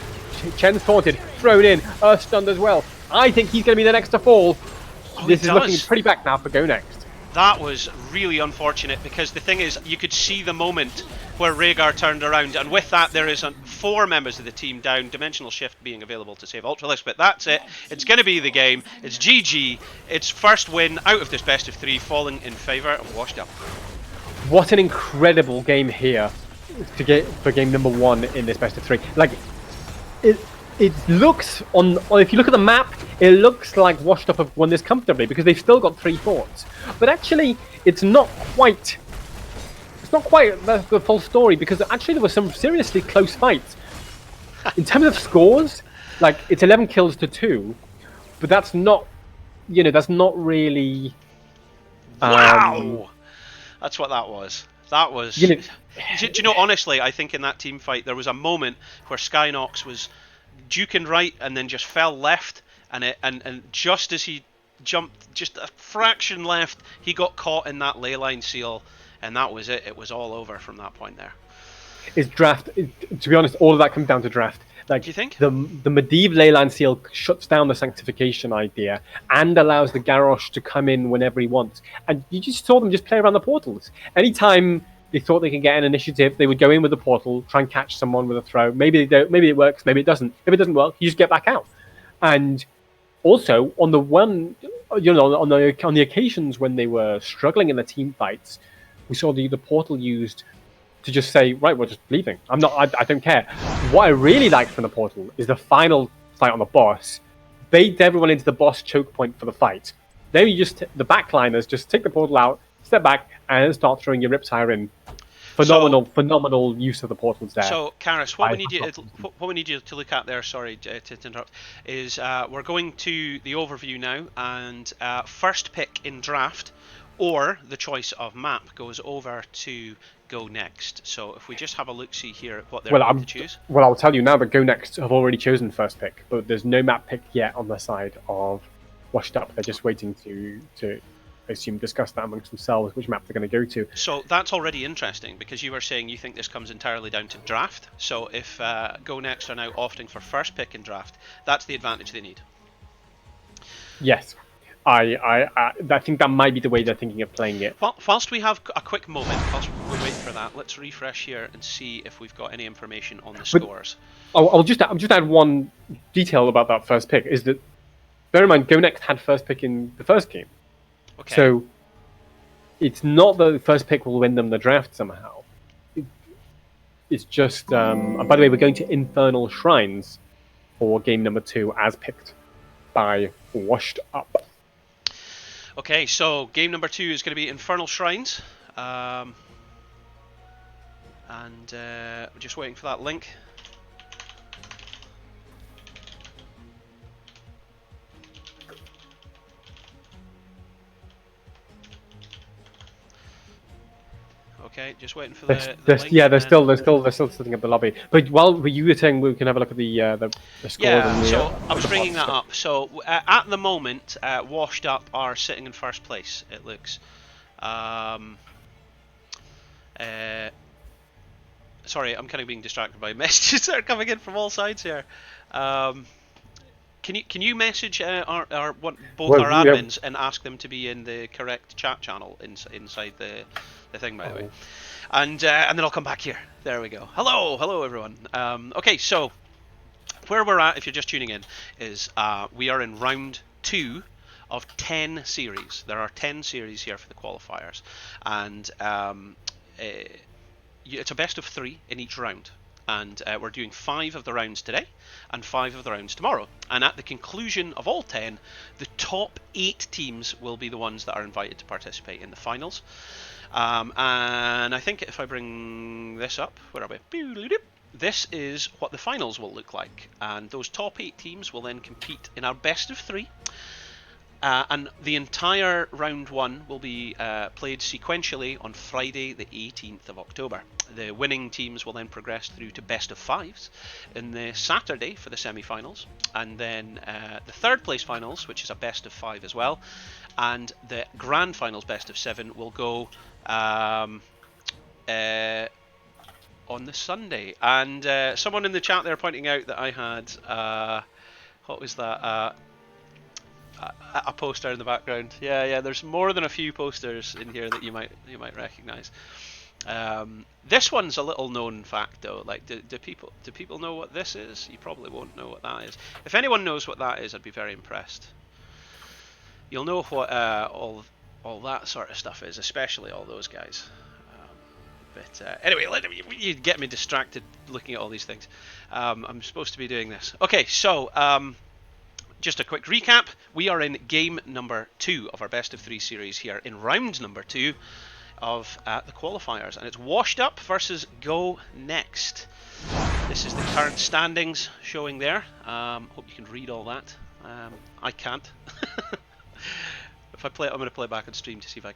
Chen's taunted. Thrown in. Earth stunned as well. I think he's going to be the next to fall. This is looking pretty back now for Go Next. That was really unfortunate, because the thing is, you could see the moment where Rhaegar turned around, and with that there is 4 members of the team down, Dimensional Shift being available to save Ultralis, but that's it. It's going to be the game. It's GG. It's first win out of this best of 3, falling in favour of Washed Up. What an incredible game here to get for game number 1 in this best of 3. Like, it looks if you look at the map, it looks like Washed Up have won this comfortably because they've still got 3 forts. But actually, it's not quite the full story, because actually there were some seriously close fights. In terms of scores, like, it's 11 kills to 2, but that's not really. Wow, that's what that was. That was. Do you know? Honestly, I think in that team fight there was a moment where Skynox was duking right and then just fell left, and just as he jumped just a fraction left, he got caught in that leyline seal, and that was it. It was all over from that point there. It's draft. To be honest, all of that comes down to draft. Like, do you think the Medivh leyline seal shuts down the Sanctification idea and allows the Garrosh to come in whenever he wants? And you just saw them just play around the portals. Anytime they thought they could get an initiative, they would go in with the portal, try and catch someone with a throw. Maybe they don't. Maybe it works. Maybe it doesn't. If it doesn't work, you just get back out. And also on the on the occasions when they were struggling in the team fights, we saw the portal used to just say, right, we're just leaving. I don't care. What I really liked from the portal is the final fight on the boss. Bait everyone into the boss choke point for the fight. Then you just, the backliners just take the portal out, step back, and start throwing your Riptire in. Phenomenal use of the portals there. So, Karis, what we need you to look at there, sorry to interrupt, is we're going to the overview now, and first pick in draft, or the choice of map, goes over to Go Next. So if we just have a look-see here at what they're going to choose. Well, I'll tell you now that Go Next have already chosen first pick, but there's no map pick yet on the side of Washed Up. They're just waiting to I assume, discuss that amongst themselves, which map they're going to go to. So that's already interesting, because you were saying you think this comes entirely down to draft. So if Go Next are now opting for first pick in draft, that's the advantage they need. Yes. I think that might be the way they're thinking of playing it. Well, whilst we have a quick moment, whilst we wait for that, let's refresh here and see if we've got any information on the scores. I'll just add one detail about that first pick, is that bear in mind, Go Next had first pick in the first game. Okay. So it's not that the first pick will win them the draft somehow. It's just, and by the way, we're going to Infernal Shrines for game number 2 as picked by Washed Up. Okay, so game number 2 is going to be Infernal Shrines. And we're just waiting for that link. Okay, just waiting for the link. Yeah, they're still setting up the lobby. But while you were saying we can have a look at the scores. Yeah, so I was bringing that up. So at the moment, Washed Up are sitting in first place. It looks. Sorry, I'm kind of being distracted by messages that are coming in from all sides here. Can you message both our admins and ask them to be in the correct chat channel inside the thing, by the way, and then I'll come back here. There we go. Hello everyone. Okay, so where we're at, if you're just tuning in, is we are in round 2 of 10 series. There are 10 series here for the qualifiers, and it's a best of 3 in each round. And we're doing 5 of the rounds today and 5 of the rounds tomorrow. And at the conclusion of all 10, the top 8 teams will be the ones that are invited to participate in the finals. And I think if I bring this up, where are we? This is what the finals will look like. And those top 8 teams will then compete in our best of 3. And the entire round 1 will be played sequentially on Friday the 18th of October. The winning teams will then progress through to best of 5s in the Saturday for the semi-finals, and then the third place finals, which is a best of 5 as well, and the grand finals best of 7 will go on the Sunday. And someone in the chat there pointing out that I had what was that? A poster in the background. Yeah. There's more than a few posters in here that you might recognise. This one's a little known fact though. Like, do people know what this is? You probably won't know what that is. If anyone knows what that is, I'd be very impressed. You'll know what all that sort of stuff is, especially all those guys. But anyway, you get me distracted looking at all these things. I'm supposed to be doing this. Okay, so just a quick recap. We are in game number 2 of our best of 3 series here in round number 2 of the qualifiers, and it's Washed Up versus Go Next. This is the current standings showing there. Hope you can read all that. I can't. If I play it, I'm going to play it back on stream to see if I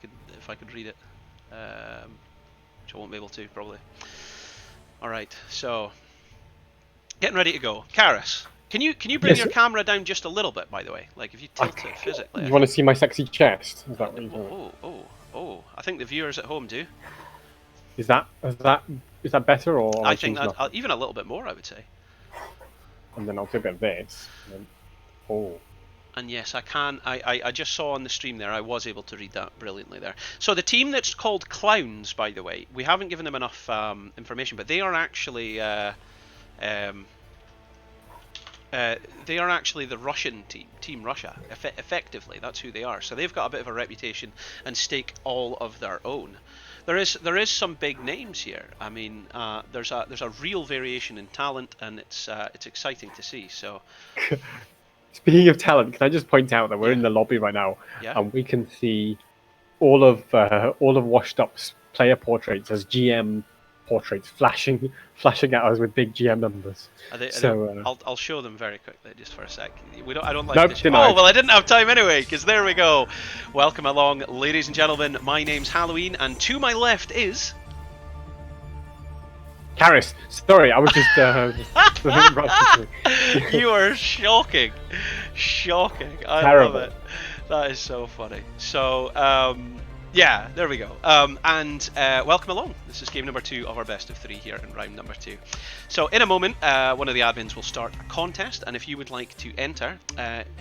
could read it, which I won't be able to probably. All right, so getting ready to go. Karis, can you bring your camera down just a little bit, by the way? Like if you tilt it physically. You want to see my sexy chest? Is that what you want? Oh! I think the viewers at home do. Is that better, or I think that, even a little bit more, I would say. And then I'll do a bit of this. And then, And yes, I can. I just saw on the stream there. I was able to read that brilliantly there. So the team that's called Clowns, by the way, we haven't given them enough information, but they are actually the Russian team, Team Russia. Effectively, that's who they are. So they've got a bit of a reputation and stake all of their own. There is some big names here. I mean, there's a real variation in talent, and it's exciting to see. So. Speaking of talent, can I just point out that we're in the lobby right now, and we can see all of Washed Up's player portraits as GM portraits flashing at us with big GM numbers. I'll show them very quickly, just for a sec. I don't like this. Oh well, I didn't have time anyway, because there we go. Welcome along, ladies and gentlemen. My name's Halloween, and to my left is. Karis, sorry, I was just. You are shocking. I Terrible. love it. That is so funny. So, yeah, there we go. And welcome along. This is game number 2 of our best of 3 here in round number 2. So in a moment, one of the admins will start a contest, and if you would like to enter,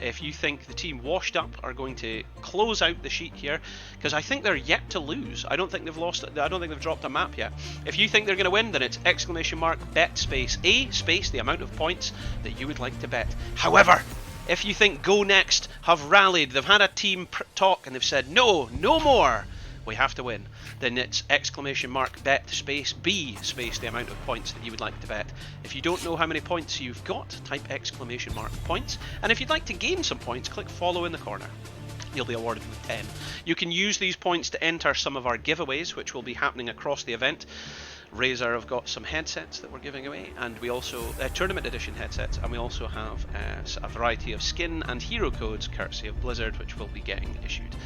if you think the team Washed Up are going to close out the sheet here, because I think they're yet to lose. I don't think they've lost. I don't think they've dropped a map yet. If you think they're going to win, then it's !bet space A space the amount of points that you would like to bet. However, If you think Go Next have rallied, they've had a team talk and they've said, no more, we have to win, then it's !bet space B space the amount of points that you would like to bet. If you don't know how many points you've got, type !points. And if you'd like to gain some points, click follow in the corner. You'll be awarded with 10. You can use these points to enter some of our giveaways, which will be happening across the event. Razer have got some headsets that we're giving away, and we also tournament edition headsets, and we also have a variety of skin and hero codes courtesy of Blizzard, which will be getting issued.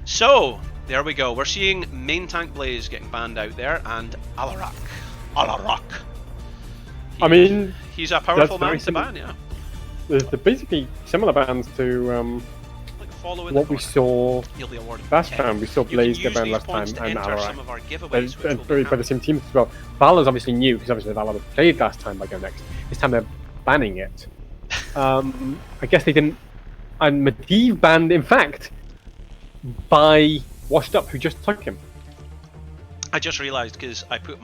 So there we go. We're seeing Main Tank Blaze getting banned out there, and Alarak. I mean, he's a powerful man to ban. Yeah. They're basically similar bans to what we saw last time. We saw Blaze get banned last time, and Alarak. By the same team as well. Valor's obviously new, because obviously Valor played last time by Go Next. This time they're banning it. I guess they didn't. And Medivh banned, in fact, by Washed Up, who just took him. I just realised, because I put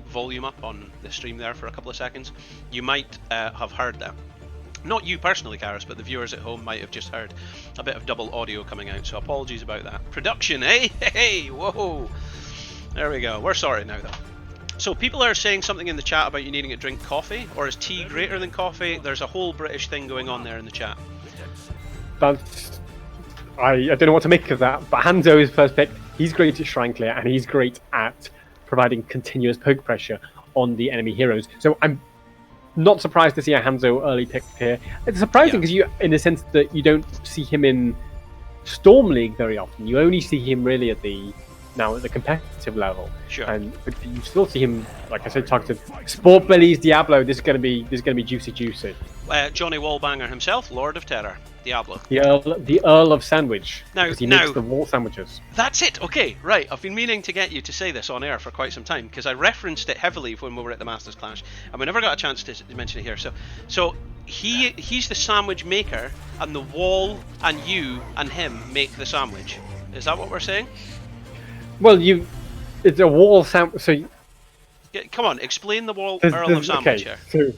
volume up on the stream there for a couple of seconds. You might have heard that. Not you personally, Karis, but the viewers at home might have just heard a bit of double audio coming out, so apologies about that. Production, eh? Hey, whoa! There we go. We're sorry now, though. So people are saying something in the chat about you needing to drink coffee, or is tea greater than coffee? There's a whole British thing going on there in the chat. I don't know what to make of that, but Hanzo is first pick. He's great at shrine clear, and he's great at providing continuous poke pressure on the enemy heroes. So I'm not surprised to see a Hanzo early pick here. It's surprising because you, in the sense that you don't see him in Storm League very often. You only see him really at the competitive level. Sure. And but you still see him, like I said, targeted. Sport Bellies, Diablo. This is going to be juicy. Johnny Wallbanger himself, Lord of Terror, Diablo. The Earl of Sandwich. Because he makes the wall sandwiches. That's it. Okay, right. I've been meaning to get you to say this on air for quite some time, because I referenced it heavily when we were at the Masters Clash, and we never got a chance to mention it here. So he's the sandwich maker, and the wall and you and him make the sandwich. Is that what we're saying? Well, it's a wall sandwich. So come on, explain the wall Earl of Sandwich here. So,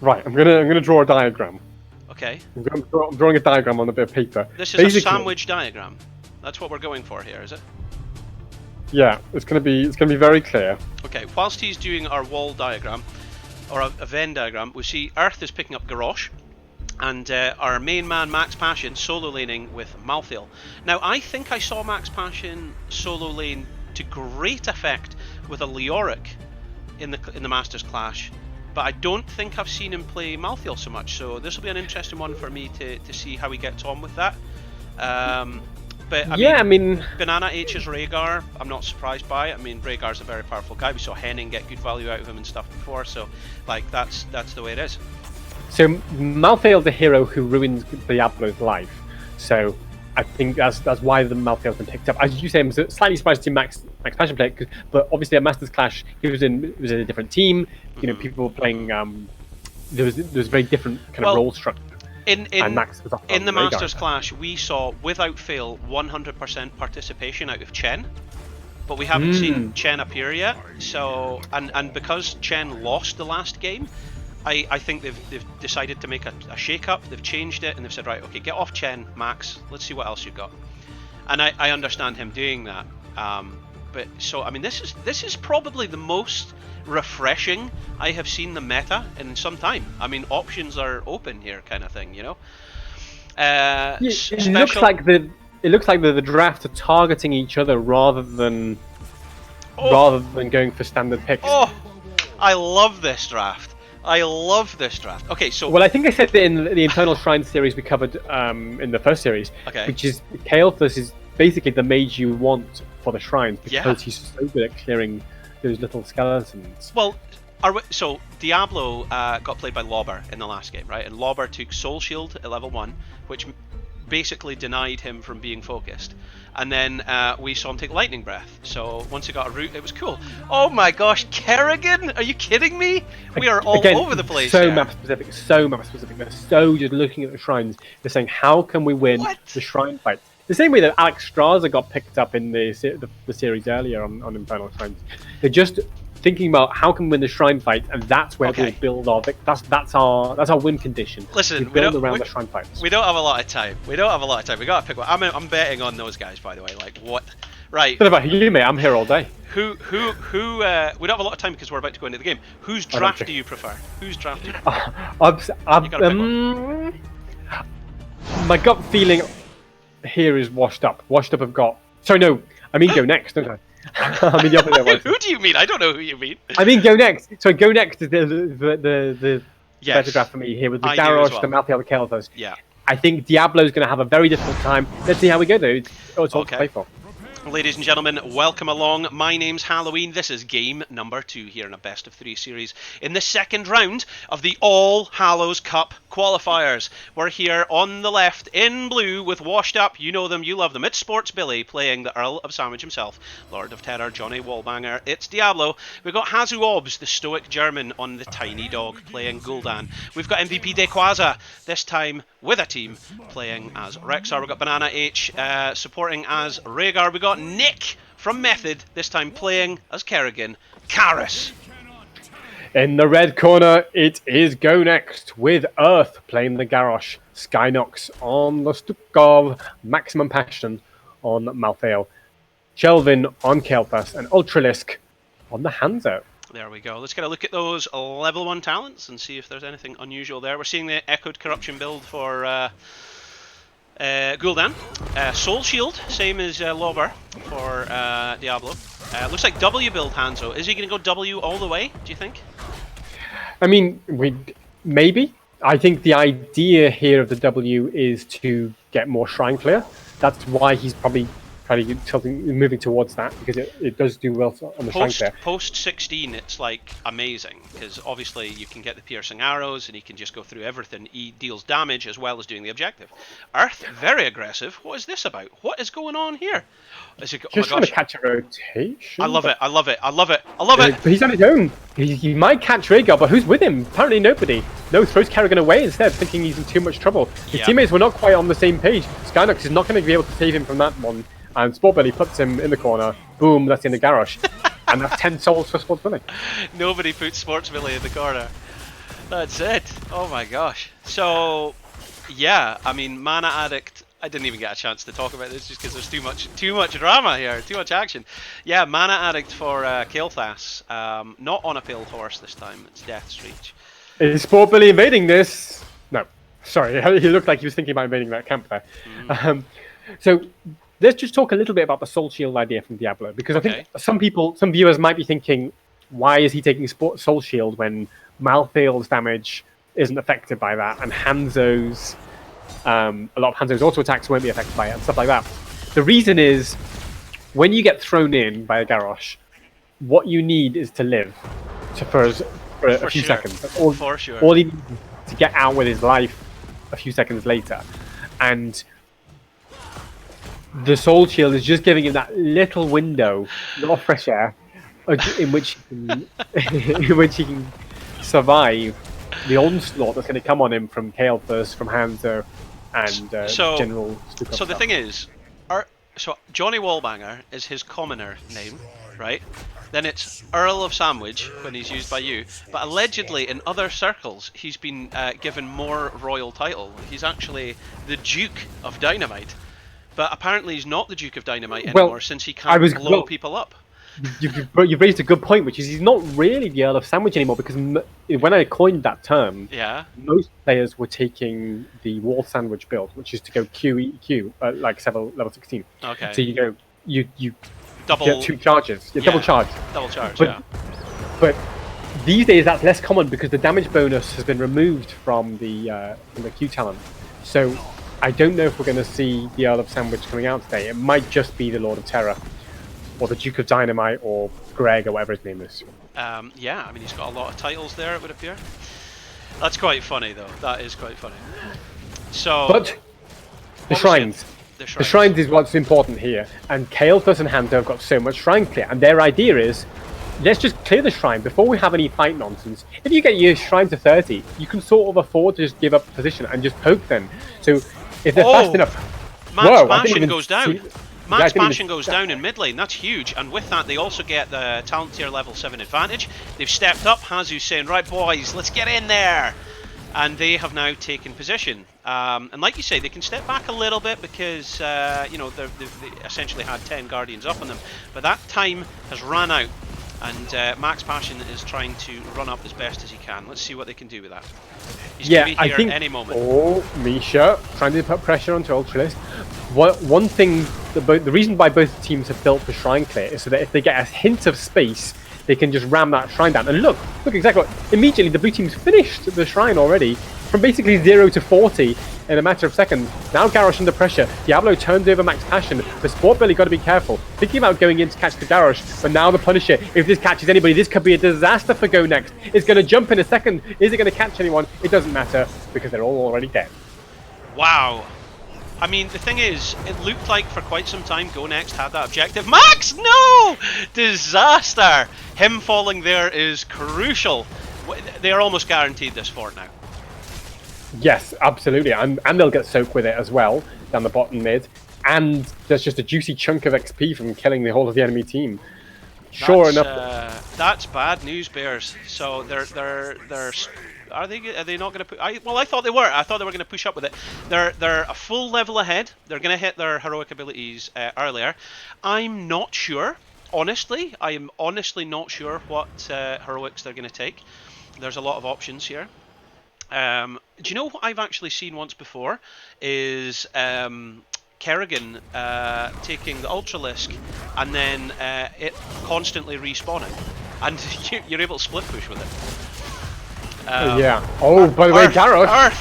right, I'm gonna draw a diagram. Okay. I'm drawing a diagram on a bit of paper. This is a sandwich diagram. That's what we're going for here, is it? Yeah, it's gonna be very clear. Okay. Whilst he's doing our wall diagram, or a Venn diagram, we see Earth is picking up Garrosh, and our main man Max Passion solo laning with Malthael. Now I think I saw Max Passion solo lane to great effect with a Leoric in the Masters Clash, but I don't think I've seen him play Malthael so much. So this will be an interesting one for me to see how he gets on with that. But I mean, Banana H's Rhaegar, I'm not surprised by it. I mean, Rhaegar's a very powerful guy. We saw Henning get good value out of him and stuff before, so like that's the way it is. So Malthael's a hero who ruins Diablo's life. So I think that's why the Malthael's been picked up. As you say, I'm slightly surprised to see Max Passion play it, but obviously at Masters Clash he was in a different team. You know, people were playing. There was a very different kind of role structure. In Max was in the Masters Clash, we saw without fail 100% participation out of Chen, but we haven't seen Chen appear yet. So and because Chen lost the last game, I think they've decided to make a shake-up. They've changed it and they've said, right, okay, get off Chen, Max. Let's see what else you've got. And I understand him doing that. But so I mean, this is probably the most refreshing I have seen the meta in some time. I mean, options are open here, kind of thing, you know. It looks like the drafts are targeting each other rather than going for standard picks. Oh, I love this draft. Okay, so... Well, I think I said that in the Infernal Shrine series we covered in the first series, which is Kael'thas is basically the mage you want for the shrines because he's so good at clearing those little skeletons. Well, so Diablo got played by Lobber in the last game, right? And Lobber took Soul Shield at level 1, which basically denied him from being focused. And then we saw him take Lightning Breath. So once he got a root, it was cool. Oh my gosh, Kerrigan? Are you kidding me? We are all over the place. So map specific. They're so just looking at the shrines. They're saying, how can we win the shrine fight? The same way that Alex Straza got picked up in the series earlier on Infernal Shrines. They're just thinking about how can we win the shrine fight, and that's where Okay. we'll build our that's our win condition. Listen, we build around the shrine fights. We don't have a lot of time. We gotta pick one. I'm betting on those guys, by the way. Like what? Right. What about you, mate? I'm here all day. Who? We don't have a lot of time because we're about to go into the game. Whose draft do you prefer? Whose draft do you prefer? My gut feeling here is washed up. Washed up have got. Sorry, no. I mean go next, don't I? I mean the opposite way. Who do you mean? I don't know who you mean. I mean go next. So go next is the better draft for me here with the Garrosh, the Malthael, the Kael'thas. Yeah. I think Diablo's going to have a very difficult time. Let's see how we go though. It's all to play for. Ladies and gentlemen, welcome along. My name's Halloween. This is game number 2 here in a best of 3 series in the second round of the All Hallows Cup qualifiers. We're here on the left in blue with washed up, you know them, you love them. It's Sports Billy playing the Earl of Sandwich himself, Lord of Terror, Johnny Wallbanger. It's Diablo. We've got Hazu Obs, the stoic German, on the tiny dog playing Gul'dan. We've got MVP Dequaza, this time with a team playing as Rexar. We've got Banana H supporting as Rhaegar. We've got Nick from Method, this time playing as Kerrigan. Karis. In the red corner, it is Go Next with Earth playing the Garrosh. Skynox on the Stukov, Maximum Passion on Malthael. Chelvin on Kael'thas, and Ultralisk on the Hanzo. There we go. Let's get a look at those level 1 talents and see if there's anything unusual there. We're seeing the Echoed Corruption build for Gul'dan. Soul Shield, same as Lobber for Diablo. Looks like W build Hanzo. Is he going to go W all the way, do you think? I mean, maybe. I think the idea here of the W is to get more Shrine Clear. That's why he's probably moving towards that, because it does do well on the Shrine Clear. Post 16, it's like amazing, because obviously you can get the piercing arrows and he can just go through everything. He deals damage as well as doing the objective. Earth, very aggressive. What is this about? What is going on here? Is it, just trying to catch a rotation. I love it. But he's on his own. He might catch Rhaegar, but who's with him? Apparently nobody. No, throws Kerrigan away instead, thinking he's in too much trouble. His teammates were not quite on the same page. Skynox is not going to be able to save him from that one. And Sportbelly puts him in the corner. Boom, that's in the Garrosh. And that's 10 souls for Sportsbilly. Nobody puts Sportsbilly in the corner. That's it. Oh my gosh. So, yeah, I mean, Mana Addict, I didn't even get a chance to talk about this just because there's too much drama here, too much action. Yeah, Mana Addict for Kael'thas. Not on a pale horse this time, it's Death's Reach. Is Sportbilly invading this? No. Sorry, he looked like he was thinking about invading that camp there. So, let's just talk a little bit about the Soul Shield idea from Diablo, because I think some viewers might be thinking, why is he taking Soul Shield when Malthael's damage isn't affected by that, and Hanzo's, a lot of Hanzo's auto attacks won't be affected by it, and stuff like that. The reason is, when you get thrown in by a Garrosh, what you need is to live for a few seconds. All he needs to get out with his life a few seconds later. And the Soul Shield is just giving him that little window, not fresh air, in which he can survive the onslaught that's going to come on him from Kael'thas, from Hanzo, and General Stukov. So the thing is, so Johnny Wallbanger is his commoner name, right? Then it's Earl of Sandwich when he's used by you. But allegedly, in other circles, he's been given more royal title. He's actually the Duke of Dynamite. But apparently he's not the Duke of Dynamite anymore, since he can't blow people up. You've raised a good point, which is he's not really the Earl of Sandwich anymore, because when I coined that term, most players were taking the Wall Sandwich build, which is to go QEQ, like level 16. Okay. So you get 2 charges. Double charge. Double charge, But these days that's less common because the damage bonus has been removed from the Q talent. So I don't know if we're going to see the Earl of Sandwich coming out today. It might just be the Lord of Terror, or the Duke of Dynamite, or Greg, or whatever his name is. Yeah, I mean, he's got a lot of titles there, it would appear. That's quite funny, though. That is quite funny. So, but the shrines. The shrines is what's important here. And Kael'thas and Hanzo have got so much shrine clear. And their idea is, let's just clear the shrine before we have any fight nonsense. If you get your shrine to 30, you can sort of afford to just give up position and just poke them. So if they're fast enough... Man's passion goes down. Max Passion goes down in mid lane, that's huge, and with that they also get the talent tier level 7 advantage. They've stepped up, Hazu's saying, right boys, let's get in there! And they have now taken position. And like you say, they can step back a little bit because, you know, they essentially had 10 Guardians up on them. But that time has ran out, and Max Passion is trying to run up as best as he can. Let's see what they can do with that. He's going to be here any moment. Oh, Misha trying to put pressure onto Ultralisk. One thing, the reason why both teams have built the Shrine Clear is so that if they get a hint of space, they can just ram that Shrine down. And look exactly what, immediately the blue team's finished the Shrine already, from basically 0 to 40 in a matter of seconds. Now Garrosh under pressure, Diablo turns over Max Passion, the Sport Belly got to be careful, thinking about going in to catch the Garrosh, but now the Punisher, if this catches anybody, this could be a disaster for Go Next. It's going to jump in a second, is it going to catch anyone? It doesn't matter, because they're all already dead. Wow. I mean, the thing is, it looked like for quite some time Go Next had that objective. Max, no! Disaster! Him falling there is crucial. They are almost guaranteed this fort now. Yes, absolutely, and they'll get soaked with it as well, down the bottom mid. And there's just a juicy chunk of XP from killing the whole of the enemy team. Sure enough. That's bad news, Bears. So they're are they not going to put? Well, I thought they were. I thought they were going to push up with it. They're a full level ahead. They're going to hit their heroic abilities earlier. I'm not sure. Honestly, I am honestly not sure what heroics they're going to take. There's a lot of options here. Do you know what I've actually seen once before? Is Kerrigan taking the Ultralisk and then it constantly respawning, and you're able to split push with it. Yeah. Oh, by the way, Garrosh.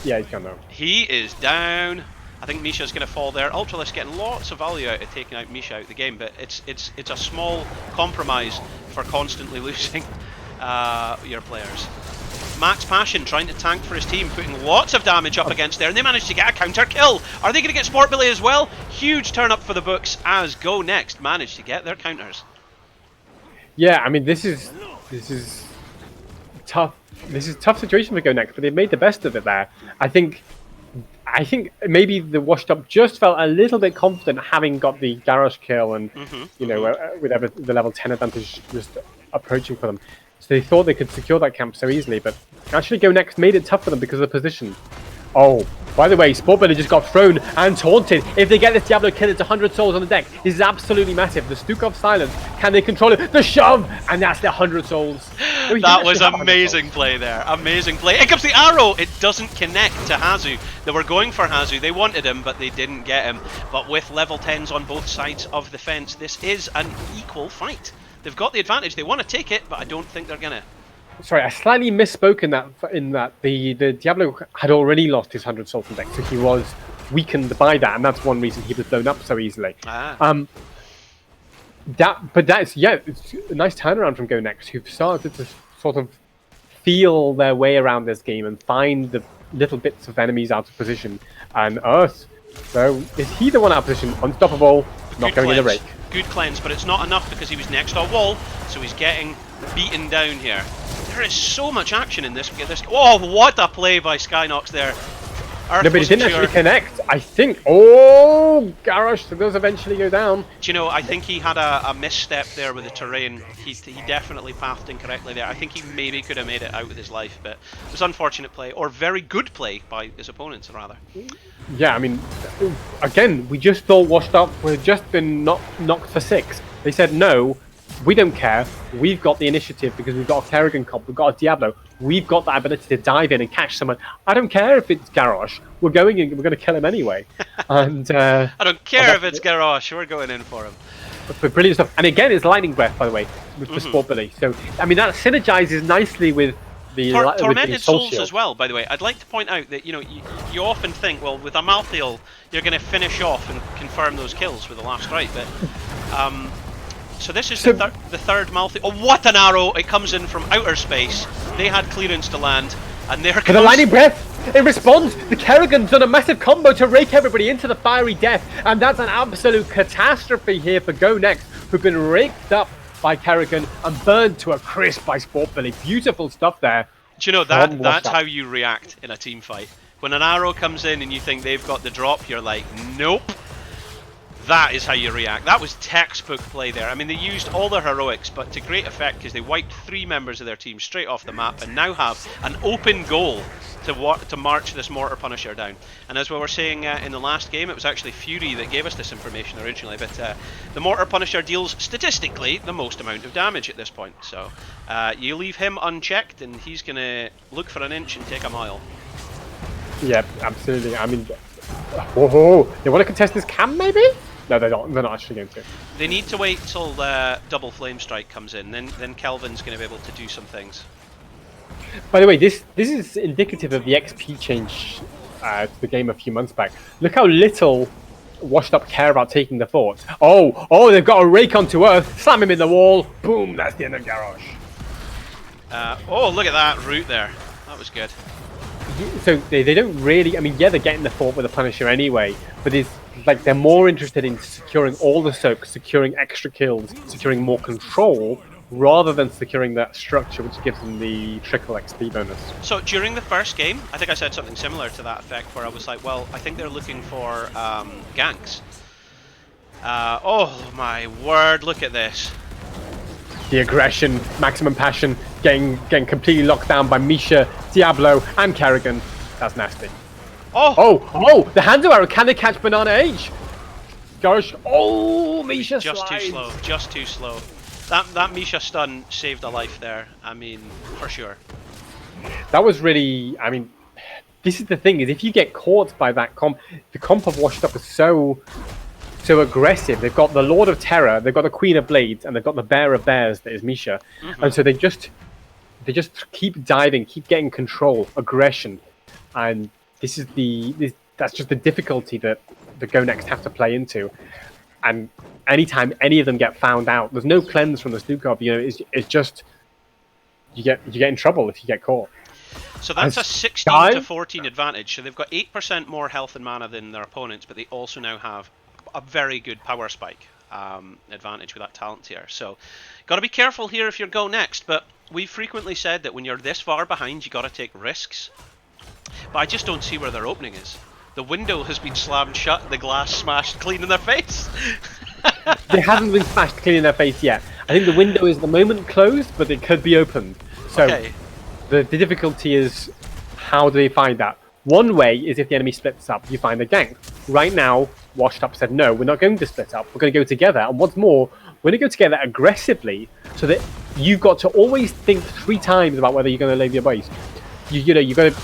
Yeah, he's gone down. He is down. I think Misha's going to fall there. Ultralisk getting lots of value out of taking out Misha out of the game, but it's a small compromise for constantly losing your players. Max Passion trying to tank for his team, putting lots of damage up against there, and they managed to get a counter kill. Are they going to get Sport Billy as well? Huge turn up for the books as Go Next managed to get their counters. Yeah, I mean this is tough. This is a tough situation for Go Next, but they've made the best of it there. I think maybe the washed up just felt a little bit confident having got the Garrosh kill and you know with the level 10 advantage just approaching for them. So they thought they could secure that camp so easily, but actually Go Next made it tough for them because of the position. Oh, by the way, Sport Belly just got thrown and taunted. If they get this Diablo kill, it's 100 souls on the deck. This is absolutely massive. The Stukov silence. Can they control it? The shove! And that's the 100 souls. That was amazing play there. Amazing play. In comes the arrow. It doesn't connect to Hazu. They were going for Hazu. They wanted him, but they didn't get him. But with level 10s on both sides of the fence, this is an equal fight. They've got the advantage. They want to take it, but I don't think they're going to. Sorry, I slightly misspoke in that the Diablo had already lost his 100 souls on deck, so he was weakened by that, and that's one reason he was blown up so easily. It's a nice turnaround from Go Next, who've started to sort of feel their way around this game and find the little bits of enemies out of position. And Earth, so is he the one out of position? Unstoppable, not going in the rake. Good cleanse, but it's not enough because he was next to a wall, so he's getting beaten down here. There is so much action in this. Oh, what a play by Skynox there. No, but he didn't actually connect. I think. Oh, Garrosh does eventually go down. Do you know, I think he had a misstep there with the terrain. He definitely pathed incorrectly there. I think he maybe could have made it out with his life, but it was unfortunate play, or very good play by his opponents, rather. Yeah, I mean, again, we just thought Washed Up would just been knocked for 6. They said no. We don't care. We've got the initiative because we've got a Kerrigan comp, we've got a Diablo. We've got that ability to dive in and catch someone. I don't care if it's Garrosh. We're going in. We're going to kill him anyway. And I don't care if it's Garrosh. We're going in for him. But brilliant stuff. And again, it's Lightning Breath, by the way, for Sport Billy. So I mean, that synergizes nicely with the Tormented Souls Shield as well. By the way, I'd like to point out that you often think, well, with Amalthael, you're going to finish off and confirm those kills with the last strike, but. So this is the third Malthael. Oh, what an arrow! It comes in from outer space. They had clearance to land, and there comes... For the Lightning Breath! It responds! The Kerrigan's done a massive combo to rake everybody into the fiery death, and that's an absolute catastrophe here for Go Next, who've been raked up by Kerrigan and burned to a crisp by Sport Billy. Beautiful stuff there. Do you know, that's how you react in a team fight. When an arrow comes in and you think they've got the drop, you're like, nope. That is how you react. That was textbook play there. I mean, they used all their heroics, but to great effect because they wiped 3 members of their team straight off the map and now have an open goal to march this Mortar Punisher down. And as we were saying in the last game, it was actually Fury that gave us this information originally, but the Mortar Punisher deals statistically the most amount of damage at this point. So you leave him unchecked and he's going to look for an inch and take a mile. Yeah, absolutely. I mean, whoa, they want to contest this cam maybe? No, they're not. They're not actually going to. They need to wait till double flame strike comes in. Then Kelvin's going to be able to do some things. By the way, this is indicative of the XP change to the game a few months back. Look how little Washed Up care about taking the fort. Oh, they've got a rake onto Earth. Slam him in the wall. Boom, that's the end of Garrosh. Oh, look at that route there. That was good. So they don't really. I mean, yeah, they're getting the fort with the Punisher anyway, but it's like they're more interested in securing all the soaks, securing extra kills, securing more control, rather than securing that structure, which gives them the trickle XP bonus. So during the first game, I think I said something similar to that effect, where I was like, well, I think they're looking for ganks. Oh my word, look at this. The aggression, maximum passion, getting completely locked down by Misha, Diablo, and Kerrigan. That's nasty. Oh! The Hanzo arrow, can they catch Banana H? Gosh, Misha just slides. Just too slow. That Misha stun saved a life there. I mean, for sure. That was really, I mean, this is the thing, is if you get caught by that comp, the comp of Washed Up is so aggressive. They've got the Lord of Terror, they've got the Queen of Blades, and they've got the Bear of Bears that is Misha. And so they just keep diving, keep getting control, aggression. And that's just the difficulty that the Go Next have to play into. And anytime any of them get found out, there's no cleanse from the Stukov. You know, it's just you get in trouble if you get caught. So that's a 16 to 14 advantage. So they've got 8% more health and mana than their opponents, but they also now have a very good power spike advantage with that talent tier. So got to be careful here if you're Go Next. But we've frequently said that when you're this far behind, you got to take risks. But I just don't see where their opening is. The window has been slammed shut, the glass smashed clean in their face. They haven't been smashed clean in their face yet. I think the window is at the moment closed, but it could be opened. So okay. The difficulty is, how do they find that? One way is if the enemy splits up, you find a gank. Right now, Washed Up said, no, we're not going to split up. We're going to go together. And what's more, we're going to go together aggressively so that you've got to always think 3 times about whether you're going to leave your base. You know, you've got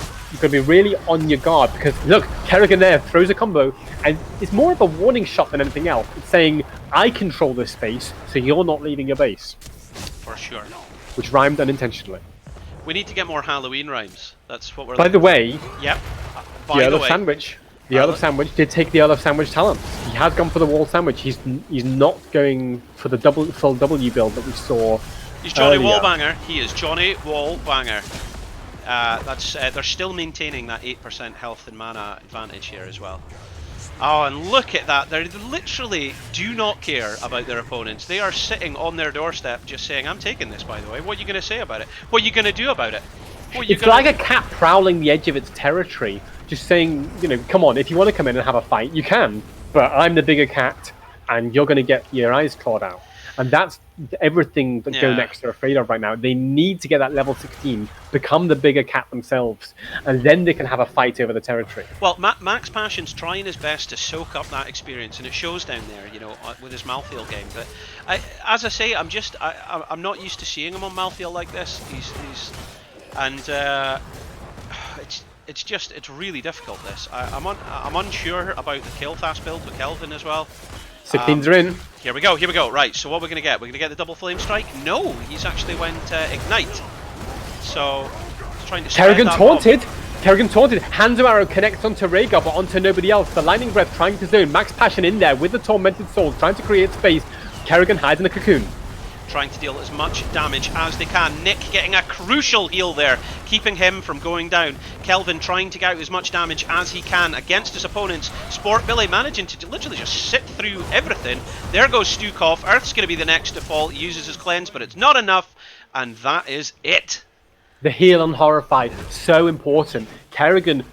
to be really on your guard, because look, Kerrigan there throws a combo, and it's more of a warning shot than anything else. It's saying, I control this space, so you're not leaving your base. For sure. Which rhymed unintentionally. We need to get more Halloween rhymes. That's what we're By the way, yep. The Earl of Sandwich. The Earl of Sandwich did take the Earl of Sandwich talents. He has gone for the wall sandwich. He's not going for the full W build that we saw. He's Johnny earlier. Wallbanger. He is Johnny Wallbanger. They're still maintaining that 8% health and mana advantage here as well. Oh, and look at that. They literally do not care about their opponents. They are sitting on their doorstep just saying, I'm taking this, by the way. What are you going to say about it? What are you going to do about it? It's like a cat prowling the edge of its territory, just saying, you know, come on, if you want to come in and have a fight, you can. But I'm the bigger cat, and you're going to get your eyes clawed out. And that's everything that Go Next are afraid of right now. They need to get that level 16, become the bigger cat themselves, and then they can have a fight over the territory. Well, Max Passion's trying his best to soak up that experience, and it shows down there, you know, with his Malthael game. But as I say, I'm not used to seeing him on Malthael like this. It's really difficult. This I'm unsure about the kill fast build with Kelvin as well. 16s are in. Here we go. Right, so what we're going to get? We're going to get the double flame strike? No, he's actually went ignite. So, he's trying to Kerrigan taunted. Kerrigan taunted. Hanzo arrow connects onto Rhaegar, but onto nobody else. The lightning breath trying to zone. Max Passion in there with the tormented souls, trying to create space. Kerrigan hides in a cocoon. Trying to deal as much damage as they can. Nick getting a crucial heal there, keeping him from going down. Kelvin trying to get out as much damage as he can against his opponents. Sport Billy managing to literally just sit through everything. There goes Stukov. Earth's going to be the next to fall. He uses his cleanse, but it's not enough. And that is it. The heal on Horrified, so important. Kerrigan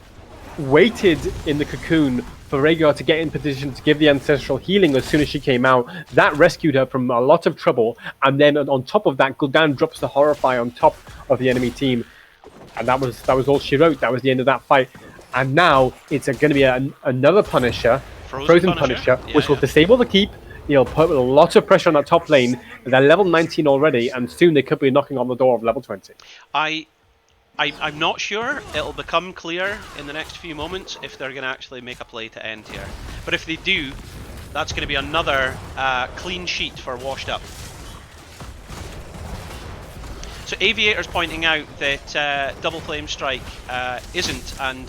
waited in the cocoon for Rhaegar to get in position to give the ancestral healing as soon as she came out. That rescued her from a lot of trouble, and then on top of that, Gul'dan drops the Horrify on top of the enemy team, and that was all she wrote. That was the end of that fight. And now it's going to be another Punisher, Frozen Punisher, which will disable the keep. You'll put a lot of pressure on that top lane. They're level 19 already, and soon they could be knocking on the door of level 20. I'm not sure. It'll become clear in the next few moments if they're going to actually make a play to end here. But if they do, that's going to be another clean sheet for Washed Up. So Aviator's pointing out that Double Flame Strike isn't, and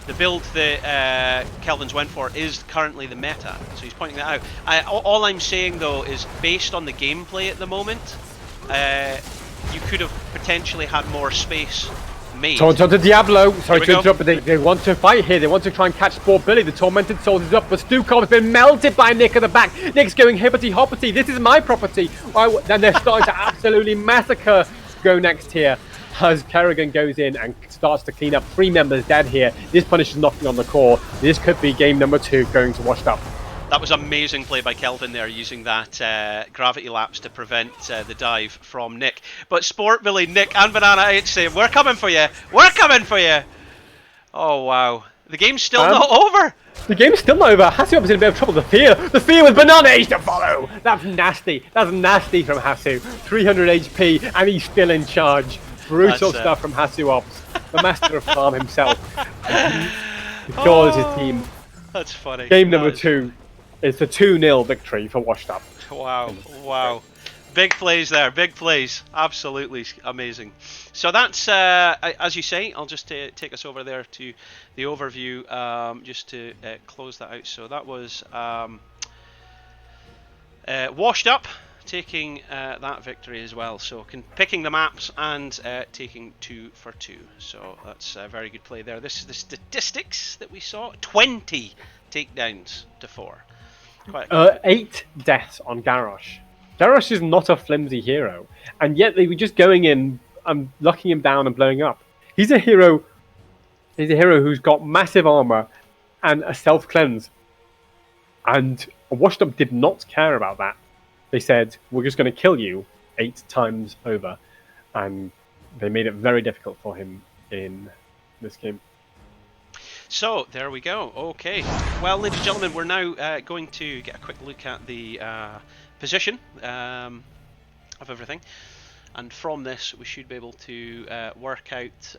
the build that Kelvin's went for is currently the meta. So he's pointing that out. All I'm saying though is, based on the gameplay at the moment, you could have potentially had more space made. Tauntaun Diablo, sorry to interrupt, but they want to fight here. They want to try and catch Sport Billy. The Tormented Souls is up, but Stukov has been melted by Nick at the back. Nick's going hippity-hoppity. This is my property. Then they're starting to absolutely massacre Go Next here as Kerrigan goes in and starts to clean up 3 members dead here. This Punisher's knocking on the core. This could be game number 2 going to Washed Up. That was amazing play by Kelvin there, using that gravity lapse to prevent the dive from Nick. But Sport Billy, Nick and Banana H say, "We're coming for you! We're coming for you!" Oh wow. The game's still not over! The game's still not over. Hasu was in a bit of trouble. The fear with Banana H to follow! That's nasty. That's nasty from Hasu. 300 HP and he's still in charge. Brutal stuff from Hasu Ops. The master of farm himself. He calls his team. That's funny. Game number 2. It's a 2-0 victory for Washed Up. Wow, wow. Big plays there, big plays. Absolutely amazing. So that's, as you say, I'll just take us over there to the overview, just to close that out. So that was Washed Up taking that victory as well. So picking the maps and taking 2 for 2. So that's a very good play there. This is the statistics that we saw. 20 takedowns to 4. 8 deaths on Garrosh. Garrosh is not a flimsy hero, and yet they were just going in and locking him down and blowing up. He's a hero. He's a hero who's got massive armor and a self cleanse, and Washed Up did not care about that. They said, "We're just going to kill you 8 times over," and they made it very difficult for him in this game. So, there we go. Okay. Well, ladies and gentlemen, we're now going to get a quick look at the position of everything. And from this, we should be able to work out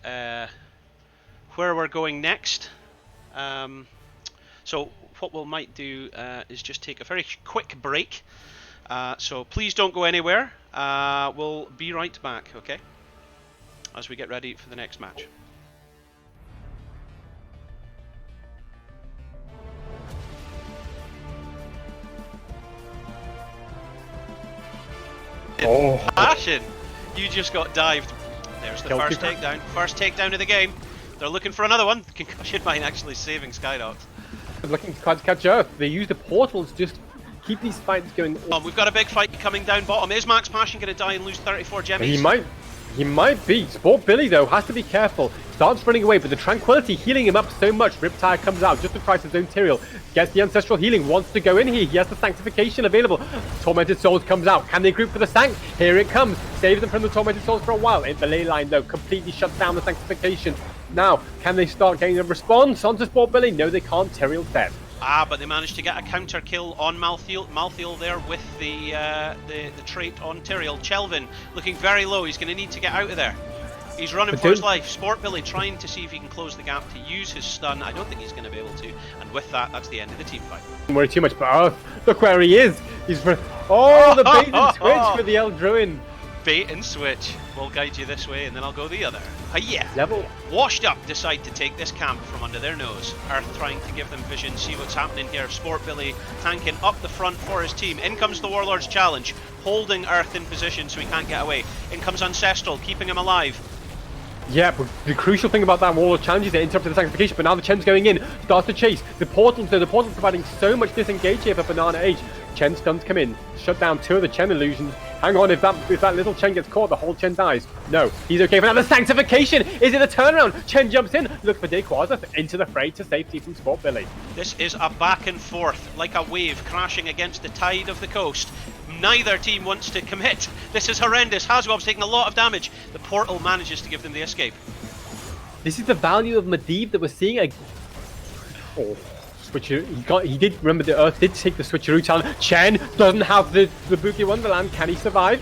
where we're going next. So, what we might do is just take a very quick break. So, please don't go anywhere. We'll be right back, okay? As we get ready for the next match. Passion! You just got dived. There's the first takedown. First takedown of the game. They're looking for another one. Concussion Mine actually saving Skydogs. They're looking to catch Earth. They use the portals just keep these fights going. We've got a big fight coming down bottom. Is Max Passion going to die and lose 34 gemmies? He might be. Sport Billy, though, has to be careful. Starts running away, but the Tranquility healing him up so much. Riptide comes out just to try his own Tyrael. Gets the Ancestral Healing, wants to go in here. He has the Sanctification available. Tormented Souls comes out. Can they group for the Sanct? Here it comes. Saves them from the Tormented Souls for a while. In the ley line, though, completely shuts down the Sanctification. Now, can they start getting a response onto Sport Billy? No, they can't. Tyrael's dead. But they managed to get a counter kill on Malthael. Malthael there with the trait on Tyrael. Chelvin looking very low. He's going to need to get out of there. He's running for his life. Sport Billy trying to see if he can close the gap to use his stun. I don't think he's going to be able to. And with that, that's the end of the team fight. Don't worry too much, but look where he is. He's the bait and switch with the Eldruin. Bait and switch. We'll guide you this way, and then I'll go the other. Yeah. Level. Washed Up decide to take this camp from under their nose. Earth trying to give them vision, see what's happening here. Sport Billy tanking up the front for his team. In comes the Warlord's Challenge, holding Earth in position so he can't get away. In comes Ancestral, keeping him alive. Yeah, but the crucial thing about that Warlord Challenge is they interrupted the Sanctification, but now the Chen's going in, starts to chase. The portals providing so much disengage here for Banana Age. Chen stuns come in, shut down 2 of the Chen illusions, Hang on, if that little Chen gets caught, the whole Chen dies. No, he's okay for another sanctification. Is it a turnaround? Chen jumps in, looks for Dayquaza into the fray to safety from Sport Billy. This is a back and forth, like a wave crashing against the tide of the coast. Neither team wants to commit. This is horrendous. Hazwob's taking a lot of damage. The portal manages to give them the escape. This is the value of Medivh that we're seeing. Oh, switcheroo. He did remember the Earth did take the switcheroo challenge. Chen doesn't have the Buki Wonderland. Can he survive?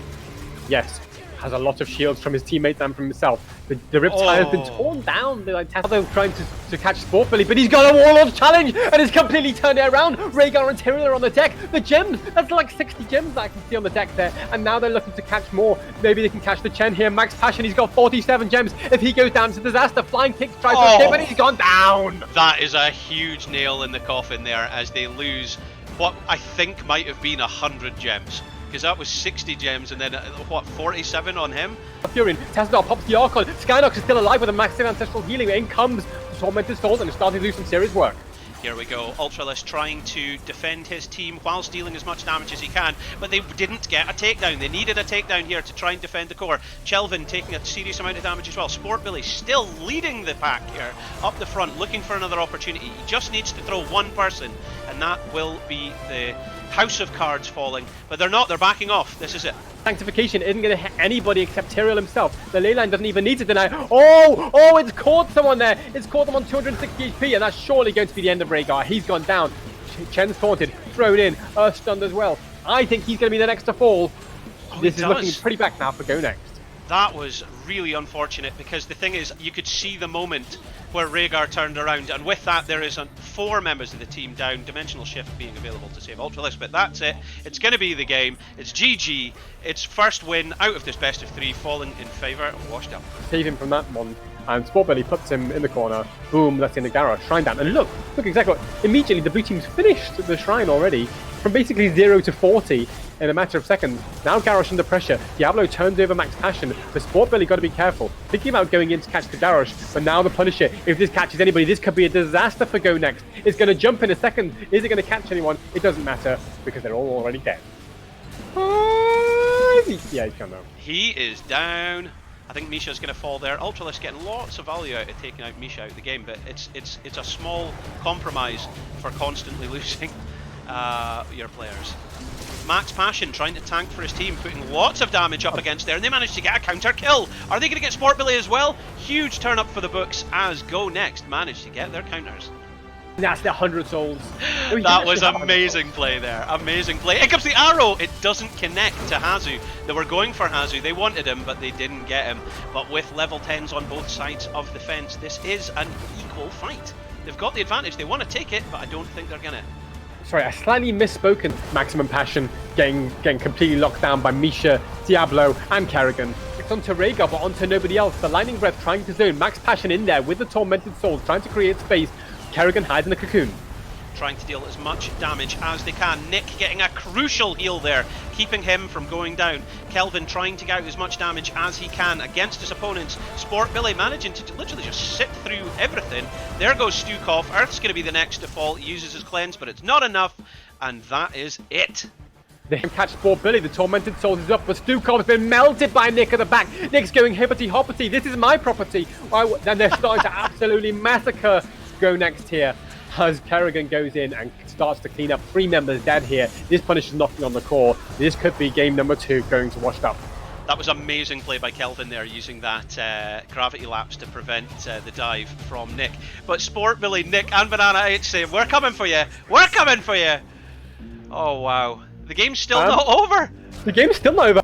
Yes. Has a lot of shields from his teammates and from himself. The Riptide has been torn down. They're like trying to catch Sport Billy, but he's got a Warlord challenge and it's completely turned it around. Rhaegar and Tyrael are on the deck. The gems, that's like 60 gems that I can see on the deck there. And now they're looking to catch more. Maybe they can catch the Chen here. Max Passion, he's got 47 gems. If he goes down, it's a disaster. Flying Kicks tries to escape, but he's gone down. That is a huge nail in the coffin there as they lose what I think might have been 100 gems. Because that was 60 gems and then, 47 on him? Furion, Tassadar pops the Archon. Skynox is still alive with a massive ancestral healing. In comes the Tormented Souls and it's starting to do some serious work. Here we go, Ultralisk trying to defend his team whilst dealing as much damage as he can, but they didn't get a takedown. They needed a takedown here to try and defend the core. Chelvin taking a serious amount of damage as well. Sport Billy still leading the pack here, up the front, looking for another opportunity. He just needs to throw one person, and that will be the House of Cards falling. But they're not, they're backing off. This is it. Sanctification isn't going to hit anybody except Tyrael himself. The Leyline doesn't even need to deny. Oh, it's caught someone there. It's caught them on 260 HP, and that's surely going to be the end of Rhaegar. He's gone down. Chen's taunted, thrown in, Earth stunned as well. I think he's going to be the next to fall. This is looking pretty back now for Go Next. That was really unfortunate because the thing is, you could see the moment where Rhaegar turned around, and with that there is 4 members of the team down, Dimensional Shift being available to save Ultralisk, but that's it. It's going to be the game. It's GG. It's first win out of this best of 3, falling in favour of Washed Up. Save him from that one, and Sport Belly puts him in the corner. Boom, that's in the garage. Shrine down, and look exactly what, immediately the blue team's finished the shrine already, from basically 0 to 40 in a matter of seconds. Now Garrosh under pressure. Diablo turns over Max Passion, but Sport Belly got to be careful. Thinking about going in to catch the Garrosh, but now the Punisher, if this catches anybody, this could be a disaster for Go Next. It's going to jump in a second. Is it going to catch anyone? It doesn't matter, because they're all already dead. Yeah, he's gone now. He is down. I think Misha's going to fall there. Ultralisk getting lots of value out of taking out Misha out of the game, but it's a small compromise for constantly losing your players. Max Passion trying to tank for his team, putting lots of damage up against there, and they managed to get a counter kill. Are they going to get Sport Billy as well? Huge turn up for the books as Go Next managed to get their counters. That's the 100 souls. That was amazing play there. Amazing play. In comes the arrow. It doesn't connect to Hazu. They were going for Hazu. They wanted him, but they didn't get him. But with level 10s on both sides of the fence, this is an equal fight. They've got the advantage. They want to take it, but I don't think they're going to. Sorry, I slightly misspoken. Maximum Passion getting completely locked down by Misha, Diablo, and Kerrigan. It's onto Rhaegar, but onto nobody else. The Lightning Breath trying to zone. Max Passion in there with the Tormented Souls, trying to create space. Kerrigan hides in a cocoon. Trying to deal as much damage as they can. Nick getting a crucial heal there, keeping him from going down. Kelvin trying to get out as much damage as he can against his opponents. Sport Billy managing to literally just sit through everything. There goes Stukov. Earth's going to be the next to fall. He uses his cleanse, but it's not enough, and that is it. They can catch Sport Billy. The Tormented Souls is up, but Stukov's been melted by Nick at the back. Nick's going hippity-hoppity. This is my property. Then they're starting to absolutely massacre Go Next here as Kerrigan goes in and starts to clean up 3 members dead here. This Punisher's knocking on the core. This could be game number 2 going to Washed Up. That was amazing play by Kelvin there, using that gravity lapse to prevent the dive from Nick. But Sport Billy, Nick and Banana H say, we're coming for you. We're coming for you. Oh, wow. The game's still not over. The game's still not over.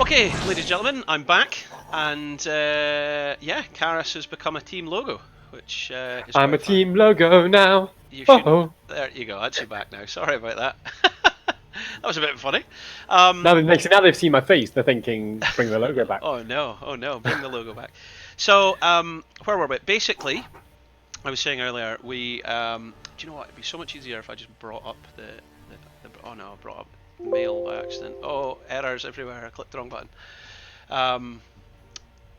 Okay, ladies and gentlemen, I'm back, and yeah, Karis has become a team logo, which is I'm a quite fun. team logo now. You should. Oh, There you go. That's you back now. Sorry about that. That was a bit funny. now they've seen my face. They're thinking, bring the logo back. Oh no! Oh no! Bring the logo back. So, where were we? Basically, I was saying earlier, we. Do you know what? It'd be so much easier if I just brought up the oh no! I brought up mail by accident. Oh, errors everywhere. I clicked the wrong button. I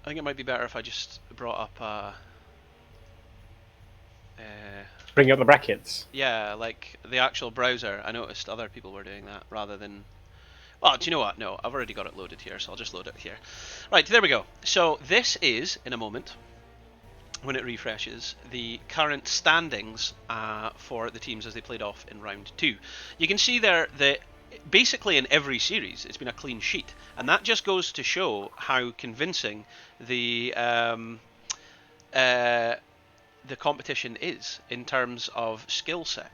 think it might be better if I just brought up. Bring up the brackets. Yeah, like the actual browser. I noticed other people were doing that rather than. Well, do you know what? No, I've already got it loaded here, so I'll just load it here. Right, there we go. So this is, in a moment, when it refreshes, the current standings for the teams as they played off in round 2. You can see there that basically in every series it's been a clean sheet, and that just goes to show how convincing the competition is in terms of skill set.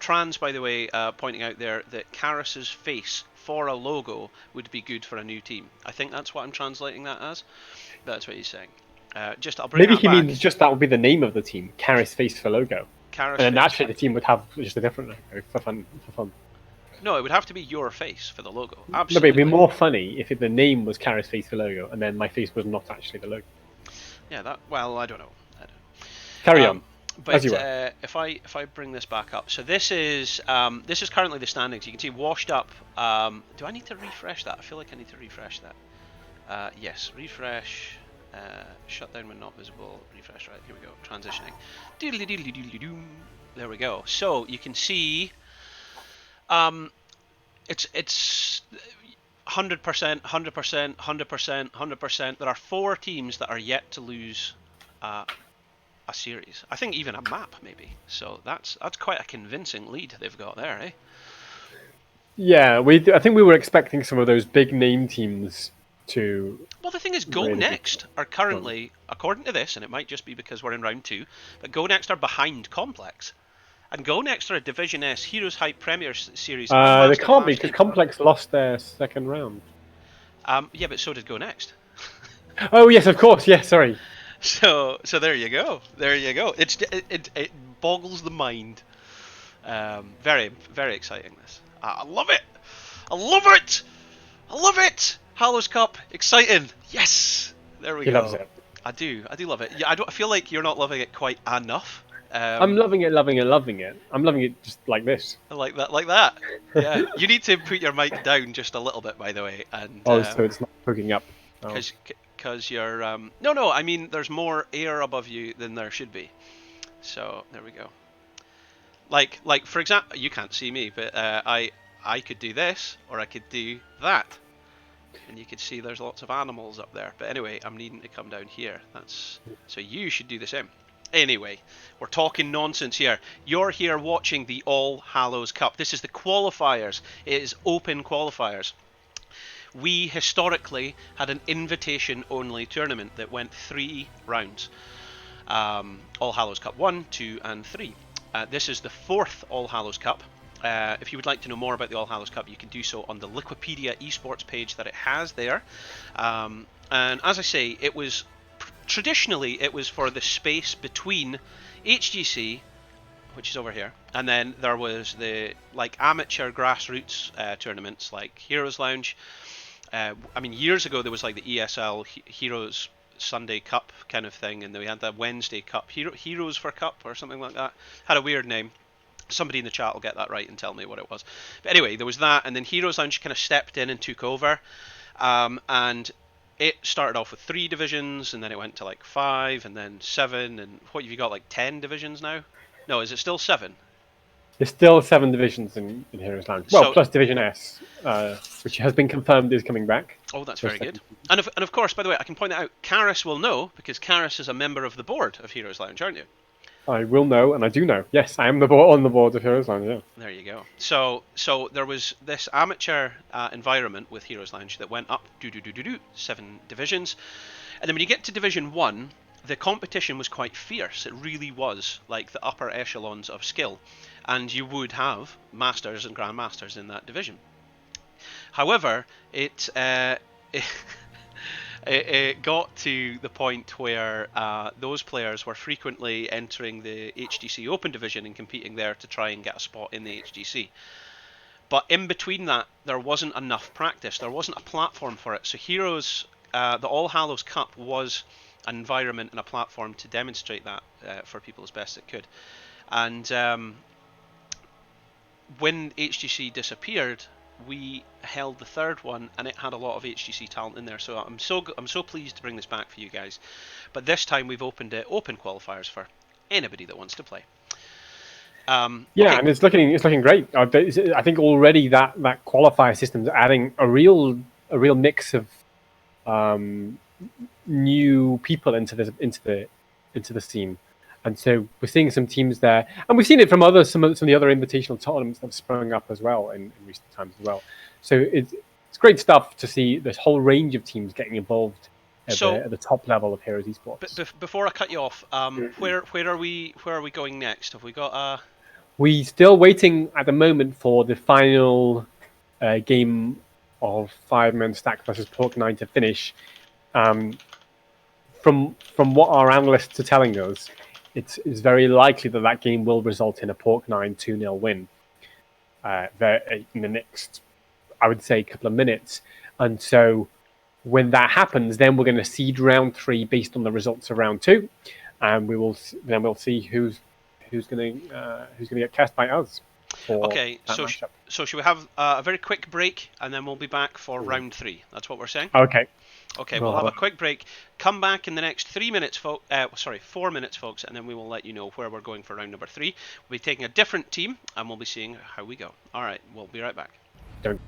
Trans, by the way, pointing out there that Karis's face for a logo would be good for a new team. I think that's what I'm translating that as. That's what he's saying. I'll bring Maybe that he back. means just that would be the name of the team, Karis Face for logo. Karis And then face. actually the team would have just a different logo for fun. No, it would have to be your face for the logo. No, but Absolutely. it'd be more funny if the name was Karis Face for logo, and then my face was not actually the logo. Yeah, that. Well, I don't know. Carry on. But As you were. if I bring this back up, so this is currently the standings. You can see washed up. Do I need to refresh that? I feel like I need to refresh that. Yes, refresh. Shut down when not visible. Refresh. Right, here we go. Transitioning. Doodly doodly doodly doom. There we go. So you can see. It's 100%, 100%, 100%, 100%, 100%. There are 4 teams that are yet to lose a series. I think even a map, maybe. So that's quite a convincing lead they've got there, eh? Yeah, I think we were expecting some of those big name teams to. Well, the thing is, Go really Next are currently, according to this, and it might just be because we're in round 2, but Go Next are behind Complex. And Go Next are a Division S Heroes Hype Premier Series. They can't be because Complex lost their second round. Yeah, but so did Go Next. Oh yes, of course. Yes, sorry. So there you go. There you go. It boggles the mind. Very very exciting. This. I love it. I love it. I love it. Hallows Cup, exciting. Yes. There we go. He loves it. I do love it. Yeah, I feel like you're not loving it quite enough. I'm loving it, loving it, loving it. I'm loving it just like this. Like that. Yeah. You need to put your mic down just a little bit, by the way, and So it's not hooking up. because you're no. I mean, there's more air above you than there should be. So there we go. Like for example, you can't see me, but I could do this or I could do that. And you can see there's lots of animals up there. But anyway, I'm needing to come down here. So you should do the same. Anyway, we're talking nonsense here. You're here watching the All Hallows Cup. This is the qualifiers. It is open qualifiers. We historically had an invitation-only tournament that went 3 rounds. All Hallows Cup 1, 2 and 3. This is the 4th All Hallows Cup. If you would like to know more about the All Hallows Cup, you can do so on the Liquipedia esports page that it has there. And as I say, it was traditionally it was for the space between HGC, which is over here, and then there was the amateur grassroots tournaments like Heroes Lounge. I mean, years ago there was like the ESL Heroes Sunday Cup kind of thing, and then we had the Wednesday Cup, Heroes for Cup or something like that. Had a weird name. Somebody in the chat will get that right and tell me what it was. But anyway, there was that, and then Heroes Lounge kind of stepped in and took over, and it started off with 3 divisions, and then it went to like 5, and then 7, and what have you got, like 10 divisions now? No, is it still 7? There's still 7 divisions in Heroes Lounge. Well, plus Division S, which has been confirmed is coming back. Oh, that's very good. And of course, by the way, I can point out, Karis will know, because Karis is a member of the board of Heroes Lounge, aren't you? I will know, and I do know. Yes, I am on the board of Heroes Lounge, yeah. There you go. So there was this amateur environment with Heroes Lounge that went up 7 divisions. And then when you get to Division 1, the competition was quite fierce. It really was like the upper echelons of skill. And you would have Masters and Grandmasters in that division. However, it got to the point where those players were frequently entering the HGC Open division and competing there to try and get a spot in the HGC. But in between that, there wasn't enough practice. There wasn't a platform for it. So Heroes, the All Hallows Cup was an environment and a platform to demonstrate that for people as best it could. And when HGC disappeared, we held the third one, and it had a lot of HGC talent in there. So I'm so pleased to bring this back for you guys. But this time we've opened it open qualifiers for anybody that wants to play. Yeah, Okay. and it's looking great. I think already that qualifier system's adding a real mix of new people into the scene, and so we're seeing some teams there, and we've seen it from some of the other invitational tournaments that have sprung up as well in recent times as well. So it's great stuff to see this whole range of teams getting involved at the top level of Heroes Esports. Before I cut you off, where are we going next? Have we got We still waiting at the moment for the final game of 5-man stack versus Pork 9 to finish. From what our analysts are telling us, it's very likely that game will result in a Pork 9 2-0 win in the next, I would say, couple of minutes. And so when that happens, then we're going to seed round 3 based on the results of round 2, and we'll see who's going to get cast by us. Okay, so should we have a very quick break, and then we'll be back for round 3? That's what we're saying. Okay. Okay, we'll have a quick break. Come back in the next 4 minutes, folks, and then we will let you know where we're going for round number 3. We'll be taking a different team, and we'll be seeing how we go. All right, we'll be right back. Don't.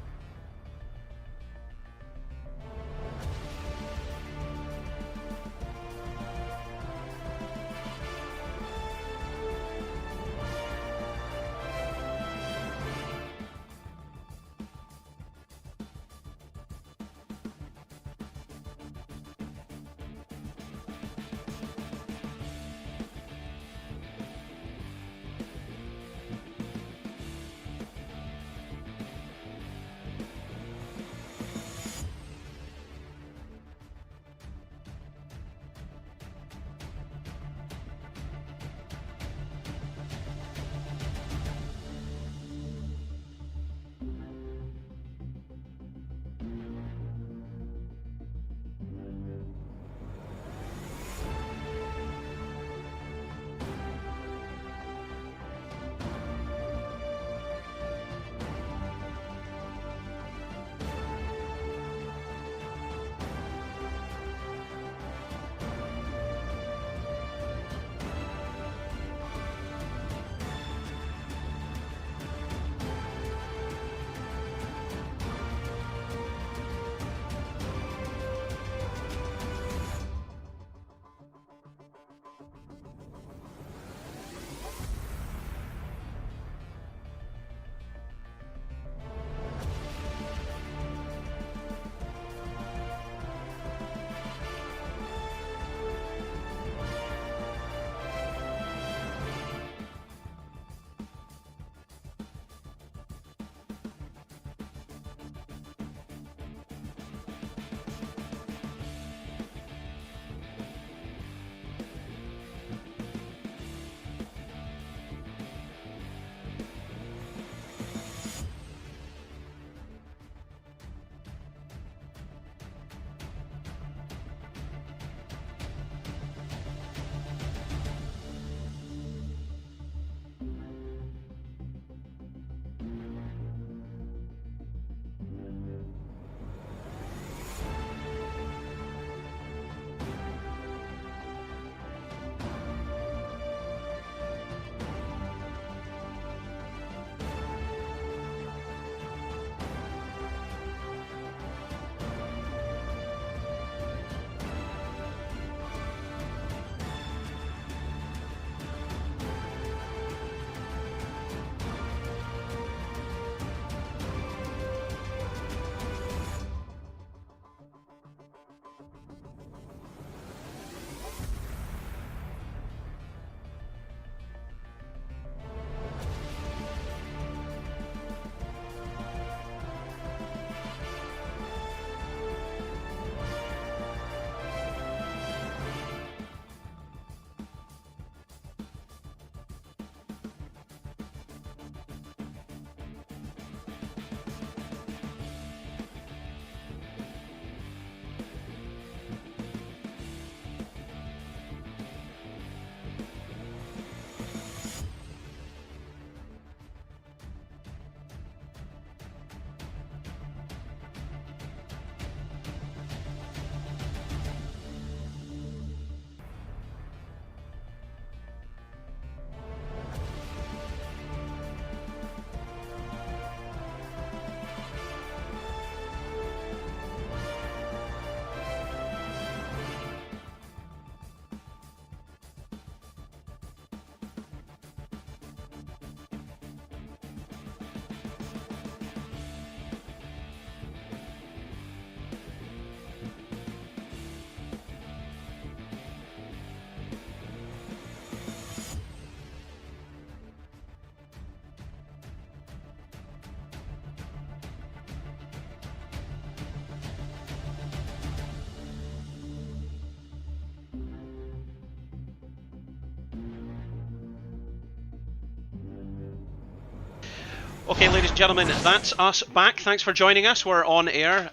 Okay, ladies and gentlemen, that's us back. Thanks for joining us. We're on air.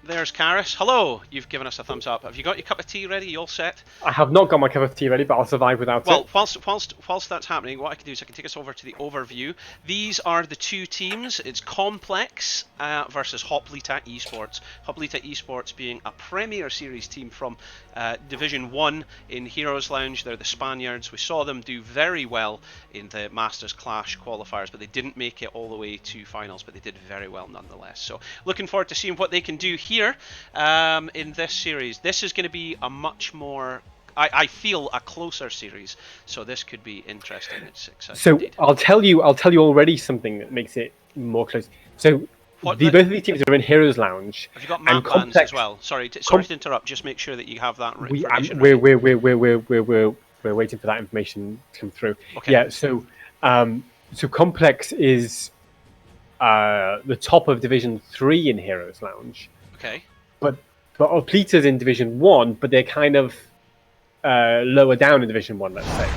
There's Karis. Hello. You've given us a thumbs up. Have you got your cup of tea ready? You all set? I have not got my cup of tea ready, but I'll survive without Well, it. whilst that's happening, what I can do is I can take us over to the overview. These are the two teams. It's Complex versus Hoplita Esports. Hoplita Esports being a Premier Series team from Division 1 in Heroes Lounge. They're the Spaniards. We saw them do very well in the Masters Clash qualifiers, but they didn't make it all the way to finals, but they did very well nonetheless. So looking forward to seeing what they can do here in this series. This is going to be a much more I feel a closer series, so this could be interesting. It's exciting. So indeed. I'll tell you already something that makes it more close. So both of these teams are in Heroes Lounge. Have you got map bans as well? Sorry to interrupt. Just make sure that you have that information. We're waiting for that information to come through. Okay. Yeah. So Complex is the top of Division 3 in Heroes Lounge. Okay. But Oplita's in Division 1, but they're kind of lower down in Division 1, let's say.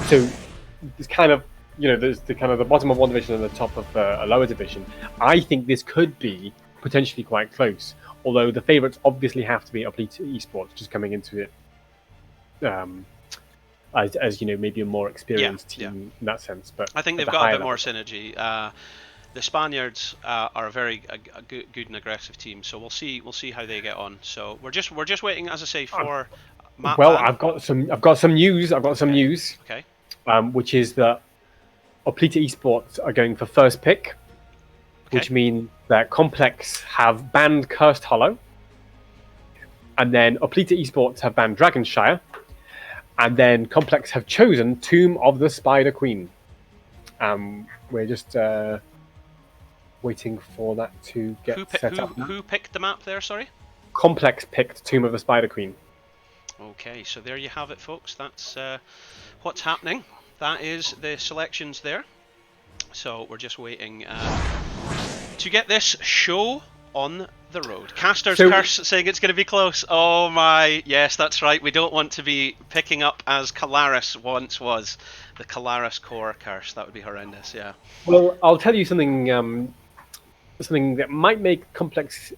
So it's kind of, there's the kind of the bottom of one division and the top of a lower division. I think this could be potentially quite close, although the favourites obviously have to be Oplita Esports, just coming into it as maybe a more experienced team in that sense. But I think they've got a bit more synergy. The Spaniards are a very good and aggressive team, so we'll see how they get on. So we're just waiting, as I say, for. I've got some news. Okay. Which is that Oplita Esports are going for first pick, which means that Complex have banned Cursed Hollow, and then Oplita Esports have banned Dragonshire, and then Complex have chosen Tomb of the Spider Queen. We're just waiting for that to get set up. Who picked the map there? Sorry. Complex picked Tomb of the Spider Queen. Okay, so there you have it, folks. That's what's happening. That is the selections there. So we're just waiting to get this show on the road. Caster's Curse saying it's going to be close. Oh my, yes, that's right. We don't want to be picking up as Calaris once was. The Calaris core curse. That would be horrendous, yeah. Well, I'll tell you something something that might make Complex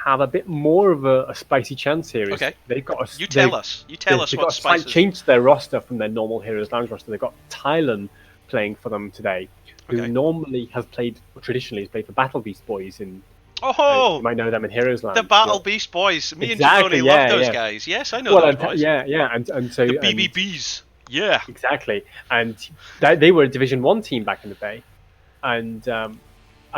have a bit more of a spicy chance here. Okay. They've got you tell us what spices. They've changed their roster from their normal Heroes Lounge roster. They've got Tylan playing for them today, who normally traditionally has played for Battle Beast Boys in. Oh, you might know them in Heroes Lounge. The Battle Beast Boys. Me and Tony love those guys. Yes, I know those boys. Yeah, and so the BBBs. Yeah, exactly. And they were a Division 1 team back in the day, and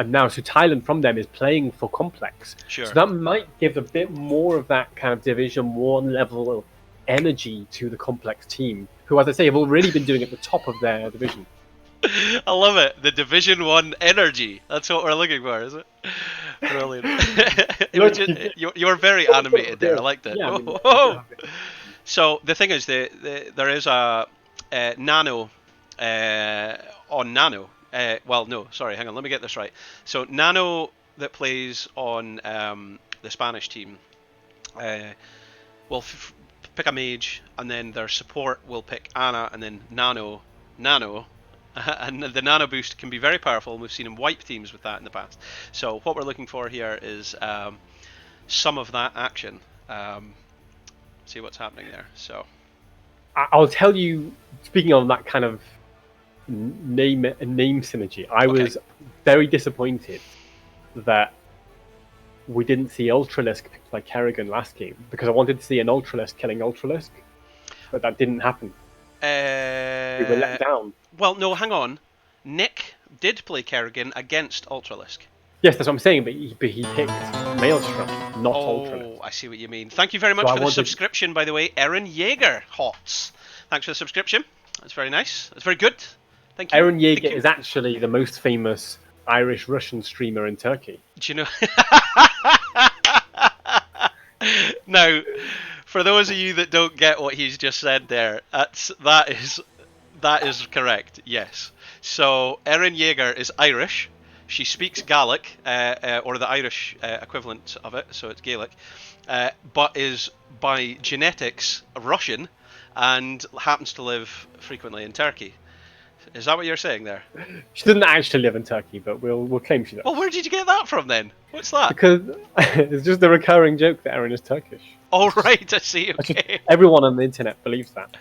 now so Thailand from them is playing for Complex. Sure. So that might give a bit more of that kind of Division 1 level of energy to the Complex team, who, as I say, have already been doing at the top of their division. I love it. The Division 1 energy. That's what we're looking for, is it? Brilliant. You're very animated there. I like that. Yeah, So the thing is, there is a Nano on Nano. Well, no, sorry, hang on, let me get this right. So Nano that plays on the Spanish team will pick a mage, and then their support will pick Ana, and then Nano, and the Nano boost can be very powerful, and we've seen him wipe teams with that in the past. So what we're looking for here is some of that action. See what's happening there. So I'll tell you, speaking on that kind of name synergy, I was very disappointed that we didn't see Ultralisk picked by Kerrigan last game, because I wanted to see an Ultralisk killing Ultralisk, but that didn't happen. We were let down. Well, no, hang on. Nick did play Kerrigan against Ultralisk. Yes, that's what I'm saying, but he picked Maelstrom, not Ultralisk. Oh, I see what you mean. Thank you very much for the subscription, by the way, Aaron Jaeger Hots. Thanks for the subscription. That's very nice. That's very good. Thank you. Aaron Jaeger is actually the most famous Irish-Russian streamer in Turkey. Do you know? Now, for those of you that don't get what he's just said there, that is correct. Yes. So Erin Jaeger is Irish. She speaks Gaelic, or the Irish equivalent of it, so it's Gaelic, but is by genetics Russian, and happens to live frequently in Turkey. Is that what you're saying there? She doesn't actually live in Turkey, but we'll claim she does. Well, where did you get that from then? What's that? Because it's just a recurring joke that Erin is Turkish. Oh, right, I see, okay. Everyone on the internet believes that.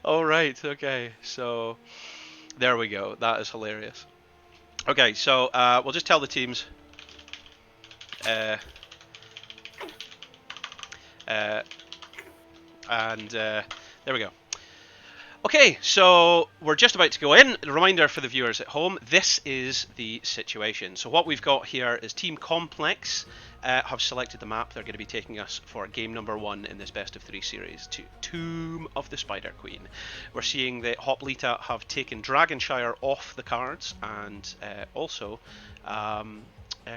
Oh, right, okay. So, there we go. That is hilarious. Okay, so we'll just tell the teams. There we go. Okay, so we're just about to go in. A reminder for the viewers at home, this is the situation. So what we've got here is Team Complex have selected the map. They're going to be taking us for game number 1 in this best of 3 series to Tomb of the Spider Queen. We're seeing that Hoplita have taken Dragonshire off the cards and also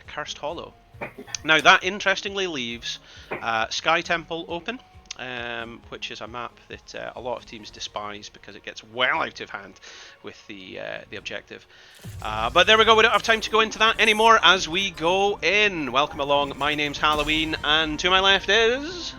Cursed Hollow. Now that interestingly leaves Sky Temple open. Which is a map that a lot of teams despise because it gets well out of hand with the objective. But there we go, we don't have time to go into that anymore as we go in. Welcome along, my name's Halloween, and to my left is...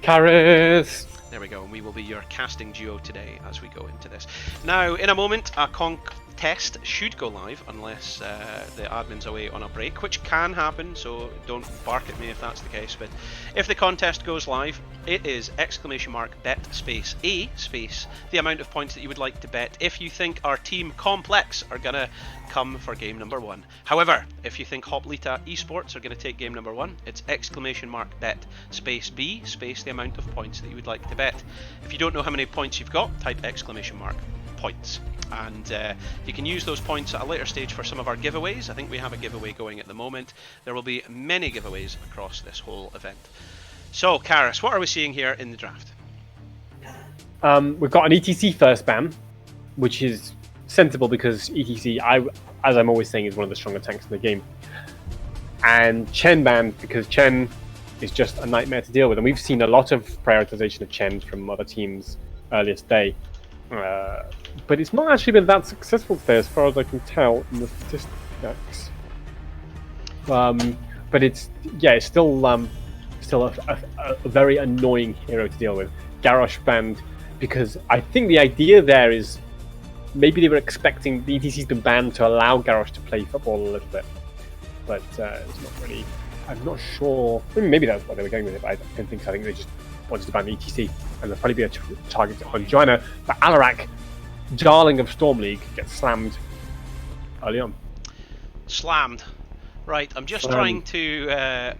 Karis! There we go, and we will be your casting duo today as we go into this. Now, in a moment, a contest should go live unless the admin's away on a break, which can happen, so don't bark at me if that's the case. But if the contest goes live, it is !bet space A space the amount of points that you would like to bet if you think our Team Complex are going to come for game number 1. However, if you think Hoplita Esports are going to take game number 1, it's !bet space B space the amount of points that you would like to bet. If you don't know how many points you've got, type !points. And you can use those points at a later stage for some of our giveaways. I think we have a giveaway going at the moment. There will be many giveaways across this whole event. So, Karis, what are we seeing here in the draft? We've got an ETC first ban, which is sensible because ETC, as I'm always saying, is one of the stronger tanks in the game. And Chen ban because Chen is just a nightmare to deal with. And we've seen a lot of prioritization of Chen from other teams earlier today. But it's not actually been that successful today as far as I can tell in the statistics. But it's still a very annoying hero to deal with. Garrosh banned because I think the idea there is maybe they were expecting the ETC's been banned to allow Garrosh to play football a little bit, but it's not really. I'm not sure. Maybe that's why they were going with it, but I don't think so. I think they just wanted to ban the ETC, and there'll probably be a target on Joanna. But Alarak, darling of Storm League, gets slammed early on. Slammed. Right, I'm just trying to,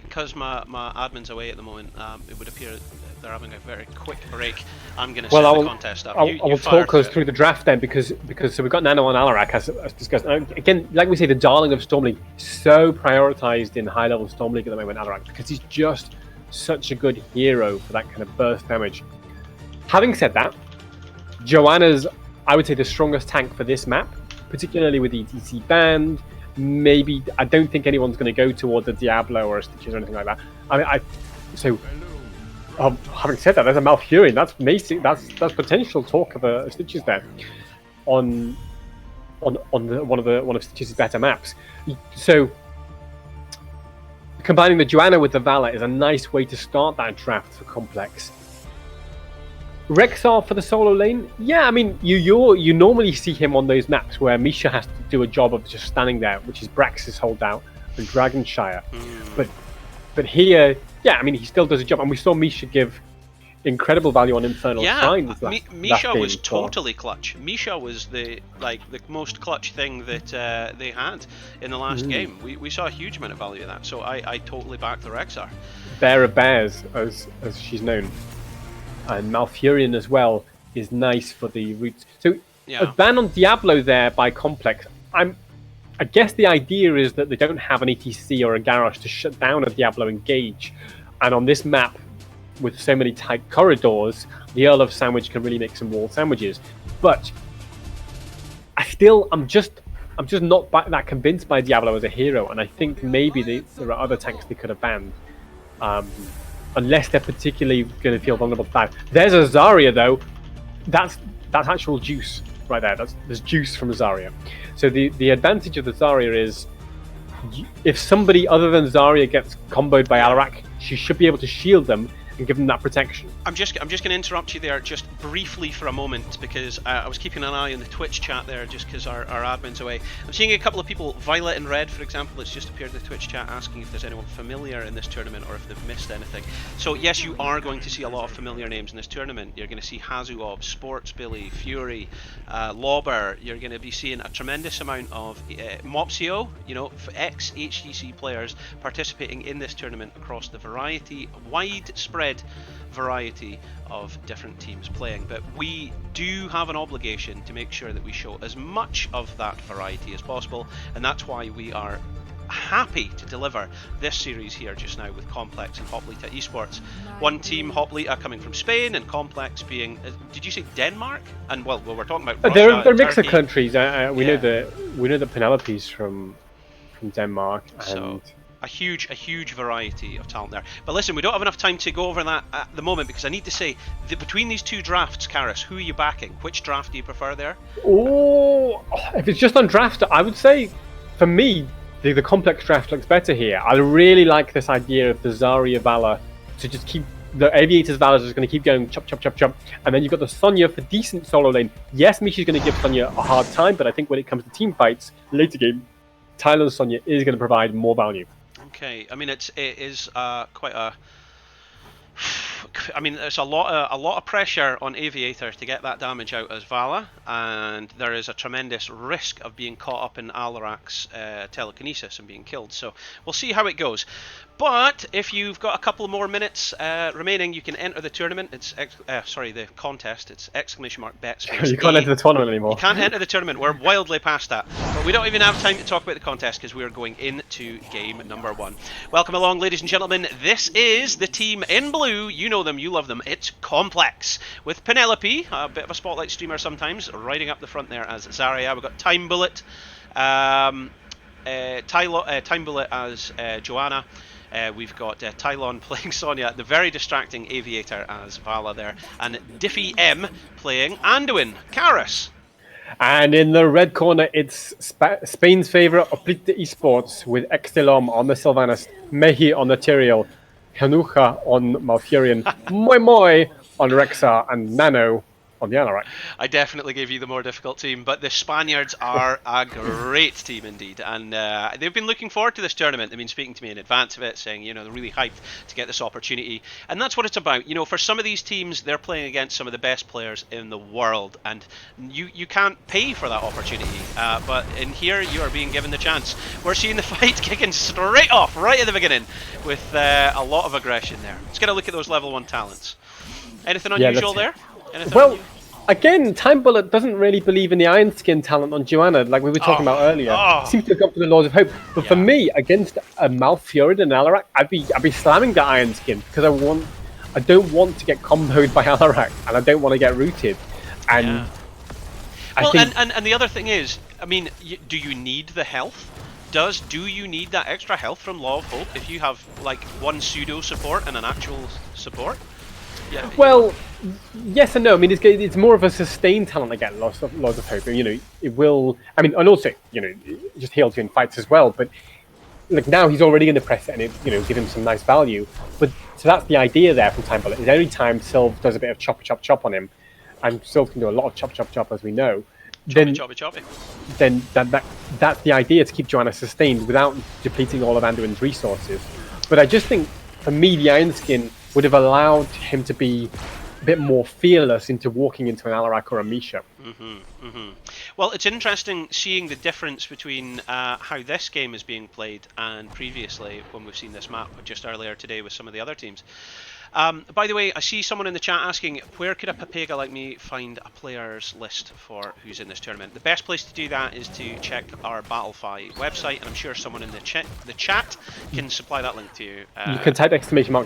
because my admin's away at the moment, it would appear they're having a very quick break. I'm going to set the contest up. I will talk us through the draft then, because so we've got Nano and Alarak as discussed. Again, like we say, the darling of Storm League, so prioritized in high-level Storm League at the moment, Alarak, because he's just such a good hero for that kind of burst damage. Having said that, Joanna's, I would say, the strongest tank for this map, particularly with ETC banned. Maybe I don't think anyone's going to go towards a Diablo or a Stitches or anything like that. Having said that, there's a Malfurion. That's amazing. That's potential talk of a Stitches there on one of Stitches' better maps. So combining the Joanna with the Vala is a nice way to start that draft for Complex. Rexar for the solo lane, yeah. I mean, you normally see him on those maps where Misha has to do a job of just standing there, which is Brax's holdout and Dragonshire. But here, yeah, I mean, he still does a job, and we saw Misha give incredible value on Infernal Shrines. Misha was totally clutch. Misha was the most clutch thing that they had in the last game. We saw a huge amount of value in that, so I totally back the Rexar. Bear of Bears, as she's known. And Malfurion as well is nice for the roots. So a ban on Diablo there by Complex. I guess the idea is that they don't have an ETC or a Garrosh to shut down a Diablo engage. And on this map, with so many tight corridors, the Earl of Sandwich can really make some wall sandwiches. But I'm just not that convinced by Diablo as a hero, and I think maybe there are other tanks they could have banned. Unless they're particularly going to feel vulnerable to that. There's a Zarya though. That's actual juice right there. There's juice from Zarya. So the advantage of the Zarya is if somebody other than Zarya gets comboed by Alarak, she should be able to shield them, and give them that protection. I'm just going to interrupt you there just briefly for a moment, because I was keeping an eye on the Twitch chat there just because our admin's away. I'm seeing a couple of people, Violet in Red for example, that's just appeared in the Twitch chat asking if there's anyone familiar in this tournament or if they've missed anything. So yes, you are going to see a lot of familiar names in this tournament. You're going to see Hazuob, Sports Billy, Fury, Lauber. You're going to be seeing a tremendous amount of Mopsio, ex-HGC players participating in this tournament across the widespread variety of different teams playing. But we do have an obligation to make sure that we show as much of that variety as possible, and that's why we are happy to deliver this series here just now with Complex and Hoplita Esports. One team, Hoplita, coming from Spain, and Complex being, did you say Denmark? And well, we're talking about Russia, They're a mix of Turkey. countries. We know that Penelope's from Denmark, and so a huge variety of talent there. But listen, we don't have enough time to go over that at the moment, because I need to say that between these two drafts, Karis, who are you backing? Which draft do you prefer there? Oh, if it's just on draft, I would say for me the Complex draft looks better here. I really like this idea of the Zarya Valor to just keep the Aviator's Valor is going to keep going chop, and then you've got the Sonya for decent solo lane. Yes, Mishi's going to give Sonya a hard time, but I think when it comes to team fights later game, Tyler's Sonya is going to provide more value. Okay, I mean it is quite a. I mean, there's a lot of pressure on Aviator to get that damage out as Vala, and there is a tremendous risk of being caught up in Alarak's telekinesis and being killed. So we'll see how it goes. But if you've got a couple more minutes remaining, you can enter the tournament. It's the contest. It's !betspace. You can't enter the tournament anymore. You can't enter the tournament. We're wildly past that. But we don't even have time to talk about the contest because we are going into game number 1. Welcome along, ladies and gentlemen. This is the team in blue. You know them, you love them. It's Complex with Penelope, a bit of a spotlight streamer sometimes, riding up the front there as Zarya. We've got Time Bullet, Time Bullet as Joanna. We've got Tylon playing Sonya, the very distracting Aviator as Vala there, and Diffie M playing Anduin. Karis. And in the red corner, it's Spain's favourite, Hoplita Esports, with Extelom on the Sylvanas, Mehi on the Tyrael, Hanucha on Malfurion, Moi on Rexar, and Nano on the Alarak. I definitely gave you the more difficult team, but the Spaniards are a great team indeed, and they've been looking forward to this tournament. They've been speaking to me in advance of it, saying, they're really hyped to get this opportunity, and that's what it's about. For some of these teams, they're playing against some of the best players in the world, and you can't pay for that opportunity, but in here, you are being given the chance. We're seeing the fight kicking straight off, right at the beginning, with a lot of aggression there. Let's get a look at those level 1 talents. Anything unusual there? Again, Time Bullet doesn't really believe in the Iron Skin talent on Joanna, like we were talking about earlier. Seems to have gone for the Laws of Hope. But for me, against a Malfurion and Alarak, I'd be slamming the Iron Skin because I don't want to get comboed by Alarak, and I don't want to get rooted. And and the other thing is, I mean, do you need the health? Do you need that extra health from Law of Hope if you have like one pseudo support and an actual support? Yeah. Well, yes and no. I mean, it's more of a sustained talent again, Laws of Hope. It will. I mean, and also, it just heals you in fights as well. But like now, he's already going to press it and give him some nice value. But so that's the idea there from Time Bullet. Is every time Sylv does a bit of chop on him, and Sylv can do a lot of chop as we know. Choppy. Then that's the idea, to keep Joanna sustained without depleting all of Anduin's resources. But I just think, for me, the Iron Skin would have allowed him to be a bit more fearless into walking into an Alarak or a Misha. Well, it's interesting seeing the difference between how this game is being played and previously when we've seen this map just earlier today with some of the other teams. By the way, I see someone in the chat asking, where could a Papega like me find a players list for who's in this tournament? The best place to do that is to check our Battlefy website, and I'm sure someone in the chat can supply that link to you. You can type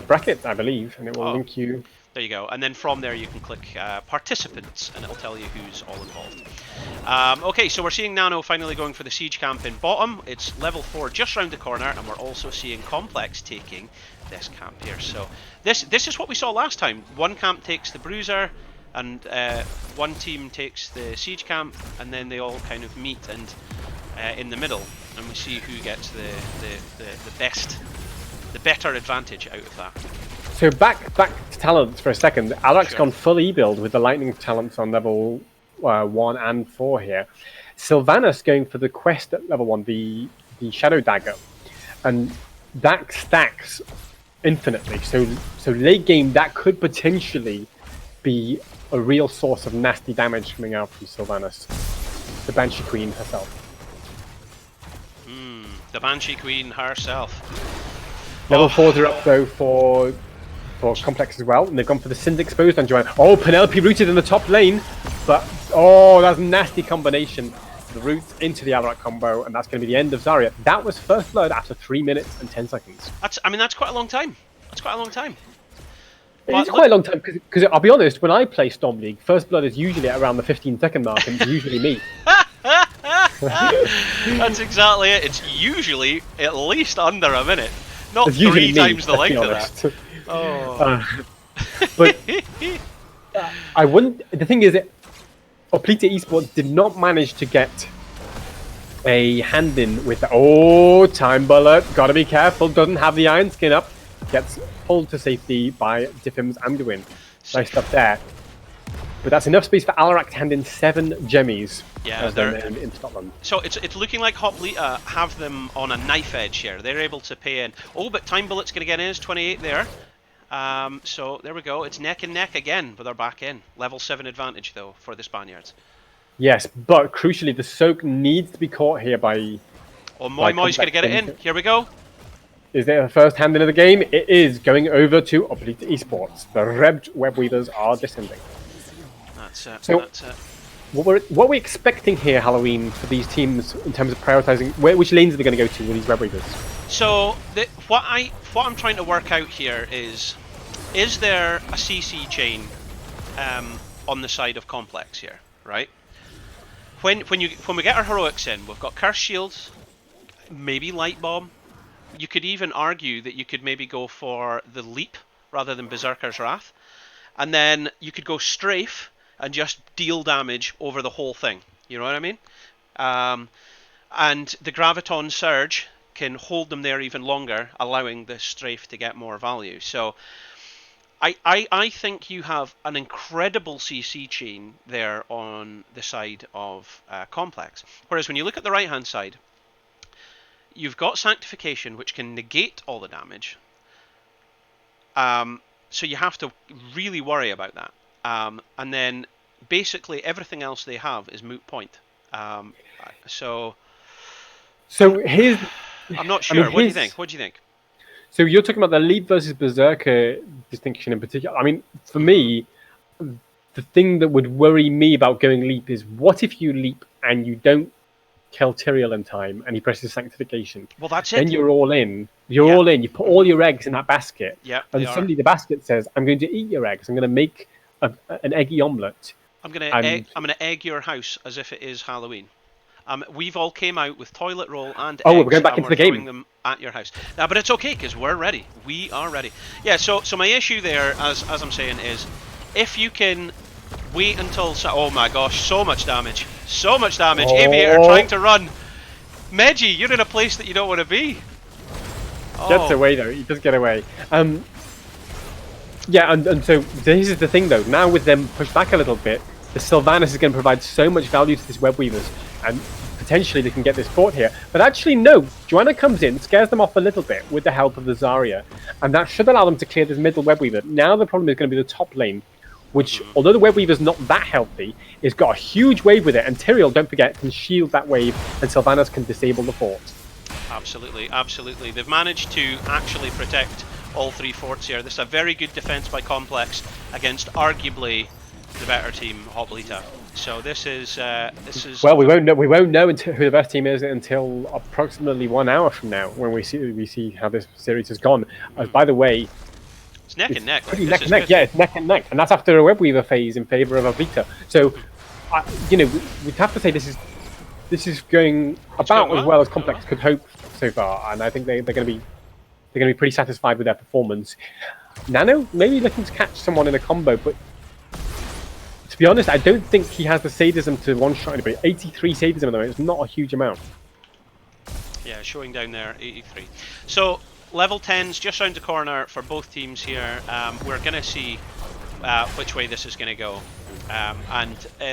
!bracket, I believe, and it will link you. There you go, and then from there you can click participants, and it'll tell you who's all involved. Okay, so we're seeing Nano finally going for the siege camp in bottom. It's level 4 just round the corner, and we're also seeing Complex taking this camp here. So this is what we saw last time. One camp takes the Bruiser, and one team takes the siege camp, and then they all kind of meet and in the middle, and we see who gets the better advantage out of that. So back to talents for a second. Alarac's Sure. gone full E-build with the lightning talents on level 1 and 4 here. Sylvanas going for the quest at level 1, the Shadow Dagger. And that stacks infinitely. So late game, that could potentially be a real source of nasty damage coming out from Sylvanas, the Banshee Queen herself. The Banshee Queen herself. Level 4s are up though for Complex as well, and they've gone for the Sind Exposed on Joanne. Oh, Penelope rooted in the top lane, but that's a nasty combination. The roots into the Alaric combo, and that's going to be the end of Zarya. That was first blood after 3 minutes and 10 seconds. That's quite a long time. That's quite a long time. It's quite a long time because I'll be honest, when I play Storm League, first blood is usually at around the 15-second mark, and it's usually me. That's exactly it. It's usually at least under a minute, not It's 3 times the length of that. But I wouldn't. The thing is, Oplita Esports did not manage to get a hand in with the time bullet. Gotta be careful. Doesn't have the iron skin up. Gets pulled to safety by Diffim's Anduin. Nice stuff there. But that's enough space for Alarak to hand in 7 gemmies. Yeah, they're in Scotland. So it's looking like Hoplita have them on a knife edge here. They're able to pay in. Oh, but Time Bullet's going to get in. It's 28 there. So there we go. It's neck and neck again with our back in. Level 7 advantage though for the Spaniards. Yes, but crucially, the soak needs to be caught here by. Oh, Moi Moi's going to get it in. Here we go. Is there a first hand in the game? It is going over to Oplita Esports. The Rebbed Webweavers are descending. That's it. So, that's it. What we're expecting here, Halloween, for these teams in terms of prioritizing, which lanes are they going to go to with these Webweavers? So what I'm trying to work out here is there a CC chain on the side of Complex here, right? When we get our heroics in, we've got Curse Shields, maybe Light Bomb. You could even argue that you could maybe go for the Leap rather than Berserker's Wrath, and then you could go Strafe and just deal damage over the whole thing. You know what I mean? And the Graviton Surge can hold them there even longer, allowing the Strafe to get more value. So I think you have an incredible CC chain there on the side of Complex. Whereas when you look at the right-hand side, you've got Sanctification, which can negate all the damage. So you have to really worry about that. And then basically everything else they have is moot point. So here's. I'm not sure. What do you think? What do you think? So you're talking about the Leap versus Berserker distinction in particular. I mean, for me, the thing that would worry me about going Leap is what if you Leap and you don't kill Tyrael in time and he presses Sanctification? Well, that's Then it. you're all in. You're all in. You put all your eggs in that basket. Yeah. And suddenly the basket says, I'm going to eat your eggs. I'm going to make an eggy omelette. I'm going to egg your house as if it is Halloween. We've all came out with toilet roll and eggs, we're going back into the game. Throwing them at your house. Now, but it's okay because we're ready. We are ready. Yeah. So my issue there, as I'm saying, is if you can wait until. Oh my gosh! So much damage. So much damage. Aviator trying to run. Meji, you're in a place that you don't want to be. Gets away though. He does get away. Yeah, and so this is the thing though. Now with them pushed back a little bit, the Sylvanas is going to provide so much value to this Webweavers, and potentially they can get this fort here. But actually, no. Joanna comes in, scares them off a little bit with the help of the Zarya, and that should allow them to clear this middle Webweaver. Now the problem is going to be the top lane, which, although the Webweaver's not that healthy, it's got a huge wave with it, and Tyrael, don't forget, can shield that wave, and Sylvanas can disable the fort. Absolutely, absolutely. They've managed to actually protect all 3 forts here. This is a very good defense by Complex against arguably the better team, Hoplita. So this is. Well, we won't know until who the best team is until approximately 1 hour from now, when we see how this series has gone. By the way, it's neck and neck. Pretty neck and neck. Yeah, it's neck and neck, and that's after a Webweaver phase in favour of Avita. So, we'd have to say this is going about as well as Complex could hope so far, and I think they're going to be pretty satisfied with their performance. Nano maybe looking to catch someone in a combo, but to be honest, I don't think he has the sadism to one-shot anybody. 83 sadism at the moment, it's not a huge amount. Yeah, showing down there, 83. So, level 10's just round the corner for both teams here. We're going to see which way this is going to go.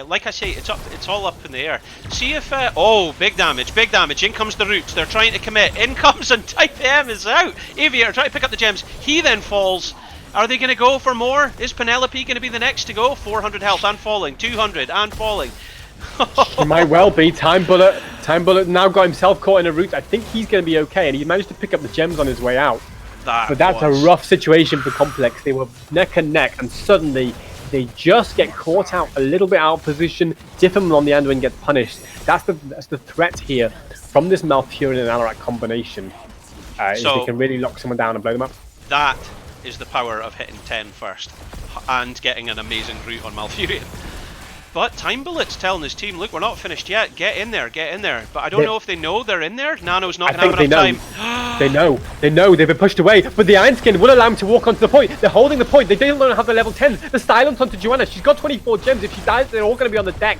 Like I say, it's all up in the air. See if oh, big damage. In comes the Roots. They're trying to commit. In comes and Type M is out. Aviator trying to pick up the gems. He then falls. Are they going to go for more? Is Penelope going to be the next to go? 400 health and falling. 200 and falling. It might well be. Time Bullet now got himself caught in a route. I think he's going to be okay, and he managed to pick up the gems on his way out. But that's a rough situation for Complex. They were neck and neck, and suddenly they just get caught out a little bit out of position. Different on the Anduin gets punished. That's the threat here from this Malfurion and Alarak combination. So they can really lock someone down and blow them up. That is the power of hitting 10 first and getting an amazing route on Malfurion. But Time Bullet's telling his team, look, we're not finished yet. Get in there. But I don't know if they know they're in there. Nano's not going to have enough time. They know. They've been pushed away. But the Iron Skin will allow him to walk onto the point. They're holding the point. They don't have the level 10. The silence onto Joanna. She's got 24 gems. If she dies, they're all going to be on the deck.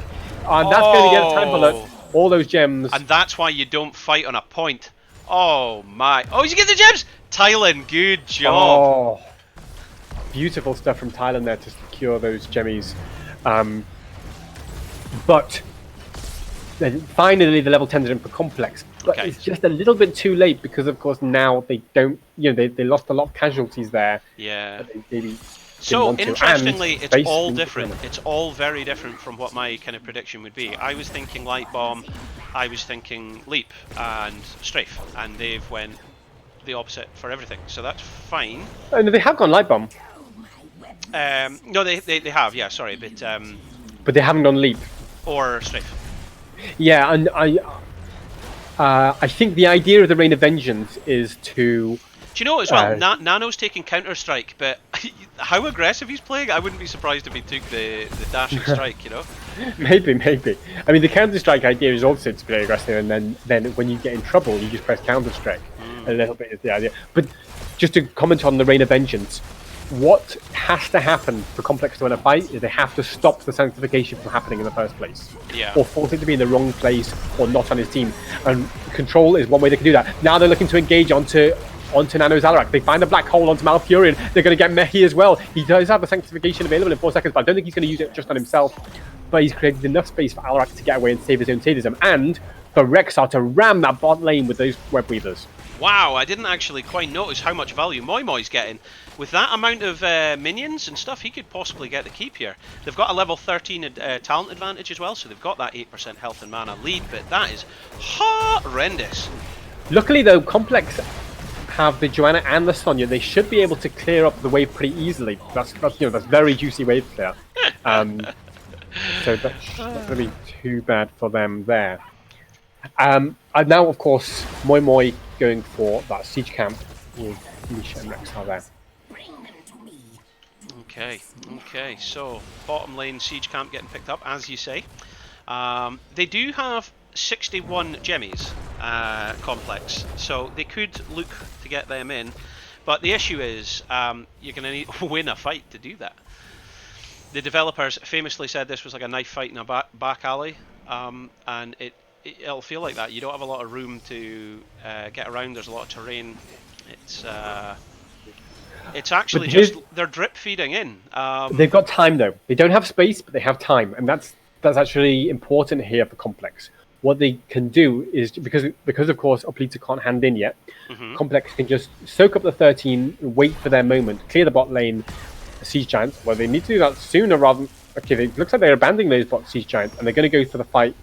And that's going to get Time Bullet all those gems. And that's why you don't fight on a point. Oh, my. Oh, you get the gems? Tylen, good job. Oh, beautiful stuff from Tylen there to secure those gemmies. But then finally the level 10s are in for Complex. But it's just a little bit too late because, of course, now they don't, they lost a lot of casualties there. Yeah. So, interestingly, it's all different. It's all very different from what my kind of prediction would be. I was thinking Light Bomb, I was thinking Leap and Strafe, and they've went the opposite for everything. So that's fine. Oh, no, they have gone Light Bomb. No, they have, yeah, sorry. But they haven't gone Leap. Or Strafe. Yeah, and I think the idea of the Reign of Vengeance is to... Do you know as well, Nano's taking Counter-Strike, but how aggressive he's playing, I wouldn't be surprised if he took the dashing strike, Maybe. I mean, the Counter-Strike idea is also to play aggressive, and then when you get in trouble, you just press Counter-Strike. A little bit is the idea. But just to comment on the Reign of Vengeance, what has to happen for Complex to win a fight is they have to stop the sanctification from happening in the first place. Yeah. Or force it to be in the wrong place or not on his team. And Control is one way they can do that. Now they're looking to engage onto Nano's Alarak. They find a black hole onto Malfurion. They're going to get Mehi as well. He does have the sanctification available in 4 seconds, but I don't think he's going to use it just on himself. But he's created enough space for Alarak to get away and save his own sadism. And for Rexar to ram that bot lane with those web weavers. Wow, I didn't actually quite notice how much value Moi's getting. With that amount of minions and stuff, he could possibly get the keep here. They've got a level 13 talent advantage as well, so they've got that 8% health and mana lead, but that is horrendous. Luckily though, Complex have the Joanna and the Sonya. They should be able to clear up the wave pretty easily. That's very juicy wave clear. So that's not going to be too bad for them there. And now, of course, Moi going for that siege camp with Misha and Rexar there. Okay, so bottom lane siege camp getting picked up, as you say. They do have 61 gemmies, Complex, so they could look to get them in, but the issue is you're going to need to win a fight to do that. The developers famously said this was like a knife fight in a back alley, and it'll feel like that. You don't have a lot of room to get around. There's a lot of terrain. It's actually just they're drip feeding in. They've got time though. They don't have space, but they have time, and that's actually important here for Complex. What they can do is because of course Oplita can't hand in yet. Complex can just soak up the 13, wait for their moment, clear the bot lane, siege giants. Well, they need to do that sooner rather than. Okay, it looks like they're abandoning those bot siege giants, and they're going to go for the fight.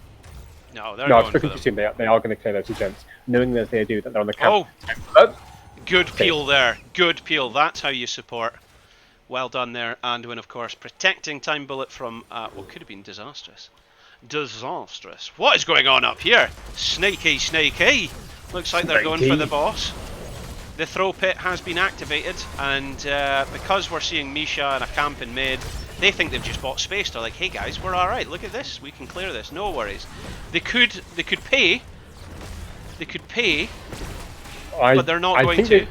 No, I've spoken too soon. They are going to clear those siege giants, knowing that they do that they're on the camp. Good peel there. Good peel. That's how you support. Well done there, Anduin, of course, protecting Time Bullet from what could have been disastrous. What is going on up here? Snaky. Looks like they're going for the boss. The throw pit has been activated, and because we're seeing Misha and a camp in mid, they think they've just bought space. They're like, hey guys, we're alright, look at this, we can clear this, no worries. They could pay, but they're not going to.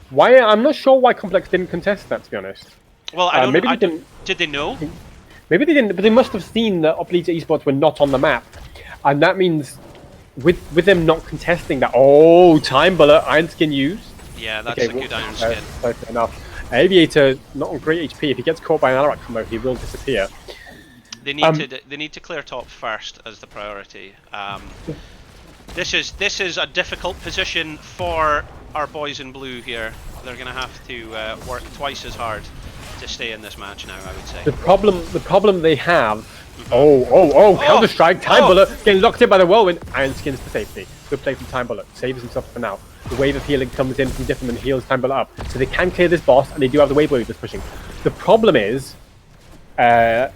Why? I'm not sure why Complex didn't contest that, to be honest. Well, I don't know. Did they know? Maybe they didn't, but they must have seen that Oplita Esports were not on the map, and that means with them not contesting that. Oh, Time Bullet, Iron Skin used. Yeah, that's Okay, a well, good iron skin. fair enough. Aviator, not on great HP. If he gets caught by an Alarak combo, he will disappear. They need to clear top first as the priority. This is a difficult position for our boys in blue here. They're going to have to work twice as hard to stay in this match now, I would say. The problem they have. Counter strike, Time Bullet getting locked in by the whirlwind. Iron skins for safety. Good play from Time Bullet. Saves himself for now. The wave of healing comes in from Diffin and heals Time Bullet up, so they can clear this boss, and they do have the wave that's pushing. The problem is that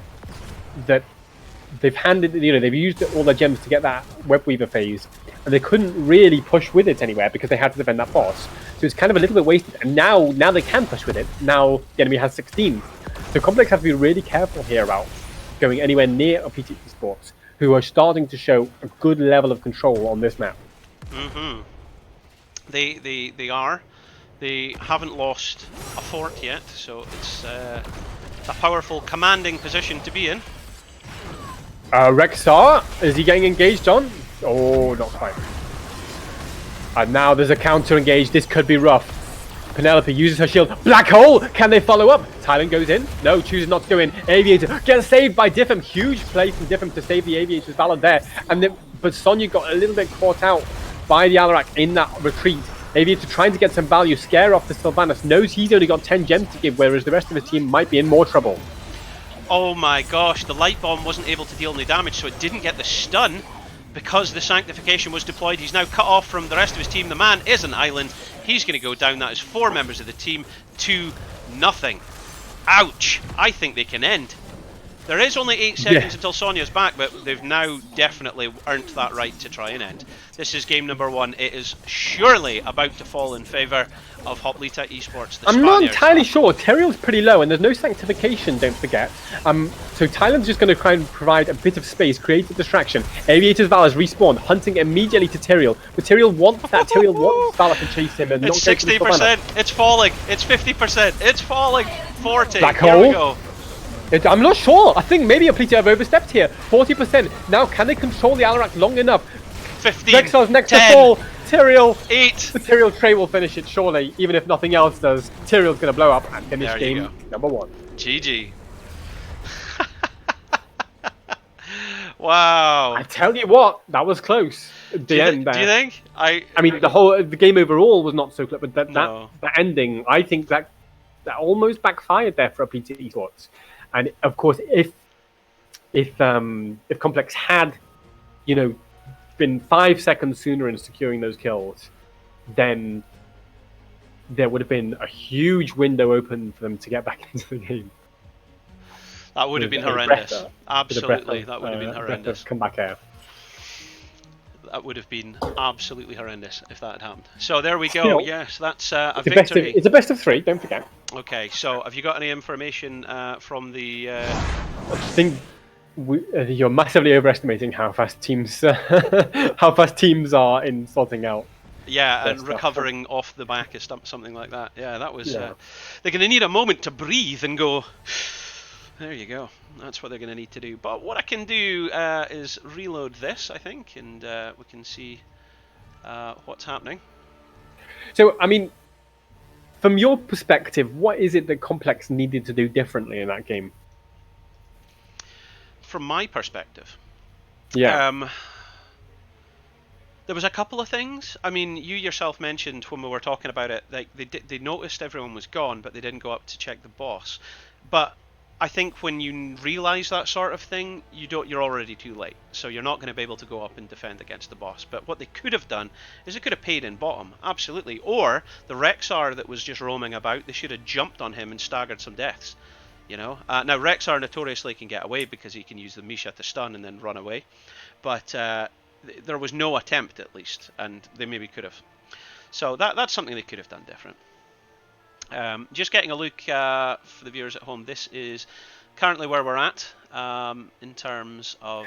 they've used all their gems to get that Web Weaver phase, and they couldn't really push with it anywhere because they had to defend that boss. So it's kind of a little bit wasted. And now they can push with it. Now the enemy has 16. So Complex have to be really careful here about going anywhere near a PT Esports, who are starting to show a good level of control on this map. They are. They haven't lost a fort yet, so it's a powerful, commanding position to be in. Rexar, is he getting engaged on? Oh, not quite. And now there's a counter engage. This could be rough. Penelope uses her shield. Black hole! Can they follow up? Thailand goes in. No, chooses not to go in. Aviator gets saved by Diffim. Huge play from Diffim to save the Aviator's Valor there. But Sonya got a little bit caught out by the Alarak in that retreat. Aviator trying to get some value, scare off the Sylvanas. Knows he's only got 10 gems to give, whereas the rest of his team might be in more trouble. Oh my gosh, the light bomb wasn't able to deal any damage, so it didn't get the stun because the sanctification was deployed. He's now cut off from the rest of his team. The man is an island. He's going to go down. That is 4 members of the team to nothing. Ouch. I think they can end. There is only 8 seconds until Sonya's back, but they've now definitely earned that right to try and end. This is game number 1. It is surely about to fall in favour of Hoplita Esports. I'm not entirely sure. Teriel's pretty low, and there's no sanctification, don't forget. So Thailand's just going to try and provide a bit of space, create a distraction. Aviator's Valor's respawned, hunting immediately to Teriel. But Teriel wants that. Teriel wants Valor to chase him. And it's not 60%. It's falling. It's 50%. It's falling. 40. Black Here hole. we go. I'm not sure. I think maybe Hoplita have overstepped here. 40%. Now, can they control the Alarak long enough? 15. Rexar's next 10, to fall. Teriel. 8. The Teriel tray will finish it, surely. Even if nothing else does. Teriel's going to blow up and finish There game number 1. GG. Wow. I tell you what, that was close. At the end there. Do you think? I mean, the game overall was not so close, but No. that ending, I think that almost backfired there for a PT Esports. And of course, if Complex had, been 5 seconds sooner in securing those kills, then there would have been a huge window open for them to get back into the game. That would have been horrendous. Absolutely, that would have been horrendous. Comeback air. That would have been absolutely horrendous if that had happened. So there we go. Still, yes, that's a it's victory. It's a best of 3. Don't forget. Okay, so have you got any information from the? I think you're massively overestimating how fast teams are in sorting out. Yeah, and recovering off the back of something like that. Yeah, that was. They're going to need a moment to breathe and go. There you go. That's what they're going to need to do. But what I can do is reload this, I think, and we can see what's happening. So, I mean, from your perspective, what is it that Complex needed to do differently in that game? From my perspective, yeah. There was a couple of things. I mean, you yourself mentioned when we were talking about it, like they noticed everyone was gone, but they didn't go up to check the boss. But I think when you realise that sort of thing, you're already too late. So you're not going to be able to go up and defend against the boss. But what they could have done is they could have paid in bottom, absolutely. Or the Rexar that was just roaming about, they should have jumped on him and staggered some deaths. Now Rexar notoriously can get away because he can use the Misha to stun and then run away. But there was no attempt, at least, and they maybe could have. So that's something they could have done different. Just getting a look for the viewers at home. This is currently where we're at in terms of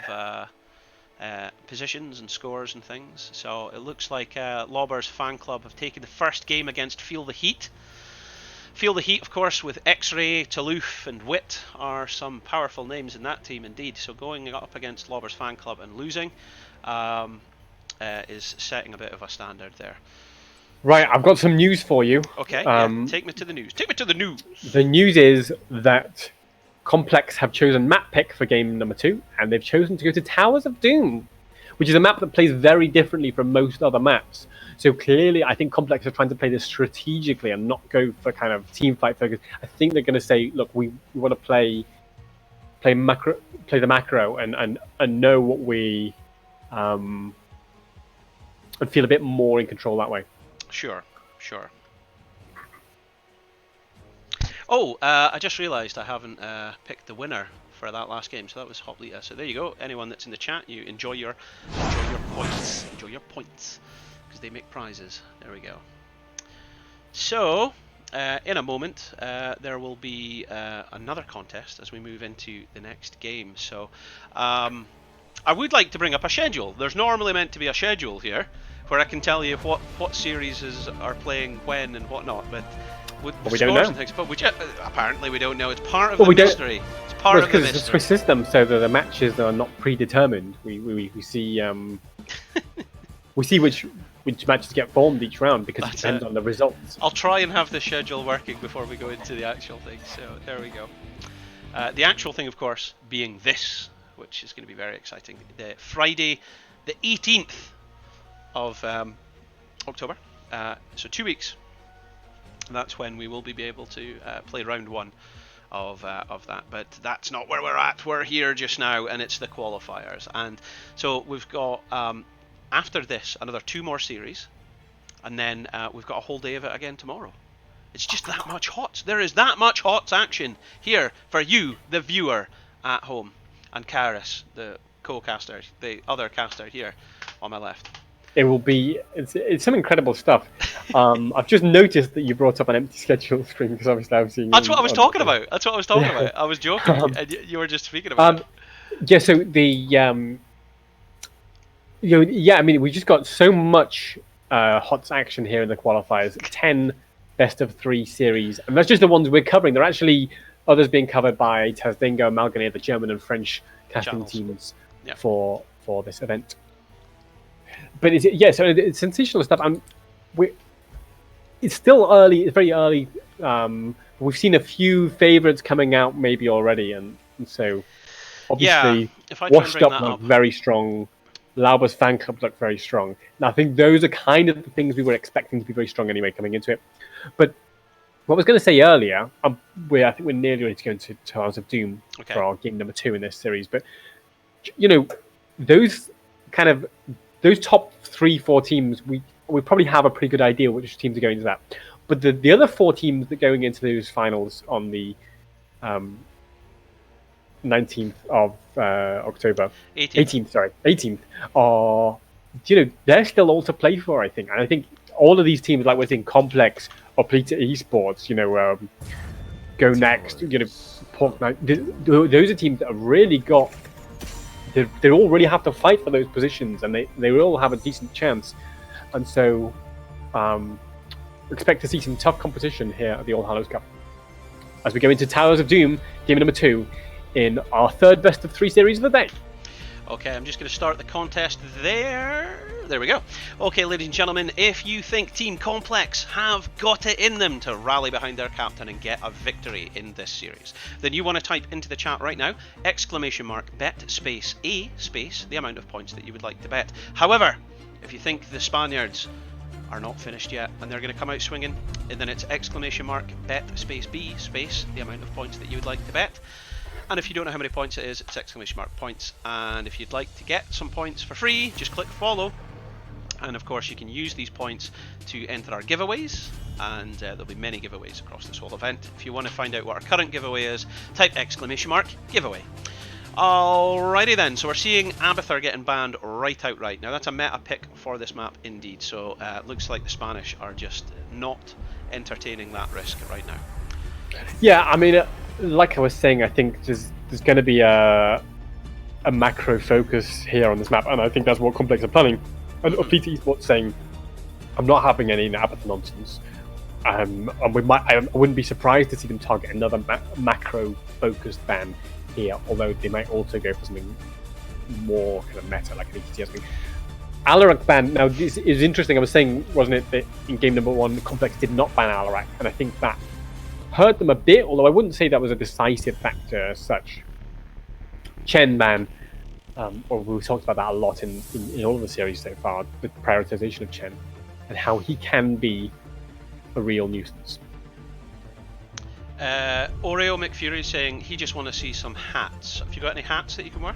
positions and scores and things. So it looks like Lauber's fan club have taken the first game against Feel the Heat. Feel the Heat, of course, with X-Ray, Toulouf and Wit are some powerful names in that team indeed. So going up against Lauber's fan club and losing is setting a bit of a standard there. Right, I've got some news for you. Okay, take me to the news. Take me to the news. The news is that Complex have chosen map pick for game number 2, and they've chosen to go to Towers of Doom, which is a map that plays very differently from most other maps. So clearly, I think Complex are trying to play this strategically and not go for kind of team fight focus. I think they're going to say, look, we want to play the macro, and know what we and feel a bit more in control that way. Sure. Oh, I just realised I haven't picked the winner for that last game, so that was Hoplita. So there you go. Anyone that's in the chat, you enjoy your points. Enjoy your points, because they make prizes. There we go. So, in a moment, there will be another contest as we move into the next game. So, I would like to bring up a schedule. There's normally meant to be a schedule here, where I can tell you what series are playing when and whatnot, but we don't know. And things, but apparently we don't know. It's part of the mystery. It's part of the mystery. It's a Swiss system, so that the matches are not predetermined. We see we see which matches get formed each round because it depends on the results. I'll try and have the schedule working before we go into the actual thing. So there we go. The actual thing, of course, being this, which is going to be very exciting. The Friday, the 18th of October. So 2 weeks. That's when we will be able to play round 1 of that. But that's not where we're at. We're here just now, and it's the qualifiers. And so we've got, after this, another 2 more series. And then we've got a whole day of it again tomorrow. It's just that much HOTS. There is that much HOTS action here for you, the viewer, at home. And Karis, the co-caster, the other caster here on my left. It will be. It's some incredible stuff. I've just noticed that you brought up an empty schedule screen because obviously I've seen. That's what I was talking about. I was joking, and you were just speaking about it. Yeah. So the I mean, we just got so much HOTS action here in the qualifiers. 10 best of 3 series, and that's just the ones we're covering. There are actually others being covered by Tazdingo, Malgané, the German and French casting teams for this event. But so it's sensational stuff. It's still early. It's very early. We've seen a few favourites coming out maybe already, and so obviously Washed Up looked very strong. Lauber's fan club looked very strong. And I think those are kind of the things we were expecting to be very strong anyway coming into it. But what I was going to say earlier, I think we're nearly ready to go into Towers of Doom for our game number 2 in this series. But those top 3-4 teams, we probably have a pretty good idea which teams are going into that. But the other 4 teams that are going into those finals on the 19th of October, 18th, are they're still all to play for, I think. And I think all of these teams, like we're seeing Complex or Plita Esports, Go Next, Pork Night, those are teams that have really got. They all really have to fight for those positions, and they all have a decent chance. And so, expect to see some tough competition here at the All Hallows Cup as we go into Towers of Doom, game number 2, in our 3rd best of 3 series of the day. Okay, I'm just going to start the contest there. There we go. Okay, ladies and gentlemen, if you think Team Complex have got it in them to rally behind their captain and get a victory in this series, then you want to type into the chat right now, !bet space A space the amount of points that you would like to bet. However, if you think the Spaniards are not finished yet and they're going to come out swinging, then it's !bet space B space the amount of points that you would like to bet. And if you don't know how many points it is, it's !points. And if you'd like to get some points for free, just click follow. And of course you can use these points to enter our giveaways, and there'll be many giveaways across this whole event. If you want to find out what our current giveaway is, type !giveaway. Alrighty then, so we're seeing Abathur getting banned right outright. Now that's a meta pick for this map indeed, so looks like the Spanish are just not entertaining that risk right now. Yeah, I mean, like I was saying, I think there's going to be a macro focus here on this map, and I think that's what Complex are planning. And Plita Esports saying, I'm not having any Abathur nonsense. And I wouldn't be surprised to see them target another macro-focused ban here, although they might also go for something more kind of meta, like an ETT. Alarak ban. Now, this is interesting. I was saying, wasn't it, that in game number 1, Complex did not ban Alarak, and I think that hurt them a bit, although I wouldn't say that was a decisive factor as such. Chen ban, or we've talked about that a lot in all of the series so far, the prioritization of Chen, and how he can be a real nuisance. Oreo McFury is saying he just want to see some hats. Have you got any hats that you can wear?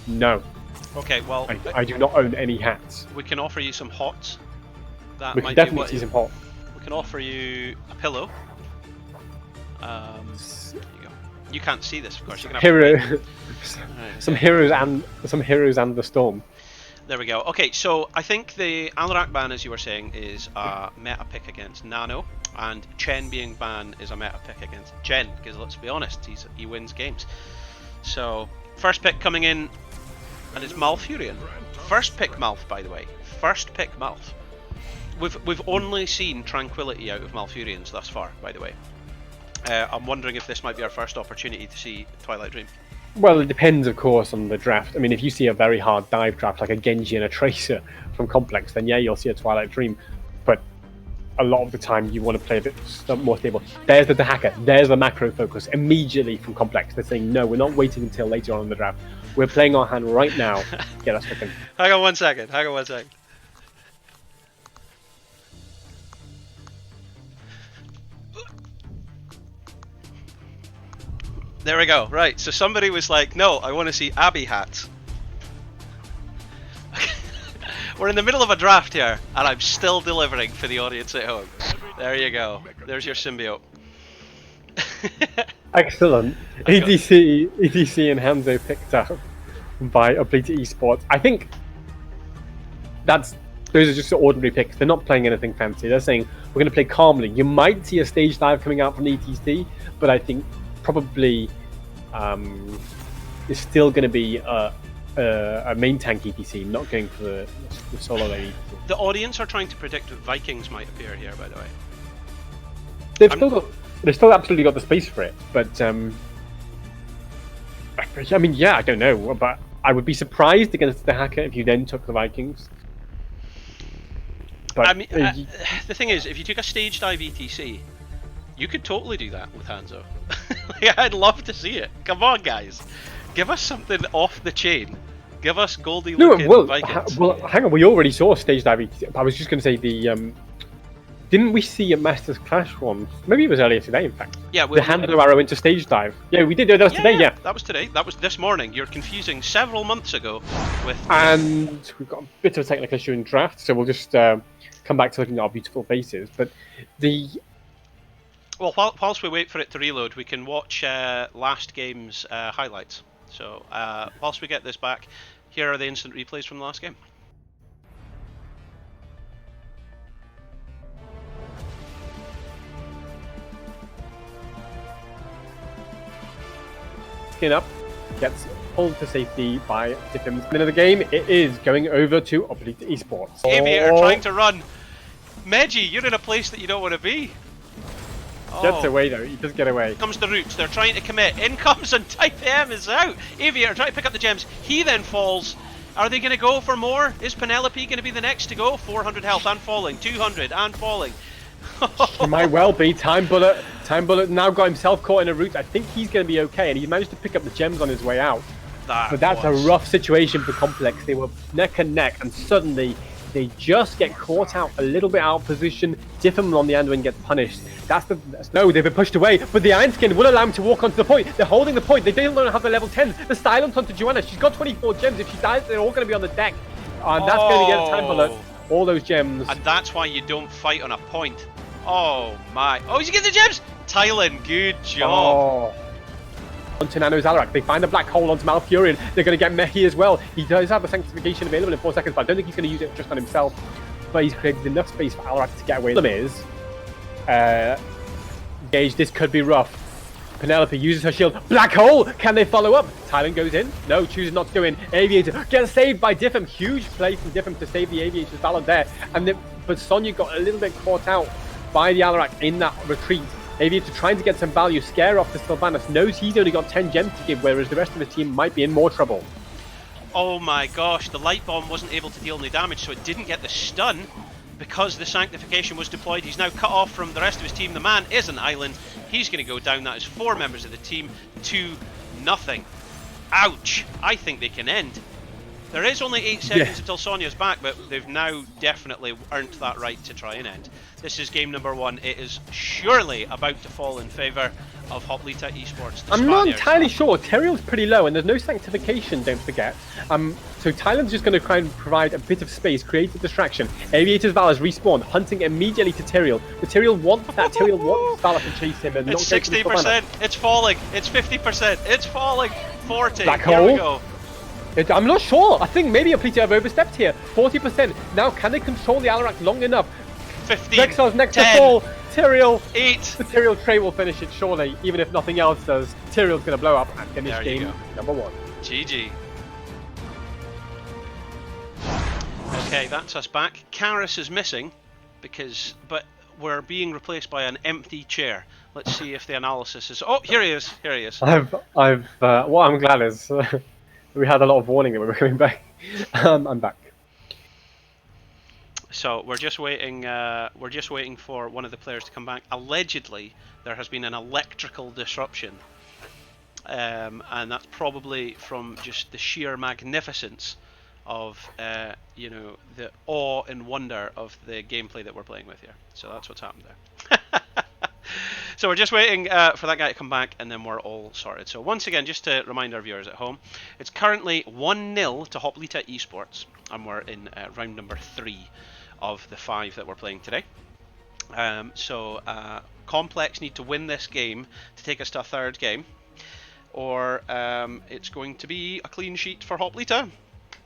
No. Okay, well... I do not own any hats. We can offer you some hot. That we might can definitely see some hot. We can offer you a pillow. There you go. You can't see this, of course. You can have some heroes and the storm. There we go. Okay, so I think the Alarak ban, as you were saying, is a meta pick against Nano, and Chen being banned is a meta pick against Chen, because let's be honest, he wins games. So, first pick coming in, and it's Malfurion. First pick Malf, by the way. First pick Malf. We've only seen Tranquility out of Malfurions thus far, by the way. I'm wondering if this might be our first opportunity to see Twilight Dream. Well, it depends, of course, on the draft. I mean, if you see a very hard dive draft, like a Genji and a Tracer from Complex, then yeah, you'll see a Twilight Dream. But a lot of the time, you want to play a bit more stable. There's the hacker. There's the macro focus immediately from Complex. They're saying, no, we're not waiting until later on in the draft. We're playing our hand right now. Get us looking. Hang on one second. There we go. Right, so somebody was like, no, I want to see Abby hats. We're in the middle of a draft here, and I'm still delivering for the audience at home. There you go. There's your symbiote. Excellent. EDC and Hanzo picked up by Oblita Esports. I think those are just ordinary picks. They're not playing anything fancy. They're saying, we're going to play calmly. You might see a stage dive coming out from ETC, but I think probably it's still going to be a main tank ETC, not going for the solo lane ETC. The audience are trying to predict that Vikings might appear here, by the way. They've still absolutely got the space for it, but I mean, yeah, I don't know, but I would be surprised against the hacker if you then took the Vikings. But, I mean, the thing is, if you took a stage dive ETC, you could totally do that with Hanzo. Like, I'd love to see it. Come on, guys. Give us something off the chain. Give us Goldie looking Vikings. Well, hang on. We already saw stage dive ETC. I was just going to say didn't we see a Masters Clash one? Maybe it was earlier today, in fact. Yeah, the Hanzo arrow into stage dive. Yeah, we did. That was today. Yeah, that was today. That was this morning. You're confusing several months ago with. And we've got a bit of a technical issue in draft, so we'll just come back to looking at our beautiful faces. But well, whilst we wait for it to reload, we can watch last game's highlights. So whilst we get this back, here are the instant replays from the last game. Skin up, gets pulled to safety by Diffim's. End of the game, it is going over to Oblita Esports. Aviator trying to run. Meji, you're in a place that you don't want to be. Gets away though, he does get away. Here comes the Roots, they're trying to commit. In comes and Type M is out. Aviator trying to pick up the gems. He then falls. Are they going to go for more? Is Penelope going to be the next to go? 400 health and falling. 200 and falling. It might well be. Time Bullet now got himself caught in a route. I think he's going to be okay, and he managed to pick up the gems on his way out. But that's a rough situation for Complex. They were neck and neck, and suddenly they just get caught out a little bit out of position. Diffim on the Anduin gets punished. No, they've been pushed away, but the Iron Skin will allow him to walk onto the point. They're holding the point. They don't have the level 10s. The silence onto Joanna. She's got 24 gems. If she dies, they're all going to be on the deck. And that's going to get a Time Bullet. All those gems. And that's why you don't fight on a point. Oh my. Oh, you get the gems! Tylen, good job. Onto Nano's Alarak. They find the black hole onto Malfurion. They're going to get Mehi as well. He does have the Sanctification available in 4 seconds, but I don't think he's going to use it just on himself. But he's created enough space for Alarak to get away. The problem is, Gage, this could be rough. Penelope uses her shield. Black hole! Can they follow up? Tylen goes in. No, chooses not to go in. Aviator gets saved by Diffim. Huge play from Diffim to save the Aviator's balance there. But Sonya got a little bit caught out by the Alarak in that retreat. Aviator trying to get some value, scare off the Sylvanas, knows he's only got 10 gems to give, whereas the rest of the team might be in more trouble. Oh my gosh, the light bomb wasn't able to deal any damage, so it didn't get the stun because the sanctification was deployed. He's now cut off from the rest of his team. The man is an island. He's going to go down. That is 4 members of the team, 2-0. Ouch! I think they can end. There is only 8 seconds until Sonia's back, but they've now definitely earned that right to try and end. This is game number 1. It is surely about to fall in favour of Hoplita Esports. I'm not entirely sure. Teriel's pretty low, and there's no sanctification, don't forget. So Thailand's just going to try and provide a bit of space, create a distraction. Aviator's Valor's respawn, hunting immediately to Teriel. But Teriel wants that. Teriel wants Valor to chase him. And it's 60%. It's falling. It's 50%. It's falling. 40. Black Here hole. we go. I'm not sure. I think maybe Hoplita have overstepped here. 40%. Now, can they control the Alarak long enough? 15. Rexar's next 10, to fall. Teriel. 8. The Teriel tray will finish it surely, even if nothing else does. Teriel's going to blow up and finish game number 1. GG. Okay, that's us back. Karis is missing but we're being replaced by an empty chair. Let's see if the analysis is. Oh, here he is. Here he is. What I'm glad is we had a lot of warning that we were coming back. I'm back. So we're just waiting. We're just waiting for one of the players to come back. Allegedly, there has been an electrical disruption, and that's probably from just the sheer magnificence of you know, the awe and wonder of the gameplay that we're playing with here. So that's what's happened there. So we're just waiting for that guy to come back, and then we're all sorted. So once again, just to remind our viewers at home, it's currently 1-0 to Hoplita Esports, and we're in round number 3 of the 5 that we're playing today. So Complex need to win this game to take us to a 3rd game, or it's going to be a clean sheet for Hoplita.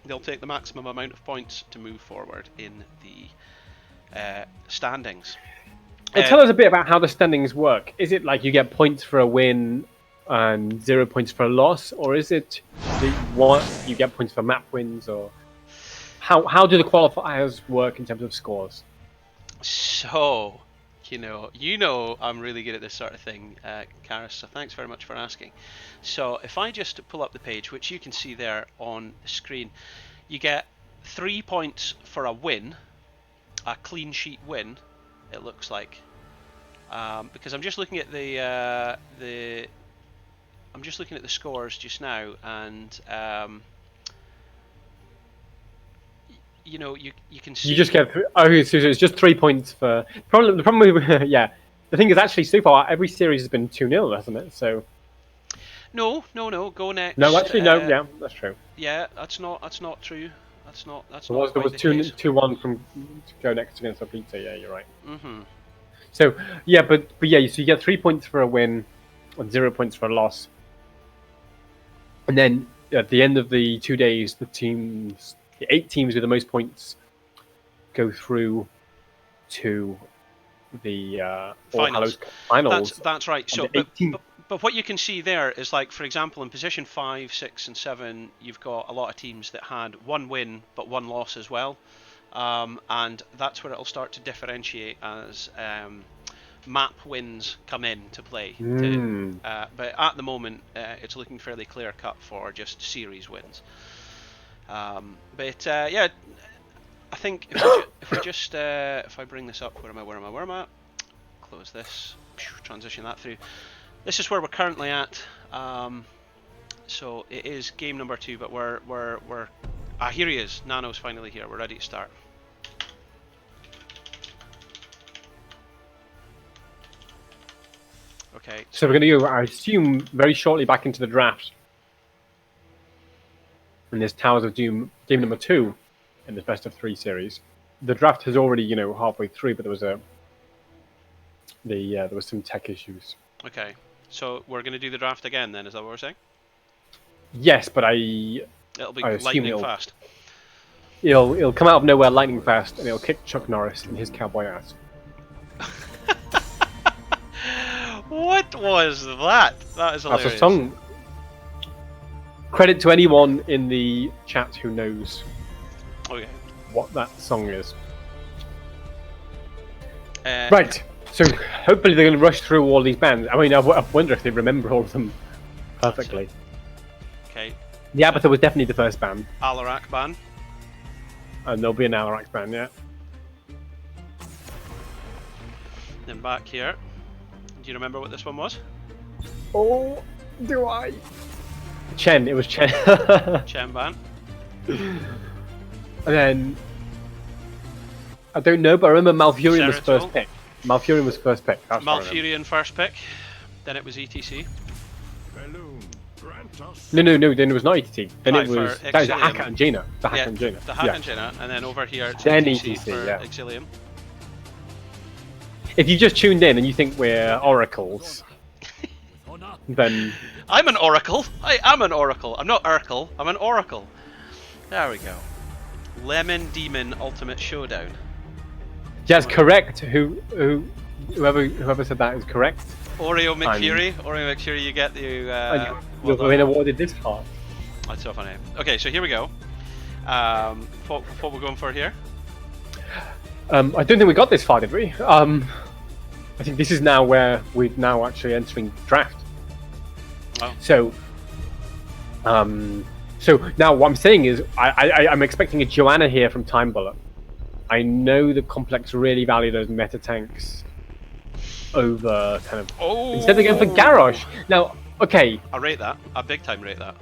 They'll take the maximum amount of points to move forward in the standings. Tell us a bit about how the standings work. Is it like you get points for a win and 0 points for a loss, or is it you get points for map wins, or how do the qualifiers work in terms of scores? So, you know, I'm really good at this sort of thing, Karis. So thanks very much for asking. So if I just pull up the page, which you can see there on the screen, you get 3 points for a win, a clean sheet win. It looks like, because I'm just looking at the scores just now, and you know, you can see. You just get so it's just 3 points for the problem with yeah. The thing is, actually, so far every series has been 2-0, hasn't it? So. No. Go next. No, actually, no. Yeah, that's true. Yeah, that's not true. That's not. There was 2-1 from go next against Hoplita. Yeah, you're right. Mhm. So yeah, but yeah, so you get 3 points for a win, and 0 points for a loss, and then at the end of the 2 days, the 8 teams with the most points go through to the finals. Finals. That's right. So, but what you can see there is, like, for example, in position 5, 6, and 7, you've got a lot of teams that had 1 win but 1 loss as well, and that's where it'll start to differentiate as map wins come in to play. But at the moment, it's looking fairly clear cut for just series wins. Yeah, I think if I bring this up, where am I? Close this, transition that through. This is where we're currently at. So it is game number 2, but we're here he is. Nano's finally here. We're ready to start. Okay. So we're going to go, I assume, very shortly back into the draft. And there's Towers of Doom, game number 2 in this best of 3 series. The draft has already, halfway through, but there was there was some tech issues. Okay, so we're going to do the draft again then, is that what we're saying? Yes, but it'll be lightning fast. It'll come out of nowhere lightning fast, and it'll kick Chuck Norris in his cowboy ass. What was that? That is hilarious. That's a song. Credit to anyone in the chat who knows what that song is. Right, so hopefully they're going to rush through all these bands. I mean, I wonder if they remember all of them perfectly. Okay. The Abathur was definitely the first ban. Alarak ban. And there'll be an Alarak ban, yeah. Then back here. Do you remember what this one was? Oh, do I? Chen, it was Chen. Chen ban. And then I don't know, but I remember Malfurion was first pick. Malfurion was first pick. Malfurion first pick. Then it was ETC. No, then it was not ETC. Then it was Dahaka and Jaina. Dahaka and Jaina, and then over here it's then ETC for yeah. Exilium. If you just tuned in and you think we're oracles, then I'm an oracle. I am an oracle. I'm not Urkel. I'm an oracle. There we go. Lemon Demon Ultimate Showdown. Yes, correct. Whoever said that is correct. Oreo McFury, you get the. You've been awarded this card. That's so funny. Okay, so here we go. What we're going for here? I don't think we got this far, did we? I think this is now where we're now actually entering draft. Oh. So now what I'm saying is I'm expecting a Joanna here from Time Bullet. I know the Complex really value those meta tanks over kind of instead they're going for Garrosh. Now, okay. I rate that. I big time rate that.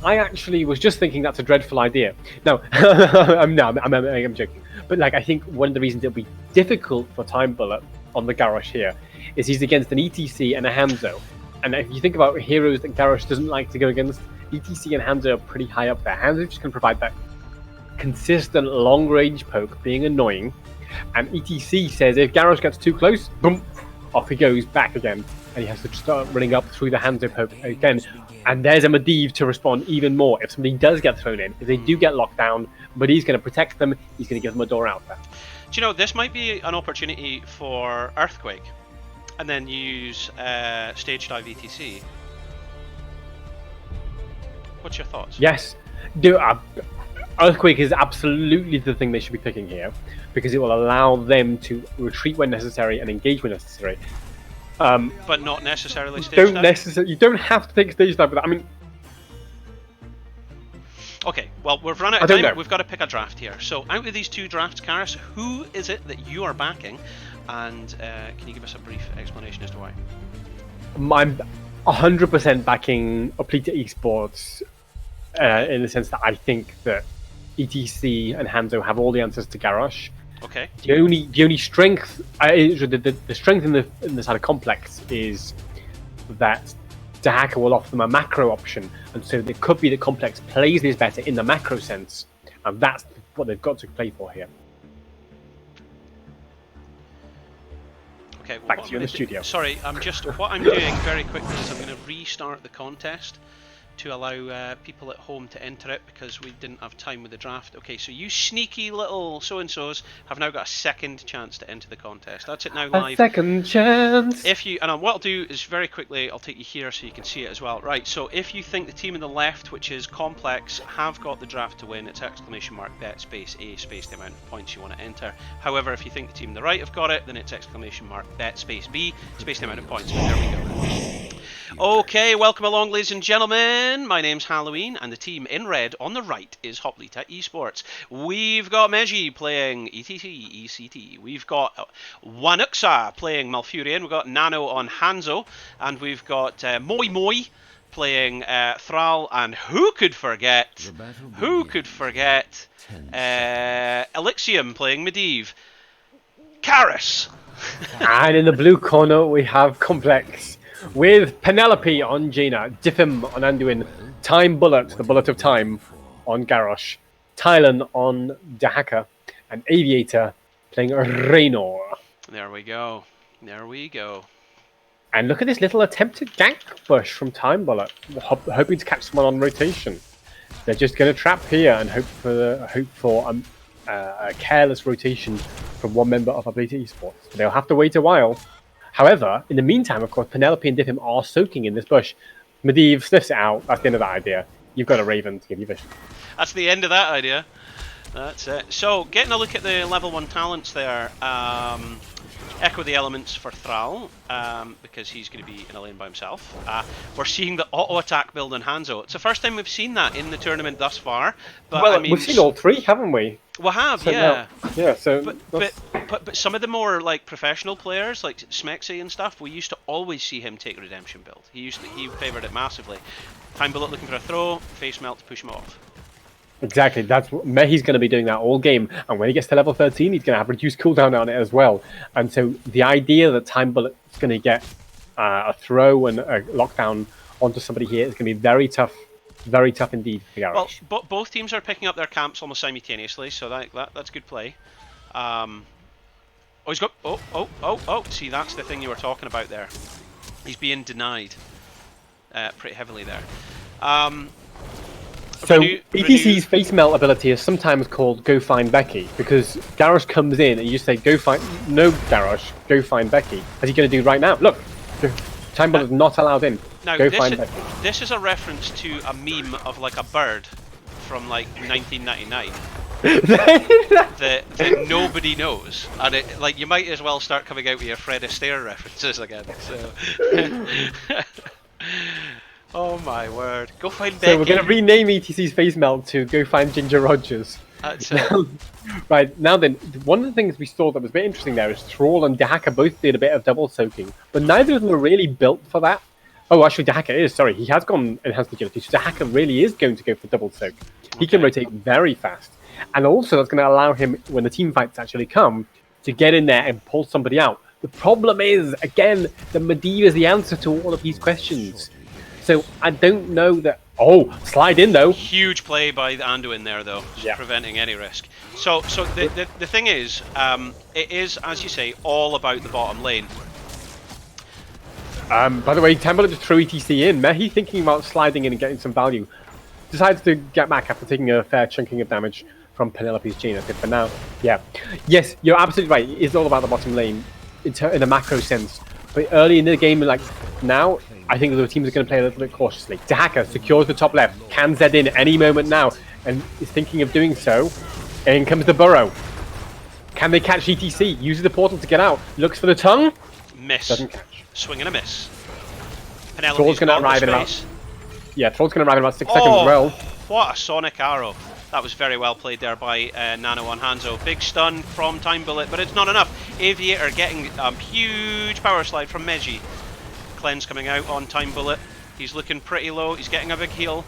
I actually was just thinking that's a dreadful idea. No, I'm joking. But like, I think one of the reasons it'll be difficult for Time Bullet on the Garrosh here is he's against an ETC and a Hanzo. And if you think about heroes that Garrosh doesn't like to go against, ETC and Hanzo are pretty high up there. Hanzo just can provide that consistent long-range poke, being annoying. And ETC says if Garrosh gets too close, boom, off he goes back again. And he has to start running up through the Hanzo poke again. And there's a Medivh to respond even more if somebody does get thrown in. If they do get locked down, but he's going to protect them, he's going to give them a door out there. Do you know, this might be an opportunity for Earthquake, and then use Stage Dive ETC. What's your thoughts? Yes. Earthquake is absolutely the thing they should be picking here, because it will allow them to retreat when necessary and engage when necessary. But not necessarily Stage Dive? You don't have to take Stage Dive, but I mean... Okay, well, we've run out of time. We've got to pick a draft here. So, out of these two drafts, Karis, who is it that you are backing? And can you give us a brief explanation as to why? I'm 100% backing Oplita Esports in the sense that I think that ETC and Hanzo have all the answers to Garrosh. Okay. The only strength, the strength in the side of Complex is that Dahaka will offer them a macro option, and so it could be that Complex plays this better in the macro sense, and that's what they've got to play for here. Okay, well, back to you in the studio. Sorry, what I'm doing very quickly is I'm going to restart the contest to allow people at home to enter it because we didn't have time with the draft. Okay, so you sneaky little so-and-sos have now got a second chance to enter the contest. That's it now live. A second chance! And what I'll do is very quickly, I'll take you here so you can see it as well. Right, so if you think the team on the left, which is Complex, have got the draft to win, it's exclamation mark bet space A space the amount of points you want to enter. However, if you think the team on the right have got it, then it's exclamation mark bet space B space the amount of points. But there we go. Okay, welcome along, ladies and gentlemen. My name's Halloween, and the team in red on the right is Hoplita Esports. We've got Meji playing ECT. We've got Wanuxa playing Malfurion. We've got Nano on Hanzo, and we've got Moi playing Thrall. And who could forget Elixium playing Medivh. Karis. And in the blue corner we have Complex with Penelope on Jaina, Diffim on Anduin, Time Bullet, the Bullet of Time, on Garrosh, Tylan on Dahaka, and Aviator playing Raynor. There we go. And look at this little attempted gank push from Time Bullet, hoping to catch someone on rotation. They're just going to trap here and hope for a careless rotation from one member of Oplita Esports. They'll have to wait a while. However, in the meantime, of course, Penelope and Diffim are soaking in this bush. Medivh sniffs it out. That's the end of that idea. You've got a Raven to give you vision. That's the end of that idea. That's it. So, getting a look at the level 1 talents there. Echo the elements for Thrall, because he's going to be in a lane by himself. We're seeing the auto attack build on Hanzo. It's the first time we've seen that in the tournament thus far. But well, I mean, we've seen all three, haven't we? We have, So yeah. Yeah, so But some of the more like professional players, like Smexy and stuff, we used to always see him take redemption build. He favoured it massively. Time Bullet looking for a throw, face melt to push him off. exactly, that's what Mehi's going to be doing that all game, and when he gets to level 13, he's going to have reduced cooldown on it as well. And so the idea that Time Bullet's going to get a throw and a lockdown onto somebody here is going to be very tough indeed for Garrosh. Well, both teams are picking up their camps almost simultaneously, so that's good play. Oh, he's got... Oh, see, that's the thing you were talking about there. He's being denied pretty heavily there. So ETC's face melt ability is sometimes called Go Find Becky, because Garrosh comes in and you say, no Garrosh, go find Becky. As he's going to do right now. Look, Time Bullet is not allowed in. Now, go find Becky. This is a reference to a meme of like a bird from like 1999 that nobody knows, and it, like, you might as well start coming out with your Fred Astaire references again. So. Oh my word! Go find Becky. So we're going to rename ETC's face melt to Go Find Ginger Rogers. That's it. Right, now then, one of the things we saw that was a bit interesting there is Thrall and Dahaka both did a bit of double soaking, but neither of them are really built for that. Oh, actually, Dahaka is, sorry, he has gone enhanced agility, so Dahaka really is going to go for double soak. He can rotate very fast, and also that's going to allow him, when the team fights actually come, to get in there and pull somebody out. The problem is, again, that Medivh is the answer to all of these questions. So I don't know that... Oh, slide in though. Huge play by Anduin there though, just preventing any risk. So the thing is, it is, as you say, all about the bottom lane. By the way, Time Bullet just threw ETC in. Mehi, thinking about sliding in and getting some value, decides to get back after taking a fair chunking of damage from Penelope's Gene. I think for now, yeah. Yes, you're absolutely right. It is all about the bottom lane in a macro sense. But early in the game, like now, I think the teams are going to play a little bit cautiously. Dahaka secures the top left, can Z in any moment now, and is thinking of doing so. And in comes the Burrow. Can they catch ETC? Uses the portal to get out. Looks for the tongue. Miss. Doesn't catch. Swing and a miss. Thrall's going to arrive in about... Yeah, Thrall's going to arrive in about 6 seconds as well. What a sonic arrow. That was very well played there by Nano on Hanzo. Big stun from Time Bullet, but it's not enough. Aviator getting a huge power slide from Meji. Cleanse coming out on Time Bullet. He's looking pretty low. He's getting a big heal.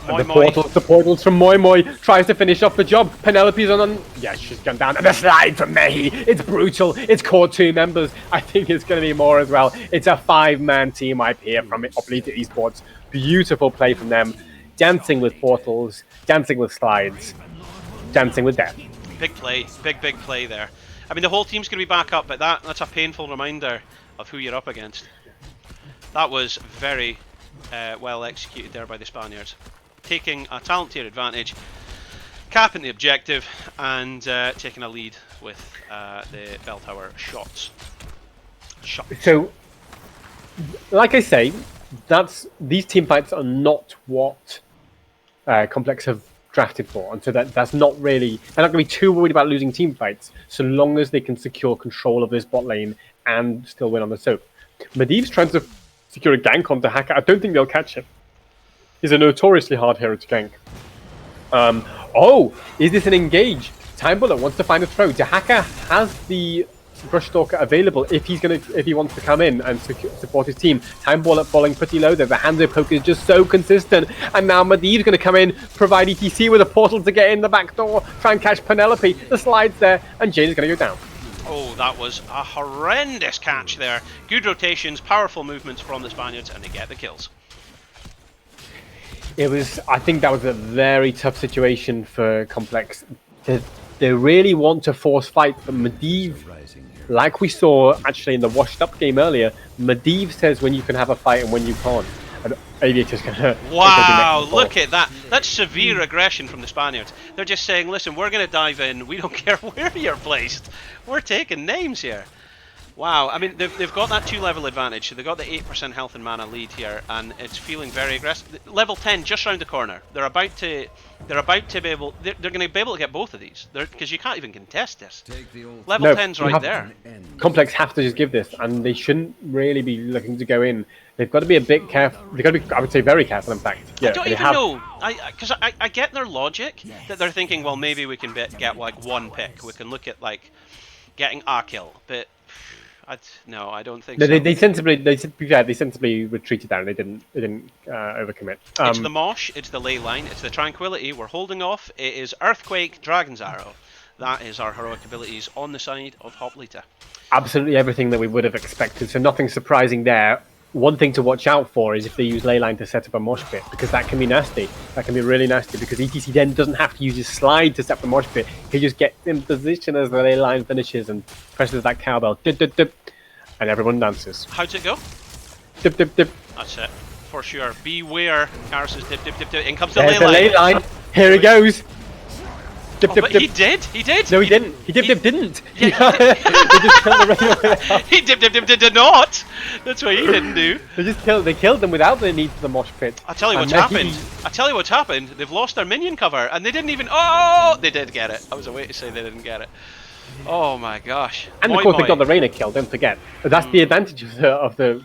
Moi Moi. The portals from Moi Moi tries to finish off the job. Penelope's on. Yeah, she's gone down. And the slide from Mehi. It's brutal. It's caught 2 members. I think it's going to be more as well. It's a 5-man team up here from Oblita Esports. Beautiful play from them. Dancing with portals. Dancing with slides. Dancing with death. Big play. Big play there. I mean, the whole team's going to be back up, but that's a painful reminder of who you're up against. That was very well executed there by the Spaniards. Taking a talent tier advantage, capping the objective, and taking a lead with the bell tower shots. So, like I say, these team fights are not what Complex have drafted for, and so that's not really... They're not going to be too worried about losing team fights, so long as they can secure control of this bot lane and still win on the soap. Medivh's trying to secure a gank onto Hacker. I don't think they'll catch him. He's a notoriously hard hero to gank. Oh, is this an engage? Time Bullet wants to find a throw. Dahaka has the Brush Stalker available if he wants to come in and support his team. Time Bullet falling pretty low there. The Hanzo poke is just so consistent. And now Medivh's going to come in, provide ETC with a portal to get in the back door, try and catch Penelope. The slide's there, and Jane is going to go down. Oh, that was a horrendous catch there. Good rotations, powerful movements from the Spaniards, and they get the kills. I think that was a very tough situation for Complex. They really want to force fight, but Medivh, like we saw actually in the washed up game earlier, Medivh says when you can have a fight and when you can't. And Aviator's gonna... Wow, look at that. That's severe aggression from the Spaniards. They're just saying, listen, we're going to dive in. We don't care where you're placed. We're taking names here. Wow, I mean they've got that 2-level advantage. So they've got the 8% health and mana lead here, and it's feeling very aggressive. Level 10 just round the corner. They're about to be able. They're going to be able to get both of these. Because you can't even contest this. Level 10's right there. Complex have to just give this, and they shouldn't really be looking to go in. They've got to be a bit careful. They've got to be, I would say, very careful. In fact, I don't even know. Because I get their logic that they're thinking, well, maybe we can get like one pick. We can look at like getting a kill, but. No, I don't think so. They sensibly retreated there, and they didn't overcommit. It's the Mosh, it's the Ley Line, it's the Tranquility. We're holding off. It is Earthquake, Dragon's Arrow. That is our heroic abilities on the side of Hoplita. Absolutely everything that we would have expected. So nothing surprising there. One thing to watch out for is if they use Ley Line to set up a mosh pit, because that can be nasty. That can be really nasty, because ETC then doesn't have to use his slide to set up the mosh pit. He just gets in position as the Ley Line finishes and presses that cowbell. Dip, dip, dip, and everyone dances. How's it go? Dip, dip, dip. That's it, for sure. Beware, Karis's dip, dip, dip, dip. In comes the There's Ley Line. Here he goes. Dip, dip, but dip. he did. No, he didn't. He didn't. Yeah, They just killed the rain. he did not. That's what he didn't do. They killed them without the need for the mosh pit. I tell you what's happened. They've lost their minion cover, and they didn't even. Oh, they did get it. I was away to say they didn't get it. Oh my gosh. And of course they got the Rainer kill, don't forget. That's the advantage of the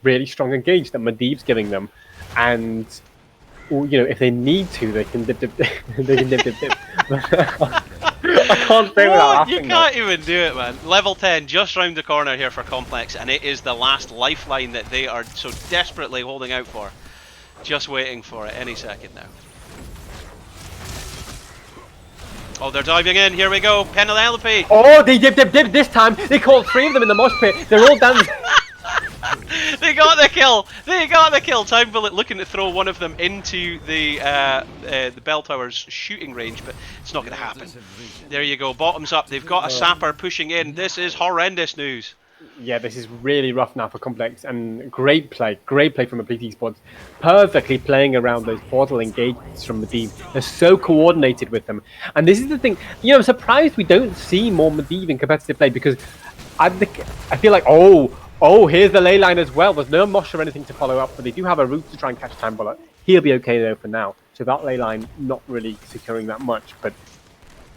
really strong engage that Medivh's giving them. And, if they need to, they can dip, dip, dip. They can dip, dip, dip. I can't say without laughing. You can't even do it, man. Level 10 just round the corner here for Complex, and it is the last lifeline that they are so desperately holding out for. Just waiting for it any second now. Oh, they're diving in. Here we go. Penelope. Oh, they dip, dip, dip this time. They caught 3 of them in the mosh pit. They're all dancing. They got the kill. They got the kill. Time Bullet looking to throw one of them into the bell tower's shooting range, but it's not going to happen. There you go. Bottoms up. They've got a sapper pushing in. This is horrendous news. Yeah, this is really rough now for Complex, and great play from Complete Esports. Perfectly playing around those portal engagements from Medivh. They're so coordinated with them. And this is the thing, I'm surprised we don't see more Medivh in competitive play, because I feel like, here's the Ley Line as well. There's no Mosh or anything to follow up, but they do have a route to try and catch Time Bullet. He'll be okay though for now. So that Ley Line not really securing that much, but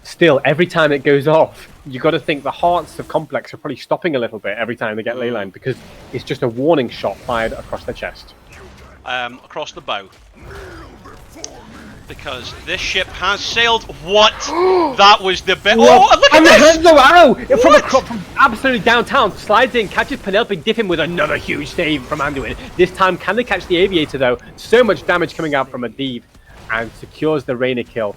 still, every time it goes off, you got to think the hearts of Complex are probably stopping a little bit every time they get Ley Line, because it's just a warning shot fired across the chest. Across the bow. Because this ship has sailed. What? That was the best. Oh, look at this! And the arrow from absolutely downtown slides in, catches Penelope, Diffin with another huge save from Anduin. This time, can they catch the Aviator though? So much damage coming out from Medivh, and secures the Rainer kill.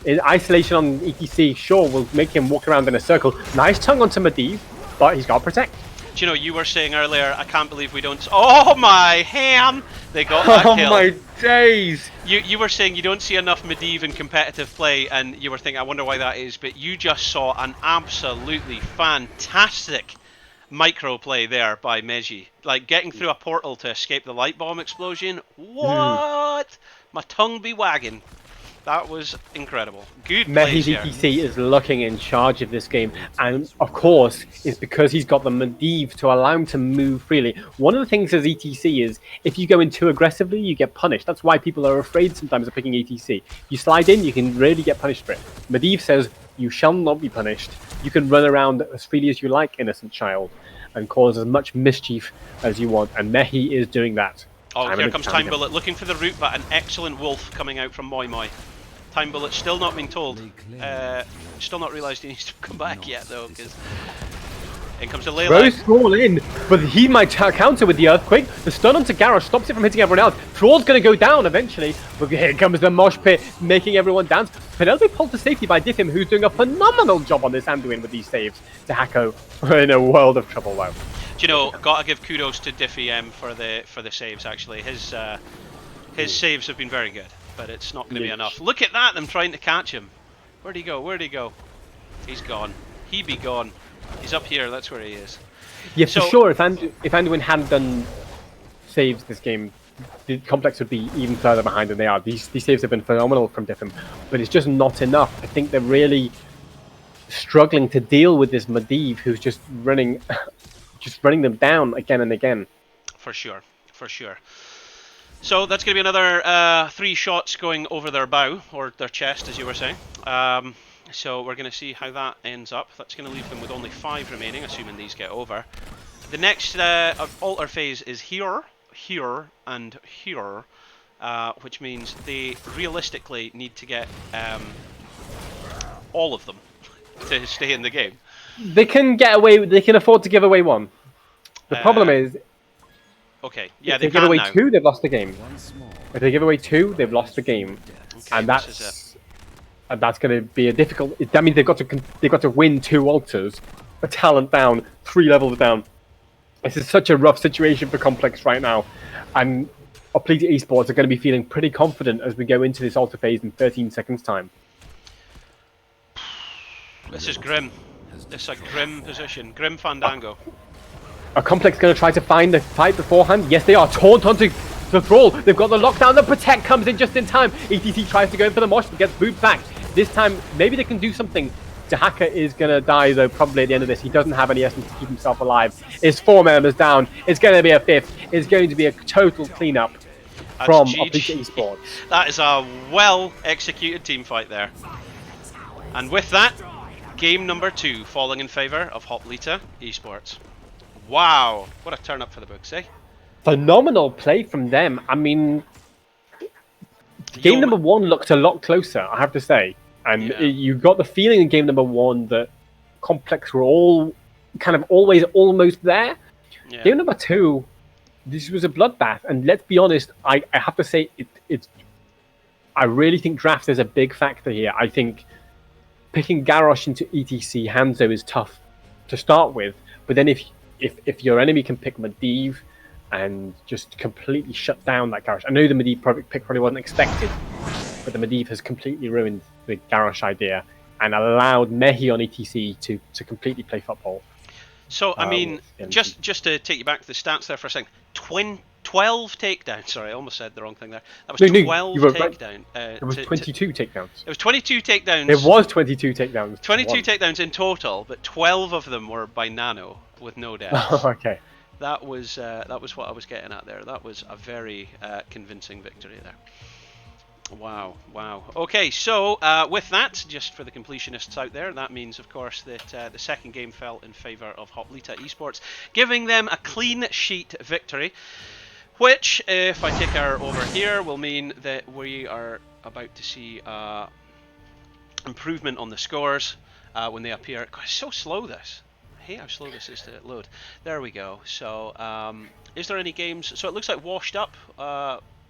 In isolation on ETC, sure, will make him walk around in a circle. Nice tongue onto Medivh, but he's got to protect. Do you know, you were saying earlier, I can't believe we don't... Oh my ham! They got that kill. Oh my days! You were saying you don't see enough Medivh in competitive play, and you were thinking, I wonder why that is, but you just saw an absolutely fantastic micro play there by Meji. Like, getting through a portal to escape the light bomb explosion. What? My tongue be wagging. That was incredible. Good plays here. ETC is looking in charge of this game, and of course, it's because he's got the Medivh to allow him to move freely. One of the things as ETC is, if you go in too aggressively, you get punished. That's why people are afraid sometimes of picking ETC. You slide in, you can really get punished for it. Medivh says, you shall not be punished. You can run around as freely as you like, innocent child, and cause as much mischief as you want, and Mehi is doing that. Oh, here comes Time Bullet looking for the route, but an excellent wolf coming out from Moi Moi. Time Bullet still not been told. Still not realised he needs to come back yet though, because in comes the Ley Line. Throws Thrall in, but he might counter with the Earthquake. The stun onto Garrosh stops it from hitting everyone else. Thrall's going to go down eventually, but here comes the mosh pit, making everyone dance. Penelope pulled to safety by Diffim, who's doing a phenomenal job on this Anduin with these saves. Tahako in a world of trouble though. Do you know, gotta give kudos to Diffie for the saves actually. His saves have been very good. But it's not going to be enough. Look at that, them trying to catch him. Where'd he go? Where'd he go? He's gone. He be gone. He's up here, that's where he is. Yeah, for sure, if Anduin hadn't done saves this game, the Complex would be even further behind than they are. These saves have been phenomenal from Diffin, but it's just not enough. I think they're really struggling to deal with this Medivh, who's just running just running them down again and again. For sure, for sure. So that's going to be another 3 shots going over their bow, or their chest, as you were saying. So we're going to see how that ends up. That's going to leave them with only 5 remaining, assuming these get over. The next altar phase is here, here, and here, which means they realistically need to get all of them to stay in the game. They can get away. They can afford to give away one. The problem is, okay, yeah, if they give away 2, they've lost the game. If they give away 2, they've lost the game, okay, and that's going to be a difficult. That means they've got to win 2 altars, a talent down, 3 levels down. This is such a rough situation for Complex right now, and Hoplita Esports are going to be feeling pretty confident as we go into this altar phase in 13 seconds time. This is grim. This is a grim position. Grim Fandango. Are Complex going to try to find the fight beforehand? Yes, they are. Taunt onto the Thrall. They've got the lockdown. The Protect comes in just in time. ETC tries to go in for the mosh, but gets booed back. This time, maybe they can do something. Dahaka is going to die, though, probably at the end of this. He doesn't have any essence to keep himself alive. It's 4 members down. It's going to be a 5th. It's going to be a total cleanup from Hoplita Esports. That is a well-executed team fight there. And with that, game number 2 falling in favour of Hoplita Esports. Wow, what a turn up for the books, eh? Phenomenal play from them. I mean, game number 1 looked a lot closer, I have to say. And you got the feeling in game number 1 that Complex were all kind of always almost there. Yeah. Game number 2, this was a bloodbath. And let's be honest, I have to say, I really think draft is a big factor here. I think picking Garrosh into ETC Hanzo is tough to start with. But then if your enemy can pick Medivh and just completely shut down that Garrosh. I know the Medivh pick probably wasn't expected, but the Medivh has completely ruined the Garrosh idea and allowed Mehi on ETC to completely play football. So, I mean, just to take you back to the stats there for a second, 12 takedowns. Sorry, I almost said the wrong thing there. That was 12 takedowns. It was 22 takedowns. It was 22 takedowns. It was 22 takedowns. 22 takedowns in total, but 12 of them were by Nano with no deaths. Oh, okay. That was what I was getting at there. That was a very convincing victory there. Wow, wow. Okay, so with that, just for the completionists out there, that means, of course, that the second game fell in favour of Hoplita Esports, giving them a clean sheet victory, which, if I take her over here, will mean that we are about to see improvement on the scores when they appear. God, it's so slow, this. I hate how slow this is to load. There we go. So, is there any games? So it looks like washed up.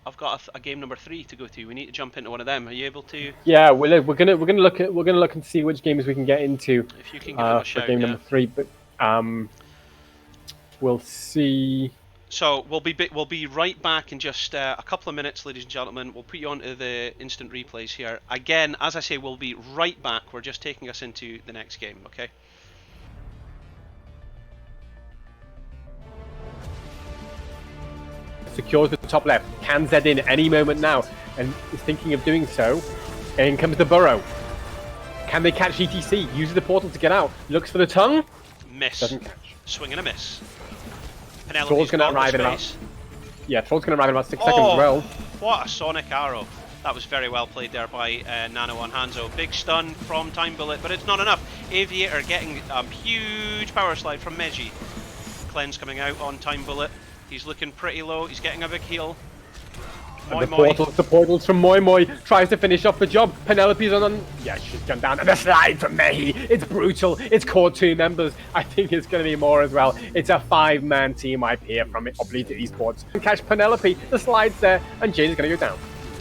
I've got a game number 3 to go to. We need to jump into one of them. Are you able to? Yeah, we're gonna look and see which games we can get into. If you can give them a shout, for game number 3, but we'll see. So we'll be right back in just a couple of minutes, ladies and gentlemen. We'll put you onto the instant replays here. Again, as I say, we'll be right back. We're just taking us into the next game, okay? Secures the top left, can Z in any moment now, and is thinking of doing so. In comes the Burrow. Can they catch ETC? Uses the portal to get out. Looks for the tongue. Miss. Doesn't catch. Swing and a miss. Troll's going to arrive in about. Yeah, Troll's going to arrive in about 6 seconds as well. What a sonic arrow. That was very well played there by Nano on Hanzo. Big stun from Time Bullet, but it's not enough. Aviator getting a huge power slide from Meji. Cleanse coming out on Time Bullet. He's looking pretty low. He's getting a big heal. The portals from Moi Moi tries to finish off the job. Penelope's on. Yeah, she's gone down. And the slide from Mehi. It's brutal. It's caught 2 members. I think it's going to be more as well. It's a 5-man team up here from Hoplita Esports. Catch Penelope. The slide's there, and Jade is going to go down.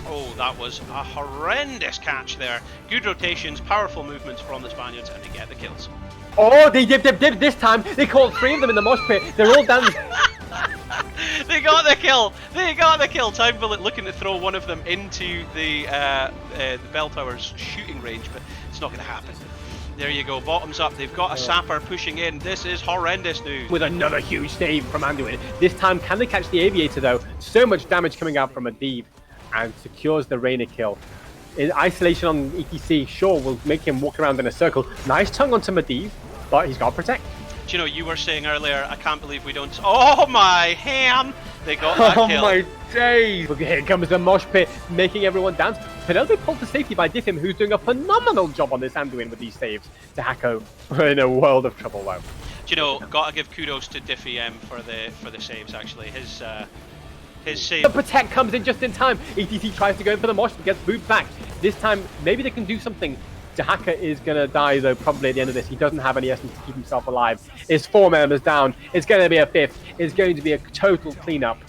Oh, that was a horrendous catch there. Good rotations, powerful movements from the Spaniards, and they get the kills. Oh, they did this time. They caught 3 of them in the mosh pit. They're all down. They got the kill! They got the kill! Time Bullet looking to throw one of them into the bell tower's shooting range, but it's not going to happen. There you go, bottoms up. They've got a sapper pushing in. This is horrendous news. With another huge save from Anduin. This time, can they catch the Aviator though? So much damage coming out from Medivh, and secures the Reina kill. In isolation on ETC, sure, will make him walk around in a circle. Nice tongue onto Medivh, but he's got to protect. Do you know, you were saying earlier, I can't believe we don't... Oh my ham! They got that Oh kill. my days! Here comes the mosh pit, making everyone dance. Penelope pulled to safety by Diffim, who's doing a phenomenal job on this Anduin with these saves. Tahako, we're in a world of trouble though. Do you know, gotta give kudos to Diffie M for the saves, actually. His save... The protect comes in just in time. ETC tries to go in for the mosh, but gets moved back. This time, maybe they can do something. Tahaka is going to die, though, probably at the end of this. He doesn't have any essence to keep himself alive. His 4 members down. It's going to be a 5th. It's going to be a total cleanup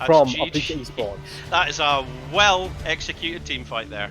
from Oblique Esports. That is a well-executed team fight there.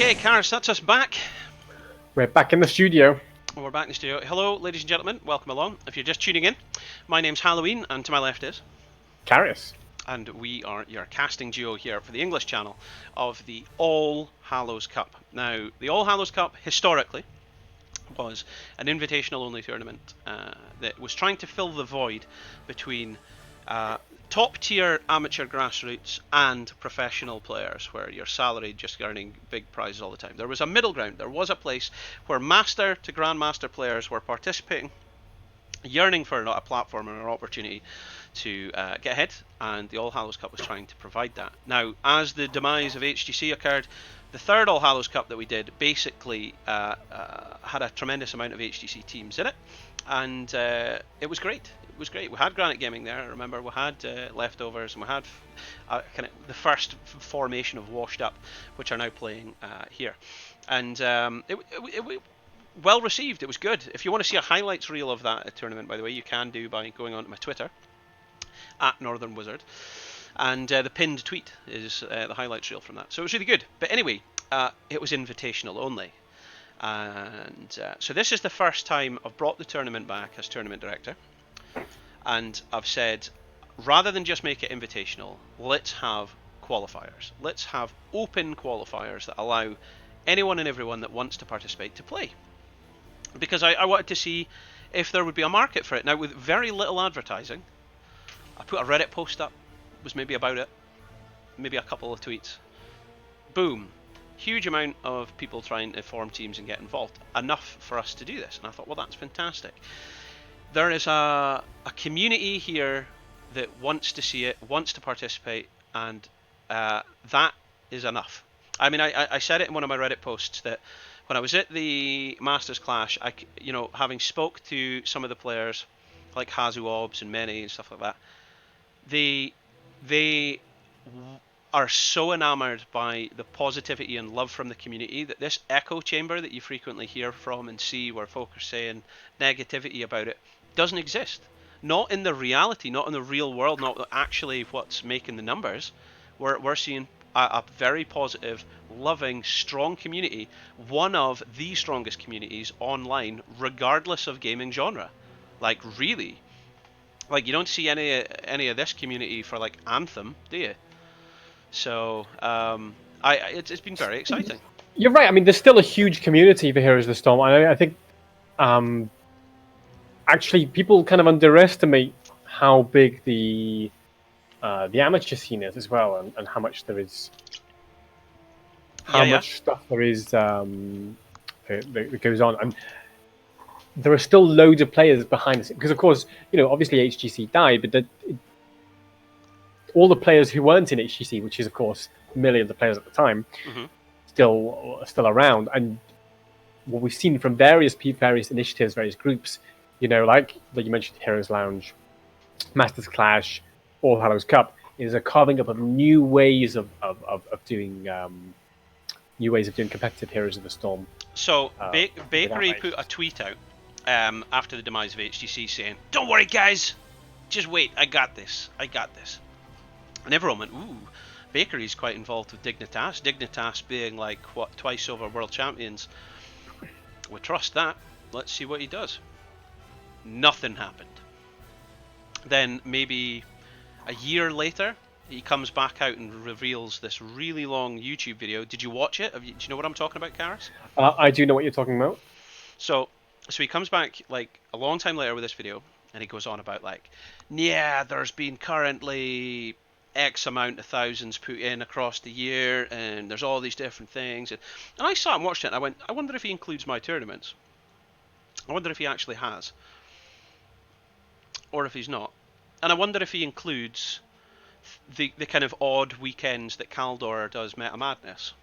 Okay, Karis, that's us back. We're back in the studio. We're back in the studio. Hello, ladies and gentlemen. Welcome along. If you're just tuning in, my name's Halloween, and to my left is... Carius. And we are your casting duo here for the English channel of the All Hallows Cup. Now, the All Hallows Cup, historically, was an invitational-only tournament that was trying to fill the void between top-tier amateur grassroots and professional players, where you're salaried, just earning big prizes all the time. There was a middle ground. There was a place where master to grandmaster players were participating, yearning for a platform and an opportunity to get ahead, and the All Hallows Cup was trying to provide that. Now, as the demise of HGC occurred, the third All Hallows Cup that we did basically had a tremendous amount of HGC teams in it, and it was great. It was great. We had Granite Gaming there. I remember we had leftovers, and we had kind of the first formation of Washed Up, which are now playing here, and it well received. It was good. If you want to see a highlights reel of that tournament, by the way, you can do by going on to my Twitter at Northern Wizard, and the pinned tweet is the highlights reel from that. So it was really good. But anyway, it was invitational only, and so this is the first time I've brought the tournament back as tournament director, and I've said, rather than just make it invitational, let's have qualifiers. Let's have open qualifiers that allow anyone and everyone that wants to participate to play, because I wanted to see if there would be a market for it. Now, with very little advertising, I put a Reddit post up, was maybe about it, maybe a couple of tweets. Boom. Huge amount of people trying to form teams and get involved. Enough for us to do this. And I thought, well, that's fantastic. There is a community here that wants to see it, wants to participate, and that is enough. I mean, I said it in one of my Reddit posts that when I was at the Masters Clash, having spoke to some of the players, like Hazu Obs and Many and stuff like that, they are so enamored by the positivity and love from the community that this echo chamber that you frequently hear from and see where folk are saying negativity about it doesn't exist. Not in the reality, not in the real world, not actually what's making the numbers. We're seeing a very positive, loving, strong community, one of the strongest communities online, regardless of gaming genre. Like, really. Like, you don't see any of this community for, like, Anthem, do you? So, it's been very exciting. You're right. I mean, there's still a huge community for Heroes of the Storm. I think, actually, people kind of underestimate how big the amateur scene is as well, and how much there is, much stuff there is that goes on. And there are still loads of players behind us, because of course, obviously HGC died, but all the players who weren't in HGC, which is of course millions of players at the time, still around. And what we've seen from various initiatives, various groups, like you mentioned, Heroes Lounge, Masters Clash, All Hallows Cup, is a carving up of new ways of doing competitive Heroes of the Storm. So Bakery put a tweet out after the demise of HGC saying, "Don't worry, guys, just wait. I got this. And everyone went, ooh, Bakery's quite involved with Dignitas. Dignitas being like, twice over world champions. We trust that. Let's see what he does. Nothing happened. Then maybe a year later, he comes back out and reveals this really long YouTube video. Did you watch it? Do you know what I'm talking about, Karis? I do know what you're talking about. So he comes back like a long time later with this video, and he goes on about like, yeah, there's been currently X amount of thousands put in across the year, and there's all these different things. And I sat and watched it, and I went, I wonder if he includes my tournaments. I wonder if he actually has. Or if he's not. And I wonder if he includes the kind of odd weekends that Caldor does Meta Madness.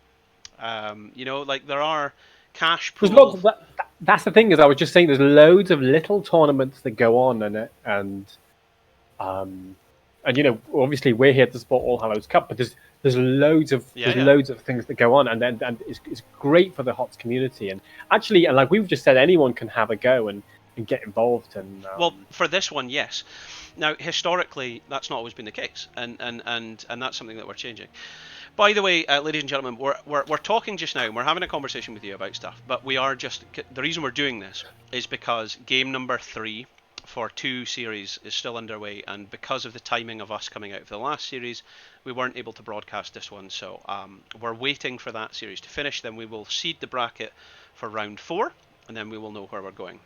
Like there are cash pools. There's lots of that's the thing, is I was just saying there's loads of little tournaments that go on, and obviously we're here to support All Hallows Cup, but there's loads of loads of things that go on, and it's great for the HOTS community. And actually, and like we've just said, anyone can have a go, and get involved. And Well, for this one, yes. Now, historically, that's not always been the case, and that's something that we're changing. By the way, ladies and gentlemen, we're talking just now, and we're having a conversation with you about stuff, but we are just, the reason we're doing this is because game number 3 for 2 series is still underway, and because of the timing of us coming out of the last series, we weren't able to broadcast this one, so we're waiting for that series to finish, then we will seed the bracket for round 4, and then we will know where we're going.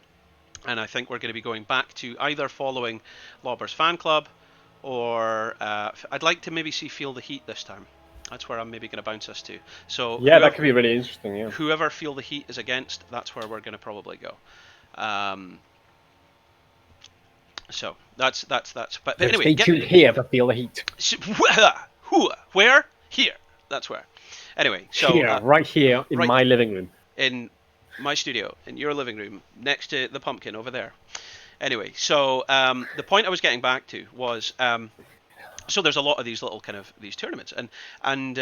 And I think we're going to be going back to either following Lobber's fan club, or I'd like to maybe see Feel the Heat this time. That's where I'm maybe going to bounce us to. So yeah, that could be really interesting. Yeah. Whoever Feel the Heat is against, that's where we're going to probably go. So that's. But anyway, stay tuned here for Feel the Heat. Where? Here. That's where. Anyway, so here, right here in my living room. In my studio, in your living room, next to the pumpkin over there. Anyway, so the point I was getting back to was, so there's a lot of these little kind of these tournaments, and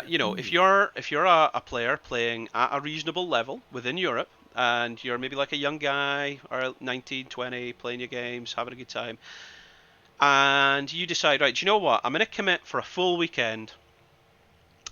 you know, if you're a player playing at a reasonable level within Europe, and you're maybe like a young guy or 19, 20, playing your games, having a good time, and you decide, right, do you know what, I'm going to commit for a full weekend.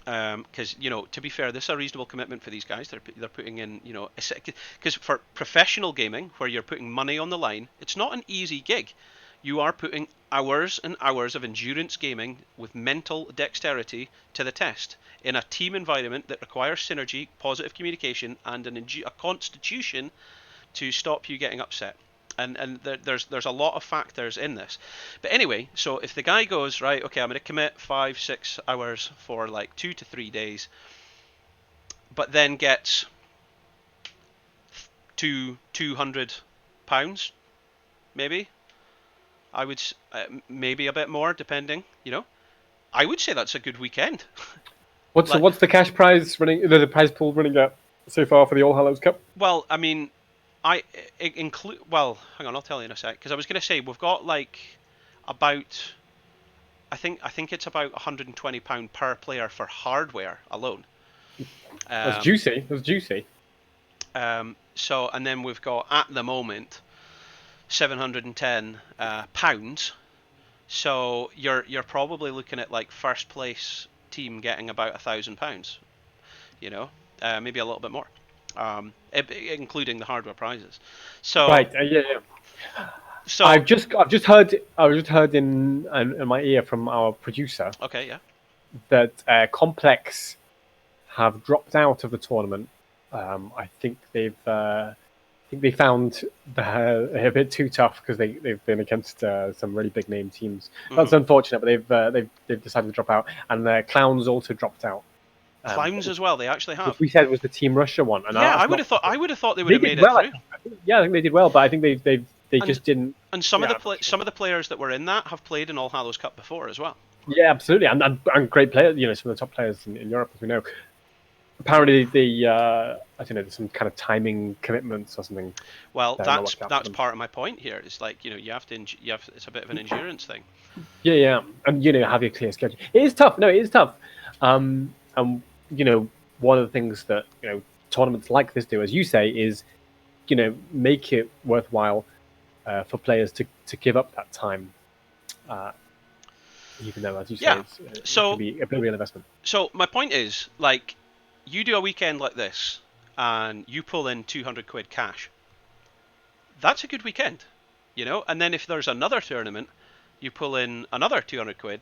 Because you know, to be fair, this is a reasonable commitment for these guys. They're putting in, you know, because for professional gaming, where you're putting money on the line, it's not an easy gig. You are putting hours and hours of endurance gaming with mental dexterity to the test in a team environment that requires synergy, positive communication, and a constitution to stop you getting upset. And there's a lot of factors in this. But anyway, so if the guy goes, right, okay, I'm going to commit 5-6 hours for like 2 to 3 days, but then gets £200, maybe, I would, maybe a bit more, depending, you know, I would say that's a good weekend. What's the cash prize running? The prize pool running at so far for the All Hallows Cup? Well, I mean, include. Well, hang on, I'll tell you in a sec. Because I was going to say we've got like about. I think it's about £120 per player for hardware alone. That's juicy. That's juicy. So and then we've got at the moment £710. So you're probably looking at like first place team getting about £1,000. You know, maybe a little bit more. Including the hardware prizes. So right, yeah. So I've just heard in my ear from our producer. Okay, yeah. That Complex have dropped out of the tournament. I think they found a bit too tough because they've been against some really big name teams. That's unfortunate, but they've decided to drop out, and Clowns also dropped out. Clowns as well. They actually have. We said it was the Team Russia one. And yeah, I would have thought they would have made it through. Yeah, I think they did well, but I think they just didn't. And some of the players that were in that have played in All Hallows Cup before as well. Yeah, absolutely, and great players. You know, some of the top players in Europe, as we know. Apparently, I don't know, there's some kind of timing commitments or something. Well, that's part of my point here. It's like, you know, you have it's a bit of an endurance thing. Yeah, and you know, have your clear schedule. It is tough. No, it is tough. And you know, one of the things that, you know, tournaments like this do, as you say, is, you know, make it worthwhile for players to give up that time, even though, as you say, it can be a real investment. So my point is, like, you do a weekend like this and you pull in £200 cash. That's a good weekend, you know. And then if there's another tournament, you pull in another £200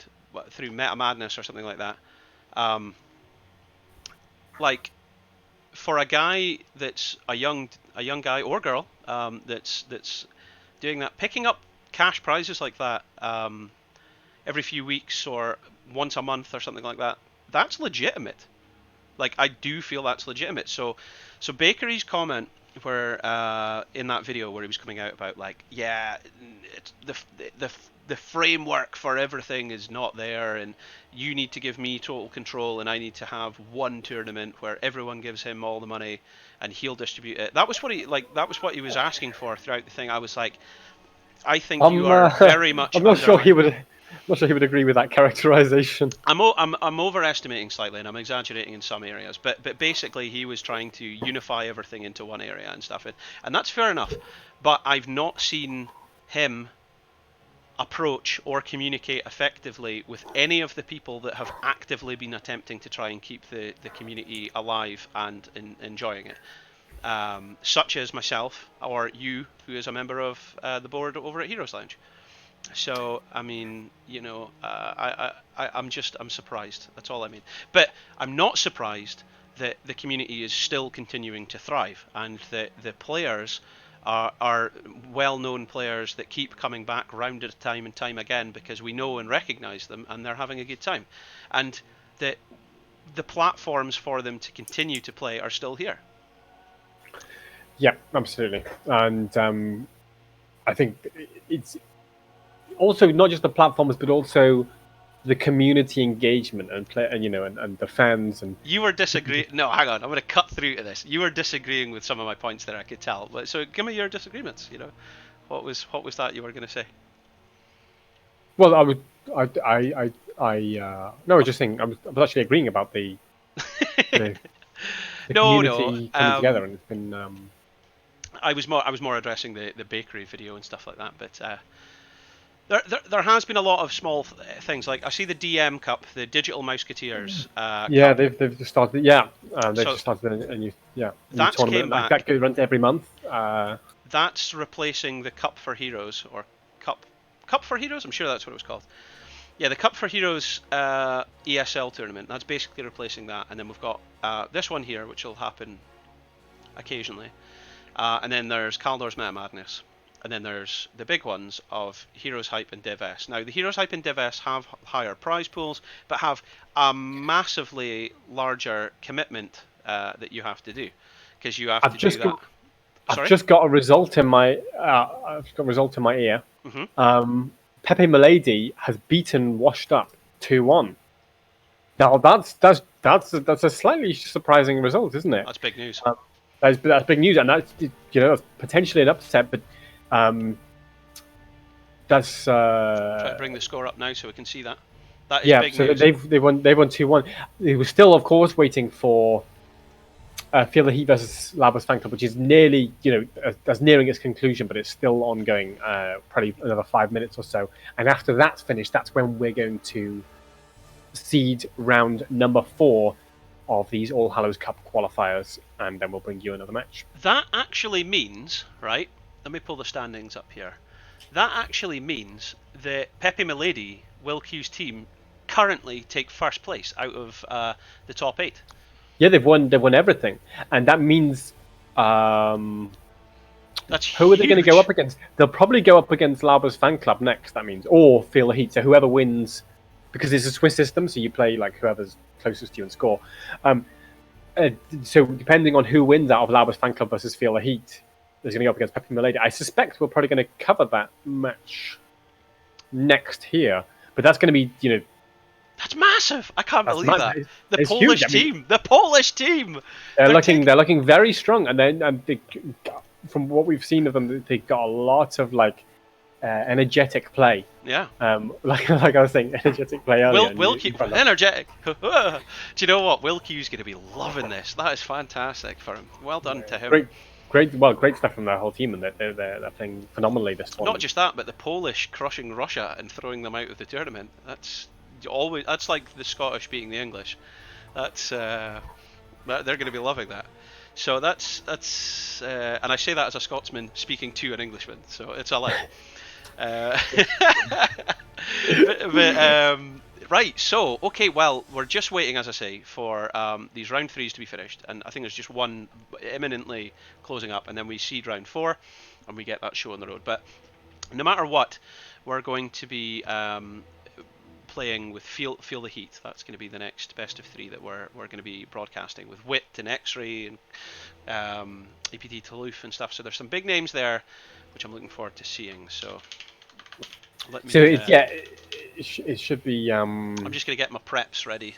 through Meta Madness or something like that. Like, for a guy that's a young guy or girl that's doing that, picking up cash prizes like that every few weeks or once a month or something like that, that's legitimate. Like, I do feel that's legitimate. So Bakery's comment where in that video where he was coming out about, like, yeah, it's the framework for everything is not there, and you need to give me total control, and I need to have one tournament where everyone gives him all the money and he'll distribute it. That was what he was asking for throughout the thing. I was like, I think you are very much. I'm not sure he would. not sure he would agree with that characterization. I'm overestimating slightly, and I'm exaggerating in some areas. But basically, he was trying to unify everything into one area and stuff, and that's fair enough. But I've not seen him approach or communicate effectively with any of the people that have actively been attempting to try and keep the community alive and enjoying it. Such as myself or you, who is a member of the board over at Heroes Lounge. So I mean, I'm surprised. That's all I mean. But I'm not surprised that the community is still continuing to thrive, and that the players are well-known players that keep coming back round at time and time again because we know and recognise them, and they're having a good time, and that the platforms for them to continue to play are still here. Yeah, absolutely, and I think it's also not just the platforms, but also the community engagement and and the fans. And you were disagreeing. No, hang on. I'm going to cut through to this. You were disagreeing with some of my points there. I could tell. But so give me your disagreements. What was that you were going to say? Well, no, I was just saying I was actually agreeing about the community coming together, and it's been. I was more addressing the bakery video and stuff like that, but. There has been a lot of small things, like I see the DM Cup, the Digital Mouseketeers. Yeah, Cup. they've just started. Yeah, they've just started a new tournament. Came back. That goes runs every month. That's replacing the Cup for Heroes, or Cup for Heroes. I'm sure that's what it was called. Yeah, the Cup for Heroes ESL tournament. That's basically replacing that, and then we've got this one here, which will happen occasionally, and then there's Kaldor's Meta Madness. And then there's the big ones of Heroes Hype and Div S. Now, the Heroes Hype and Div S have higher prize pools, but have a massively larger commitment that you have to do, because you have to do that. I've just got a result in my ear. Mm-hmm. Pepe Milady has beaten Washed Up 2-1. Now that's a slightly surprising result, isn't it? That's big news. That's big news, and that's potentially an upset, but. That's try to bring the score up now so we can see that. That is big so news. They won 2-1. They were still, of course, waiting for Feel the Heat versus Labas Fan Club, which is nearly that's nearing its conclusion, but it's still ongoing. Probably another 5 minutes or so, and after that's finished, that's when we're going to seed round number 4 of these All Hallows Cup qualifiers, and then we'll bring you another match. That actually means, right? Let me pull the standings up here. That actually means that Pepe Milady, Will Q's team, currently take first place out of the top 8. Yeah, they've won everything, and that means that's who are they going to go up against? They'll probably go up against Labas Fan Club next. That means, or Feel the Heat. So whoever wins, because it's a Swiss system, so you play like whoever's closest to you and score. So depending on who wins out of Labas Fan Club versus Feel the Heat. Is going to go up against Pepe Milady. I suspect we're probably going to cover that match next here, but that's going to be, that's massive. I can't believe that. The Polish team. The Polish team. They're looking very strong, and then from what we've seen of them, they've got a lot of energetic play. Yeah. Like I was saying, energetic play earlier. Will Q, energetic. Do you know what? Will Q's going to be loving this. That is fantastic for him. Well done to him. Great stuff from their whole team, and they're playing phenomenally this tournament. Not just that, but the Polish crushing Russia and throwing them out of the tournament. That's like the Scottish beating the English. That's they're going to be loving that. So that's and I say that as a Scotsman speaking to an Englishman, so it's a lie. Right, so, okay, well, we're just waiting, as I say, for these round 3s to be finished, and I think there's just one imminently closing up, and then we seed round 4, and we get that show on the road. But no matter what, we're going to be playing with Feel the Heat. That's going to be the next best of 3 that we're going to be broadcasting, with Wit and X-Ray and APT Toulouse and stuff. So there's some big names there, which I'm looking forward to seeing, so... It should be. I'm just gonna get my preps ready.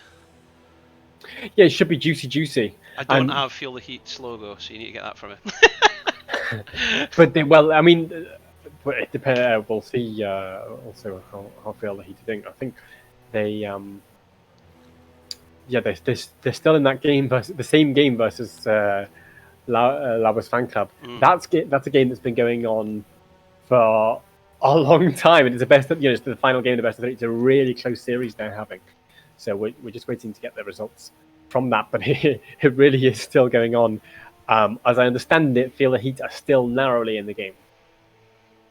Yeah, it should be juicy. I don't have Feel the Heat's logo, so you need to get that from me. But But it depends. We'll see. Also, how fair the Heat are doing. I think they. Yeah, they're still in that game versus the same game versus Lavas Fan Club. That's a game that's been going on for a long time, and it's the best. It's the final game of the best of three. It's a really close series they're having. So we're just waiting to get the results from that, but it really is still going on. As I understand it, feel the Heat are still narrowly in the game.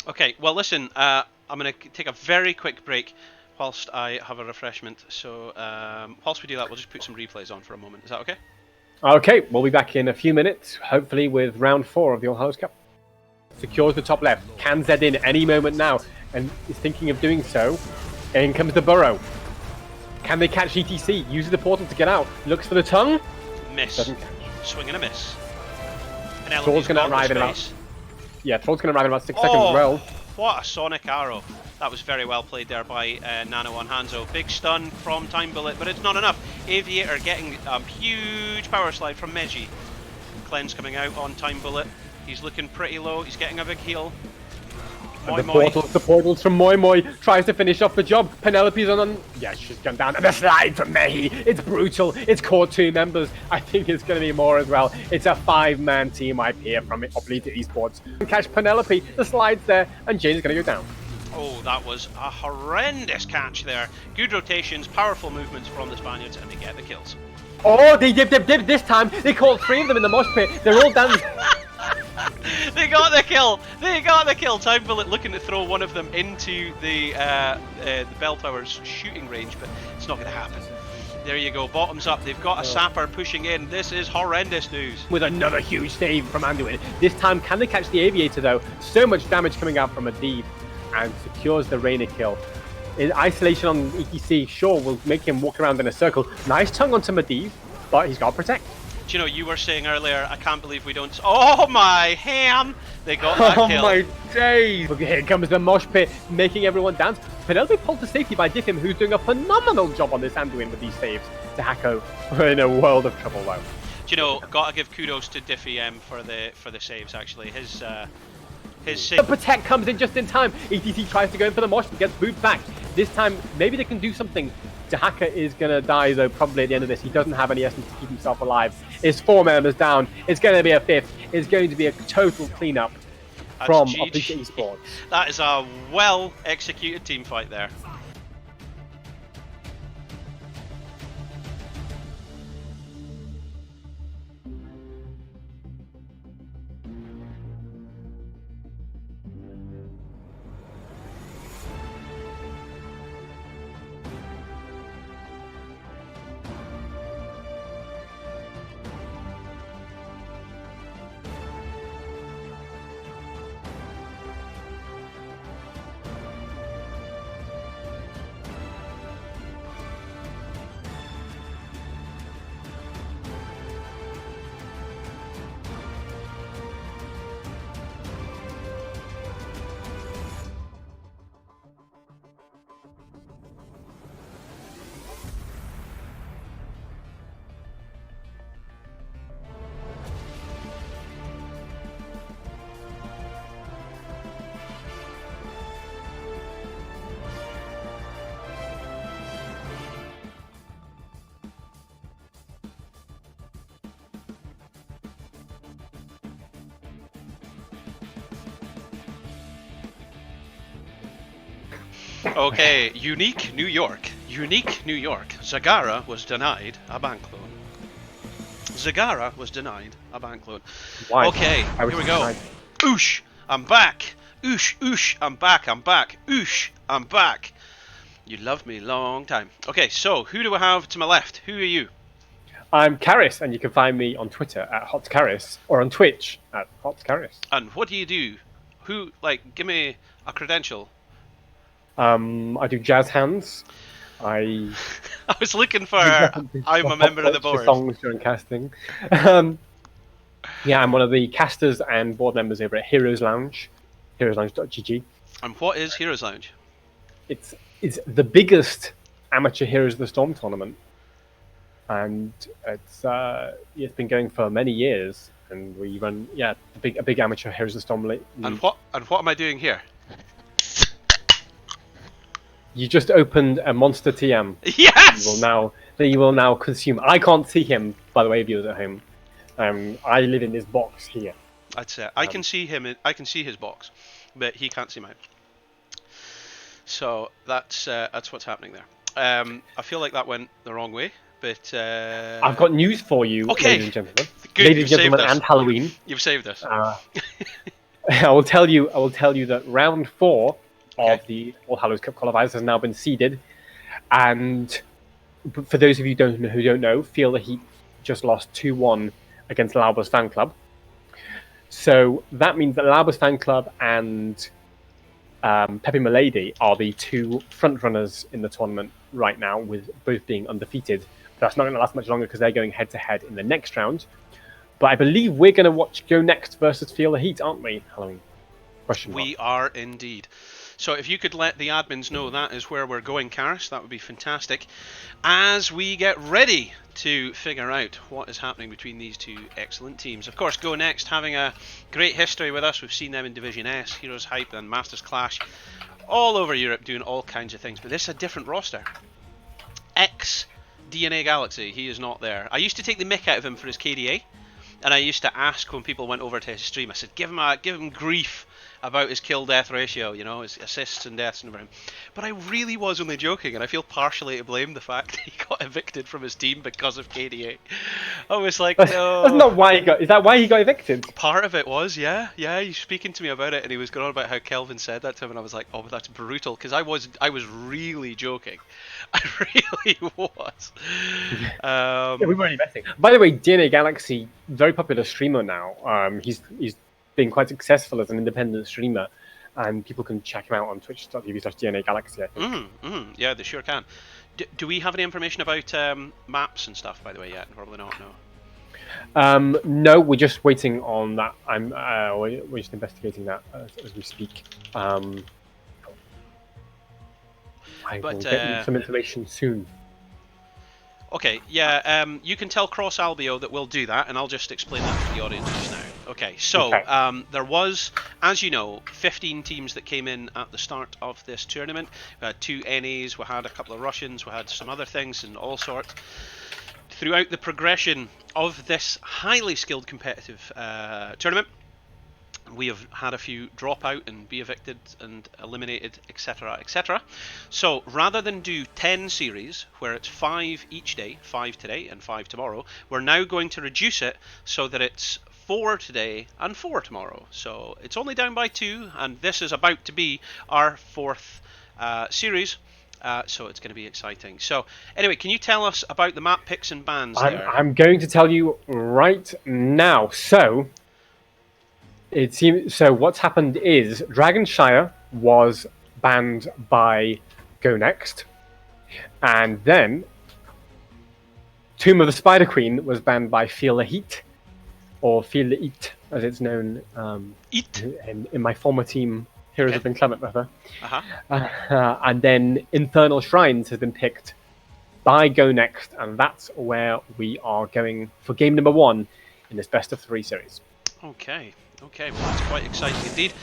Okay, well listen, I'm going to take a very quick break whilst I have a refreshment. So whilst we do that, we'll just put some replays on for a moment. Is that okay? Okay, we'll be back in a few minutes, hopefully with round 4 of the Hallows Cup. Secures the top left, can Z in any moment now, and is thinking of doing so. In comes the Burrow. Can they catch ETC? Uses the portal to get out. Looks for the tongue. Miss. Doesn't catch. Swing and a miss. Troll's going to arrive in about... Yeah, Troll's going to arrive in about 6 seconds as well. What a sonic arrow. That was very well played there by Nano on Hanzo. Big stun from Time Bullet, but it's not enough. Aviator getting a huge power slide from Meji. Cleanse coming out on Time Bullet. He's looking pretty low. He's getting a big heal. The portals from Moi Moi tries to finish off the job. Penelope's on. Yes, she's gone down. And the slide from Mehi. It's brutal. It's caught 2 members. I think it's going to be more as well. It's a 5-man team up here from Oblita Esports. Catch Penelope. The slide's there, and Jane's going to go down. Oh, that was a horrendous catch there. Good rotations, powerful movements from the Spaniards, and they get the kills. Oh, they did this time. They caught 3 of them in the mosh pit. They're all down. They got the kill! They got the kill! Time Bullet looking to throw one of them into the bell tower's shooting range, but it's not going to happen. There you go, bottoms up. They've got a sapper pushing in. This is horrendous news. With another huge save from Anduin. This time, can they catch the Aviator though? So much damage coming out from Adib, and secures the Reina kill. In isolation on ETC, sure, will make him walk around in a circle. Nice tongue onto Medivh, but he's got to protect. Do you know, you were saying earlier, I can't believe we don't... Oh my ham! They got that kill. Oh my days! Here comes the mosh pit, making everyone dance. Penelope pulled to safety by Diffim, who's doing a phenomenal job on this Anduin with these saves. Tahako, we're in a world of trouble though. Do you know, gotta give kudos to Diffie for the saves actually. His save... The protect comes in just in time. ETC tries to go in for the mosh, but gets booed back. This time, maybe they can do something. Tahaka is going to die, though, probably at the end of this. He doesn't have any essence to keep himself alive. It's 4 members down. It's going to be a 5th. It's going to be a total cleanup from Oblita Esports. That is a well-executed team fight there. Okay, Unique New York. Unique New York. Zagara was denied a bank loan. Zagara was denied a bank loan. Why? Okay, here we go. Denied. Oosh, I'm back. Oosh, oosh, I'm back, I'm back. Oosh, I'm back. You loved me long time. Okay, so who do I have to my left? Who are you? I'm Karis, and you can find me on Twitter at HotKaris, or on Twitch at HotKaris. And what do you do? Who, like, give me a credential. I do jazz hands. I was looking for I'm a member of the board. Songs during casting. Yeah, I'm one of the casters and board members over at Heroes Lounge, heroeslounge.gg. And what is Heroes Lounge? It's the biggest amateur Heroes of the Storm tournament, and it's been going for many years. And we run a big amateur Heroes of the Storm league. And what am I doing here? You just opened a monster TM. Yes. That you will now consume. I can't see him, by the way, viewers at home. I live in this box here. That's it. I can see him. I can see his box, but he can't see mine. So that's what's happening there. I feel like that went the wrong way, but I've got news for you, okay. ladies and gentlemen. Good, Ladies and gentlemen, and Halloween. You've saved us. I will tell you that round 4 of the All Hallows Cup qualifiers has now been seeded, and for those of you who don't know, Feel the Heat just lost 2-1 against Laubers Fan Club. So that means that Laubers Fan Club and Pepe Milady are the 2 front runners in the tournament right now, with both being undefeated. But that's not going to last much longer because they're going head to head in the next round. But I believe we're going to watch Go Next versus Feel the Heat, aren't we, Halloween? We are indeed. So if you could let the admins know that is where we're going, Karis, that would be fantastic. As we get ready to figure out what is happening between these 2 excellent teams. Of course, Go Next having a great history with us. We've seen them in Division S, Heroes Hype and Masters Clash. All over Europe doing all kinds of things. But this is a different roster. Ex-DNA Galaxy, he is not there. I used to take the mick out of him for his KDA. And I used to ask when people went over to his stream, I said, give him grief about his kill-death ratio, his assists and deaths and everything. But I really was only joking, and I feel partially to blame the fact that he got evicted from his team because of KDA. I was like, no. That's not why he got... Is that why he got evicted? Part of it was, yeah. He was speaking to me about it, and he was going on about how Kelvin said that to him, and I was like, oh, but that's brutal, because I was really joking. I really was. Yeah, we weren't messing. By the way, DNA Galaxy, very popular streamer now. He's been quite successful as an independent streamer, and people can check him out on twitch.tv/DNA Galaxy, I think. Yeah, they sure can. Do we have any information about maps and stuff, by the way, yet? Probably not, no. No, we're just waiting on that. We're just investigating that as we speak. I will get you some information soon. Okay, yeah, you can tell Cross Albio that we'll do that, and I'll just explain that to the audience just now. Okay, so there was, as you know, 15 teams that came in at the start of this tournament. We had 2 NAs, we had a couple of Russians, we had some other things and all sorts. Throughout the progression of this highly skilled competitive tournament, we have had a few drop out and be evicted and eliminated, etc, etc. So rather than do 10 series where it's 5 each day, 5 today and 5 tomorrow, we're now going to reduce it so that it's 4 today and 4 tomorrow. So it's only down by 2, and this is about to be our 4th series. So it's going to be exciting. So anyway, can you tell us about the map picks and bans there? I'm going to tell you right now. So what's happened is Dragonshire was banned by Go Next, and then Tomb of the Spider Queen was banned by Feel the Heat, or Feel the Heat as it's known in my former team, Heroes of Inclement, rather. And then Infernal Shrines has been picked by Go Next, and that's where we are going for game number 1 in this best of 3 series. Okay, well that's quite exciting indeed.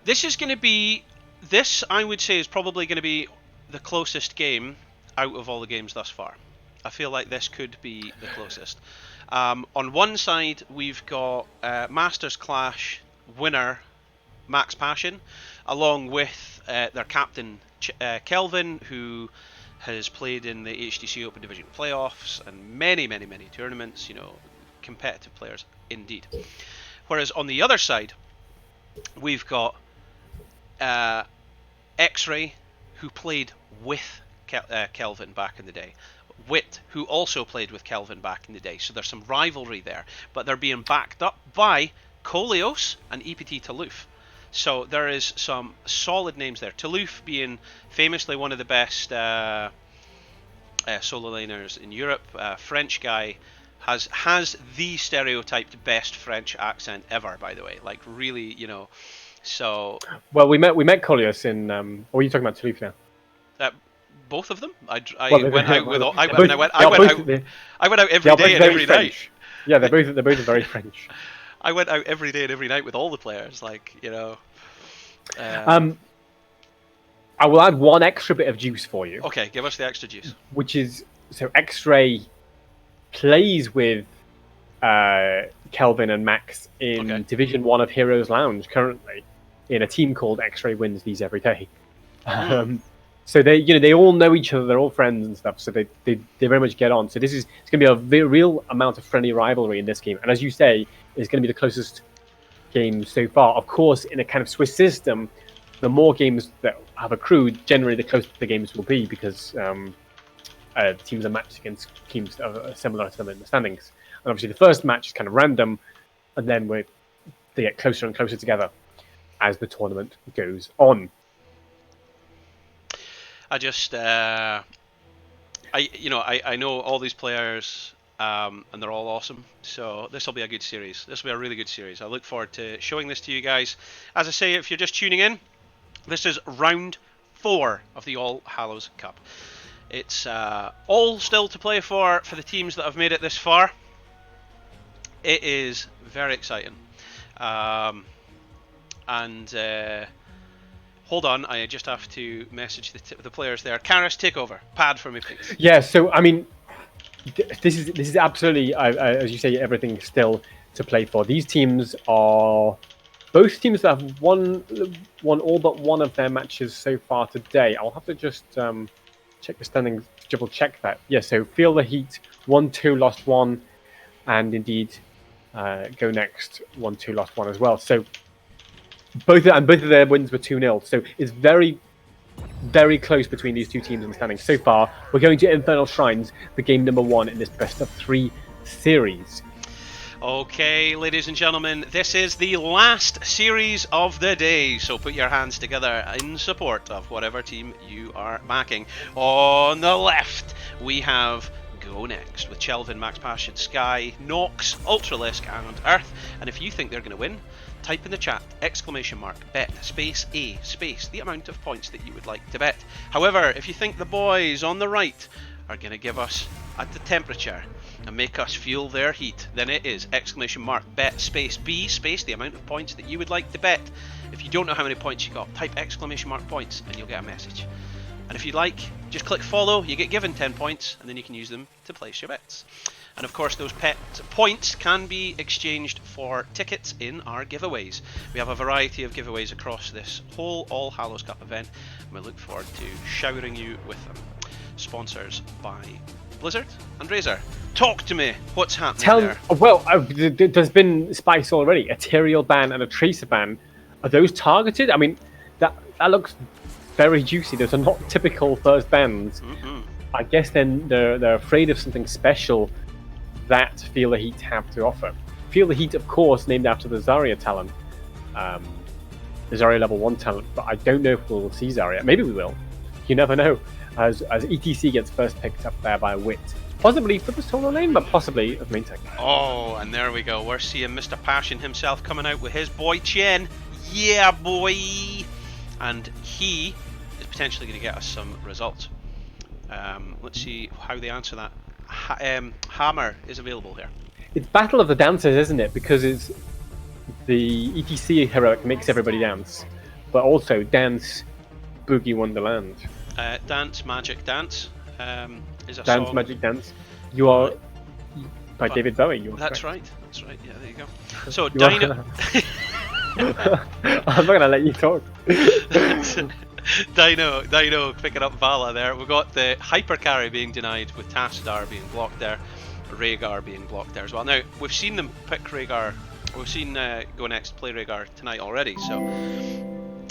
This is going to be, I would say is probably going to be the closest game out of all the games thus far. I feel like this could be the closest. On one side we've got Masters Clash winner Max Passion, along with their captain Kelvin, who has played in the HTC Open Division playoffs and many tournaments, competitive players indeed. Whereas on the other side, we've got X-Ray, who played with Kelvin back in the day. Wit, who also played with Kelvin back in the day. So there's some rivalry there. But they're being backed up by Koleos and EPT Toulouse. So there is some solid names there. Toulouse being famously one of the best solo laners in Europe. French guy. Has the stereotyped best French accent ever, by the way. Like really, So. Well, we met Koleos in. Or are you talking about Toulouse now? Both of them. I went out with. I went out every day and every night. Yeah, they're both very French. I went out every day and every night with all the players. I will add one extra bit of juice for you. Okay, give us the extra juice. Which is, so X-Ray plays with Kelvin and Max in Division 1 of Heroes Lounge currently, in a team called X-Ray Wins These Every Day. So they all know each other, they're all friends and stuff, so they very much get on. So it's going to be a real amount of friendly rivalry in this game. And as you say, it's going to be the closest game so far. Of course, in a kind of Swiss system, the more games that have accrued, generally the closer the games will be, because teams are matched against teams that are similar to them in the standings. And obviously the first match is kind of random, and then they get closer and closer together as the tournament goes on. I just, I know all these players, and they're all awesome. So this will be a good series. This will be a really good series. I look forward to showing this to you guys. As I say, if you're just tuning in, this is round 4 of the All Hallows Cup. It's all still to play for the teams that have made it this far. It is very exciting. Hold on, I just have to message the players there. Karis, take over. Pad for me, please. Yeah, so I mean, this is absolutely, as you say, everything still to play for. These teams are both teams that have won all but one of their matches so far today. I'll have to just check the standings, double check that. Yeah, so Feel the Heat 1-2, lost 1, and indeed Go Next 1-2, lost 1 as well. So both of their wins were 2-0. So it's very, very close between these two teams in the standings so far. We're going to Infernal Shrines, the game number 1 in this best of 3 series. Okay, ladies and gentlemen, this is the last series of the day, so put your hands together in support of whatever team you are backing. On the left, we have Go Next with Chelvin, Max Passion, Sky, Nox, Ultralisk, and Earth. And if you think they're going to win, type in the chat !bet space A space the amount of points that you would like to bet. However, if you think the boys on the right are going to give us at the temperature and make us feel their heat, then it is !bet space B space the amount of points that you would like to bet. If you don't know how many points you got, type !points and you'll get a message. And if you'd like, just click follow, you get given 10 points, and then you can use them to place your bets. And of course, those points can be exchanged for tickets in our giveaways. We have a variety of giveaways across this whole All Hallows Cup event, and we look forward to showering you with them. Sponsors by Blizzard and Razer. Talk to me, what's happening there? Well, there's been spikes already. A Tyrael ban and a Tracer ban. Are those targeted? I mean, that looks very juicy. Those are not typical first bans. I guess then they're afraid of something special that Feel the Heat have to offer. Feel the Heat, of course, named after the Zarya talent, the Zarya level 1 talent, but I don't know if we'll see Zarya. Maybe we will. You never know. As ETC gets first picked up there by Wit. Possibly for the solo lane, but possibly of main tech. Oh, and there we go. We're seeing Mr. Passion himself coming out with his boy Chen. Yeah, boy! And he is potentially going to get us some results. Let's see how they answer that. Hammer is available here. It's Battle of the Dancers, isn't it? Because it's the ETC heroic makes everybody dance, but also Dance Boogie Wonderland. Dance Magic Dance is a Dance song. Magic Dance. You are by David Bowie. That's correct. Right. That's right. Yeah, there you go. So Dino. I'm not gonna let you talk. Dino picking up Vala there. We've got the hyper carry being denied with Tassadar being blocked there, Rhaegar being blocked there as well. Now we've seen them pick Rhaegar. We've seen Go Next play Rhaegar tonight already, so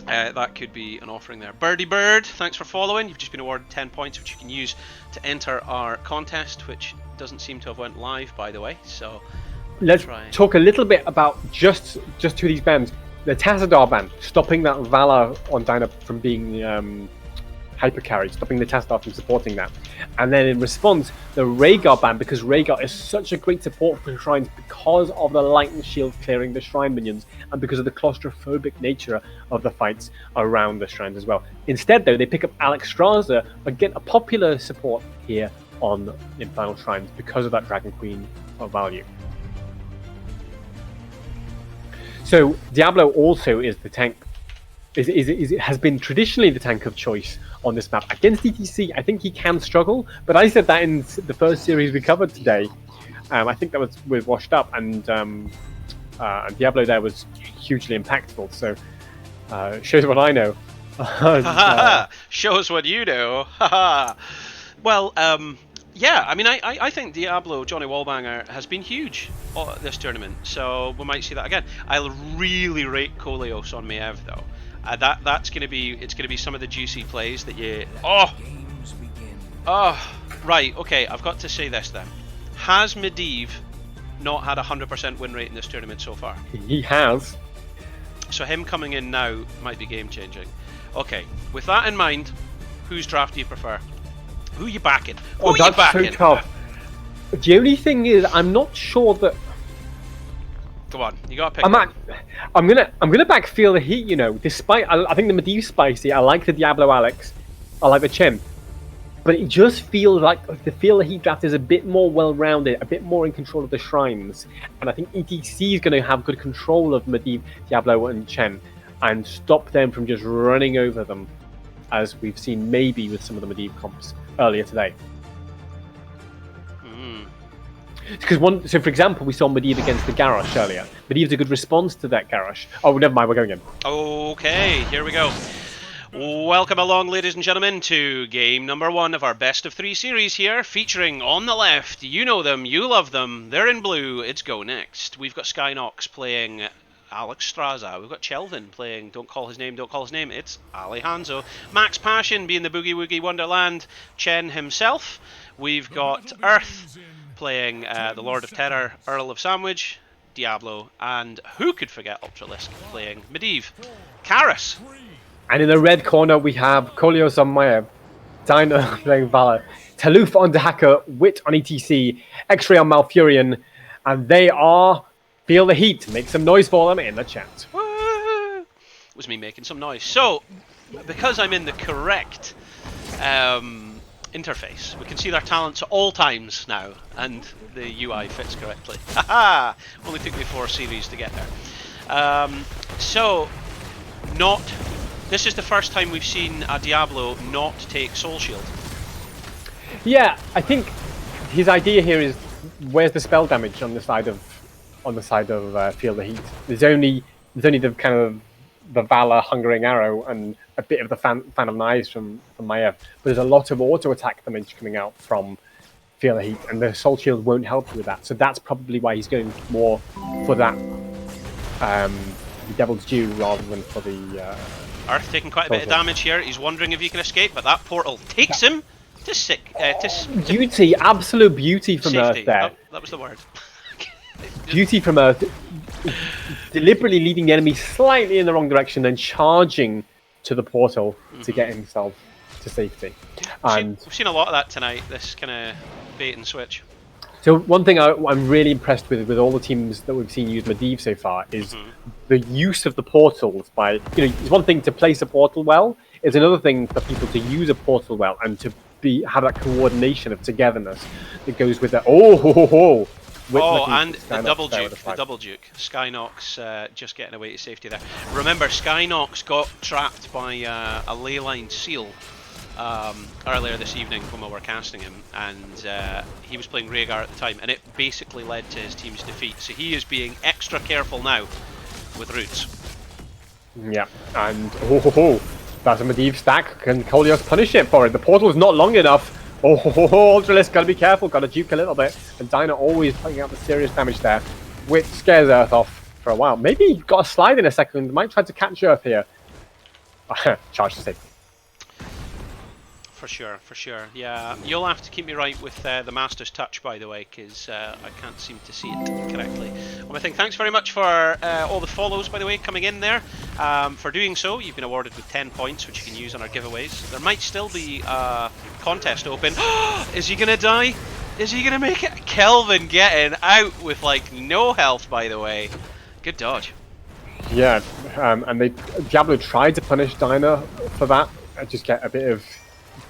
that could be an offering there. Birdie Bird, thanks for following. You've just been awarded 10 points, which you can use to enter our contest, which doesn't seem to have went live, by the way. So let's talk a little bit about just two of these bans. The Tassadar ban, stopping that Vala on Dinah from being hyper carried, stopping the Tassadar from supporting that. And then in response, the Rhaegar ban, because Rhaegar is such a great support for shrines because of the light and shield clearing the shrine minions and because of the claustrophobic nature of the fights around the shrines as well. Instead, though, they pick up Alexstrasza, again, a popular support here on Infernal Shrines because of that Dragon Queen of value. So Diablo also is the tank has been traditionally the tank of choice on this map. Against ETC, I think he can struggle, but I said that in the first series we covered today. I think that was washed up, and Diablo there was hugely impactful. So shows what I know. Shows what you know. Well, yeah, I mean, I think Diablo, Johnny Wallbanger, has been huge this tournament, so we might see that again. I'll really rate Koleos on Maev, though. It's going to be some of the juicy plays that you... Right, okay, I've got to say this then. Has Medivh not had a 100% win rate in this tournament so far? He has. So him coming in now might be game-changing. Okay, with that in mind, whose draft do you prefer? Who are you backing? Who are you backing? So tough. The only thing is, I'm not sure that... Come on, you gotta pick I'm gonna back Feel the Heat, you know, despite... I think the Medivh spicy, I like the Diablo Alex, I like the Chen. But it just feels like the Feel the Heat draft is a bit more well-rounded, a bit more in control of the shrines. And I think ETC is going to have good control of Medivh, Diablo, and Chen, and stop them from just running over them, as we've seen maybe with some of the Medivh comps earlier today. Because so for example, we saw Medivh against the Garrosh earlier. Medivh's a good response to that Garrosh. Oh, never mind, we're going in. Okay, here we go. Welcome along, ladies and gentlemen, to game number 1 of our best of 3 series here, featuring on the left, you know them, you love them, they're in blue, it's Go Next. We've got Skynox playing Alex Straza, we've got Chelvin playing Don't Call His Name, it's Alejandro. Max Passion being the Boogie Woogie Wonderland, Chen himself. We've got Earth playing the Lord of Terror, Earl of Sandwich, Diablo, and who could forget Ultralisk playing Medivh. Karis. And in the red corner, we have Koleos on Maev, Dyna playing Valor, Taluf on Dehaka, Wit on ETC, X-Ray on Malfurion, and they are Feel the Heat. Make some noise for them in the chat. It was me making some noise. So, because I'm in the correct interface, we can see their talents at all times now, and the UI fits correctly. Haha! Only took me 4 series to get there. This is the first time we've seen a Diablo not take Soul Shield. Yeah, I think his idea here is where's the spell damage on the side of Feel the Heat. There's only the kind of the Valor Hungering Arrow and a bit of the Fan of Knives from Maev. But there's a lot of auto attack damage coming out from Feel the Heat, and the Soul Shield won't help you with that. So that's probably why he's going more for that the Devil's Due rather than for the. Earth taking quite a bit of damage here. He's wondering if he can escape, but that portal takes him to beauty, absolute beauty from safety. Earth there. That was the word. Beauty from Earth, deliberately leading the enemy slightly in the wrong direction, then charging to the portal to get himself to safety. And we've seen a lot of that tonight. This kind of bait and switch. So one thing I'm really impressed with all the teams that we've seen use Medivh so far is the use of the portals. By it's one thing to place a portal well; it's another thing for people to use a portal well and to have that coordination of togetherness that goes with that. And the double duke. Skynox just getting away to safety there. Remember, Skynox got trapped by a leyline seal earlier this evening when we were casting him, and he was playing Rhaegar at the time, and it basically led to his team's defeat. So he is being extra careful now with roots. Yeah, and that's a Medivh stack. Can Koleos punish it for it? The portal is not long enough. Ultralisk, gotta be careful, gotta duke a little bit. And Dyna always putting out the serious damage there. Wit scares Earth off for a while. Maybe he got a slide in a second, might try to catch Earth here. Charge to safety. For sure. Yeah, you'll have to keep me right with the Master's Touch, by the way, because I can't seem to see it correctly. Well, I think thanks very much for all the follows, by the way, coming in there. For doing so, you've been awarded with 10 points, which you can use on our giveaways. There might still be a contest open. Is he going to die? Is he going to make it? Kelvin getting out with, like, no health, by the way. Good dodge. Yeah, and Diablo tried to punish Dyna for that. Just get a bit of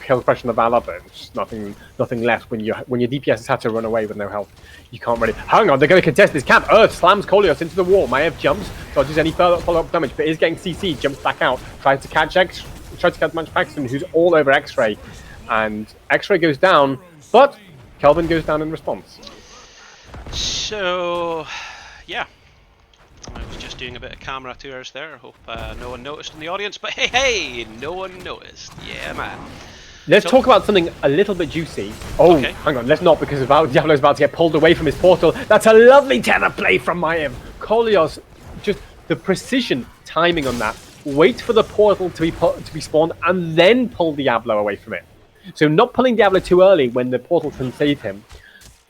kill pressure on the Valor, but just nothing left when your DPS has had to run away with no health. You can't really. Hang on, they're going to contest this camp. Earth slams Koleos into the wall. Maiev jumps, dodges any further follow-up damage, but is getting CC. Jumps back out, tries to catch Match Paxton, who's all over X-Ray, and X-Ray goes down, but Kelvin goes down in response. So, yeah. I was just doing a bit of camera tours there. I hope no one noticed in the audience, but hey, no one noticed. Yeah, man. Let's talk about something a little bit juicy. Oh, okay. Hang on, let's not, because Diablo's about to get pulled away from his portal. That's a lovely tether play from Maiev. Koleos, just the precision timing on that. Wait for the portal to be spawned and then pull Diablo away from it. So not pulling Diablo too early when the portal can save him.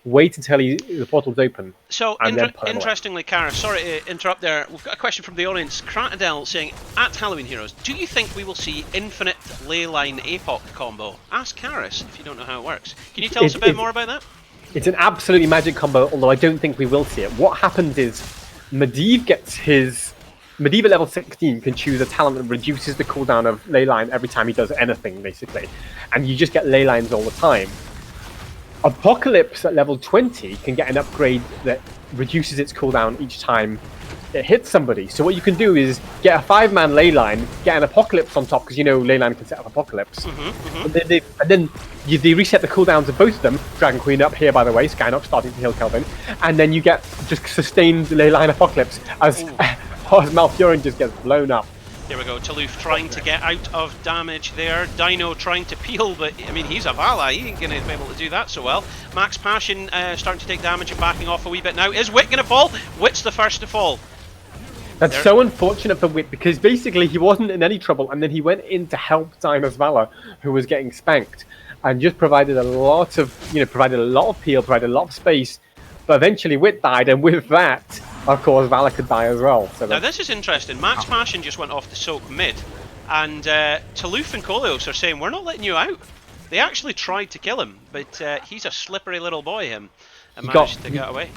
Wait until the portal's open. So, interestingly, Kara, sorry to interrupt there. We've got a question from the audience. Kratadel saying, at Halloween Heroes, do you think we will see infinite Leyline APOC combo? Ask Karis if you don't know how it works. Can you tell us a bit more about that? It's an absolutely magic combo, although I don't think we will see it. What happens is Medivh gets his... Medivh at level 16 can choose a talent that reduces the cooldown of Leyline every time he does anything, basically. And you just get Leylines all the time. Apocalypse at level 20 can get an upgrade that reduces its cooldown each time it hits somebody. So what you can do is get a 5-man Leyline, get an Apocalypse on top, because you know Leyline can set up Apocalypse. And then they reset the cooldowns of both of them. Dragon Queen up here, by the way, Skynox starting to heal Kelvin. And then you get just sustained Leyline Apocalypse as Malfurion just gets blown up. Here we go, Taluf trying to get out of damage there. Dino trying to peel, but I mean, he's a Vala. He ain't going to be able to do that so well. Max Passion starting to take damage and backing off a wee bit now. Is Wit going to fall? Wit's the first to fall. That's so unfortunate for Wit, because basically he wasn't in any trouble, and then he went in to help Dino's Vala, who was getting spanked, and just provided a lot of, provided a lot of peel, provided a lot of space. But eventually Wit died, and with that, of course, Vala could die as well. So now this is interesting. Max Passion just went off the soak mid, and Taluf and Koleos are saying, we're not letting you out. They actually tried to kill him, but he's a slippery little boy, him, and managed to get away.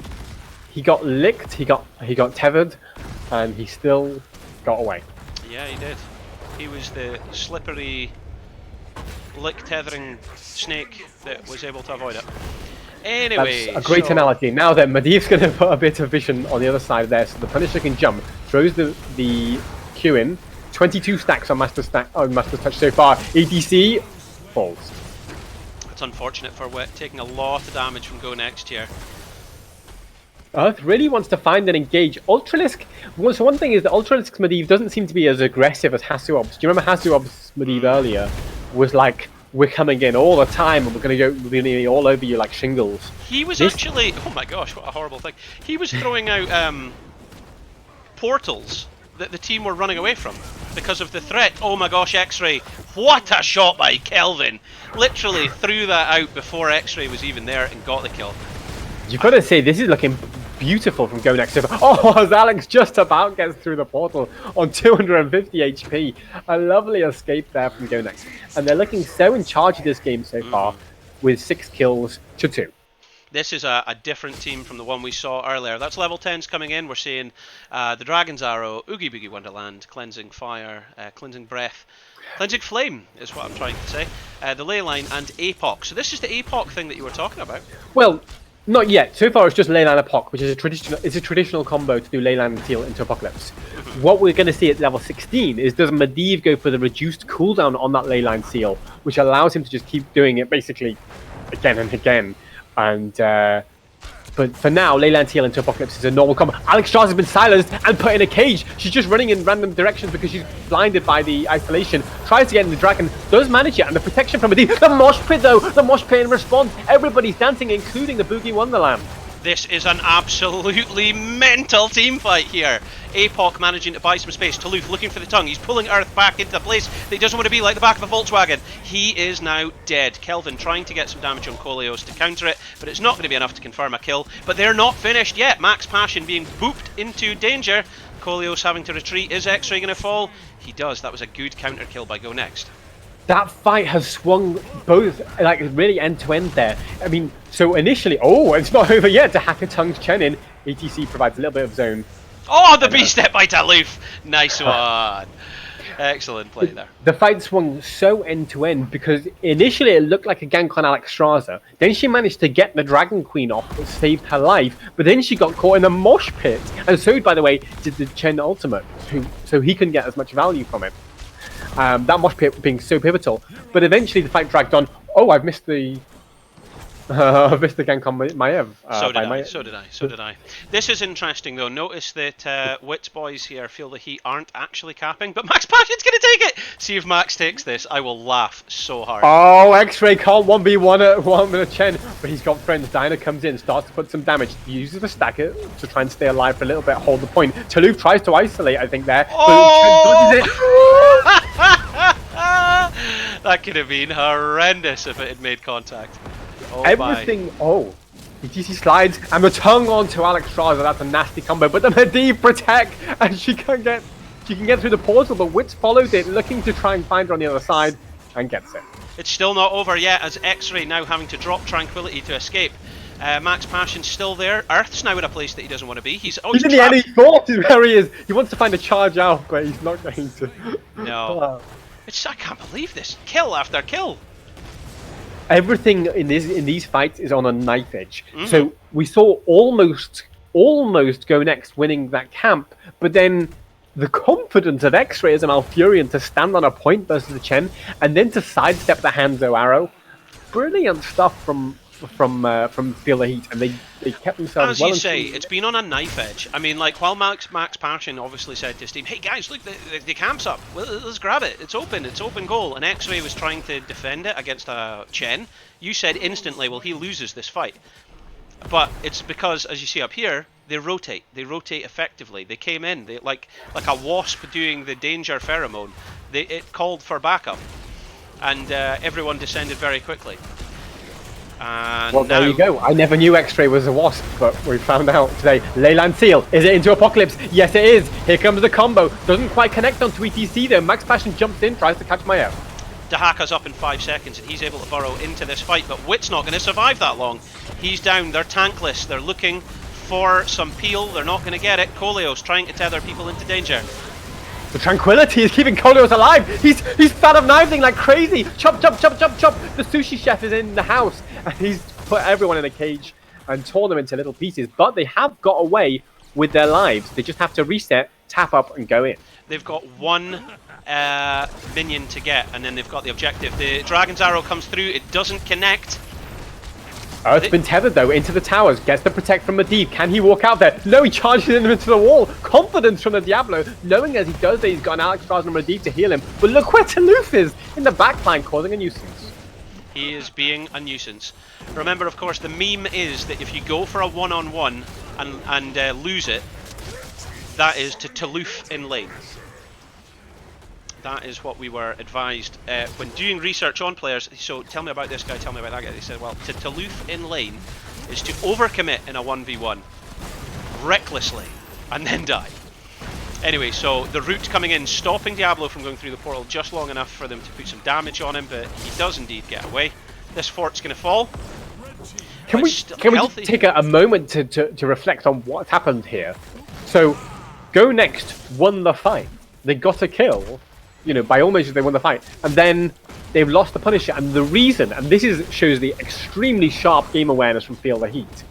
He got licked, he got tethered, and he still got away. Yeah, he did. He was the slippery, lick-tethering snake that was able to avoid it. Anyway, that's a great analogy. Now then, Medivh's going to put a bit of vision on the other side there, so the Punisher can jump, throws the Q in. 22 stacks on Master's Touch so far. EDC falls. It's unfortunate for Wit, taking a lot of damage from Go Next here. Earth really wants to find and engage Ultralisk. So one thing is that Ultralisk's Medivh doesn't seem to be as aggressive as Hasuob's. Do you remember Hasuob's Medivh earlier was like, we're coming in all the time and we're going to be all over you like shingles. He was actually, oh my gosh, what a horrible thing. He was throwing out portals that the team were running away from because of the threat. Oh my gosh, X-Ray, what a shot by Kelvin. Literally threw that out before X-Ray was even there and got the kill. You've got to say, this is looking beautiful from Go Next. Oh, as Alex just about gets through the portal on 250 HP. A lovely escape there from Go Next. And they're looking so in charge of this game so far, with 6 kills to 2. This is a different team from the one we saw earlier. That's level 10s coming in. We're seeing the Dragon's Arrow, Oogie Boogie Wonderland, Cleansing Fire, Cleansing Breath, Cleansing Flame is what I'm trying to say. The Leyline and APOC. So this is the APOC thing that you were talking about. Well, not yet. So far, it's just Leyline Apoc, which is a traditional combo to do Leyline and Teal into Apocalypse. What we're going to see at level 16 is does Medivh go for the reduced cooldown on that Leyline Seal, which allows him to just keep doing it basically again and again. And but for now, Leyline Teal into Apocalypse is a normal combo. Alex Strauss has been silenced and put in a cage. She's just running in random directions because she's blinded by the isolation. Tries to get in the dragon, does manage it, and the protection from Medivh. The mosh pit though, the mosh pit in response. Everybody's dancing, including the Boogie Wonderland. This is an absolutely mental team fight here. APOC managing to buy some space. Taluf looking for the tongue. He's pulling Earth back into the place that he doesn't want to be, like the back of a Volkswagen. He is now dead. Kelvin trying to get some damage on Koleos to counter it, but it's not going to be enough to confirm a kill. But they're not finished yet. Max Passion being booped into danger. Koleos having to retreat. Is X-Ray going to fall? He does. That was a good counter kill by Go Next. That fight has swung both, like, really end-to-end there. I mean, so initially, oh, it's not over yet to Hackatongue's Chenin. ATC provides a little bit of zone. Oh, the B-step by Taluf. Nice one. Excellent play there. The fight swung so end to end because initially it looked like a gank on Alexstrasza. Then she managed to get the Dragon Queen off, that saved her life. But then she got caught in a mosh pit, and so by the way did the Chen ultimate, so he couldn't get as much value from it. That mosh pit being so pivotal. But eventually the fight dragged on. Oh, I've missed the gank on Maiev. So did I. This is interesting though. Notice that Wits boys here feel the heat aren't actually capping, but Max Passion's going to take it. See if Max takes this. I will laugh so hard. Oh, X-Ray can't 1v1 at one with a Chen, but he's got friends. Diana comes in, starts to put some damage, uses the stacker to try and stay alive for a little bit, hold the point. Taluf tries to isolate, I think, there. Oh! But Chen dodges it. That could have been horrendous if it had made contact. Oh everything. My. Oh, DTC slides and the tongue onto Alexstrasza. That's a nasty combo. But the Medivh protect, and she can get through the portal. But Wits followed it, looking to try and find her on the other side, and gets it. It's still not over yet, as X-Ray now having to drop Tranquility to escape. Max Passion's still there. Earth's now in a place that he doesn't want to be. He's in the end. He thought where he is. He wants to find a charge out, but he's not going to. No. I can't believe this. Kill after kill. Everything in these fights is on a knife edge. Mm-hmm. So we saw almost Go Next winning that camp, but then the confidence of X-Ray as a Malfurion to stand on a point versus the Chen, and then to sidestep the Hanzo arrow. Brilliant stuff from Feel the Heat, and they kept themselves. As you say, it's been on a knife edge. I mean, like while Max Passion obviously said to his team, "Hey guys, look, the camp's up. Well, let's grab it. It's open goal." And X-Ray was trying to defend it against a Chen. You said instantly, "Well, he loses this fight." But it's because, as you see up here, they rotate. They rotate effectively. They came in, like a wasp doing the danger pheromone. It called for backup, and everyone descended very quickly. And well, there you go. I never knew X-Ray was a wasp, but we found out today. Leyland Seal. Is it into Apocalypse? Yes, it is. Here comes the combo. Doesn't quite connect onto ETC though. Max Passion jumps in, tries to catch Maiev. Dahaka's up in 5 seconds, and he's able to burrow into this fight, but Wit's not going to survive that long. He's down. They're tankless. They're looking for some peel. They're not going to get it. Koleos trying to tether people into danger. The Tranquility is keeping Koleos alive. He's fat of knifing like crazy. Chop, chop, chop, chop, chop. The sushi chef is in the house, and he's put everyone in a cage and torn them into little pieces. But they have got away with their lives. They just have to reset, tap up, and go in. They've got one minion to get, and then they've got the objective. The Dragon's Arrow comes through. It doesn't connect. Earth's been tethered though into the towers, gets the protect from Medivh. Can he walk out there? No, he charges him into the wall. Confidence from the Diablo, knowing as he does that he's got an Alexstrasza and Medivh to heal him. But look where Taluf is in the backline, causing a nuisance. He is being a nuisance. Remember, of course, the meme is that if you go for a one-on-one and lose it, that is to Taluf in lane. That is what we were advised when doing research on players. So tell me about this guy, tell me about that guy. They said, well, to Taluf in lane is to overcommit in a 1v1 recklessly and then die. Anyway, so the root coming in, stopping Diablo from going through the portal just long enough for them to put some damage on him, but he does indeed get away. This fort's going to fall. Can we take a moment to reflect on what's happened here? So, Go Next won the fight. They got a kill. You know, by all measures, they won the fight. And then they've lost the Punisher. And the reason, and this shows the extremely sharp game awareness from Feel the Heat,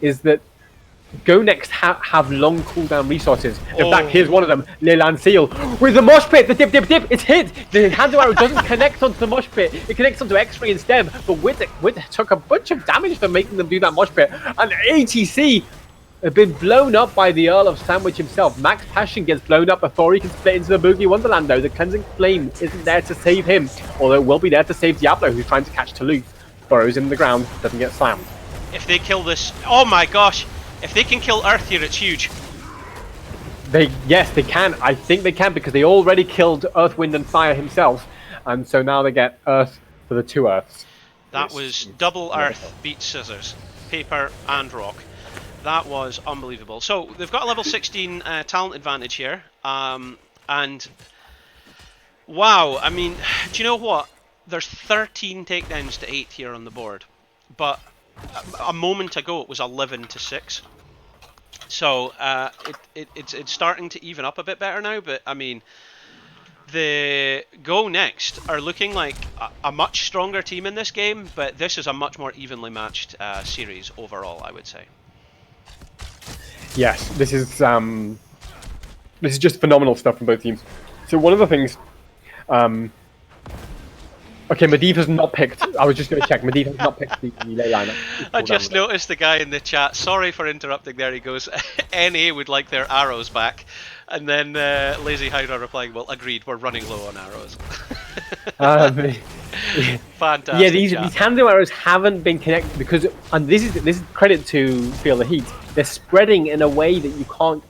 is that Go Next have long cooldown resources. In fact, here's one of them, Leyland Seal. With the mosh pit, the dip, it's hit! The Hanzo arrow doesn't connect onto the mosh pit. It connects onto X-Ray instead. But Wit took a bunch of damage for making them do that mosh pit. And ATC have been blown up by the Earl of Sandwich himself. Max Passion gets blown up before he can split into the Boogie Wonderland though. The Cleansing Flame isn't there to save him, although it will be there to save Diablo, who's trying to catch Taluf. Burrows in the ground, doesn't get slammed. If they kill this, oh my gosh, if they can kill Earth here, it's huge. Yes, they can. I think they can because they already killed Earth, Wind and Fire himself, and so now they get Earth for the two Earths. That was double Earth beat scissors, paper and rock. That was unbelievable. So they've got a level 16 talent advantage here, and wow, I mean, do you know what? There's 13 takedowns to 8 here on the board, but a moment ago it was 11 to 6. So it's starting to even up a bit better now. But I mean, The Go Next are looking like a much stronger team in this game, but this is a much more evenly matched series overall, I would say. Yes, this is just phenomenal stuff from both teams. So one of the things, okay, Medivh has not picked. I was just going to check. Medivh has not picked the ley line. I just noticed the guy in the chat. Sorry for interrupting there. He goes, NA would like their arrows back. And then Lazy Hydra replying, well, agreed, we're running low on arrows. Fantastic. Yeah, these tandem arrows haven't been connected because, and this is credit to Feel the Heat. They're spreading in a way that you can't.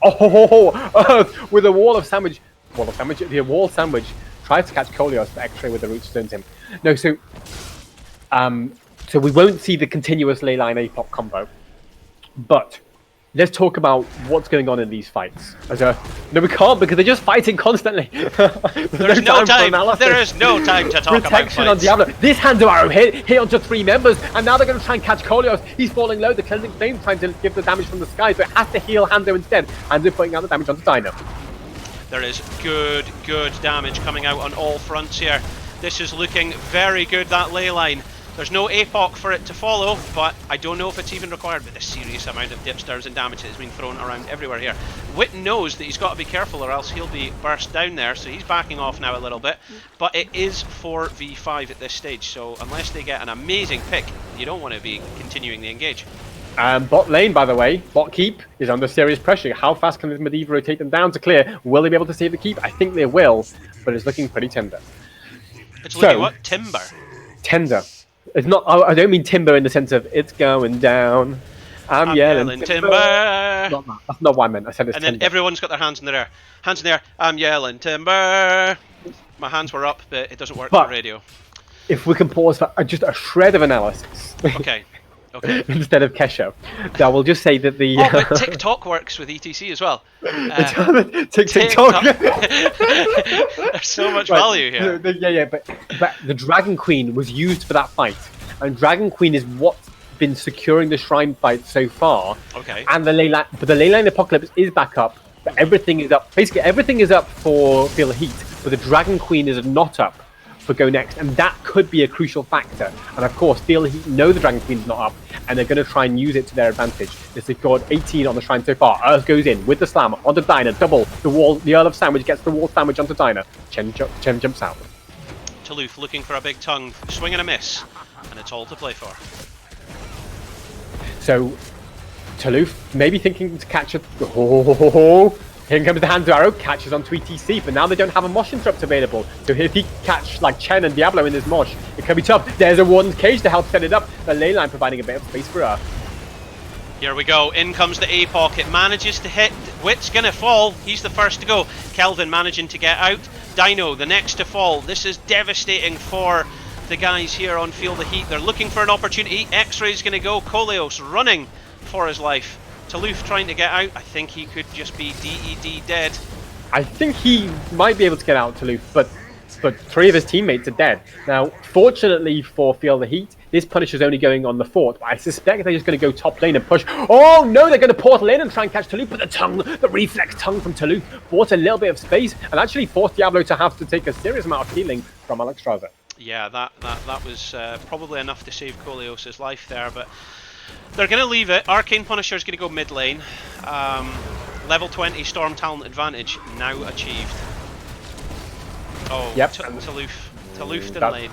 With a wall sandwich. The wall sandwich tries to catch Koleos, but X-ray with the root stuns him. No, so we won't see the continuous ley line APOC combo, but let's talk about what's going on in these fights. No, we can't because they're just fighting constantly. There's no time. There is no time to talk Protection about on Diablo. This Hanzo arrow hit onto 3 members, and now they're going to try and catch Koleos. He's falling low. The cleansing flame trying to give the damage from the sky, so it has to heal Hanzo instead. Hanzo putting out the damage onto Dino. There is good damage coming out on all fronts here. This is looking very good, that ley line. There's no APOC for it to follow, but I don't know if it's even required with the serious amount of dipsters and damage that has been thrown around everywhere here. Wit knows that he's got to be careful or else he'll be burst down there, so he's backing off now a little bit. But it is 4v5 at this stage, so unless they get an amazing pick, you don't want to be continuing the engage. Bot lane, by the way, bot keep is under serious pressure. How fast can this Medivh rotate them down to clear? Will they be able to save the keep? I think they will, but it's looking pretty tender. It's looking what? Timber? Tender. It's not. I don't mean timber in the sense of it's going down. I'm yelling timber. That's not what I meant. I said it's and then tender. Everyone's got their hands in the air. Hands in the air. I'm yelling timber. My hands were up, but it doesn't work on the radio. If we can pause for just a shred of analysis. Okay. Instead of Kesho, I will just say that the. But TikTok works with ETC as well. TikTok. There's so much value here. But the Dragon Queen was used for that fight, and Dragon Queen is what's been securing the Shrine fight so far. Okay. And the ley line Apocalypse is back up, but everything is up. Basically, everything is up for Feel the Heat, but the Dragon Queen is not up for Go Next, and that could be a crucial factor. And of course, Feel the Heat know the Dragon Queen's not up, and they're going to try and use it to their advantage. They secured 18 on the Shrine so far. Earth goes in with the slam onto Dinah, double the wall. The Earl of Sandwich gets the wall sandwich onto Dinah. Chen jumps out. Toulouf looking for a big tongue, swing and a miss, and it's all to play for. So Toulouf maybe thinking to catch it. Here comes the Hanzo arrow, catches onto ETC, but now they don't have a Mosh Interrupt available. So if he catch like Chen and Diablo in this Mosh, it could be tough. There's a Warden's Cage to help set it up. The ley line providing a bit of space for her. Here we go, in comes the APOC, it manages to hit, Wit's gonna fall, he's the first to go. Kelvin managing to get out, Dino the next to fall. This is devastating for the guys here on Feel the Heat. They're looking for an opportunity, X-Ray's gonna go, Koleos running for his life. Toulouf trying to get out. I think he could just be DED dead. I think he might be able to get out, Toulouf, but 3 of his teammates are dead. Now, fortunately for Feel the Heat, this Punisher's only going on the fort, but I suspect they're just going to go top lane and push. Oh no, they're going to portal in and try and catch Toulouf, but the reflex tongue from Toulouf bought a little bit of space and actually forced Diablo to have to take a serious amount of healing from Alexstrasza. Yeah, that was probably enough to save Koleos' life there, but they're going to leave it. Arcane Punisher's going to go mid lane. Level 20 Storm Talent advantage now achieved. Oh, yep. Toulouf in lane.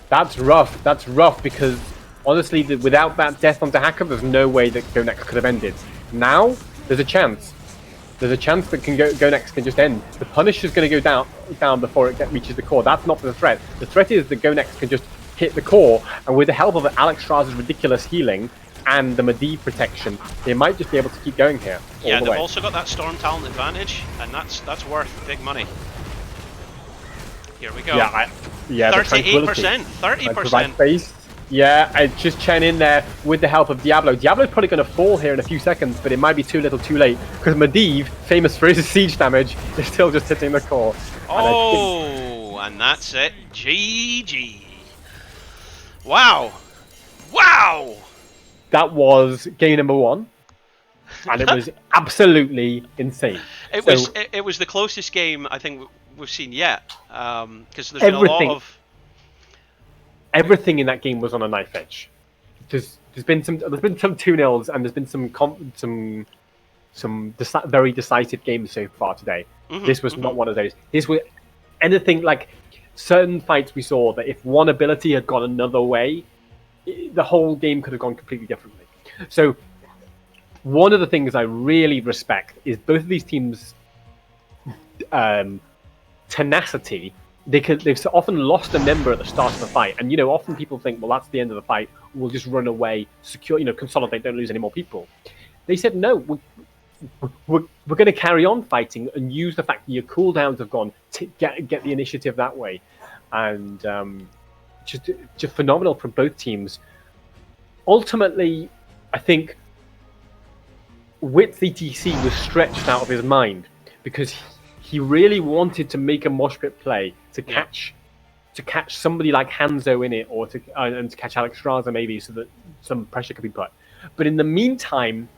That's rough because honestly, without that death onto Hacker, there's no way that Go Next could have ended. Now, there's a chance. There's a chance that Go Next can just end. The Punisher's going to go down before it reaches the core. That's not the threat. The threat is that Go Next can just hit the core, and with the help of Alexstrasza's ridiculous healing and the Medivh protection, they might just be able to keep going here. Yeah, they've also got that Storm Talent advantage, and that's worth big money. Here we go. 38%, 30%. Yeah, I just Chen in there with the help of Diablo. Diablo's probably going to fall here in a few seconds, but it might be too little too late, because Medivh, famous for his siege damage, is still just hitting the core. And that's it. GG. Wow. Wow. That was game number 1, and it was absolutely insane. It was the closest game I think we've seen yet, because there's been a lot Everything, of everything in that game was on a knife edge. There's been some 2-0s, and there's been some very decisive games so far today. This was not one of those. This was anything like certain fights we saw that if one ability had gone another way, the whole game could have gone completely differently. So one of the things I really respect is both of these teams' tenacity. They've often lost a member at the start of the fight, and often people think, well, that's the end of the fight. We'll just run away, secure, consolidate, don't lose any more people. They said no. We're going to carry on fighting and use the fact that your cooldowns have gone to get the initiative that way, and just phenomenal from both teams. Ultimately, I think Witz ETC was stretched out of his mind because he really wanted to make a mosh pit play to catch somebody like Hanzo in it, or to catch Alex Straza maybe, so that some pressure could be put. But in the meantime,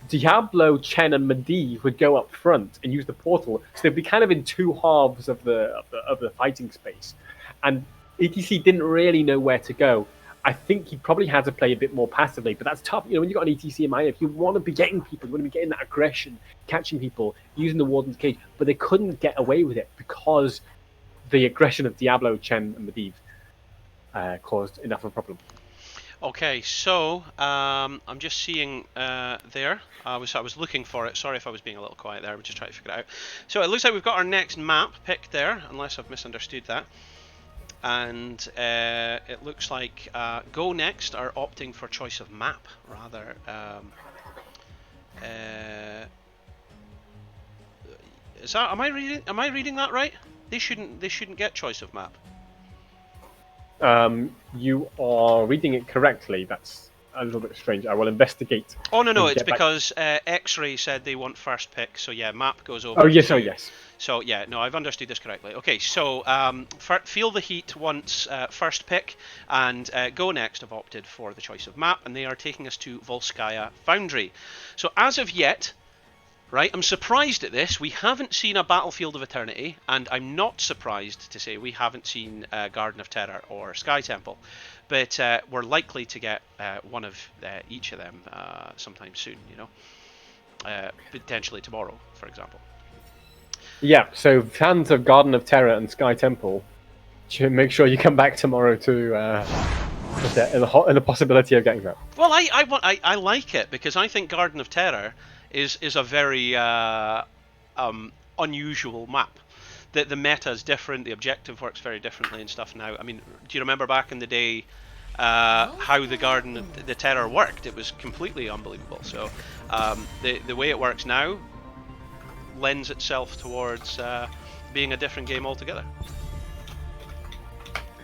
Diablo, Chen, and Medivh would go up front and use the portal, so they'd be kind of in two halves of the fighting space. And ETC didn't really know where to go. I think he probably had to play a bit more passively, but that's tough. When you've got an ETC in mind, if you want to be getting people, you want to be getting that aggression, catching people, using the Warden's Cage, but they couldn't get away with it because the aggression of Diablo, Chen, and Medivh caused enough of a problem. Okay, so I'm just seeing there. I was looking for it. Sorry if I was being a little quiet there. We're just trying to figure it out. So it looks like we've got our next map picked there, unless I've misunderstood that. And it looks like Go Next are opting for choice of map rather. Is that? Am I reading that right? They shouldn't get choice of map. You are reading it correctly. That's a little bit strange. I will investigate. Oh no, it's because X-Ray said they want first pick. So yeah, map goes over. Oh yes, yes. So yeah, no, I've understood this correctly. Okay, so Feel the Heat wants first pick, and Go Next have opted for the choice of map, and they are taking us to Volskaya Foundry. So as of yet, right, I'm surprised at this. We haven't seen a Battlefield of Eternity, and I'm not surprised to say we haven't seen Garden of Terror or Sky Temple. But we're likely to get one of each of them sometime soon, potentially tomorrow, for example. Yeah, so fans of Garden of Terror and Sky Temple, make sure you come back tomorrow to in the possibility of getting that. Well, I like it because I think Garden of Terror is a very unusual map. The meta is different, the objective works very differently and stuff now. I mean, do you remember back in the day how the Garden of the Terror worked? It was completely unbelievable. So the way it works now lends itself towards being a different game altogether.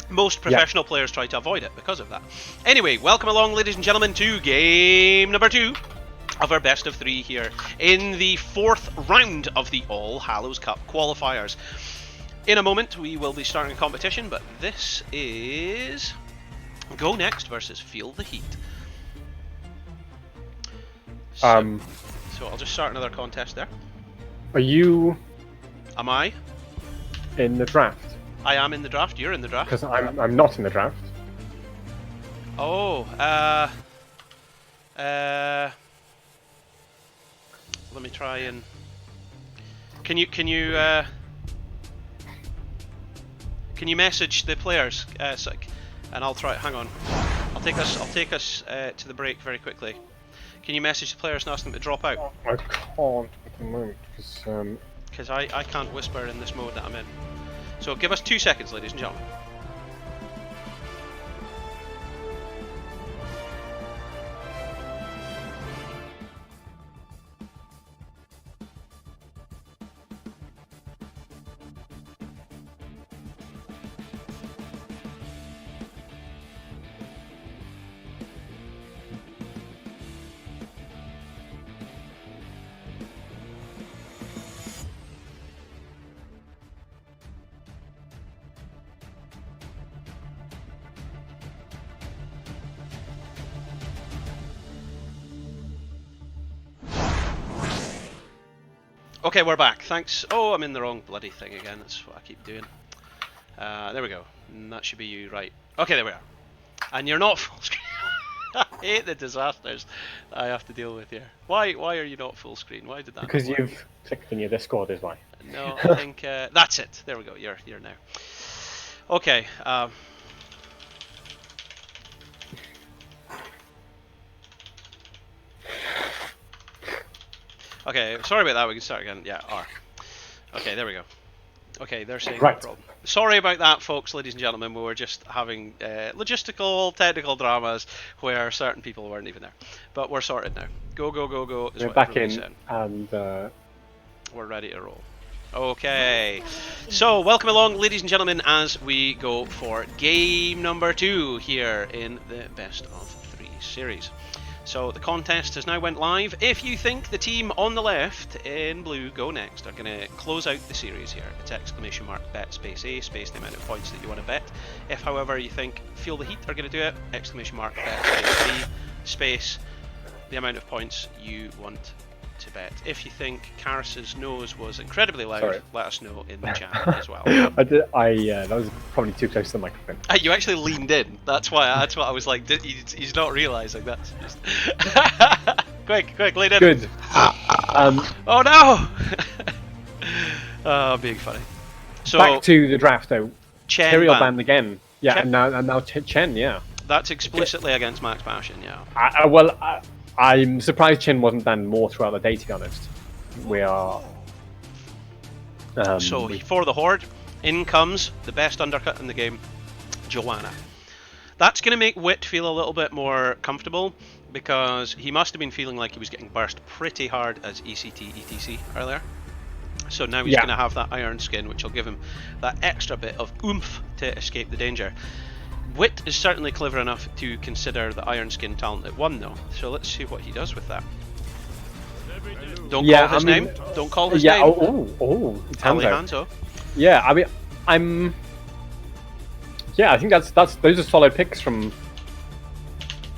Most professional players try to avoid it because of that. Anyway, welcome along, ladies and gentlemen, to game number 2 of our best of 3 here in the 4th round of the All Hallows Cup qualifiers. In a moment, we will be starting a competition, but this is Go Next versus Feel the Heat. So I'll just start another contest there. Are you? Am I? In the draft? I am in the draft. You're in the draft. Because I'm not in the draft. Oh, let me try and. Can you message the players? And I'll try. Hang on. I'll take us to the break very quickly. Can you message the players and ask them to drop out? I can't at the moment because I can't whisper in this mode that I'm in. So give us 2 seconds, ladies and gentlemen. Okay, we're back. Thanks. Oh, I'm in the wrong bloody thing again. That's what I keep doing. There we go. And that should be you, right? Okay, there we are. And you're not full screen. I hate the disasters that I have to deal with here. Why are you not full screen? Why did that? Because you've clicked in your Discord, is why. No, I think that's it. There we go. You're now. Okay. Okay, sorry about that. We can start again. Yeah, R. Okay, there we go. Okay, they're saying Right. no problem. Sorry about that, folks, ladies and gentlemen. We were just having logistical, technical dramas where certain people weren't even there. But we're sorted now. Go, go, go, go. Is We're what back everybody's in, saying. and We're ready to roll. Okay, so welcome along, ladies and gentlemen, as we go for game number 2 here in the Best of 3 series. So the contest has now went live. If you think the team on the left in blue, go next, are going to close out the series here. It's exclamation mark bet space A space the amount of points that you want to bet. If, however, you think Feel the Heat are going to do it, exclamation mark bet space B space the amount of points you want to bet. If you think Karis's nose was incredibly loud, let us know in the chat as well. that was probably too close to the microphone. You actually leaned in. That's why I was like, he's not realising that's just... quick, lean in. Good. Oh no! Oh, being funny. So back to the draft though. Chen Tyrael ban. banned again. Yeah, Chen. and now Chen. Yeah. That's explicitly against Max Passion, yeah. I'm surprised Chen wasn't banned more throughout the day. To be honest, we are. So for the Horde, in comes the best undercut in the game, Joanna. That's going to make Wit feel a little bit more comfortable because he must have been feeling like he was getting burst pretty hard as ECT ETC earlier. So now he's going to have that iron skin, which will give him that extra bit of oomph to escape the danger. Wit is certainly clever enough to consider the iron skin talent at 1 though, so let's see what he does with that. Don't call his name. Don't call his name. Alejandro. Yeah, I mean, I think that's those are solid picks from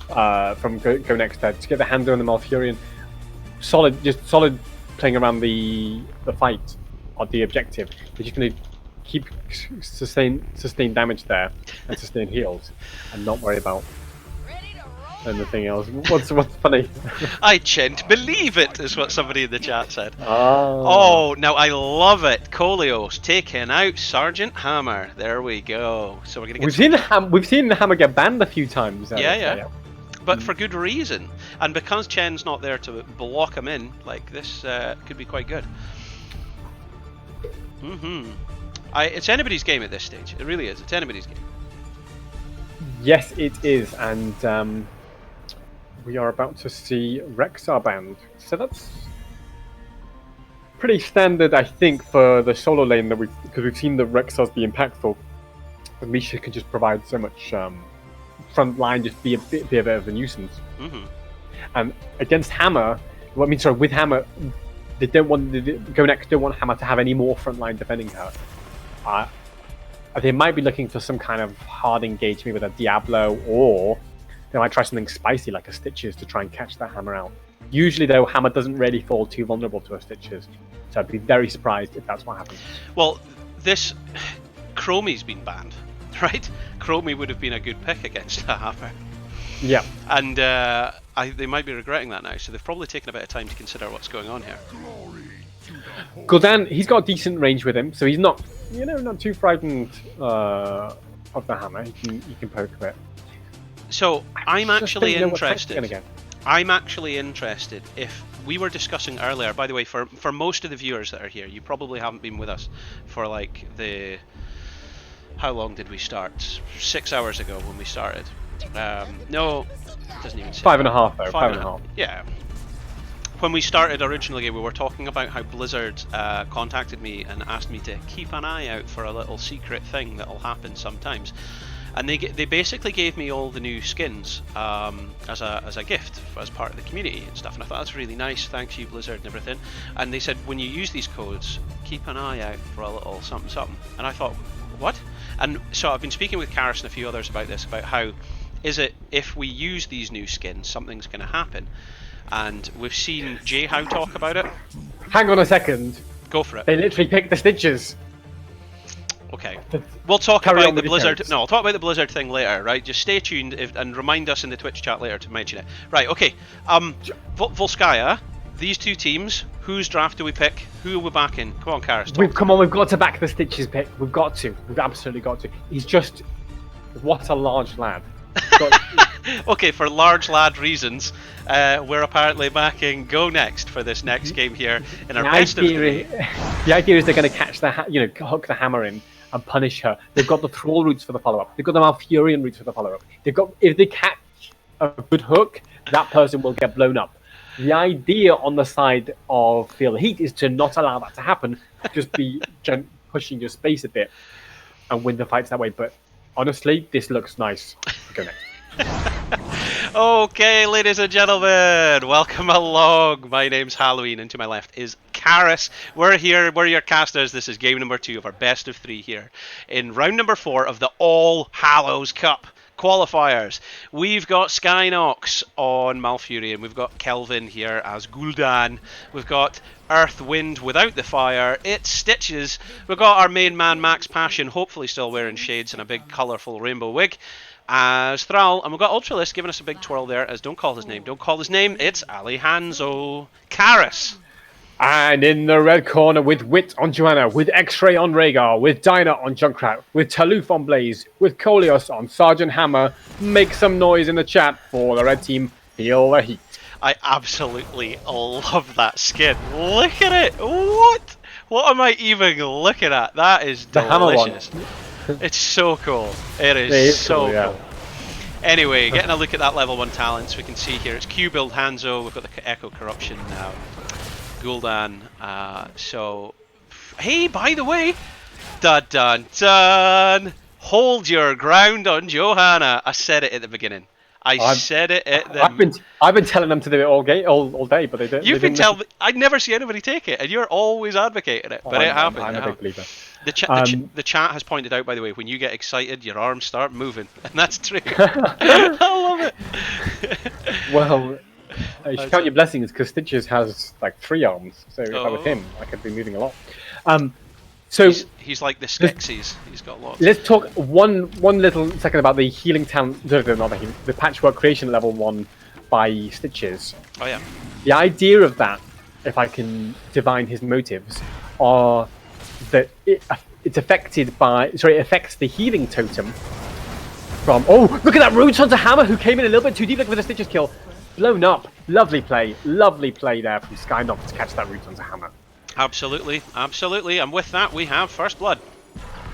Go Next to get the hand on the Malfurion. Solid playing around the fight or the objective. They're just going to keep sustain damage there and sustain heals and not worry about anything else. What's funny? I can't believe it, is what somebody in the chat said. Oh, now I love it. Koleos taking out Sergeant Hammer. There we go. So we're gonna get we've seen the Hammer get banned a few times. Yeah. But for good reason, and because Chen's not there to block him in, like this could be quite good. It's anybody's game at this stage. It really is. It's anybody's game. Yes, it is, and we are about to see Rexar banned. So that's pretty standard, I think, for the solo lane because we've seen the Rexars be impactful. But Misha can just provide so much front line, just be a bit of a nuisance. And against Hammer, with Hammer, they don't want Go Next don't want Hammer to have any more frontline defending her. They might be looking for some kind of hard engage, maybe with a Diablo, or they might try something spicy like a Stitches to try and catch that Hammer out. Usually, though, Hammer doesn't really fall too vulnerable to a Stitches, so I'd be very surprised if that's what happens. Well, this Chromie's been banned, right? Chromie would have been a good pick against a Hammer. Yeah. And they might be regretting that now, so they've probably taken a bit of time to consider what's going on here. Gul'dan, he's got decent range with him, so he's not too frightened of the Hammer. He can poke a bit. So I'm actually interested. I'm actually interested if we were discussing earlier. By the way, for most of the viewers that are here, you probably haven't been with us for like how long did we start? 6 hours ago when we started. No, it doesn't even say 5.5 though. 5.5. Yeah. When we started originally, we were talking about how Blizzard contacted me and asked me to keep an eye out for a little secret thing that'll happen sometimes. And they basically gave me all the new skins as a gift, as part of the community and stuff. And I thought that's really nice, thanks you Blizzard and everything. And they said when you use these codes, keep an eye out for a little something something. And I thought, what? And so I've been speaking with Karis and a few others about this, about how is it if we use these new skins, something's going to happen. and we've seen Jay Howe talk about it. Hang on a second. Go for it. They literally picked the stitches. Okay. We'll talk Carry about on the with your Blizzard. codes. No, I'll talk about the Blizzard thing later, right? Just stay tuned and remind us in the Twitch chat later to mention it. Right, okay. Volskaya, these two teams, whose draft do we pick? Who are we backing? Come on, Karis. Come on, we've got to back the stitches pick. We've got to. We've absolutely got to. He's just... What a large lad. Okay, for large lad reasons, we're apparently backing Go Next for this next game here in our best of three. The idea is they're going to catch the, hook the hammer in and punish her. They've got the Thrall routes for the follow-up. They've got the Malfurion routes for the follow-up. If they catch a good hook, that person will get blown up. The idea on the side of Feel the Heat is to not allow that to happen. Just be pushing your space a bit and win the fights that way. But honestly, this looks nice. Go Next. Okay, ladies and gentlemen, welcome along. My name's Halloween, and to my left is Karis. We're here, we're your casters. This is game number 2 of our best of 3 here in round number 4 of the All Hallows Cup qualifiers. We've got Skynox on Malfurion, we've got Kelvin here as Gul'dan, we've got Earth Wind without the fire, it's Stitches, we've got our main man Max Passion, hopefully still wearing shades and a big colourful rainbow wig, as Thrall, and we've got Ultralisk giving us a big twirl there as don't call his name, it's Alejandro. Karis. And in the red corner with Wit on Joanna, with X-Ray on Rhaegar, with Dinah on Junkrat, with Taluf on Blaze, with Kolios on Sergeant Hammer. Make some noise in the chat for the red team. Feel the heat. I absolutely love that skin. Look at it. What am I even looking at? That is delicious. It's so cool. It is so cool. Yeah. Anyway, getting a look at that level 1 talents, we can see here it's Q build Hanzo, we've got the Echo Corruption now. Gul'dan, so hey, by the way, dun dun dun, hold your ground on Johanna. I said it at the beginning. I've been telling them to do it all day, but they don't. You've been telling me. I never see anybody take it, and you're always advocating it. But it happens. I'm a big believer. The chat has pointed out, by the way, when you get excited, your arms start moving, and that's true. I love it. Well. You should count your blessings because Stitches has like 3 arms, so if I was him, I could be moving a lot. So he's like the Skeksis. He's got lots. Let's talk one little second about the healing talent, the patchwork creation level 1 by Stitches. Oh yeah. The idea of that, if I can divine his motives, are that it affects the healing totem from. Oh, look at that Rune onto Hammer who came in a little bit too deep for the Stitches kill. Blown up. Lovely play there from Skynox to catch that root onto Hammer. Absolutely. And with that, we have First Blood.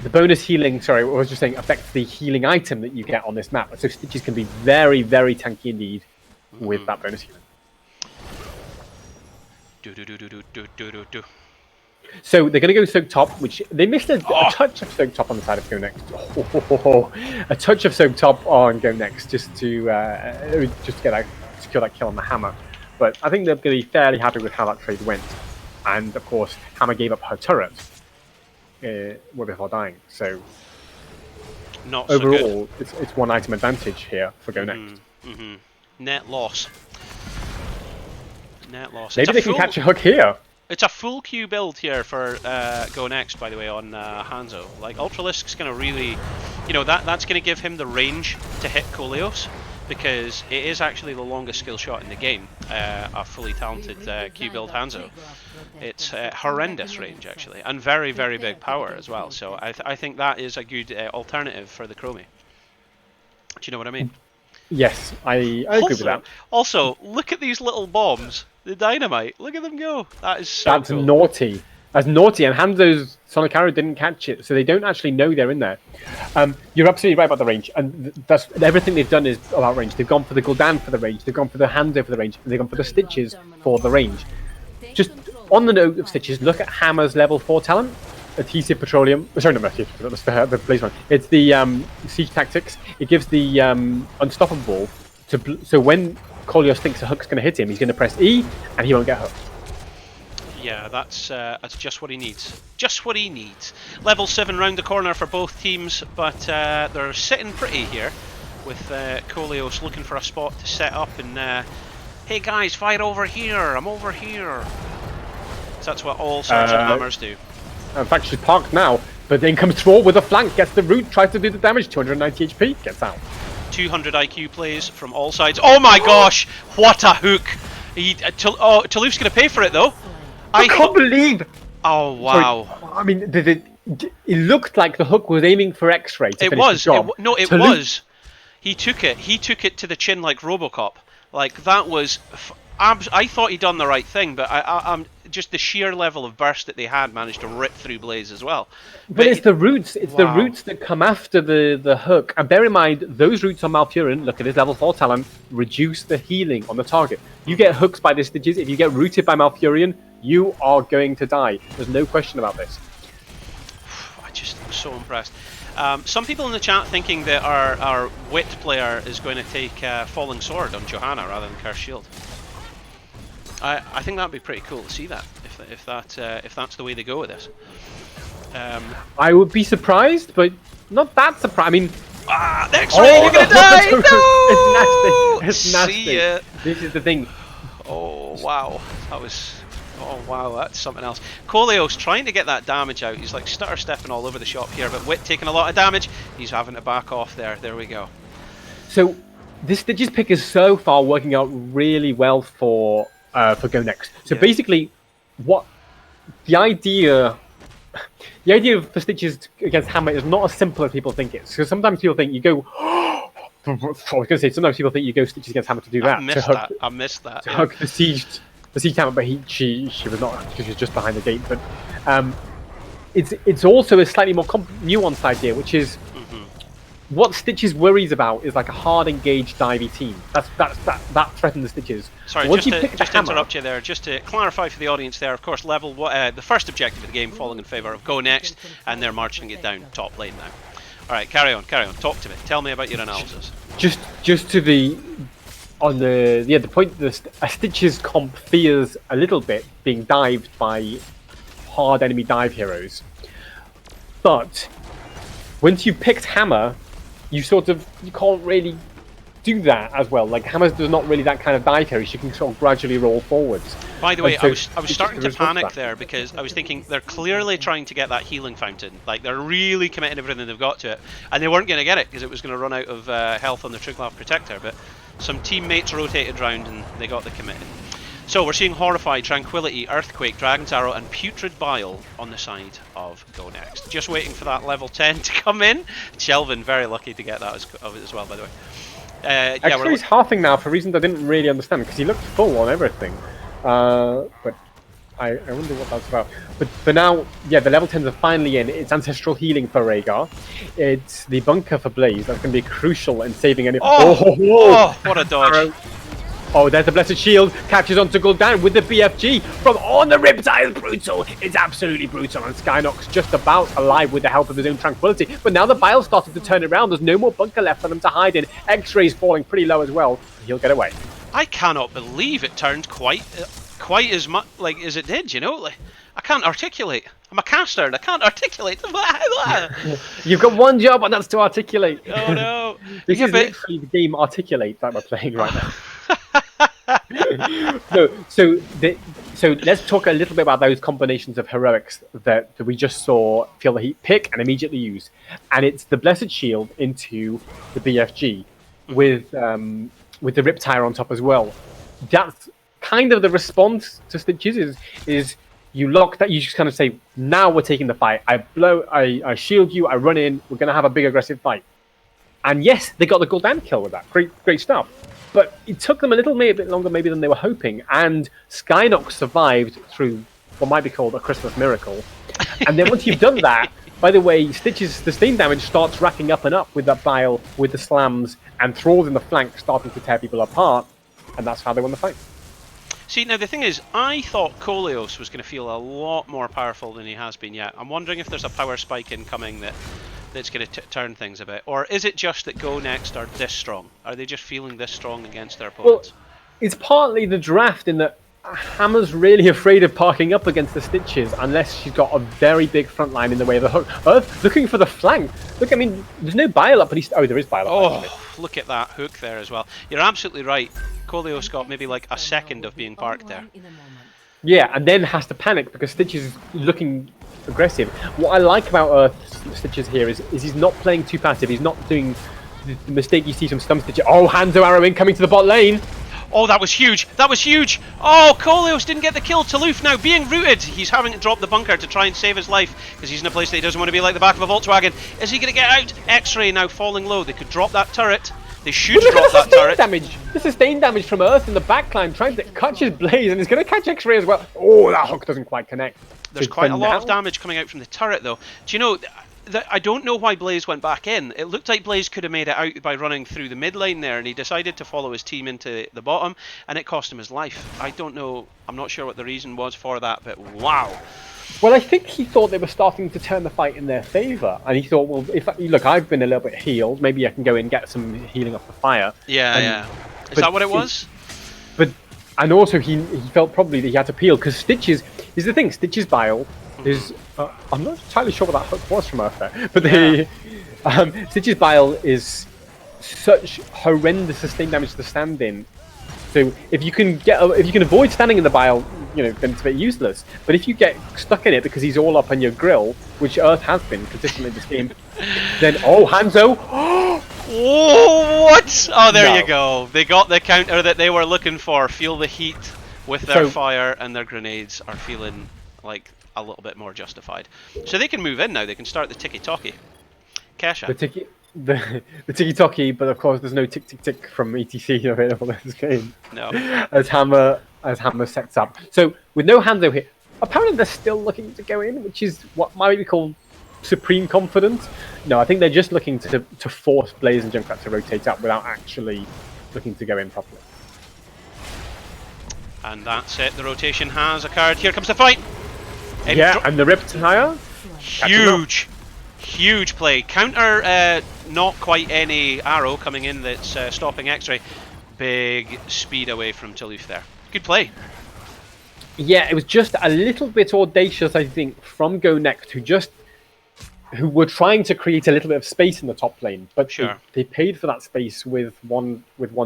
The bonus healing, I was just saying, affects the healing item that you get on this map. So Stitches can be very, very tanky indeed with that bonus healing. So they're going to go Soak Top, which they missed a touch of Soak Top on the side of Go Next. A touch of Soak Top on Go Next just to secure that kill on the Hammer. But I think they're going to be fairly happy with how that trade went. And of course, Hammer gave up her turret before dying. So not overall, so it's 1 item advantage here for Go Next. Net loss. Maybe they can catch a hook here. It's a full Q build here for Go Next, by the way, on Hanzo. Like, Ultralisk's going to really, that's going to give him the range to hit Kolios, because it is actually the longest skill shot in the game, a fully talented Q build Hanzo. It's horrendous range, actually, and very, very big power as well. So I think that is a good alternative for the Chromie. Do you know what I mean? Yes, I agree with that. Also, look at these little bombs. The dynamite. Look at them go. That is so That's cool. naughty. That's naughty, and Hanzo's Sonic Arrow didn't catch it, so they don't actually know they're in there. You're absolutely right about the range, and that's everything they've done is about range. They've gone for the Gul'dan for the range, they've gone for the Hanzo for the range, and they've gone for the Stitches for the range. Just on the note of Stitches, look at Hammer's level 4 talent. Adhesive Petroleum. Sorry, not Adhesive, that's the Blaze one. It's the Siege Tactics. It gives the Unstoppable, so when Kolios thinks a hook's going to hit him, he's going to press E, and he won't get hooked. Yeah, that's just what he needs. Just what he needs. Level 7 round the corner for both teams, but they're sitting pretty here with Kolios looking for a spot to set up and hey guys, fight over here, I'm over here. So that's what all Sergeant Hammers do. In fact, she's parked now, but then comes forward with a flank, gets the root, tries to do the damage, 290 HP, gets out. 200 IQ plays from all sides. Oh my gosh, what a hook! Toulouse's going to pay for it though. I can't believe. Oh wow! Sorry. I mean, it looked like the hook was aiming for X-ray. It was. No, it was. He took it. He took it to the chin like RoboCop. Like that was. I thought he'd done the right thing, but I'm just the sheer level of burst that they had managed to rip through Blaze as well. But it's the roots. It's the roots that come after the hook. And bear in mind, those roots on Malfurion, look at his level 4 talent, reduce the healing on the target. You get hooks by the stitches. If you get rooted by Malfurion, you are going to die. There's no question about this. I'm so impressed. Some people in the chat thinking that our Wit player is going to take Falling Sword on Johanna rather than Curse Shield. I think that'd be pretty cool to see that if that's the way they go with this. I would be surprised, but not that surprised. I mean, X-ray, you're gonna die! No! It's nasty. See ya. This is the thing. Oh wow, that was. Oh wow, that's something else. Koleos trying to get that damage out. He's like stutter stepping all over the shop here, but Wit taking a lot of damage. He's having to back off there. There we go. So this Stitches pick is so far working out really well for Go Next. So basically, what the idea for Stitches against Hammer is not as simple as people think it is. Because sometimes people think you go. I was going to say sometimes people think you go Stitches against Hammer to do that. I missed that. To hug the siege hammer, but she was not, because she was just behind the gate. But it's also a slightly more nuanced idea, which is what Stitches worries about is like a hard engaged divey team. That threatens the Stitches. Sorry, just to interrupt you there, just to clarify for the audience there. Of course, the first objective of the game falling in favour of Go Next, and they're marching it down top lane now. All right, carry on. Talk to me. Tell me about your analysis. Just to the. On the point that a Stitches comp fears a little bit being dived by hard enemy dive heroes, but once you've picked Hammer, you can't really do that as well. Like Hammer's does not really that kind of dive hero. She can sort of gradually roll forwards. By the way, I was starting to panic there because I was thinking they're clearly trying to get that healing fountain. Like they're really committing everything they've got to it, and they weren't going to get it because it was going to run out of health on the Triglav Protector, but some teammates rotated round and they got the commit. So we're seeing Horrify, Tranquility, Earthquake, Dragon's Arrow and Putrid Bile on the side of Go Next. Just waiting for that level 10 to come in. Shelvin, very lucky to get that as well, by the way. Actually, he's halving now for reasons I didn't really understand, because he looked full on everything. But I wonder what that's about. But for now, the level 10s are finally in. It's Ancestral Healing for Rhaegar. It's the Bunker for Blaze. That's going to be crucial in saving any... Oh, what a dodge. Oh, there's the Blessed Shield. Catches on to Gul'dan with the BFG from on the Riptide. Brutal. It's absolutely brutal. And Skynox just about alive with the help of his own Tranquility. But now the Bile started to turn around. There's no more bunker left for them to hide in. X-Ray's falling pretty low as well. He'll get away. I cannot believe it turned quite as much like as it did, you know? Like, I can't articulate. I'm a caster and I can't articulate. You've got one job, and that's to articulate. Oh no. This is literally the game Articulate that we're playing right now. So let's talk a little bit about those combinations of heroics that we just saw Feel the Heat pick and immediately use. And it's the Blessed Shield into the BFG with the Riptire on top as well. That's kind of the response to Stitches is you lock that, you just kind of say, now we're taking the fight. I shield you, I run in, we're going to have a big aggressive fight. And yes, they got the Gul'dan kill with that. Great stuff. But it took them a bit longer maybe than they were hoping. And Skynox survived through what might be called a Christmas miracle. And then once you've done that, by the way, Stitch's sustained damage starts racking up and up with that Bile, with the slams, and Thralls in the flank starting to tear people apart. And that's how they won the fight. See, now the thing is, I thought Koleos was going to feel a lot more powerful than he has been yet. I'm wondering if there's a power spike incoming that's going to turn things a bit. Or is it just that Go Next are this strong? Are they just feeling this strong against their opponents? Well, it's partly the draft in that Hammer's really afraid of parking up against the Stitches unless she's got a very big front line in the way of the hook. Earth looking for the flank. Look, I mean, there's no bile up, but he's... Oh, there is bile up, Oh, actually. look at that hook there as well. You're absolutely right. Koleos got maybe like a second of being parked there. Yeah, and then has to panic because Stitches is looking aggressive. What I like about Stitches here is he's not playing too passive. He's not doing the mistake you see from some Stitches. Oh, Hanzo arrow incoming to the bot lane. Oh, that was huge! That was huge! Oh, Koleos didn't get the kill. Taluf now being rooted. He's having to drop the bunker to try and save his life because he's in a place that he doesn't want to be, like the back of a Volkswagen. Is he going to get out? X-Ray now falling low. They could drop that turret. They should drop that turret. Damage. The sustained damage from Earth in the backline trying to catch his Blaze, and he's going to catch X-Ray as well. Oh, that hook doesn't quite connect. There's quite a lot of damage coming out from the turret, though. Do you know... I don't know why Blaze went back in. It looked like Blaze could have made it out by running through the mid lane there, and he decided to follow his team into the bottom, and it cost him his life. I don't know. I'm not sure what the reason was for that, but wow. Well, I think he thought they were starting to turn the fight in their favour, and he thought, well, look, I've been a little bit healed. Maybe I can go in and get some healing off the fire. Yeah. Is that what it was? And also he felt probably that he had to peel because Stitches is the thing. Stitches bile is I'm not entirely sure what that hook was from Earth there, but Stitches bile is such horrendous sustained damage to the stand-in. So if you can avoid standing in the bile, then it's a bit useless. But if you get stuck in it because he's all up on your grill, which Earth has been consistently this game, then Hanzo. Oh, what? Oh, there you go. They got the counter that they were looking for. Feel the heat with their fire, and their grenades are feeling like a little bit more justified. So they can move in now. They can start the tiki-talkie. Kesha. The tiki-talkie, but of course there's no tick-tick-tick from ETC available in this game. No. As Hammer sets up. So with no Hanzo here, apparently they're still looking to go in, which is what might be called supreme confidence. No, I think they're just looking to force Blaze and Junkrat to rotate up without actually looking to go in properly. And that's it. The rotation has occurred. Here comes the fight. And the ripped tire. Huge play. Counter, not quite any arrow coming in that's stopping X-Ray. Big speed away from Taluf there. Good play. Yeah, it was just a little bit audacious, I think, from Go Next, who were trying to create a little bit of space in the top lane, but they paid for that space with one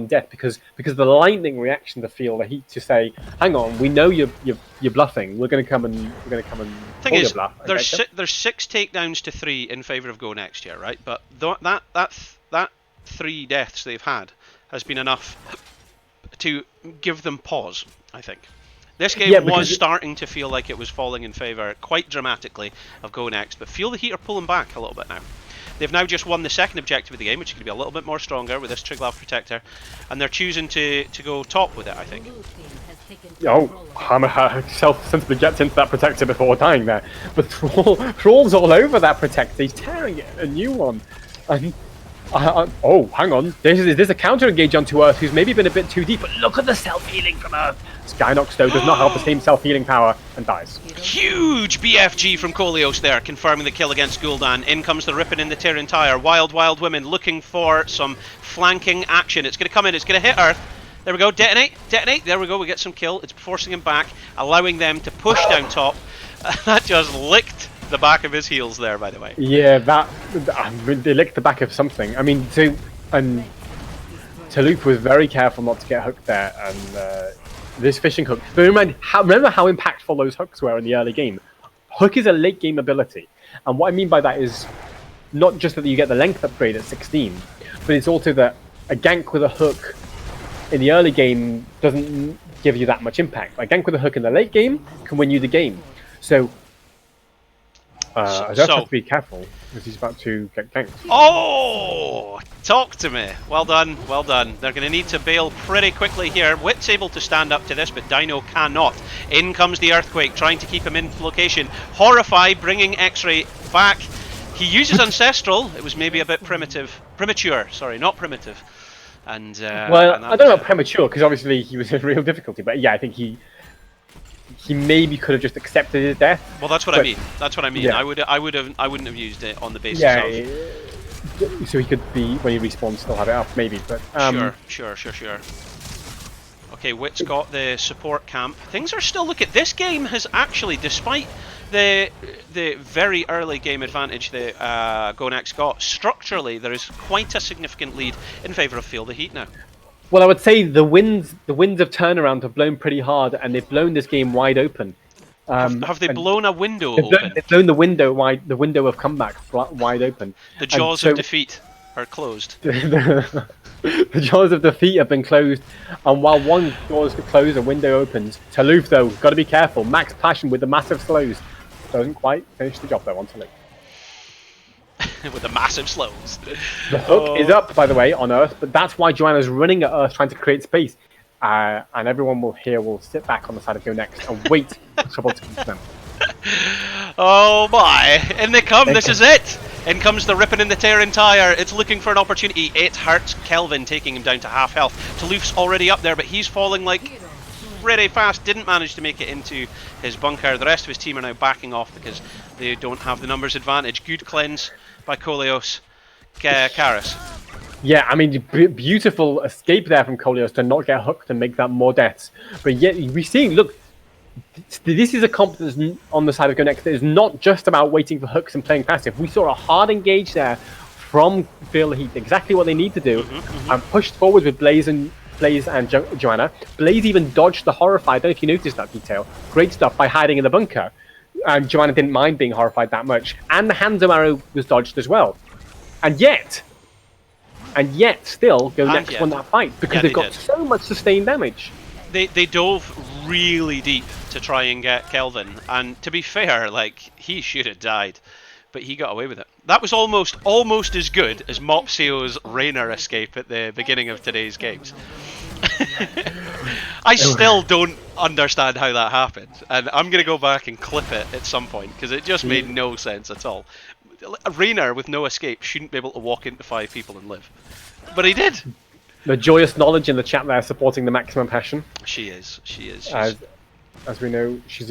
death because the lightning reaction to feel the heat to say, hang on, we know you're bluffing. We're going to come and thing is, bluff. There's 6 takedowns to 3 in favour of Go Next here, right? But that 3 deaths they've had has been enough to give them pause, I think. This game was starting to feel like it was falling in favour quite dramatically of Go Next, but feel the heat are pulling back a little bit now. They've now just won the second objective of the game, which is going to be a little bit more stronger with this Triglav Protector, and they're choosing to go top with it, I think. Hammer sensibly gets into that Protector before dying there, but Thrall's all over that Protector. He's tearing it a new one. And hang on. There's a counter engage onto Earth who's maybe been a bit too deep, but look at the self-healing from Earth. Skynox, though, does not help the same self-healing power and dies. Huge BFG from Koleos there, confirming the kill against Gul'dan. In comes the Rippin' in the Tyrian Tire. Wild Women looking for some flanking action. It's going to come in. It's going to hit Earth. There we go. Detonate. There we go. We get some kill. It's forcing him back, allowing them to push down top. That just licked the back of his heels there, by the way. Yeah, they licked the back of something. I mean, Taluf was very careful not to get hooked there, and this fishing hook. But remember how impactful those hooks were in the early game. Hook is a late game ability, and what I mean by that is not just that you get the length upgrade at 16, but it's also that a gank with a hook in the early game doesn't give you that much impact. A gank with a hook in the late game can win you the game. So I just have to be careful because he's about to get ganked. Oh, talk to me. Well done. They're going to need to bail pretty quickly here. Wit's able to stand up to this, but Dino cannot. In comes the Earthquake, trying to keep him in location. Horrify, bringing X-Ray back. He uses Ancestral. It was maybe a bit premature. Sorry, not primitive. And I don't know about premature because obviously he was in real difficulty. But yeah, I think he maybe could have just accepted his death. Well, that's what I mean. Yeah. I wouldn't have used it on the basis of. So he could be when he respawns still have it up maybe, but sure. Okay, Okay, Wit's got the support camp. Things are still looking. This game has actually, despite the very early game advantage that Go Next got, structurally there is quite a significant lead in favour of Feel the Heat now. Well, I would say the winds of turnaround have blown pretty hard, and they've blown this game wide open. Have they blown a window open? They've blown the window wide, the window of comeback wide open. The jaws of defeat are closed. The jaws of defeat have been closed, and while one door is closed, a window opens. Taluf, though, got to be careful. Max Passion with the massive slows doesn't quite finish the job though on Taluf. With the massive slows. The hook is up, by the way, on Earth, but that's why Joanna's running at Earth, trying to create space. And everyone will sit back on the side of Go Next and wait for trouble to come to them. Oh my! In they come, this is it! In comes the ripping and the tearing tire. It's looking for an opportunity. It hurts Kelvin, taking him down to half health. Taluf's already up there, but he's falling like pretty fast. Didn't manage to make it into his bunker. The rest of his team are now backing off because they don't have the numbers advantage. Good cleanse by Koleos. Karis. Yeah, I mean, beautiful escape there from Koleos to not get hooked and make that more deaths. But yet, we're seeing, look, this is a competence on the side of Go Next that is not just about waiting for hooks and playing passive. We saw a hard engage there from Feel the Heat, exactly what they need to do, and pushed forward with Blaze and Joanna. Blaze even dodged the Horrify. I don't know if you noticed that detail. Great stuff by hiding in the bunker. Joanna didn't mind being horrified that much. And the Hanzo arrow was dodged as well. And yet, still, Go Next won that fight because they've got so much sustained damage. They dove really deep to try and get Kelvin, and to be fair, like, he should have died, but he got away with it. That was almost as good as Mopsio's Rainer escape at the beginning of today's games. I still don't understand how that happened, and I'm going to go back and clip it at some point because it just made no sense at all. Rainer with no escape shouldn't be able to walk into 5 people and live, but he did. The joyous knowledge in the chat there supporting the maximum passion. She is. As we know, she's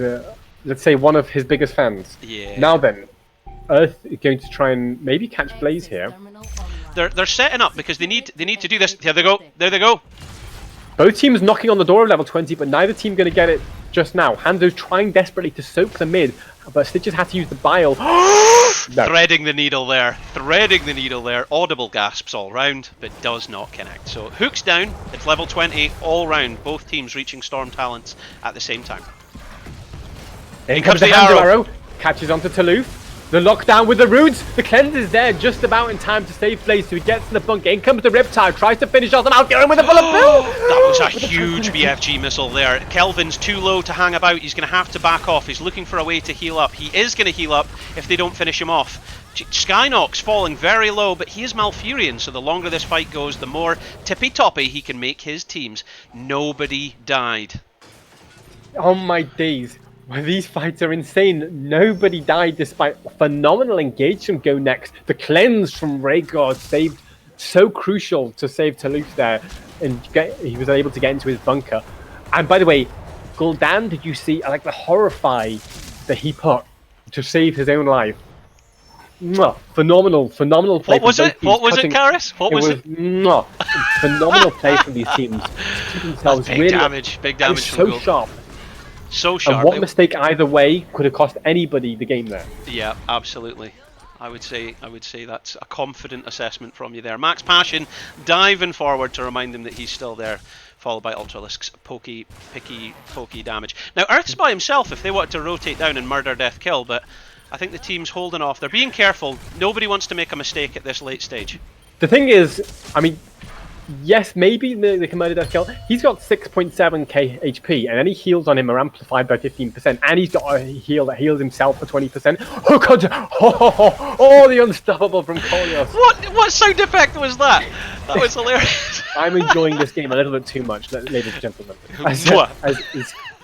let's say one of his biggest fans. Yeah. Now then, Earth is going to try and maybe catch Blaze here. They're setting up because they need to do this. Here they go. There they go. Both teams knocking on the door of level 20, but neither team going to get it just now. Hanzo's trying desperately to soak the mid, but Stitches had to use the bile. No. Threading the needle there. Audible gasps all round, but does not connect. So hooks down. It's level 20 all round. Both teams reaching Storm talents at the same time. In comes the arrow. Catches onto Taluf. The lockdown with the roots. The cleanse is there just about in time to save Blaze, so he gets in the bunker. In comes the Riptide. Tries to finish off them out. Going with a bullet bill. That was a huge BFG missile there. Kelvin's too low to hang about. He's going to have to back off. He's looking for a way to heal up. He is going to heal up if they don't finish him off. Skynox falling very low, but he is Malfurion, so the longer this fight goes, the more tippy-toppy he can make his teams. Nobody died. Oh my days. Well, these fights are insane. Nobody died despite phenomenal engage from Go Next. The cleanse from Rhaegar saved, so crucial to save Taluf there, and he was able to get into his bunker. And by the way, Gul'dan, did you see like the Horrify that he put to save his own life? Phenomenal play. What was it, Karis? What was it? Phenomenal play from these teams. Keep themselves big damage from so sharp. So sharp. And one mistake either way could have cost anybody the game there. Yeah, absolutely. I would say that's a confident assessment from you there. Max Passion diving forward to remind him that he's still there, followed by Ultralisk's pokey damage. Now Earth's by himself if they wanted to rotate down and murder, death, kill, but I think the team's holding off. They're being careful. Nobody wants to make a mistake at this late stage. The thing is, I mean, yes, maybe they can murder death kill. He's got 6.7k HP, and any heals on him are amplified by 15%, and he's got a heal that heals himself for 20%. Oh god! Oh, the unstoppable from Koleos. What sound effect was that? That was hilarious. I'm enjoying this game a little bit too much, ladies and gentlemen.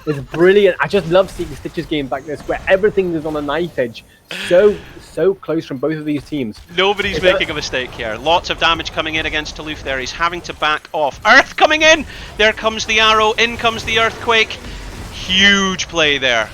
It's brilliant. I just love seeing Stitches games like this, where everything is on a knife edge. So close from both of these teams. Nobody's making a mistake here. Lots of damage coming in against Taluf there. He's having to back off. Earth coming in! There comes the arrow. In comes the earthquake. Huge play there.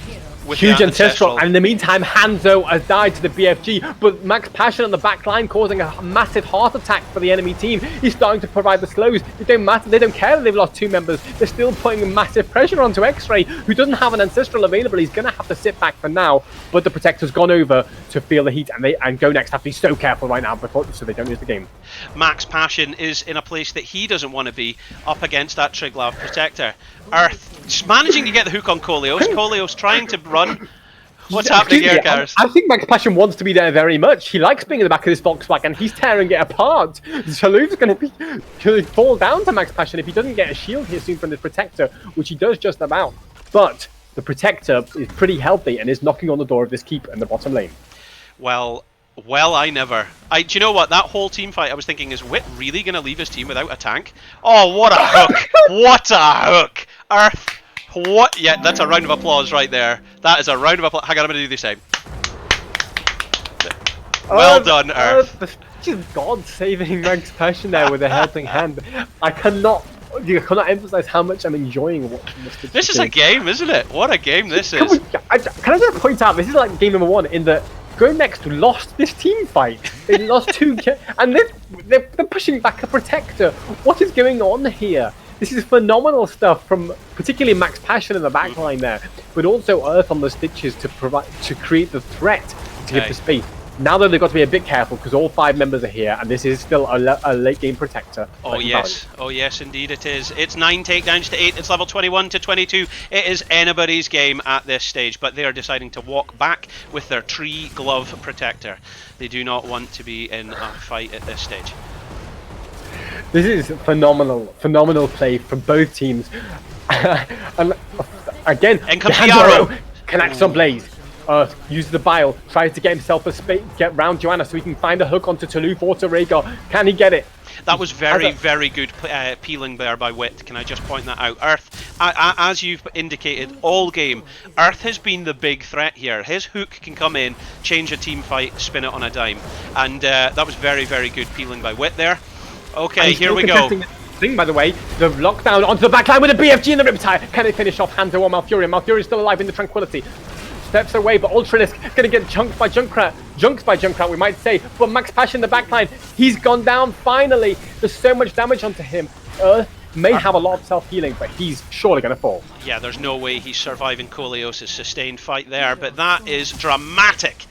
Huge the ancestral, and in the meantime, Hanzo has died to the BFG, but Max Passion on the back line causing a massive heart attack for the enemy team. He's starting to provide the slows. It don't matter, they don't care that they've lost 2 members. They're still putting massive pressure onto X-Ray, who doesn't have an ancestral available. He's going to have to sit back for now, but the Protector's gone over to feel the heat, and Go Next have to be so careful right now so they don't lose the game. Max Passion is in a place that he doesn't want to be, up against that Triglav Protector. Earth just managing to get the hook on Koleos. Koleos trying to run. What's happening here, Gareth? I think Max Passion wants to be there very much. He likes being in the back of this Volkswagen. He's tearing it apart. Shalhoub's going to fall down to Max Passion if he doesn't get a shield here soon from this Protector, which he does just about. But the Protector is pretty healthy and is knocking on the door of this keep in the bottom lane. Well, do you know what? That whole team fight, I was thinking, is Wit really going to leave his team without a tank? Oh, what a hook! What a hook! Earth, what? Yeah, that's a round of applause right there. That is a round of applause. Hang on, I'm going to do the same. Well done, Earth. Just God saving Max Passion there with a helping hand. I cannot emphasize how much I'm enjoying watching this. This is a game, isn't it? What a game this is. Can I just point out, this is like game number 1 in the Go Next lost this team fight. They lost 2 and they're pushing back a Protector. What is going on here? This is phenomenal stuff from particularly Max Passion in the backline there, but also Earth on the stitches to create the threat to give the space. Now though, they've got to be a bit careful because all 5 members are here, and this is still a late game Protector. Oh yes, indeed it is. It's 9 takedowns to 8. It's level 21 to 22. It is anybody's game at this stage, but they are deciding to walk back with their tree glove Protector. They do not want to be in a fight at this stage. This is phenomenal play from both teams. And again, Hanzo connects on Blaze. Uses the bile, tries to get himself a space, get round Joanna so he can find a hook onto Toulouse or to Rhaegar. Can he get it? That was very good peeling there by Wit. Can I just point that out? Earth, as you've indicated all game, Earth has been the big threat here. His hook can come in, change a team fight, spin it on a dime. And that was very good peeling by Wit there. Okay, here we go. Thing, by the way, the lockdown onto the backline with a BFG in the Riptide. Can it finish off Hanzo or Malfurion? Malfurion's still alive in the Tranquility. Steps away, but Ultralisk going to get junks by Junkrat, we might say. But Max Passion in the backline, he's gone down finally. There's so much damage onto him. Earth may have a lot of self-healing, but he's surely going to fall. Yeah, there's no way he's surviving Koleos' sustained fight there, but that is dramatic.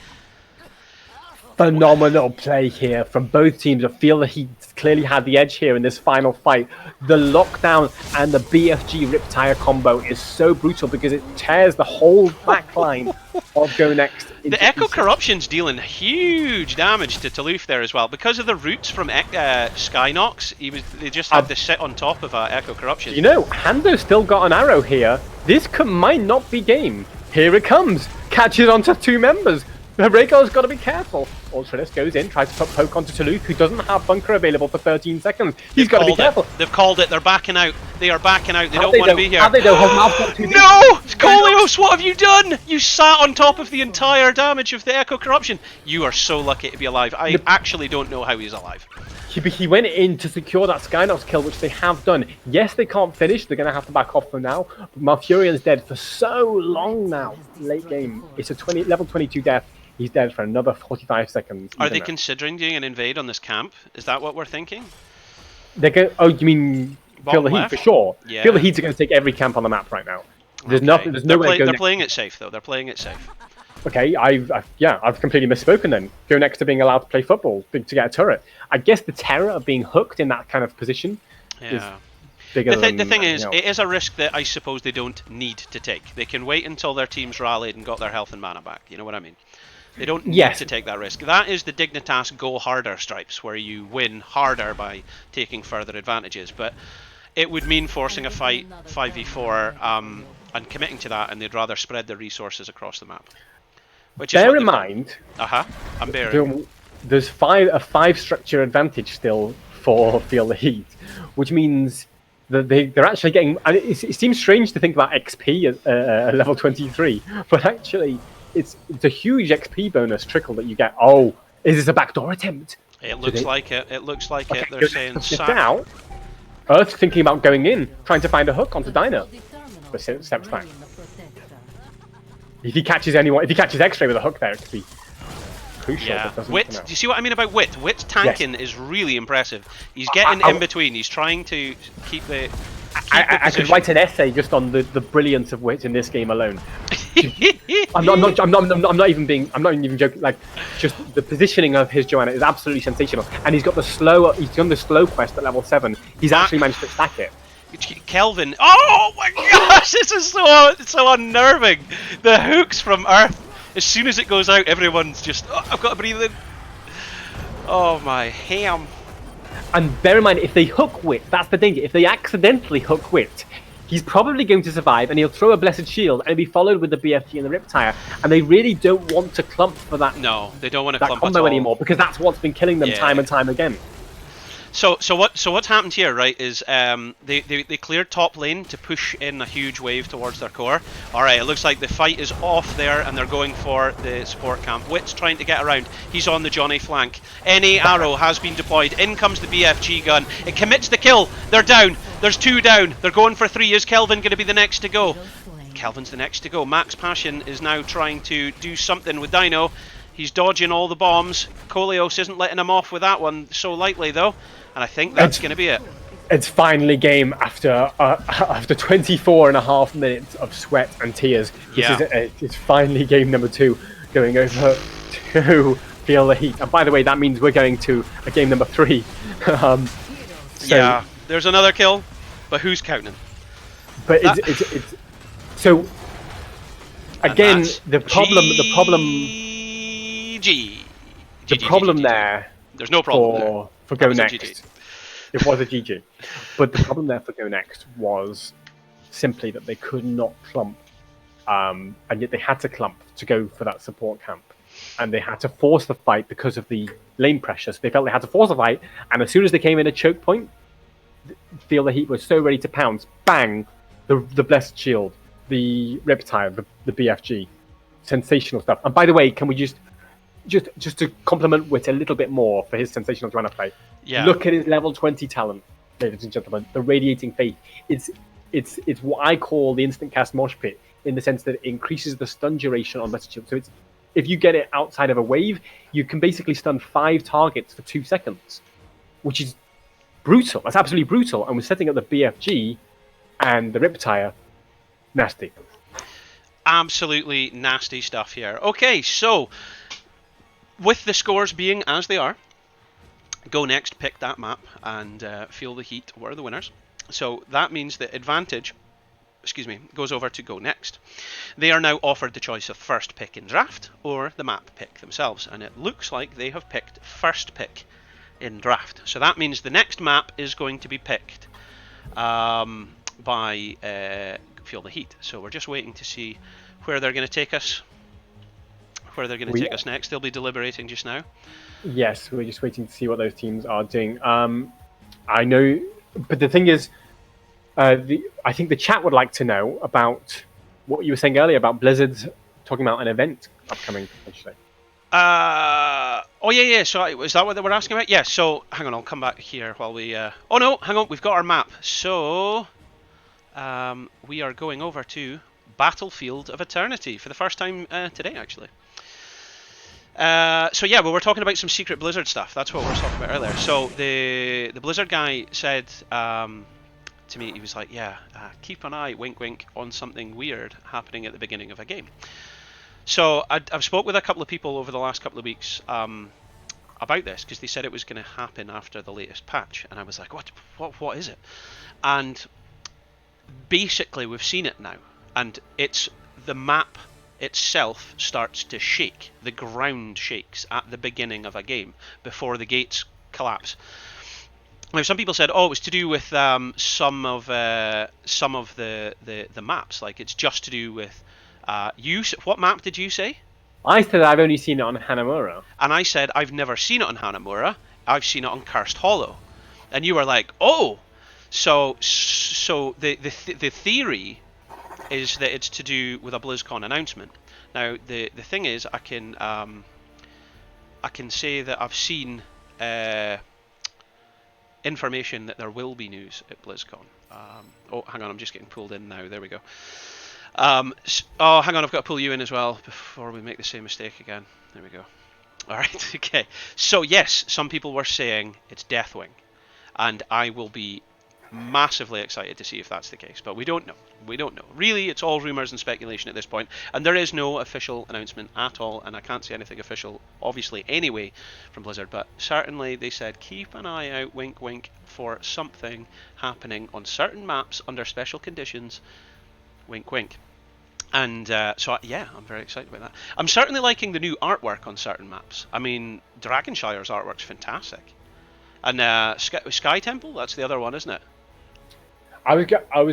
Phenomenal play here from both teams. I feel that he clearly had the edge here in this final fight. The lockdown and the BFG Riptire combo is so brutal because it tears the whole backline of Go Next. The Echo Corruption's dealing huge damage to Toulouse there as well. Because of the roots from Skynox, they just had to sit on top of Echo Corruption. You know, Hando's still got an arrow here. This might not be game. Here it comes. Catches onto 2 members. Rhaegar's got to be careful. Ultralisk goes in, tries to put poke onto Toulouse, who doesn't have bunker available for 13 seconds. He's got to be careful. They've called it. They're backing out. They are backing out. They don't want to be here. Have they though? No! Koleos, what have you done? You sat on top of the entire damage of the Echo Corruption. You are so lucky to be alive. I actually don't know how he's alive. He went in to secure that Skynox kill, which they have done. Yes, they can't finish. They're going to have to back off for now. But Malfurion's dead for so long now. Late game. It's a level 22 death. He's dead for another 45 seconds. Are they considering doing an invade on this camp? Is that what we're thinking? They're going. Oh, you mean Feel the Heat for sure? Yeah. Feel the Heat are going to take every camp on the map right now. There's nothing. There's no way. They're playing it safe though. They're playing it safe. Okay, I've completely misspoken then. Go next to being allowed to play football to get a turret. I guess the terror of being hooked in that kind of position is bigger than the thing is, it is a risk that I suppose they don't need to take. They can wait until their team's rallied and got their health and mana back. You know what I mean? They don't need to take that risk. That is the Dignitas go harder stripes, where you win harder by taking further advantages. But it would mean forcing a fight 5v4 and committing to that, and they'd rather spread their resources across the map. Which bear in mind, I'm bearing. There's a 5 structure advantage still for Feel the Heat, which means that they're actually getting. And it seems strange to think about XP at level 23, but actually, it's a huge XP bonus trickle that you get. Oh, is this a backdoor attempt? It looks like it. It looks like it. They're saying now. Earth's thinking about going in, trying to find a hook onto Dino, but steps back. If he catches anyone, if he catches X-ray with a hook there, it could be crucial. Yeah. But doesn't Wit, for now. do you see what I mean about Wit? Wit's tanking is really impressive. He's getting in between. He's trying to keep the. I could write an essay just on the brilliance of Wit in this game alone. I'm not even joking. Like, just the positioning of his Joanna is absolutely sensational, and he's got the slow. He's done the slow quest at level 7. He's actually managed to stack it. Kelvin. Oh my gosh, this is so unnerving. The hooks from Earth. As soon as it goes out, everyone's just. Oh, I've got to breathe in. Oh my ham. And bear in mind, if they hook Wit, that's the danger. If they accidentally hook Wit, he's probably going to survive, and he'll throw a Blessed Shield, and he'll be followed with the BFG and the Riptire. And they really don't want to clump for that. No, they don't want to clump combo at all anymore, because that's what's been killing them time and time again. So what's happened here, right? Is they cleared top lane to push in a huge wave towards their core. All right, it looks like the fight is off there, and they're going for the support camp. Wit's trying to get around. He's on the Johnny flank. Any arrow has been deployed. In comes the BFG gun. It commits the kill. They're down. There's 2 down. They're going for 3. Is Kelvin going to be the next to go? Kelvin's the next to go. Max Passion is now trying to do something with Dino. He's dodging all the bombs. Koleos isn't letting him off with that one so lightly, though. And I think that's going to be it. It's finally game after 24 and a half minutes of sweat and tears. It's finally game number 2 going over to Feel the Heat. And by the way, that means we're going to a game number 3. Yeah, there's another kill, but who's counting? But it's so again the problem there. There's no problem for Go Next. It was a GG, but the problem there for Go Next was simply that they could not clump, and yet they had to clump to go for that support camp, and they had to force the fight because of the lane pressure. So they felt they had to force the fight, and as soon as they came in a choke point, Feel the Heat was so ready to pounce. Bang, the Blessed Shield, the Riptire, the BFG, sensational stuff. And by the way, can we just to compliment Wit a little bit more for his sensational Joanna play? Yeah. Look at his level 20 talent, ladies and gentlemen. The Radiating Faith. It's what I call the instant cast mosh pit, in the sense that it increases the stun duration on Blessed Shield. So it's, if you get it outside of a wave, you can basically stun 5 targets for 2 seconds, which is brutal. That's absolutely brutal. And we're setting up the BFG and the Riptire. Nasty. Absolutely nasty stuff here. Okay, so with the scores being as they are, Go Next picked that map, and Feel the Heat were the winners. So that means that Advantage, goes over to Go Next. They are now offered the choice of first pick in draft or the map pick themselves, and it looks like they have picked first pick in draft. So that means the next map is going to be picked by Feel the Heat. So we're just waiting to see where they're going to take us. Take us next. They'll be deliberating just now. Yes, we're just waiting to see what those teams are doing. I know, but the thing is, I think the chat would like to know about what you were saying earlier about Blizzard talking about an event upcoming potentially. Oh yeah. So is that what they were asking about? Yeah. So hang on, I'll come back here while we. Oh no, hang on. We've got our map. So we are going over to Battlefield of Eternity for the first time today, actually. So yeah, well, we're talking about some secret Blizzard stuff. That's what we were talking about earlier. So the Blizzard guy said to me, he was like, yeah, keep an eye, wink wink, on something weird happening at the beginning of a game. So I've spoke with a couple of people over the last couple of weeks about this, because they said it was going to happen after the latest patch, and I was like, what is it? And basically we've seen it now, and it's the map itself starts to shake. The ground shakes at the beginning of a game before the gates collapse. Now, some people said, "Oh, it was to do with some of the maps. Like it's just to do with you." What map did you say? I said I've only seen it on Hanamura. And I said I've never seen it on Hanamura. I've seen it on Cursed Hollow. And you were like, "Oh, so the theory is that it's to do with a BlizzCon announcement." Now the thing is, I can say that I've seen information that there will be news at BlizzCon. Oh, hang on, I'm just getting pulled in now. There we go. Oh, hang on, I've got to pull you in as well before we make the same mistake again. There we go. All right, okay. So yes, some people were saying it's Deathwing, and I will be massively excited to see if that's the case, but we don't know. We don't know. Really, it's all rumours and speculation at this point, and there is no official announcement at all, and I can't see anything official, obviously, anyway, from Blizzard, but certainly they said keep an eye out, wink wink, for something happening on certain maps under special conditions, wink wink. And so, yeah, I'm very excited about that. I'm certainly liking the new artwork on certain maps. I mean, Dragonshire's artwork's fantastic. And Sky Temple, that's the other one, isn't it? I was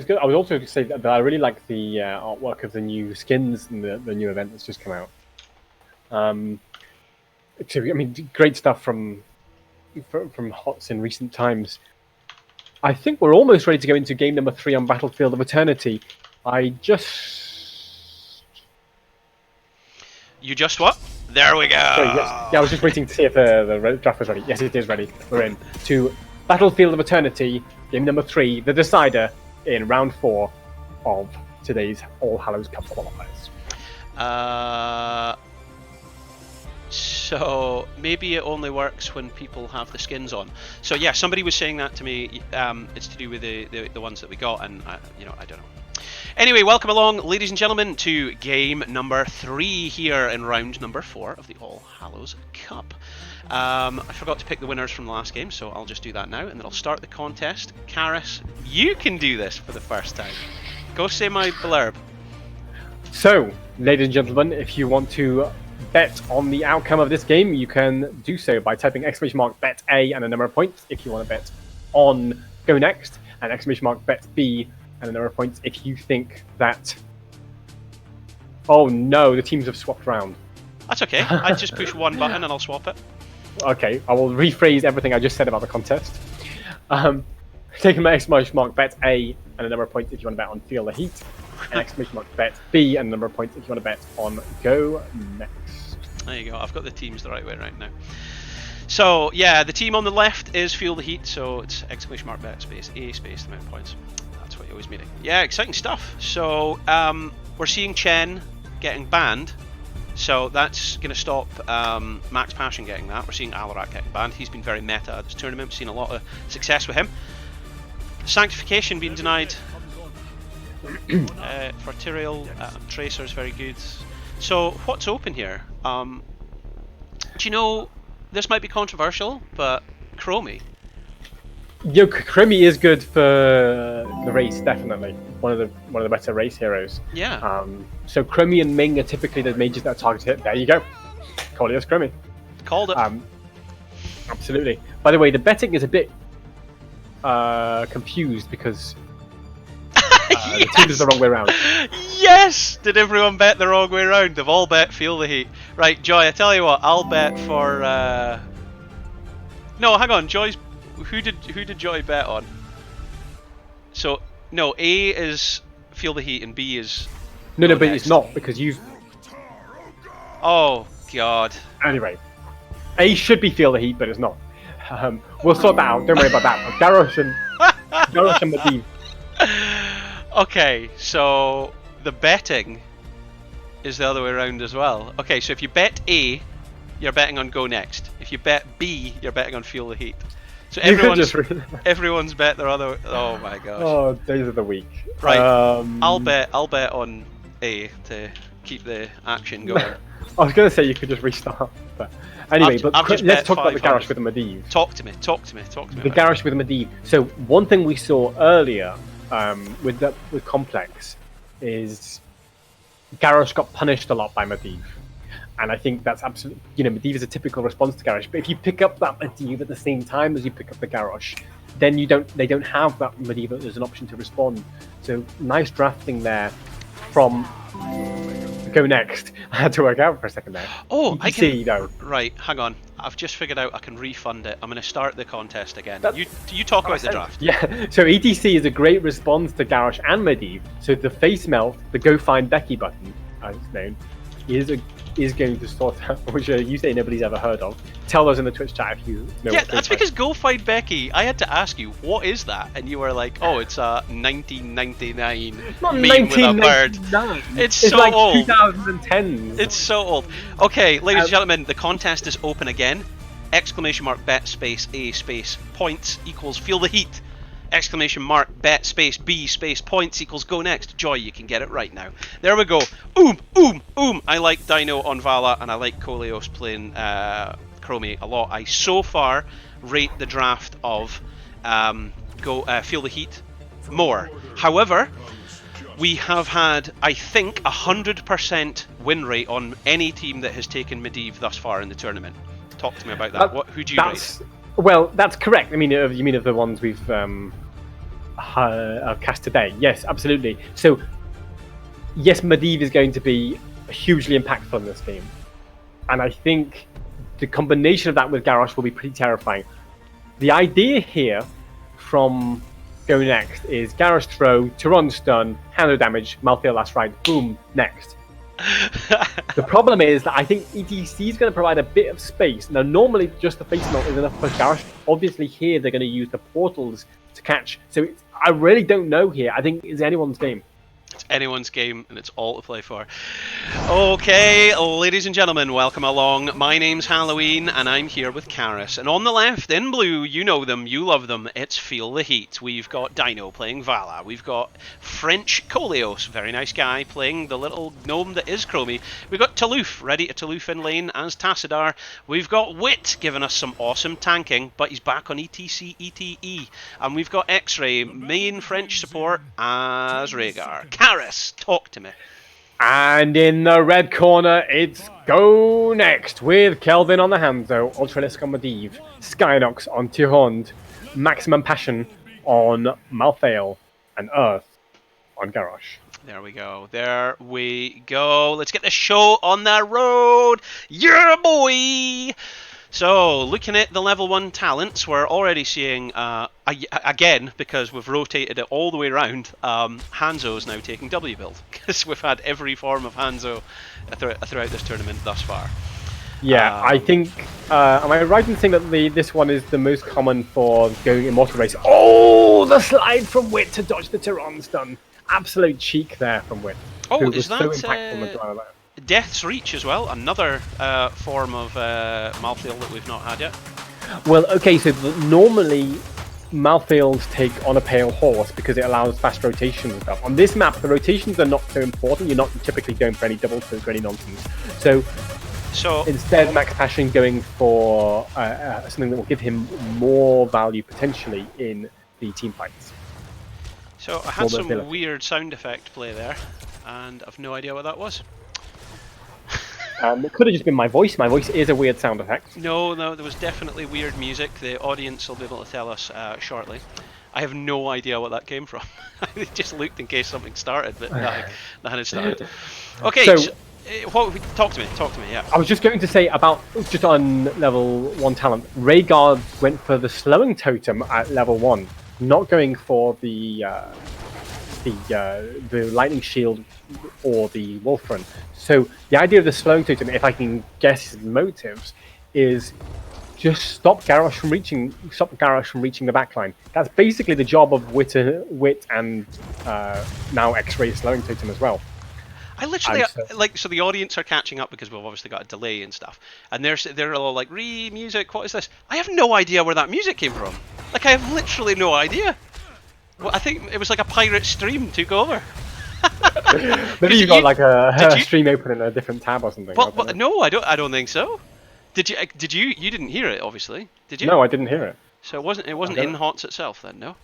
also going to say that I really like the artwork of the new skins and the new event that's just come out. I mean, great stuff from HOTS in recent times. I think we're almost ready to go into game number 3 on Battlefield of Eternity. You just what? There we go. Sorry, yes. Yeah, I was just waiting to see if the draft was ready. Yes, it is ready. We're in to Battlefield of Eternity, game number 3, the decider in round 4 of today's All Hallows Cup qualifiers. So maybe it only works when people have the skins on. So yeah, somebody was saying that to me. It's to do with the ones that we got, and I don't know. Anyway, welcome along, ladies and gentlemen, to game number 3 here in round number 4 of the All Hallows Cup. I forgot to pick the winners from the last game, so I'll just do that now, and then I'll start the contest. Karis, you can do this for the first time. Go say my blurb. So, ladies and gentlemen, if you want to bet on the outcome of this game, you can do so by typing !bet A and a number of points if you want to bet on Go Next, and !bet B and a number of points if you think that... Oh no, the teams have swapped round. That's okay. I just push one button and I'll swap it. Okay, I will rephrase everything I just said about the contest. Take an !bet A and a number of points if you want to bet on Feel the Heat, and !bet B and a number of points if you want to bet on Go Next. There you go. I've got the teams the right way right now. So yeah, the team on the left is Feel the Heat, so it's !bet space A space the amount of points. That's what you always meaning. Yeah, exciting stuff. So we're seeing Chen getting banned. So that's going to stop Max Passion getting that. We're seeing Alarak getting banned. He's been very meta at this tournament. We've seen a lot of success with him. Sanctification being denied for Tyrael. Tracer's very good. So what's open here? Do you know, this might be controversial, but Chromie. Yo, Chromie is good for the race, definitely. One of the better race heroes. Yeah. So Chromie and Ming are typically the mages that are target hit. There you go. Cordius Chromie. Called it. Absolutely. By the way, the betting is a bit confused because Yes! the team is the wrong way around. Yes! Did everyone bet the wrong way around? They've all bet Feel the Heat. Right, Joy, I tell you what, I'll bet for... No, hang on, Joy's... Who did Joy bet on? So, no, A is Feel the Heat and B is... No, but it's not, because you've... Oh, God. Anyway, A should be Feel the Heat, but it's not. We'll sort that out, don't worry about that. Garrosh and Medivh. Okay, so the betting is the other way around as well. Okay, so if you bet A, you're betting on Go Next. If you bet B, you're betting on Feel the Heat. So everyone's bet their other... Oh my gosh. Oh, days of the week. Right, I'll bet on A to keep the action going. I was going to say you could just restart, but anyway, let's talk about the Garrosh with the Medivh. Talk to me. The Garrosh with the Medivh. So one thing we saw earlier with Complex is Garrosh got punished a lot by Medivh. And I think that's absolutely, Medivh is a typical response to Garrosh. But if you pick up that Medivh at the same time as you pick up the Garrosh, then they don't have that Medivh as an option to respond. So nice drafting there from Go Next. I had to work out for a second there. Oh, I can. Though. Right, hang on. I've just figured out I can refund it. I'm going to start the contest again. You talk about the draft. Yeah. So ETC is a great response to Garrosh and Medivh. So the face melt, the Go Find Becky button, as it's known, is a is going to sort out, which you say nobody's ever heard of. Tell us in the Twitch chat if you know. Yeah, that's because Go Find Becky. I had to ask you, what is that? And you were like, oh, it's a 1999 Not meme with a bird. It's so like old. 2010. It's so old. Okay, ladies and gentlemen, the contest is open again. Exclamation mark bet space A space points equals feel the heat. Exclamation mark bet space B space points equals go next. Joy, you can get it right now. There we go. I like Dino on Vala and I like Koleos playing Chromie a lot. I so far rate the draft of Feel the Heat more. However, we have had, I think, 100% win rate on any team that has taken Medivh thus far in the tournament. Talk to me about that. Who do you rate? Well, that's correct. I mean, you mean of the ones we've cast today? Yes, absolutely. So, yes, Medivh is going to be hugely impactful in this game, and I think the combination of that with Garrosh will be pretty terrifying. The idea here from Go Next is Garrosh throw, Tyrone stun, handle damage, Malthael last ride, boom, next. The problem is that I think ETC is going to provide a bit of space. Now, normally just the face melt is enough for Garrosh. Obviously, here they're going to use the portals to catch. So I really don't know here. I think it's anyone's game. It's anyone's game, and it's all to play for. Okay, ladies and gentlemen, welcome along. My name's Halloween, and I'm here with Karis. And on the left, in blue, you know them, you love them, it's Feel the Heat. We've got Dino playing Vala. We've got French Koleos, very nice guy, playing the little gnome that is Chromie. We've got Taloof, ready to Taloof in lane as Tassadar. We've got Wit, giving us some awesome tanking, but he's back on ETC ETE. And we've got X-Ray, main French support as Rhaegar. Karis, talk to me. And in the red corner, it's Go Next with Kelvin on the Hanzo, Ultralisk on Medivh, Skynox on Tyrande, Maximum Passion on Malthael, and Earth on Garrosh. There we go. There we go. Let's get the show on the road. Yeah, boy! So, looking at the level 1 talents, we're already seeing, again, because we've rotated it all the way around, Hanzo is now taking W build, because we've had every form of Hanzo throughout this tournament thus far. Yeah, I think, am I right in saying that this one is the most common for going Immortal Race? Oh, the slide from Wit to dodge the Tyrande stun. Absolute cheek there from Wit. Oh, is that... so impactful Death's Reach as well, another form of Malthael that we've not had yet. Well, okay, so normally Malthaels take on a pale horse because it allows fast rotations and stuff. On this map, the rotations are not so important. You're not typically going for any double spins or any nonsense. So instead, Max Passion going for something that will give him more value potentially in the team fights. So I had some weird sound effect play there, and I've no idea what that was. It could have just been my voice. My voice is a weird sound effect. No, there was definitely weird music. The audience will be able to tell us shortly. I have no idea what that came from. I just looked in case something started, but nothing had started. Okay, talk to me, yeah. I was just going to say about, just on level 1 talent, Rhaegar went for the slowing totem at level 1, not going for the lightning shield or the wolf run. So the idea of the slowing totem, if I can guess his motives, is just stop Garrosh from reaching the backline. That's basically the job of Wit and now X-Ray slowing totem as well. I literally so the audience are catching up because we've obviously got a delay and stuff, and they're all like, music, what is this? I have no idea where that music came from. Like, I have literally no idea. Well, I think it was like a pirate stream took over. Maybe you got like a stream open in a different tab or something. Well, no, I don't think so. Did you? You didn't hear it, obviously. Did you? No, I didn't hear it. So it wasn't in HOTS itself then, no?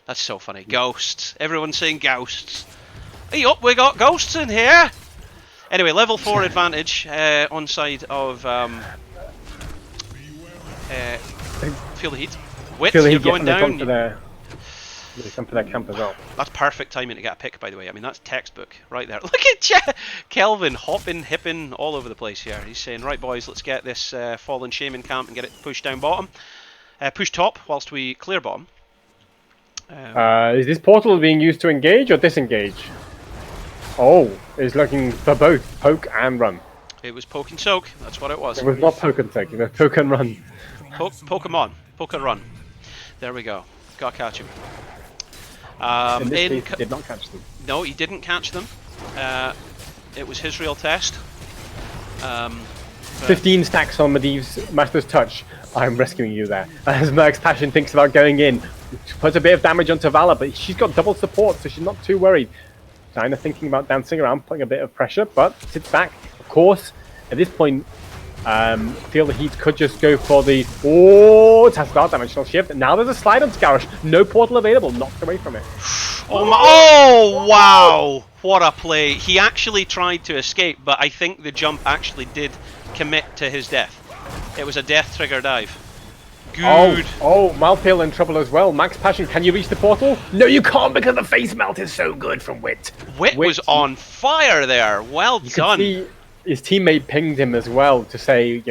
That's so funny. Ghosts. Everyone's saying ghosts. Hey up, we got ghosts in here. Anyway, level 4 advantage on side of Feel the Heat. Wit, you're going down. They come for their camp as well. That's perfect timing to get a pick, by the way. I mean, that's textbook right there. Look at Kelvin hopping, hipping all over the place here. He's saying, right, boys, let's get this fallen shaman camp and get it pushed down bottom. Push top whilst we clear bottom. Is this portal being used to engage or disengage? Oh, it's looking for both poke and run. It was poke and soak. That's what it was. It was not poke and soak. It was poke and run. Pokemon. Poke and run. There we go. Got to catch him. In this case, he did not catch them. No, he didn't catch them. It was his real test. 15 stacks on Medivh's Master's Touch. I'm rescuing you there. As Merc's Passion thinks about going in, puts a bit of damage onto Valor, but she's got double support, so she's not too worried. China thinking about dancing around, putting a bit of pressure, but sits back. Of course, at this point, Feel the Heat could just go for the... Oh, it has start dimensional shift. Now there's a slide on Scourish. No portal available. Knocked away from it. Oh, wow. What a play. He actually tried to escape, but I think the jump actually did commit to his death. It was a death trigger dive. Good. Oh, Malphael in trouble as well. Max Passion, can you reach the portal? No, you can't because the face melt is so good from Wit. Wit was on fire there. Well done. See his teammate pinged him as well to say,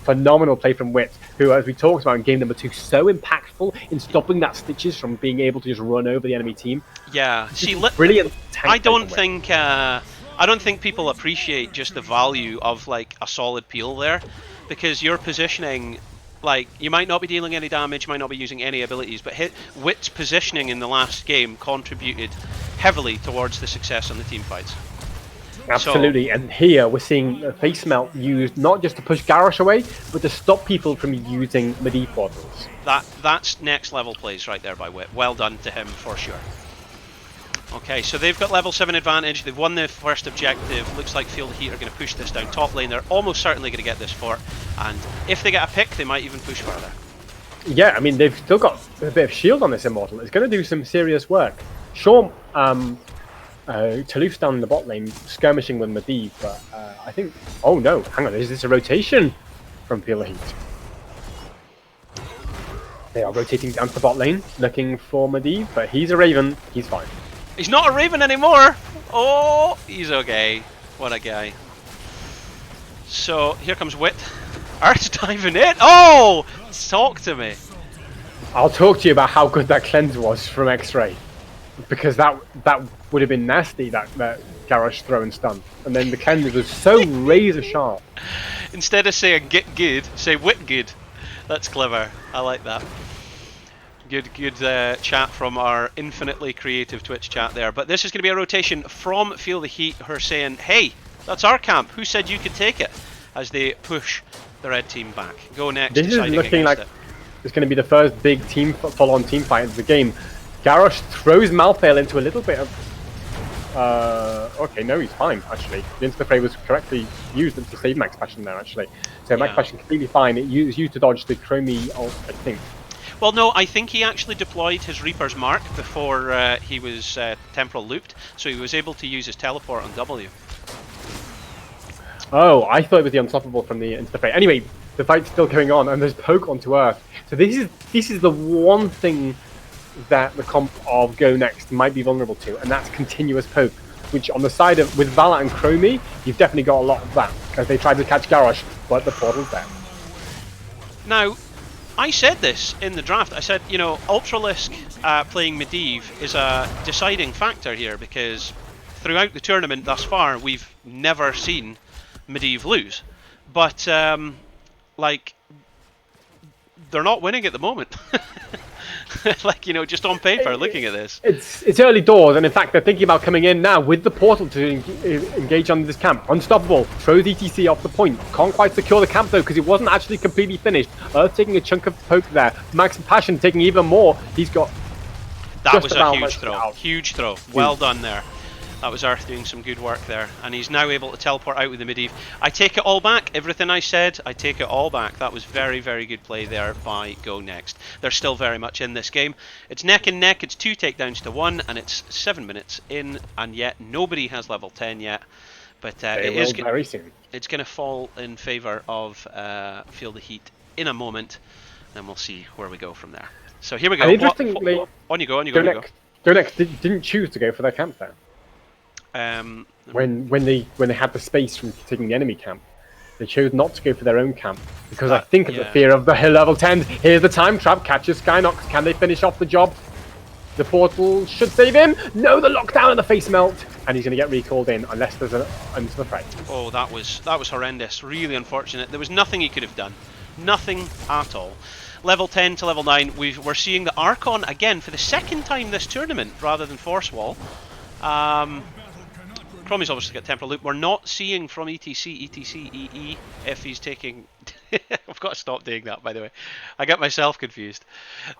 phenomenal play from Wit, who, as we talked about in game number 2, so impactful in stopping that Stitches from being able to just run over the enemy team. Yeah, brilliant. I don't think people appreciate just the value of like a solid peel there, because your positioning, like, you might not be dealing any damage, might not be using any abilities, but Wit's positioning in the last game contributed heavily towards the success on the team fights. Absolutely, and here we're seeing face melt used not just to push Garrosh away, but to stop people from using Medivh portals. That's next level plays right there by Wit. Well done to him for sure. Okay, so they've got level 7 advantage. They've won the first objective. Looks like Feel the Heat are going to push this down top lane. They're almost certainly going to get this fort, and if they get a pick, they might even push further. Yeah, I mean, they've still got a bit of shield on this Immortal. It's going to do some serious work. Sure, Talouf's down in the bot lane, skirmishing with Medivh, but I think... Oh no, hang on, is this a rotation from Feel the Heat? They are rotating down to the bot lane, looking for Medivh, but he's a Raven, he's fine. He's not a Raven anymore! Oh, he's okay. What a guy. So, here comes Wit. Earth's diving in! Oh! Talk to me. I'll talk to you about how good that cleanse was from X-Ray. Because that would have been nasty, that Garrosh throw and stun. And then the cleanse was so razor sharp. Instead of saying get good, say Wit good. That's clever. I like that. Good chat from our infinitely creative Twitch chat there. But this is going to be a rotation from Feel the Heat, who are saying, hey, that's our camp. Who said you could take it? As they push the red team back. Go next. This is looking like it's going to be the first big full-on team fight of the game. Garrosh throws Malphael into a little bit of... okay, no, he's fine, actually. The Insta-Fray was correctly used to save Max Passion there, actually. So Max Passion completely fine. It was used to dodge the Chromie ult, I think. Well, no, I think he actually deployed his Reaper's Mark before he was temporal looped, so he was able to use his teleport on W. Oh, I thought it was the Unstoppable from the Insta-Fray. Anyway, the fight's still going on, and there's poke onto Earth. So this is the one thing that the comp of Go Next might be vulnerable to, and that's continuous poke, which on the side of, with Vala and Chromie, you've definitely got a lot of that, as they tried to catch Garrosh, but the portal's there. Now, I said this in the draft. I said, Ultralisk playing Medivh is a deciding factor here, because throughout the tournament thus far, we've never seen Medivh lose. But, like, they're not winning at the moment. Like, just on paper, looking at this. It's early doors, and in fact, they're thinking about coming in now with the portal to engage on this camp. Unstoppable, throws ETC off the point. Can't quite secure the camp, though, because it wasn't actually completely finished. Earth taking a chunk of poke there. Max Passion taking even more. He's got... That was a huge throw. Huge throw. Well done there. That was Earth doing some good work there. And he's now able to teleport out with the Medivh. I take it all back. Everything I said, I take it all back. That was very, very good play there by Go Next. They're still very much in this game. It's neck and neck. It's 2 takedowns to 1, and it's 7 minutes in, and yet nobody has level 10 yet. But it's going to fall in favour of Feel the Heat in a moment. Then we'll see where we go from there. So here we go. Interestingly, on you go. Go Next didn't choose to go for their camp there. When they had the space from taking the enemy camp, they chose not to go for their own camp because I think of the fear of the level 10. Here's the time trap, catches Skynox. Can they finish off the job? The portal should save him. No, the lockdown and the face melt. and he's going to get recalled in unless there's an into the fray. Oh, that was horrendous. Really unfortunate. There was nothing he could have done. Nothing at all. Level 10 to level 9, we're seeing the Archon again for the second time this tournament rather than Force Wall. Cromie's obviously got Temporal Loop. We're not seeing from ETC EE if he's taking... I've got to stop doing that, by the way. I get myself confused.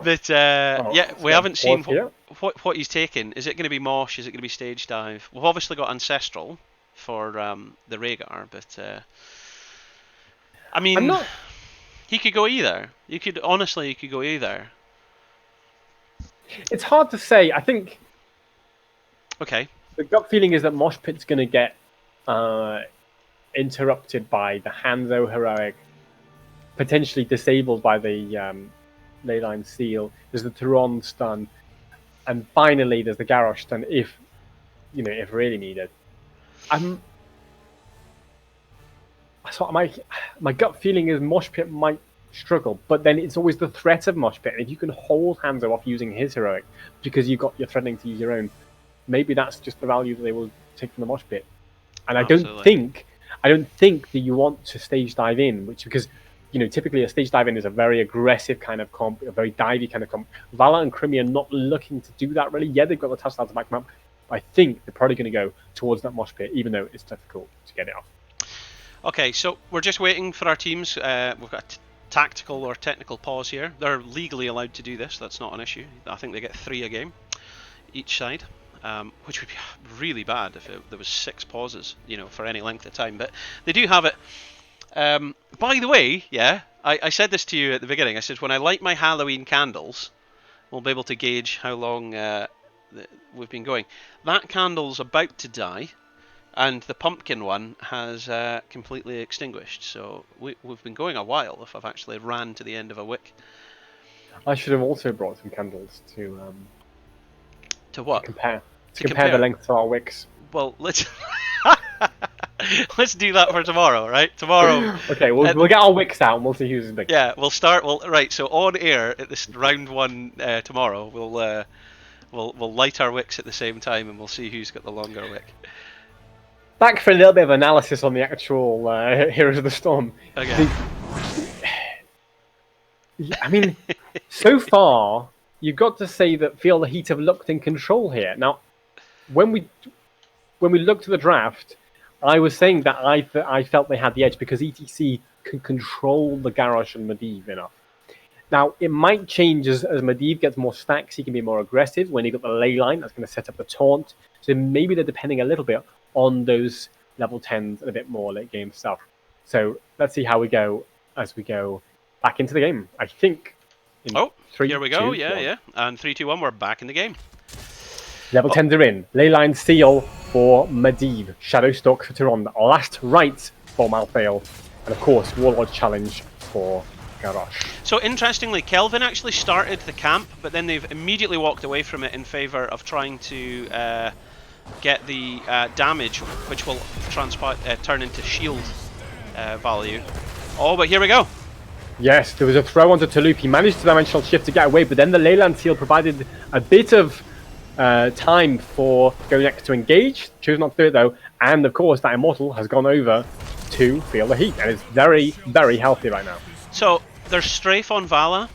But yeah, we haven't seen what he's taken. Is it going to be Mosh? Is it going to be Stage Dive? We've obviously got Ancestral for the Rhaegar, but I mean, he could go either. You could go either. It's hard to say. I think. Okay. The gut feeling is that Mosh Pit's going to get interrupted by the Hanzo heroic, potentially disabled by the Leyline Seal. There's the Turon stun, and finally there's the Garrosh stun if really needed. So my gut feeling is Mosh Pit might struggle, but then it's always the threat of Mosh Pit, and if you can hold Hanzo off using his heroic because you're threatening to use your own, maybe that's just the value that they will take from the Mosh Pit. And Absolutely. I don't think that you want to stage dive in, because typically a stage dive in is a very aggressive kind of comp, a very divey kind of comp. Vala and Crimmy are not looking to do that really. Yeah, they've got the touchdown to back them up. But I think they're probably going to go towards that Mosh Pit, even though it's difficult to get it off. Okay, so we're just waiting for our teams. We've got a tactical or technical pause here. They're legally allowed to do this. That's not an issue. I think they get 3 a game, each side. Which would be really bad if there was 6 pauses, for any length of time. But they do have it. By the way, yeah, I said this to you at the beginning. I said when I light my Halloween candles, we'll be able to gauge how long we've been going. That candle's about to die, and the pumpkin one has completely extinguished. So we've been going a while if I've actually ran to the end of a wick. I should have also brought some candles to what? To compare the length of our wicks. Well, let's do that for tomorrow, right? Tomorrow. Okay, we'll get our wicks out and we'll see who's big. Yeah, we'll start. Right. So on air at this round 1 tomorrow, we'll light our wicks at the same time and we'll see who's got the longer wick. Back for a little bit of analysis on the actual Heroes of the Storm. Okay. I mean, so far you've got to say that Feel the Heat have looked in control here. Now, when we looked at the draft, I was saying that I felt they had the edge because ETC can control the Garrosh and Medivh enough. Now, it might change as Medivh gets more stacks. He can be more aggressive. When he got the ley line, that's going to set up the taunt. So maybe they're depending a little bit on those level 10s and a bit more late game stuff. So let's see how we go as we go back into the game. I think. Here we go. 2, yeah. And 3, 2, 1, we're back in the game. Level 10s are in. Leyline Seal for Medivh. Shadowstalk for Turon. Last Right for Malthael. And of course, Warlord Challenge for Garrosh. So interestingly, Kelvin actually started the camp, but then they've immediately walked away from it in favour of trying to get the damage, which will turn into shield value. Oh, but here we go. Yes, there was a throw onto Touloup. He managed to dimensional shift to get away, but then the Leyland Seal provided a bit of time for GoNext to engage. Chose not to do it though, and of course that Immortal has gone over to Feel the Heat, and it's very, very healthy right now. So there's Strafe on Vala.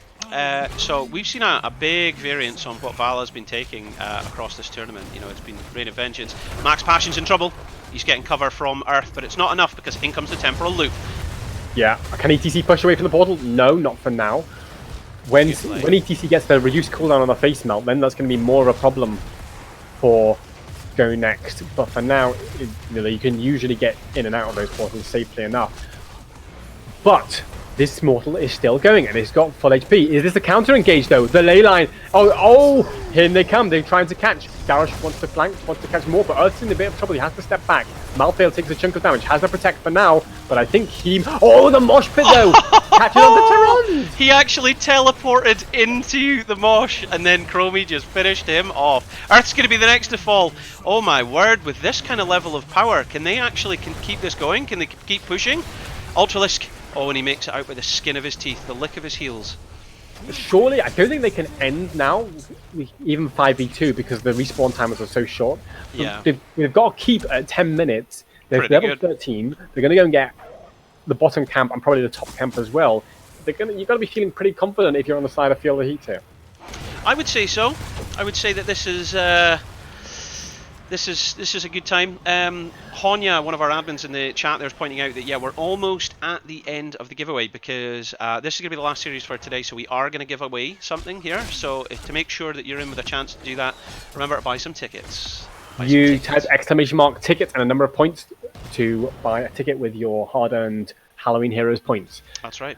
So we've seen a big variance on what Vala's been taking across this tournament. It's been Rain of Vengeance. Max Passion's in trouble. He's getting cover from Earth, but it's not enough because in comes the Temporal Loop. Yeah, can ETC push away from the portal? No, not for now. When ETC gets the reduced cooldown on the face melt, then that's going to be more of a problem for GoNext. But for now, you can usually get in and out of those portals safely enough. But this mortal is still going, and it's got full HP. Is this a counter engage though? The ley line. Oh! Here they come. They're trying to catch. Garrosh wants to flank, wants to catch more, but Earth's in a bit of trouble. He has to step back. Malthael takes a chunk of damage. Has to protect for now, but I think he. Oh, the mosh pit though! Catching on the Tyrant! He actually teleported into the mosh, and then Chromie just finished him off. Earth's going to be the next to fall. Oh my word! With this kind of level of power, can they actually keep this going? Can they keep pushing? Ultralisk. Oh, and he makes it out with the skin of his teeth, the lick of his heels. surely, I don't think they can end now, even 5v2, because the respawn timers are so short. Yeah. They've got to keep at 10 minutes. They're Pretty level good. 13. They're going to go and get the bottom camp and probably the top camp as well. You've got to be feeling pretty confident if you're on the side of Feel the Heat here. I would say so. I would say that this is a good time. Honya, one of our admins in the chat there, is pointing out that yeah, we're almost at the end of the giveaway because this is going to be the last series for today. So we are going to give away something here. So to make sure that you're in with a chance to do that, remember to buy some tickets. You type # ticket and a number of points to buy a ticket with your hard-earned Halloween Heroes points. That's right.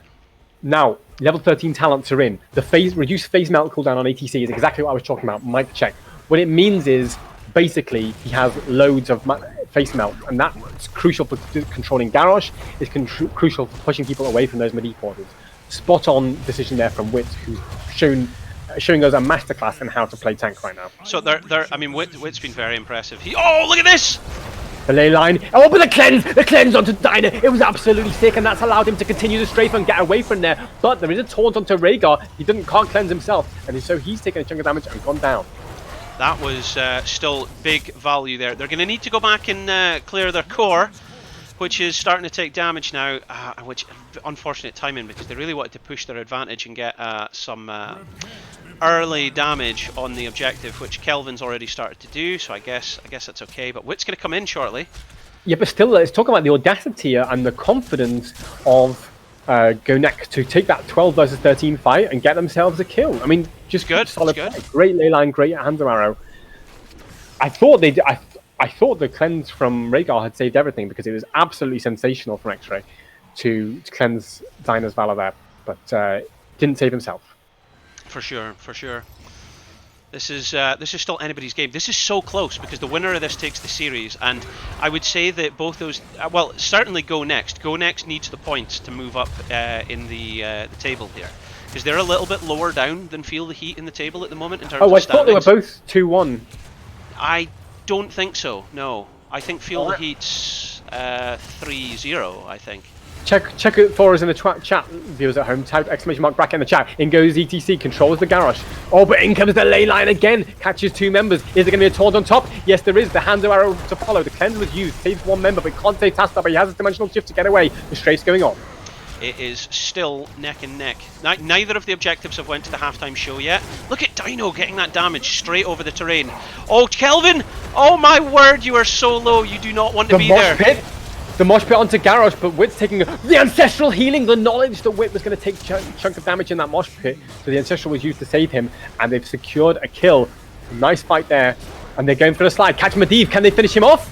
Now, level 13 talents are in. The reduced phase melt cooldown on ATC is exactly what I was talking about. Mic check. What it means is, basically, he has loads of face melt, and that's crucial for controlling Garrosh. It's crucial for pushing people away from those mid quarters. Spot on decision there from Wit, who's showing us a masterclass in how to play tank right now. So I mean, Wit's been very impressive. Oh, look at this! The ley line. Oh, but the cleanse onto Dyna. It was absolutely sick, and that's allowed him to continue the strafe and get away from there. But there is a taunt onto Rhaegar. He can't cleanse himself, and so he's taken a chunk of damage and gone down. That was still big value there. They're going to need to go back and clear their core, which is starting to take damage now, which unfortunate timing because they really wanted to push their advantage and get some early damage on the objective, which Kelvin's already started to do, so I guess that's okay. But Wit's going to come in shortly. Yeah, but still, let's talk about the audacity and the confidence of Go Next to take that 12 versus 13 fight and get themselves a kill. I mean, just good, solid good. Fight. Great ley line, great hands of arrow. I thought I thought the cleanse from Rhaegar had saved everything because it was absolutely sensational from X-Ray to cleanse Dyna's Valor there, but didn't save himself. For sure, for sure. This is still anybody's game. This is so close because the winner of this takes the series, and I would say that both those, well, certainly Go Next. Go Next needs the points to move up in the table here because they're a little bit lower down than Feel the Heat in the table at the moment in terms of I thought they were both 2-1. I don't think so. No, I think Feel the Heat's 3-0. I think. Check it for us in the chat, viewers at home. Type ! bracket in the chat. In goes ETC, controls the Garrosh. Oh, but in comes the ley line again. Catches two members. Is there going to be a taunt on top? Yes, there is. The hands of arrow to follow. The cleanse was used. Saves one member, but can't save Tasta, but he has a dimensional shift to get away. The strafe's going on. It is still neck and neck. Neither of the objectives have went to the halftime show yet. Look at Dino getting that damage straight over the terrain. Oh, Kelvin! Oh my word, you are so low. You do not want to be there. The mosh pit onto Garrosh, but Wit's taking the ancestral healing. The knowledge that Wit was going to take a chunk of damage in that mosh pit, so the ancestral was used to save him, and they've secured a kill. Nice fight there, and they're going for the slide. Catch Medivh, can they finish him off?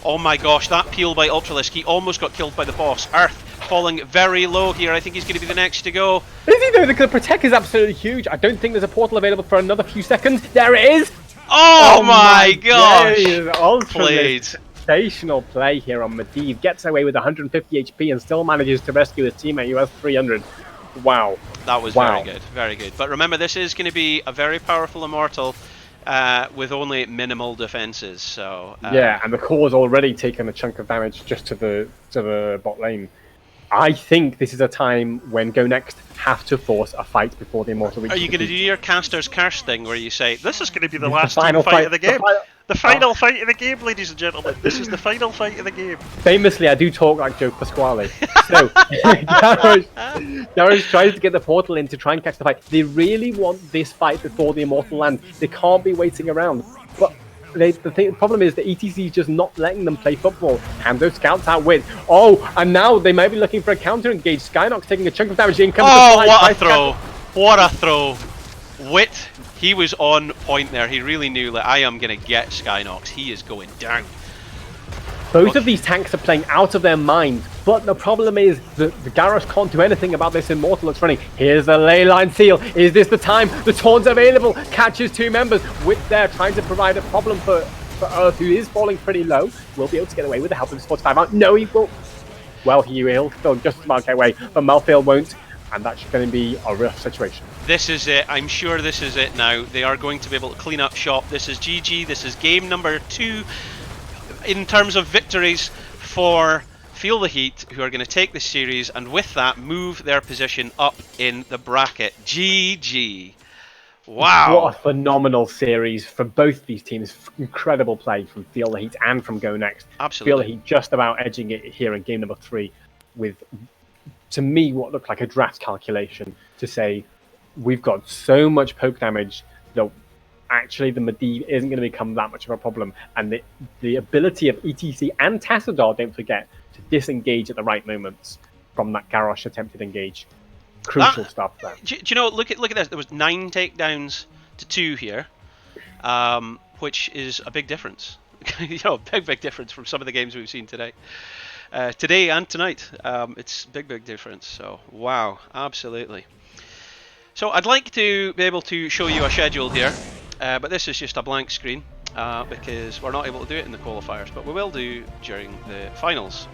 Oh my gosh, that peel by Ultralisk. He almost got killed by the boss. Earth falling very low here. I think he's going to be the next to go. Is he though? The protect is absolutely huge. I don't think there's a portal available for another few seconds. There it is. Oh my gosh! Played. Sensational play here on Medivh. Gets away with 150 HP and still manages to rescue his teammate who has 300. Wow. That was very good. Very good. But remember, this is going to be a very powerful Immortal with only minimal defenses. So yeah, and the core's already taken a chunk of damage just to the bot lane. I think this is a time when Go Next have to force a fight before the Immortal reaches. Are you going to do your Caster's Curse thing where you say, this is going to be the last final fight of the game? The final fight of the game, ladies and gentlemen. This is the final fight of the game. Famously, I do talk like Joe Pasquale. So, Garrosh tries to get the portal in to try and catch the fight. They really want this fight before the Immortal land. They can't be waiting around. But the problem is the ETC is just not letting them play football. And those scouts out with. Oh, and now they might be looking for a counter engage. Skynox taking a chunk of damage. In comes oh, what a throw! What a throw! Wit, he was on point there. He really knew that I am going to get Skynox. He is going down. Both of these tanks are playing out of their mind, but the problem is that the Garrosh can't do anything about this Immortal that's running. Here's the ley line seal. Is this the time? The taunt's available. Catches two members. Wit there trying to provide a problem for Earth, who is falling pretty low. Will be able to get away with the help of the 45 out. No, he will. Well, he will still just about get away, but Malthael won't, and that's going to be a rough situation. This is it. I'm sure this is it now. They are going to be able to clean up shop. This is GG. This is game number 2 in terms of victories for Feel the Heat, who are going to take this series and with that move their position up in the bracket. GG. Wow. What a phenomenal series from both these teams. Incredible play from Feel the Heat and from Go Next. Feel the Absolutely. Heat just about edging it here in game number 3 with, to me, what looked like a draft calculation to say, we've got so much poke damage that actually the Medivh isn't going to become that much of a problem. And the ability of ETC and Tassadar, don't forget, to disengage at the right moments from that Garrosh attempted engage. Crucial stuff there. Do you know, look at this. There was 9 takedowns to 2 here, which is a big difference. Big difference from some of the games we've seen today. Today and tonight, it's big difference. So, wow, absolutely. So I'd like to be able to show you a schedule here, but this is just a blank screen because we're not able to do it in the qualifiers, but we will do during the finals.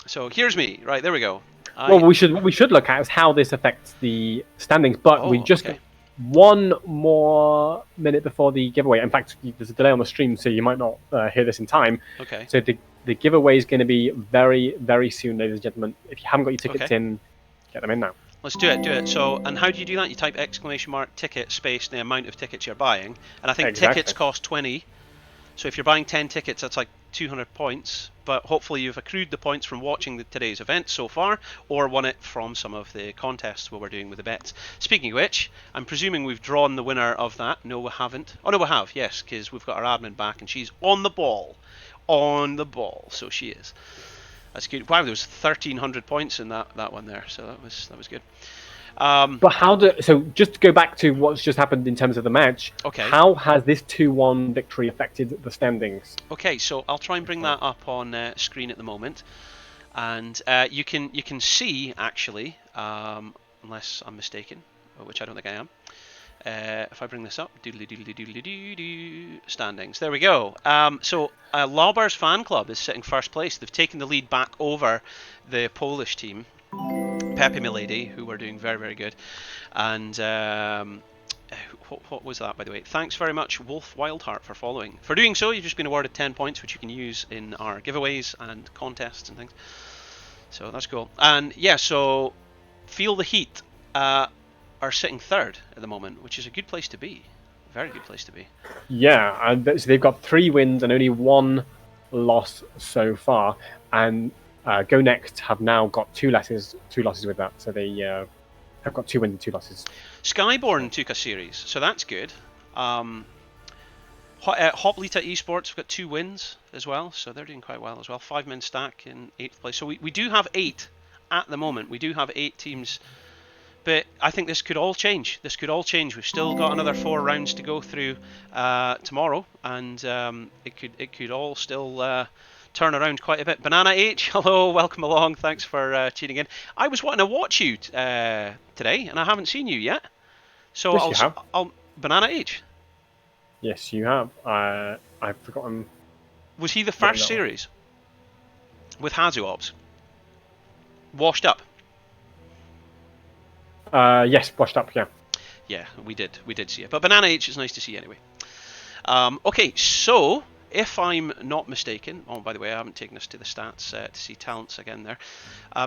So here's me. Right, there we go. Well, what we should look at is how this affects the standings, but we just got one more minute before the giveaway. In fact, there's a delay on the stream, so you might not hear this in time. Okay. So the giveaway is going to be very, very soon, ladies and gentlemen. If you haven't got your tickets in, get them in now. Let's do it. So, and how do you do that? You type !ticket space the amount of tickets you're buying, and I think tickets cost 20. So if you're buying 10 tickets, that's like 200 points. But hopefully you've accrued the points from watching today's event so far, or won it from some of the contests where we're doing with the bets. Speaking of which, I'm presuming we've drawn the winner of that. No, we haven't. Oh no, we have. Yes, because we've got our admin back, and she's on the ball. On the ball. So she is. That's good. Wow, there was 1,300 points in that one there, so that was good. But so just to go back to what's just happened in terms of the match, how has this 2-1 victory affected the standings? Okay, so I'll try and bring that up on screen at the moment, and you can see actually, unless I'm mistaken, which I don't think I am. If I bring this up, standings. There we go. So Lauber's fan club is sitting first place. They've taken the lead back over the Polish team, Pepe Milady, who were doing very good. And what was that, by the way? Thanks very much, Wolf Wildheart, for following. For doing so, you've just been awarded 10 points, which you can use in our giveaways and contests and things. So that's cool. And yeah, so Feel the Heat are sitting third at the moment, which is a good place to be. Very good place to be. Yeah, and so they've got 3 wins and only 1 loss so far. And Go Next have now got 2 losses with that. So they have got 2 wins and 2 losses. Skyborn took a series, so that's good. Hoplita Esports have got 2 wins as well, so they're doing quite well as well. 5-man stack in 8th place. So we do have 8 at the moment. We do have 8 teams. But I think this could all change. We've still got another 4 rounds to go through tomorrow, and it could all still turn around quite a bit. Banana H, hello, welcome along. Thanks for tuning in. I was wanting to watch you today, and I haven't seen you yet. So yes, I'll Banana H. Yes, you have. I've forgotten. Was he the first series with Hazuobs? Washed up. Yes, washed up, yeah. Yeah, we did see it. But Banana H is nice to see anyway. Okay, so if I'm not mistaken, oh, by the way, I haven't taken us to the stats to see talents again there.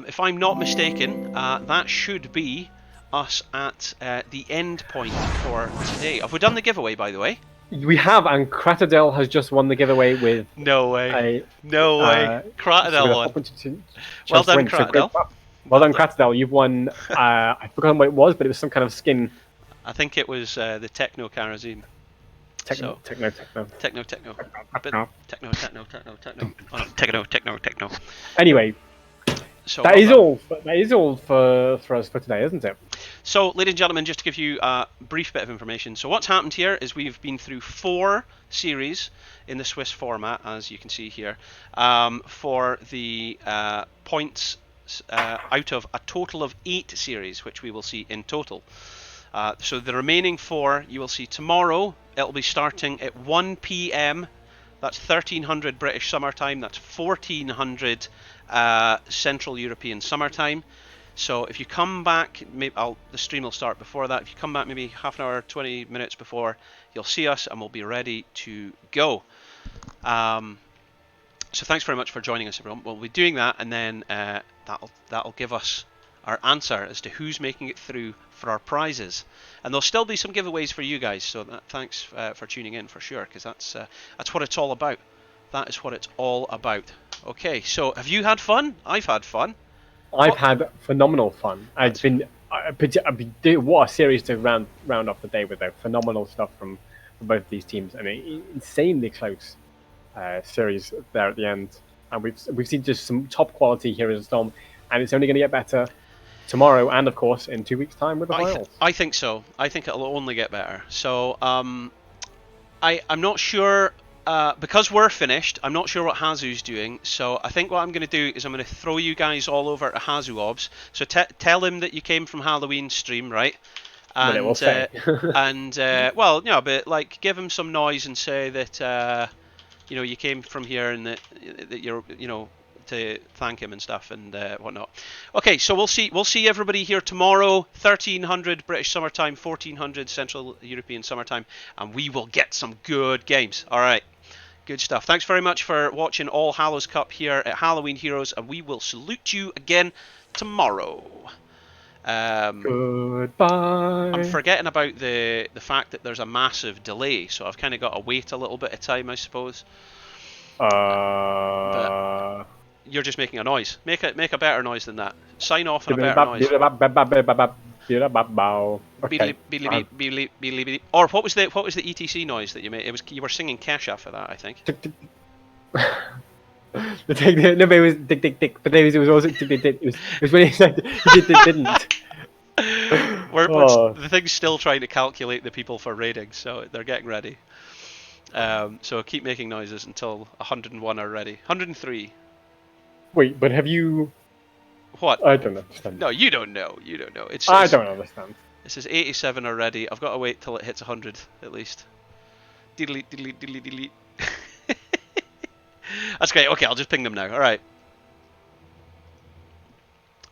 If I'm not mistaken, that should be us at the end point for today. Have we done the giveaway, by the way? We have, and Kratadel has just won the giveaway with... No way. Kratadel won. Well done, Kratadel. Well done, Kratadel. You've won, I've forgotten what it was, but it was some kind of skin. I think it was the Techno Karazim. Techno. Anyway, so that is all for us for today, isn't it? So, ladies and gentlemen, just to give you a brief bit of information. So what's happened here is we've been through 4 series in the Swiss format, as you can see here, for the points out of a total of 8 series, which we will see in total. So the remaining 4 you will see tomorrow. It'll be starting at 1 p.m. That's 1300 British Summer Time. That's 1400 Central European Summer Time. So if you come back, maybe the stream will start before that. If you come back maybe half an hour, 20 minutes before, you'll see us and we'll be ready to go. So thanks very much for joining us, everyone. We'll be doing that, and then that'll give us our answer as to who's making it through for our prizes. And there'll still be some giveaways for you guys. So thanks for tuning in for sure, because that's what it's all about. That is what it's all about. Okay, so have you had fun? I've had fun. I've had phenomenal fun. It's been what a series to round off the day with, though. Phenomenal stuff from both these teams, and an insanely close series there at the end. And we've seen just some top quality here in the Storm, and it's only going to get better tomorrow, and of course in 2 weeks' time with the finals. I think so. I think it'll only get better. So I'm not sure. Because we're finished, I'm not sure what Hazu's doing, so I think what I'm going to do is I'm going to throw you guys all over to Hazu Obs. So tell him that you came from Halloween stream, right? And we'll say. Well, yeah, but like give him some noise and say that you came from here and that you're to thank him and stuff and whatnot. Okay, so we'll see everybody here tomorrow, 1300 British summertime, 1400 Central European summertime, and we will get some good games. All right, good stuff. Thanks very much for watching All Hallows Cup here at Halloween Heroes, and we will salute you again tomorrow. Goodbye. I'm forgetting about the fact that there's a massive delay, so I've kind of got to wait a little bit of time, I suppose. But you're just making a noise. Make a better noise than that. Sign off in a better noise. Okay. Or what was the ETC noise that you made? You were singing Kesha for that, I think. No, but it was tick tick tick. But it was also tick tick tick. It was when he said he didn't. The thing's still trying to calculate the people for ratings, so they're getting ready. So keep making noises until 101 are ready. 103. Wait, but have you? What? I don't understand. No, you don't know. You don't know. I don't understand. This is 87 already. I've got to wait till it hits 100 at least. Delete, delete, delete, delete. That's great. Okay, I'll just ping them now. All right.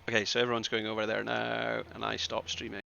Okay, so everyone's going over there now, and I stop streaming.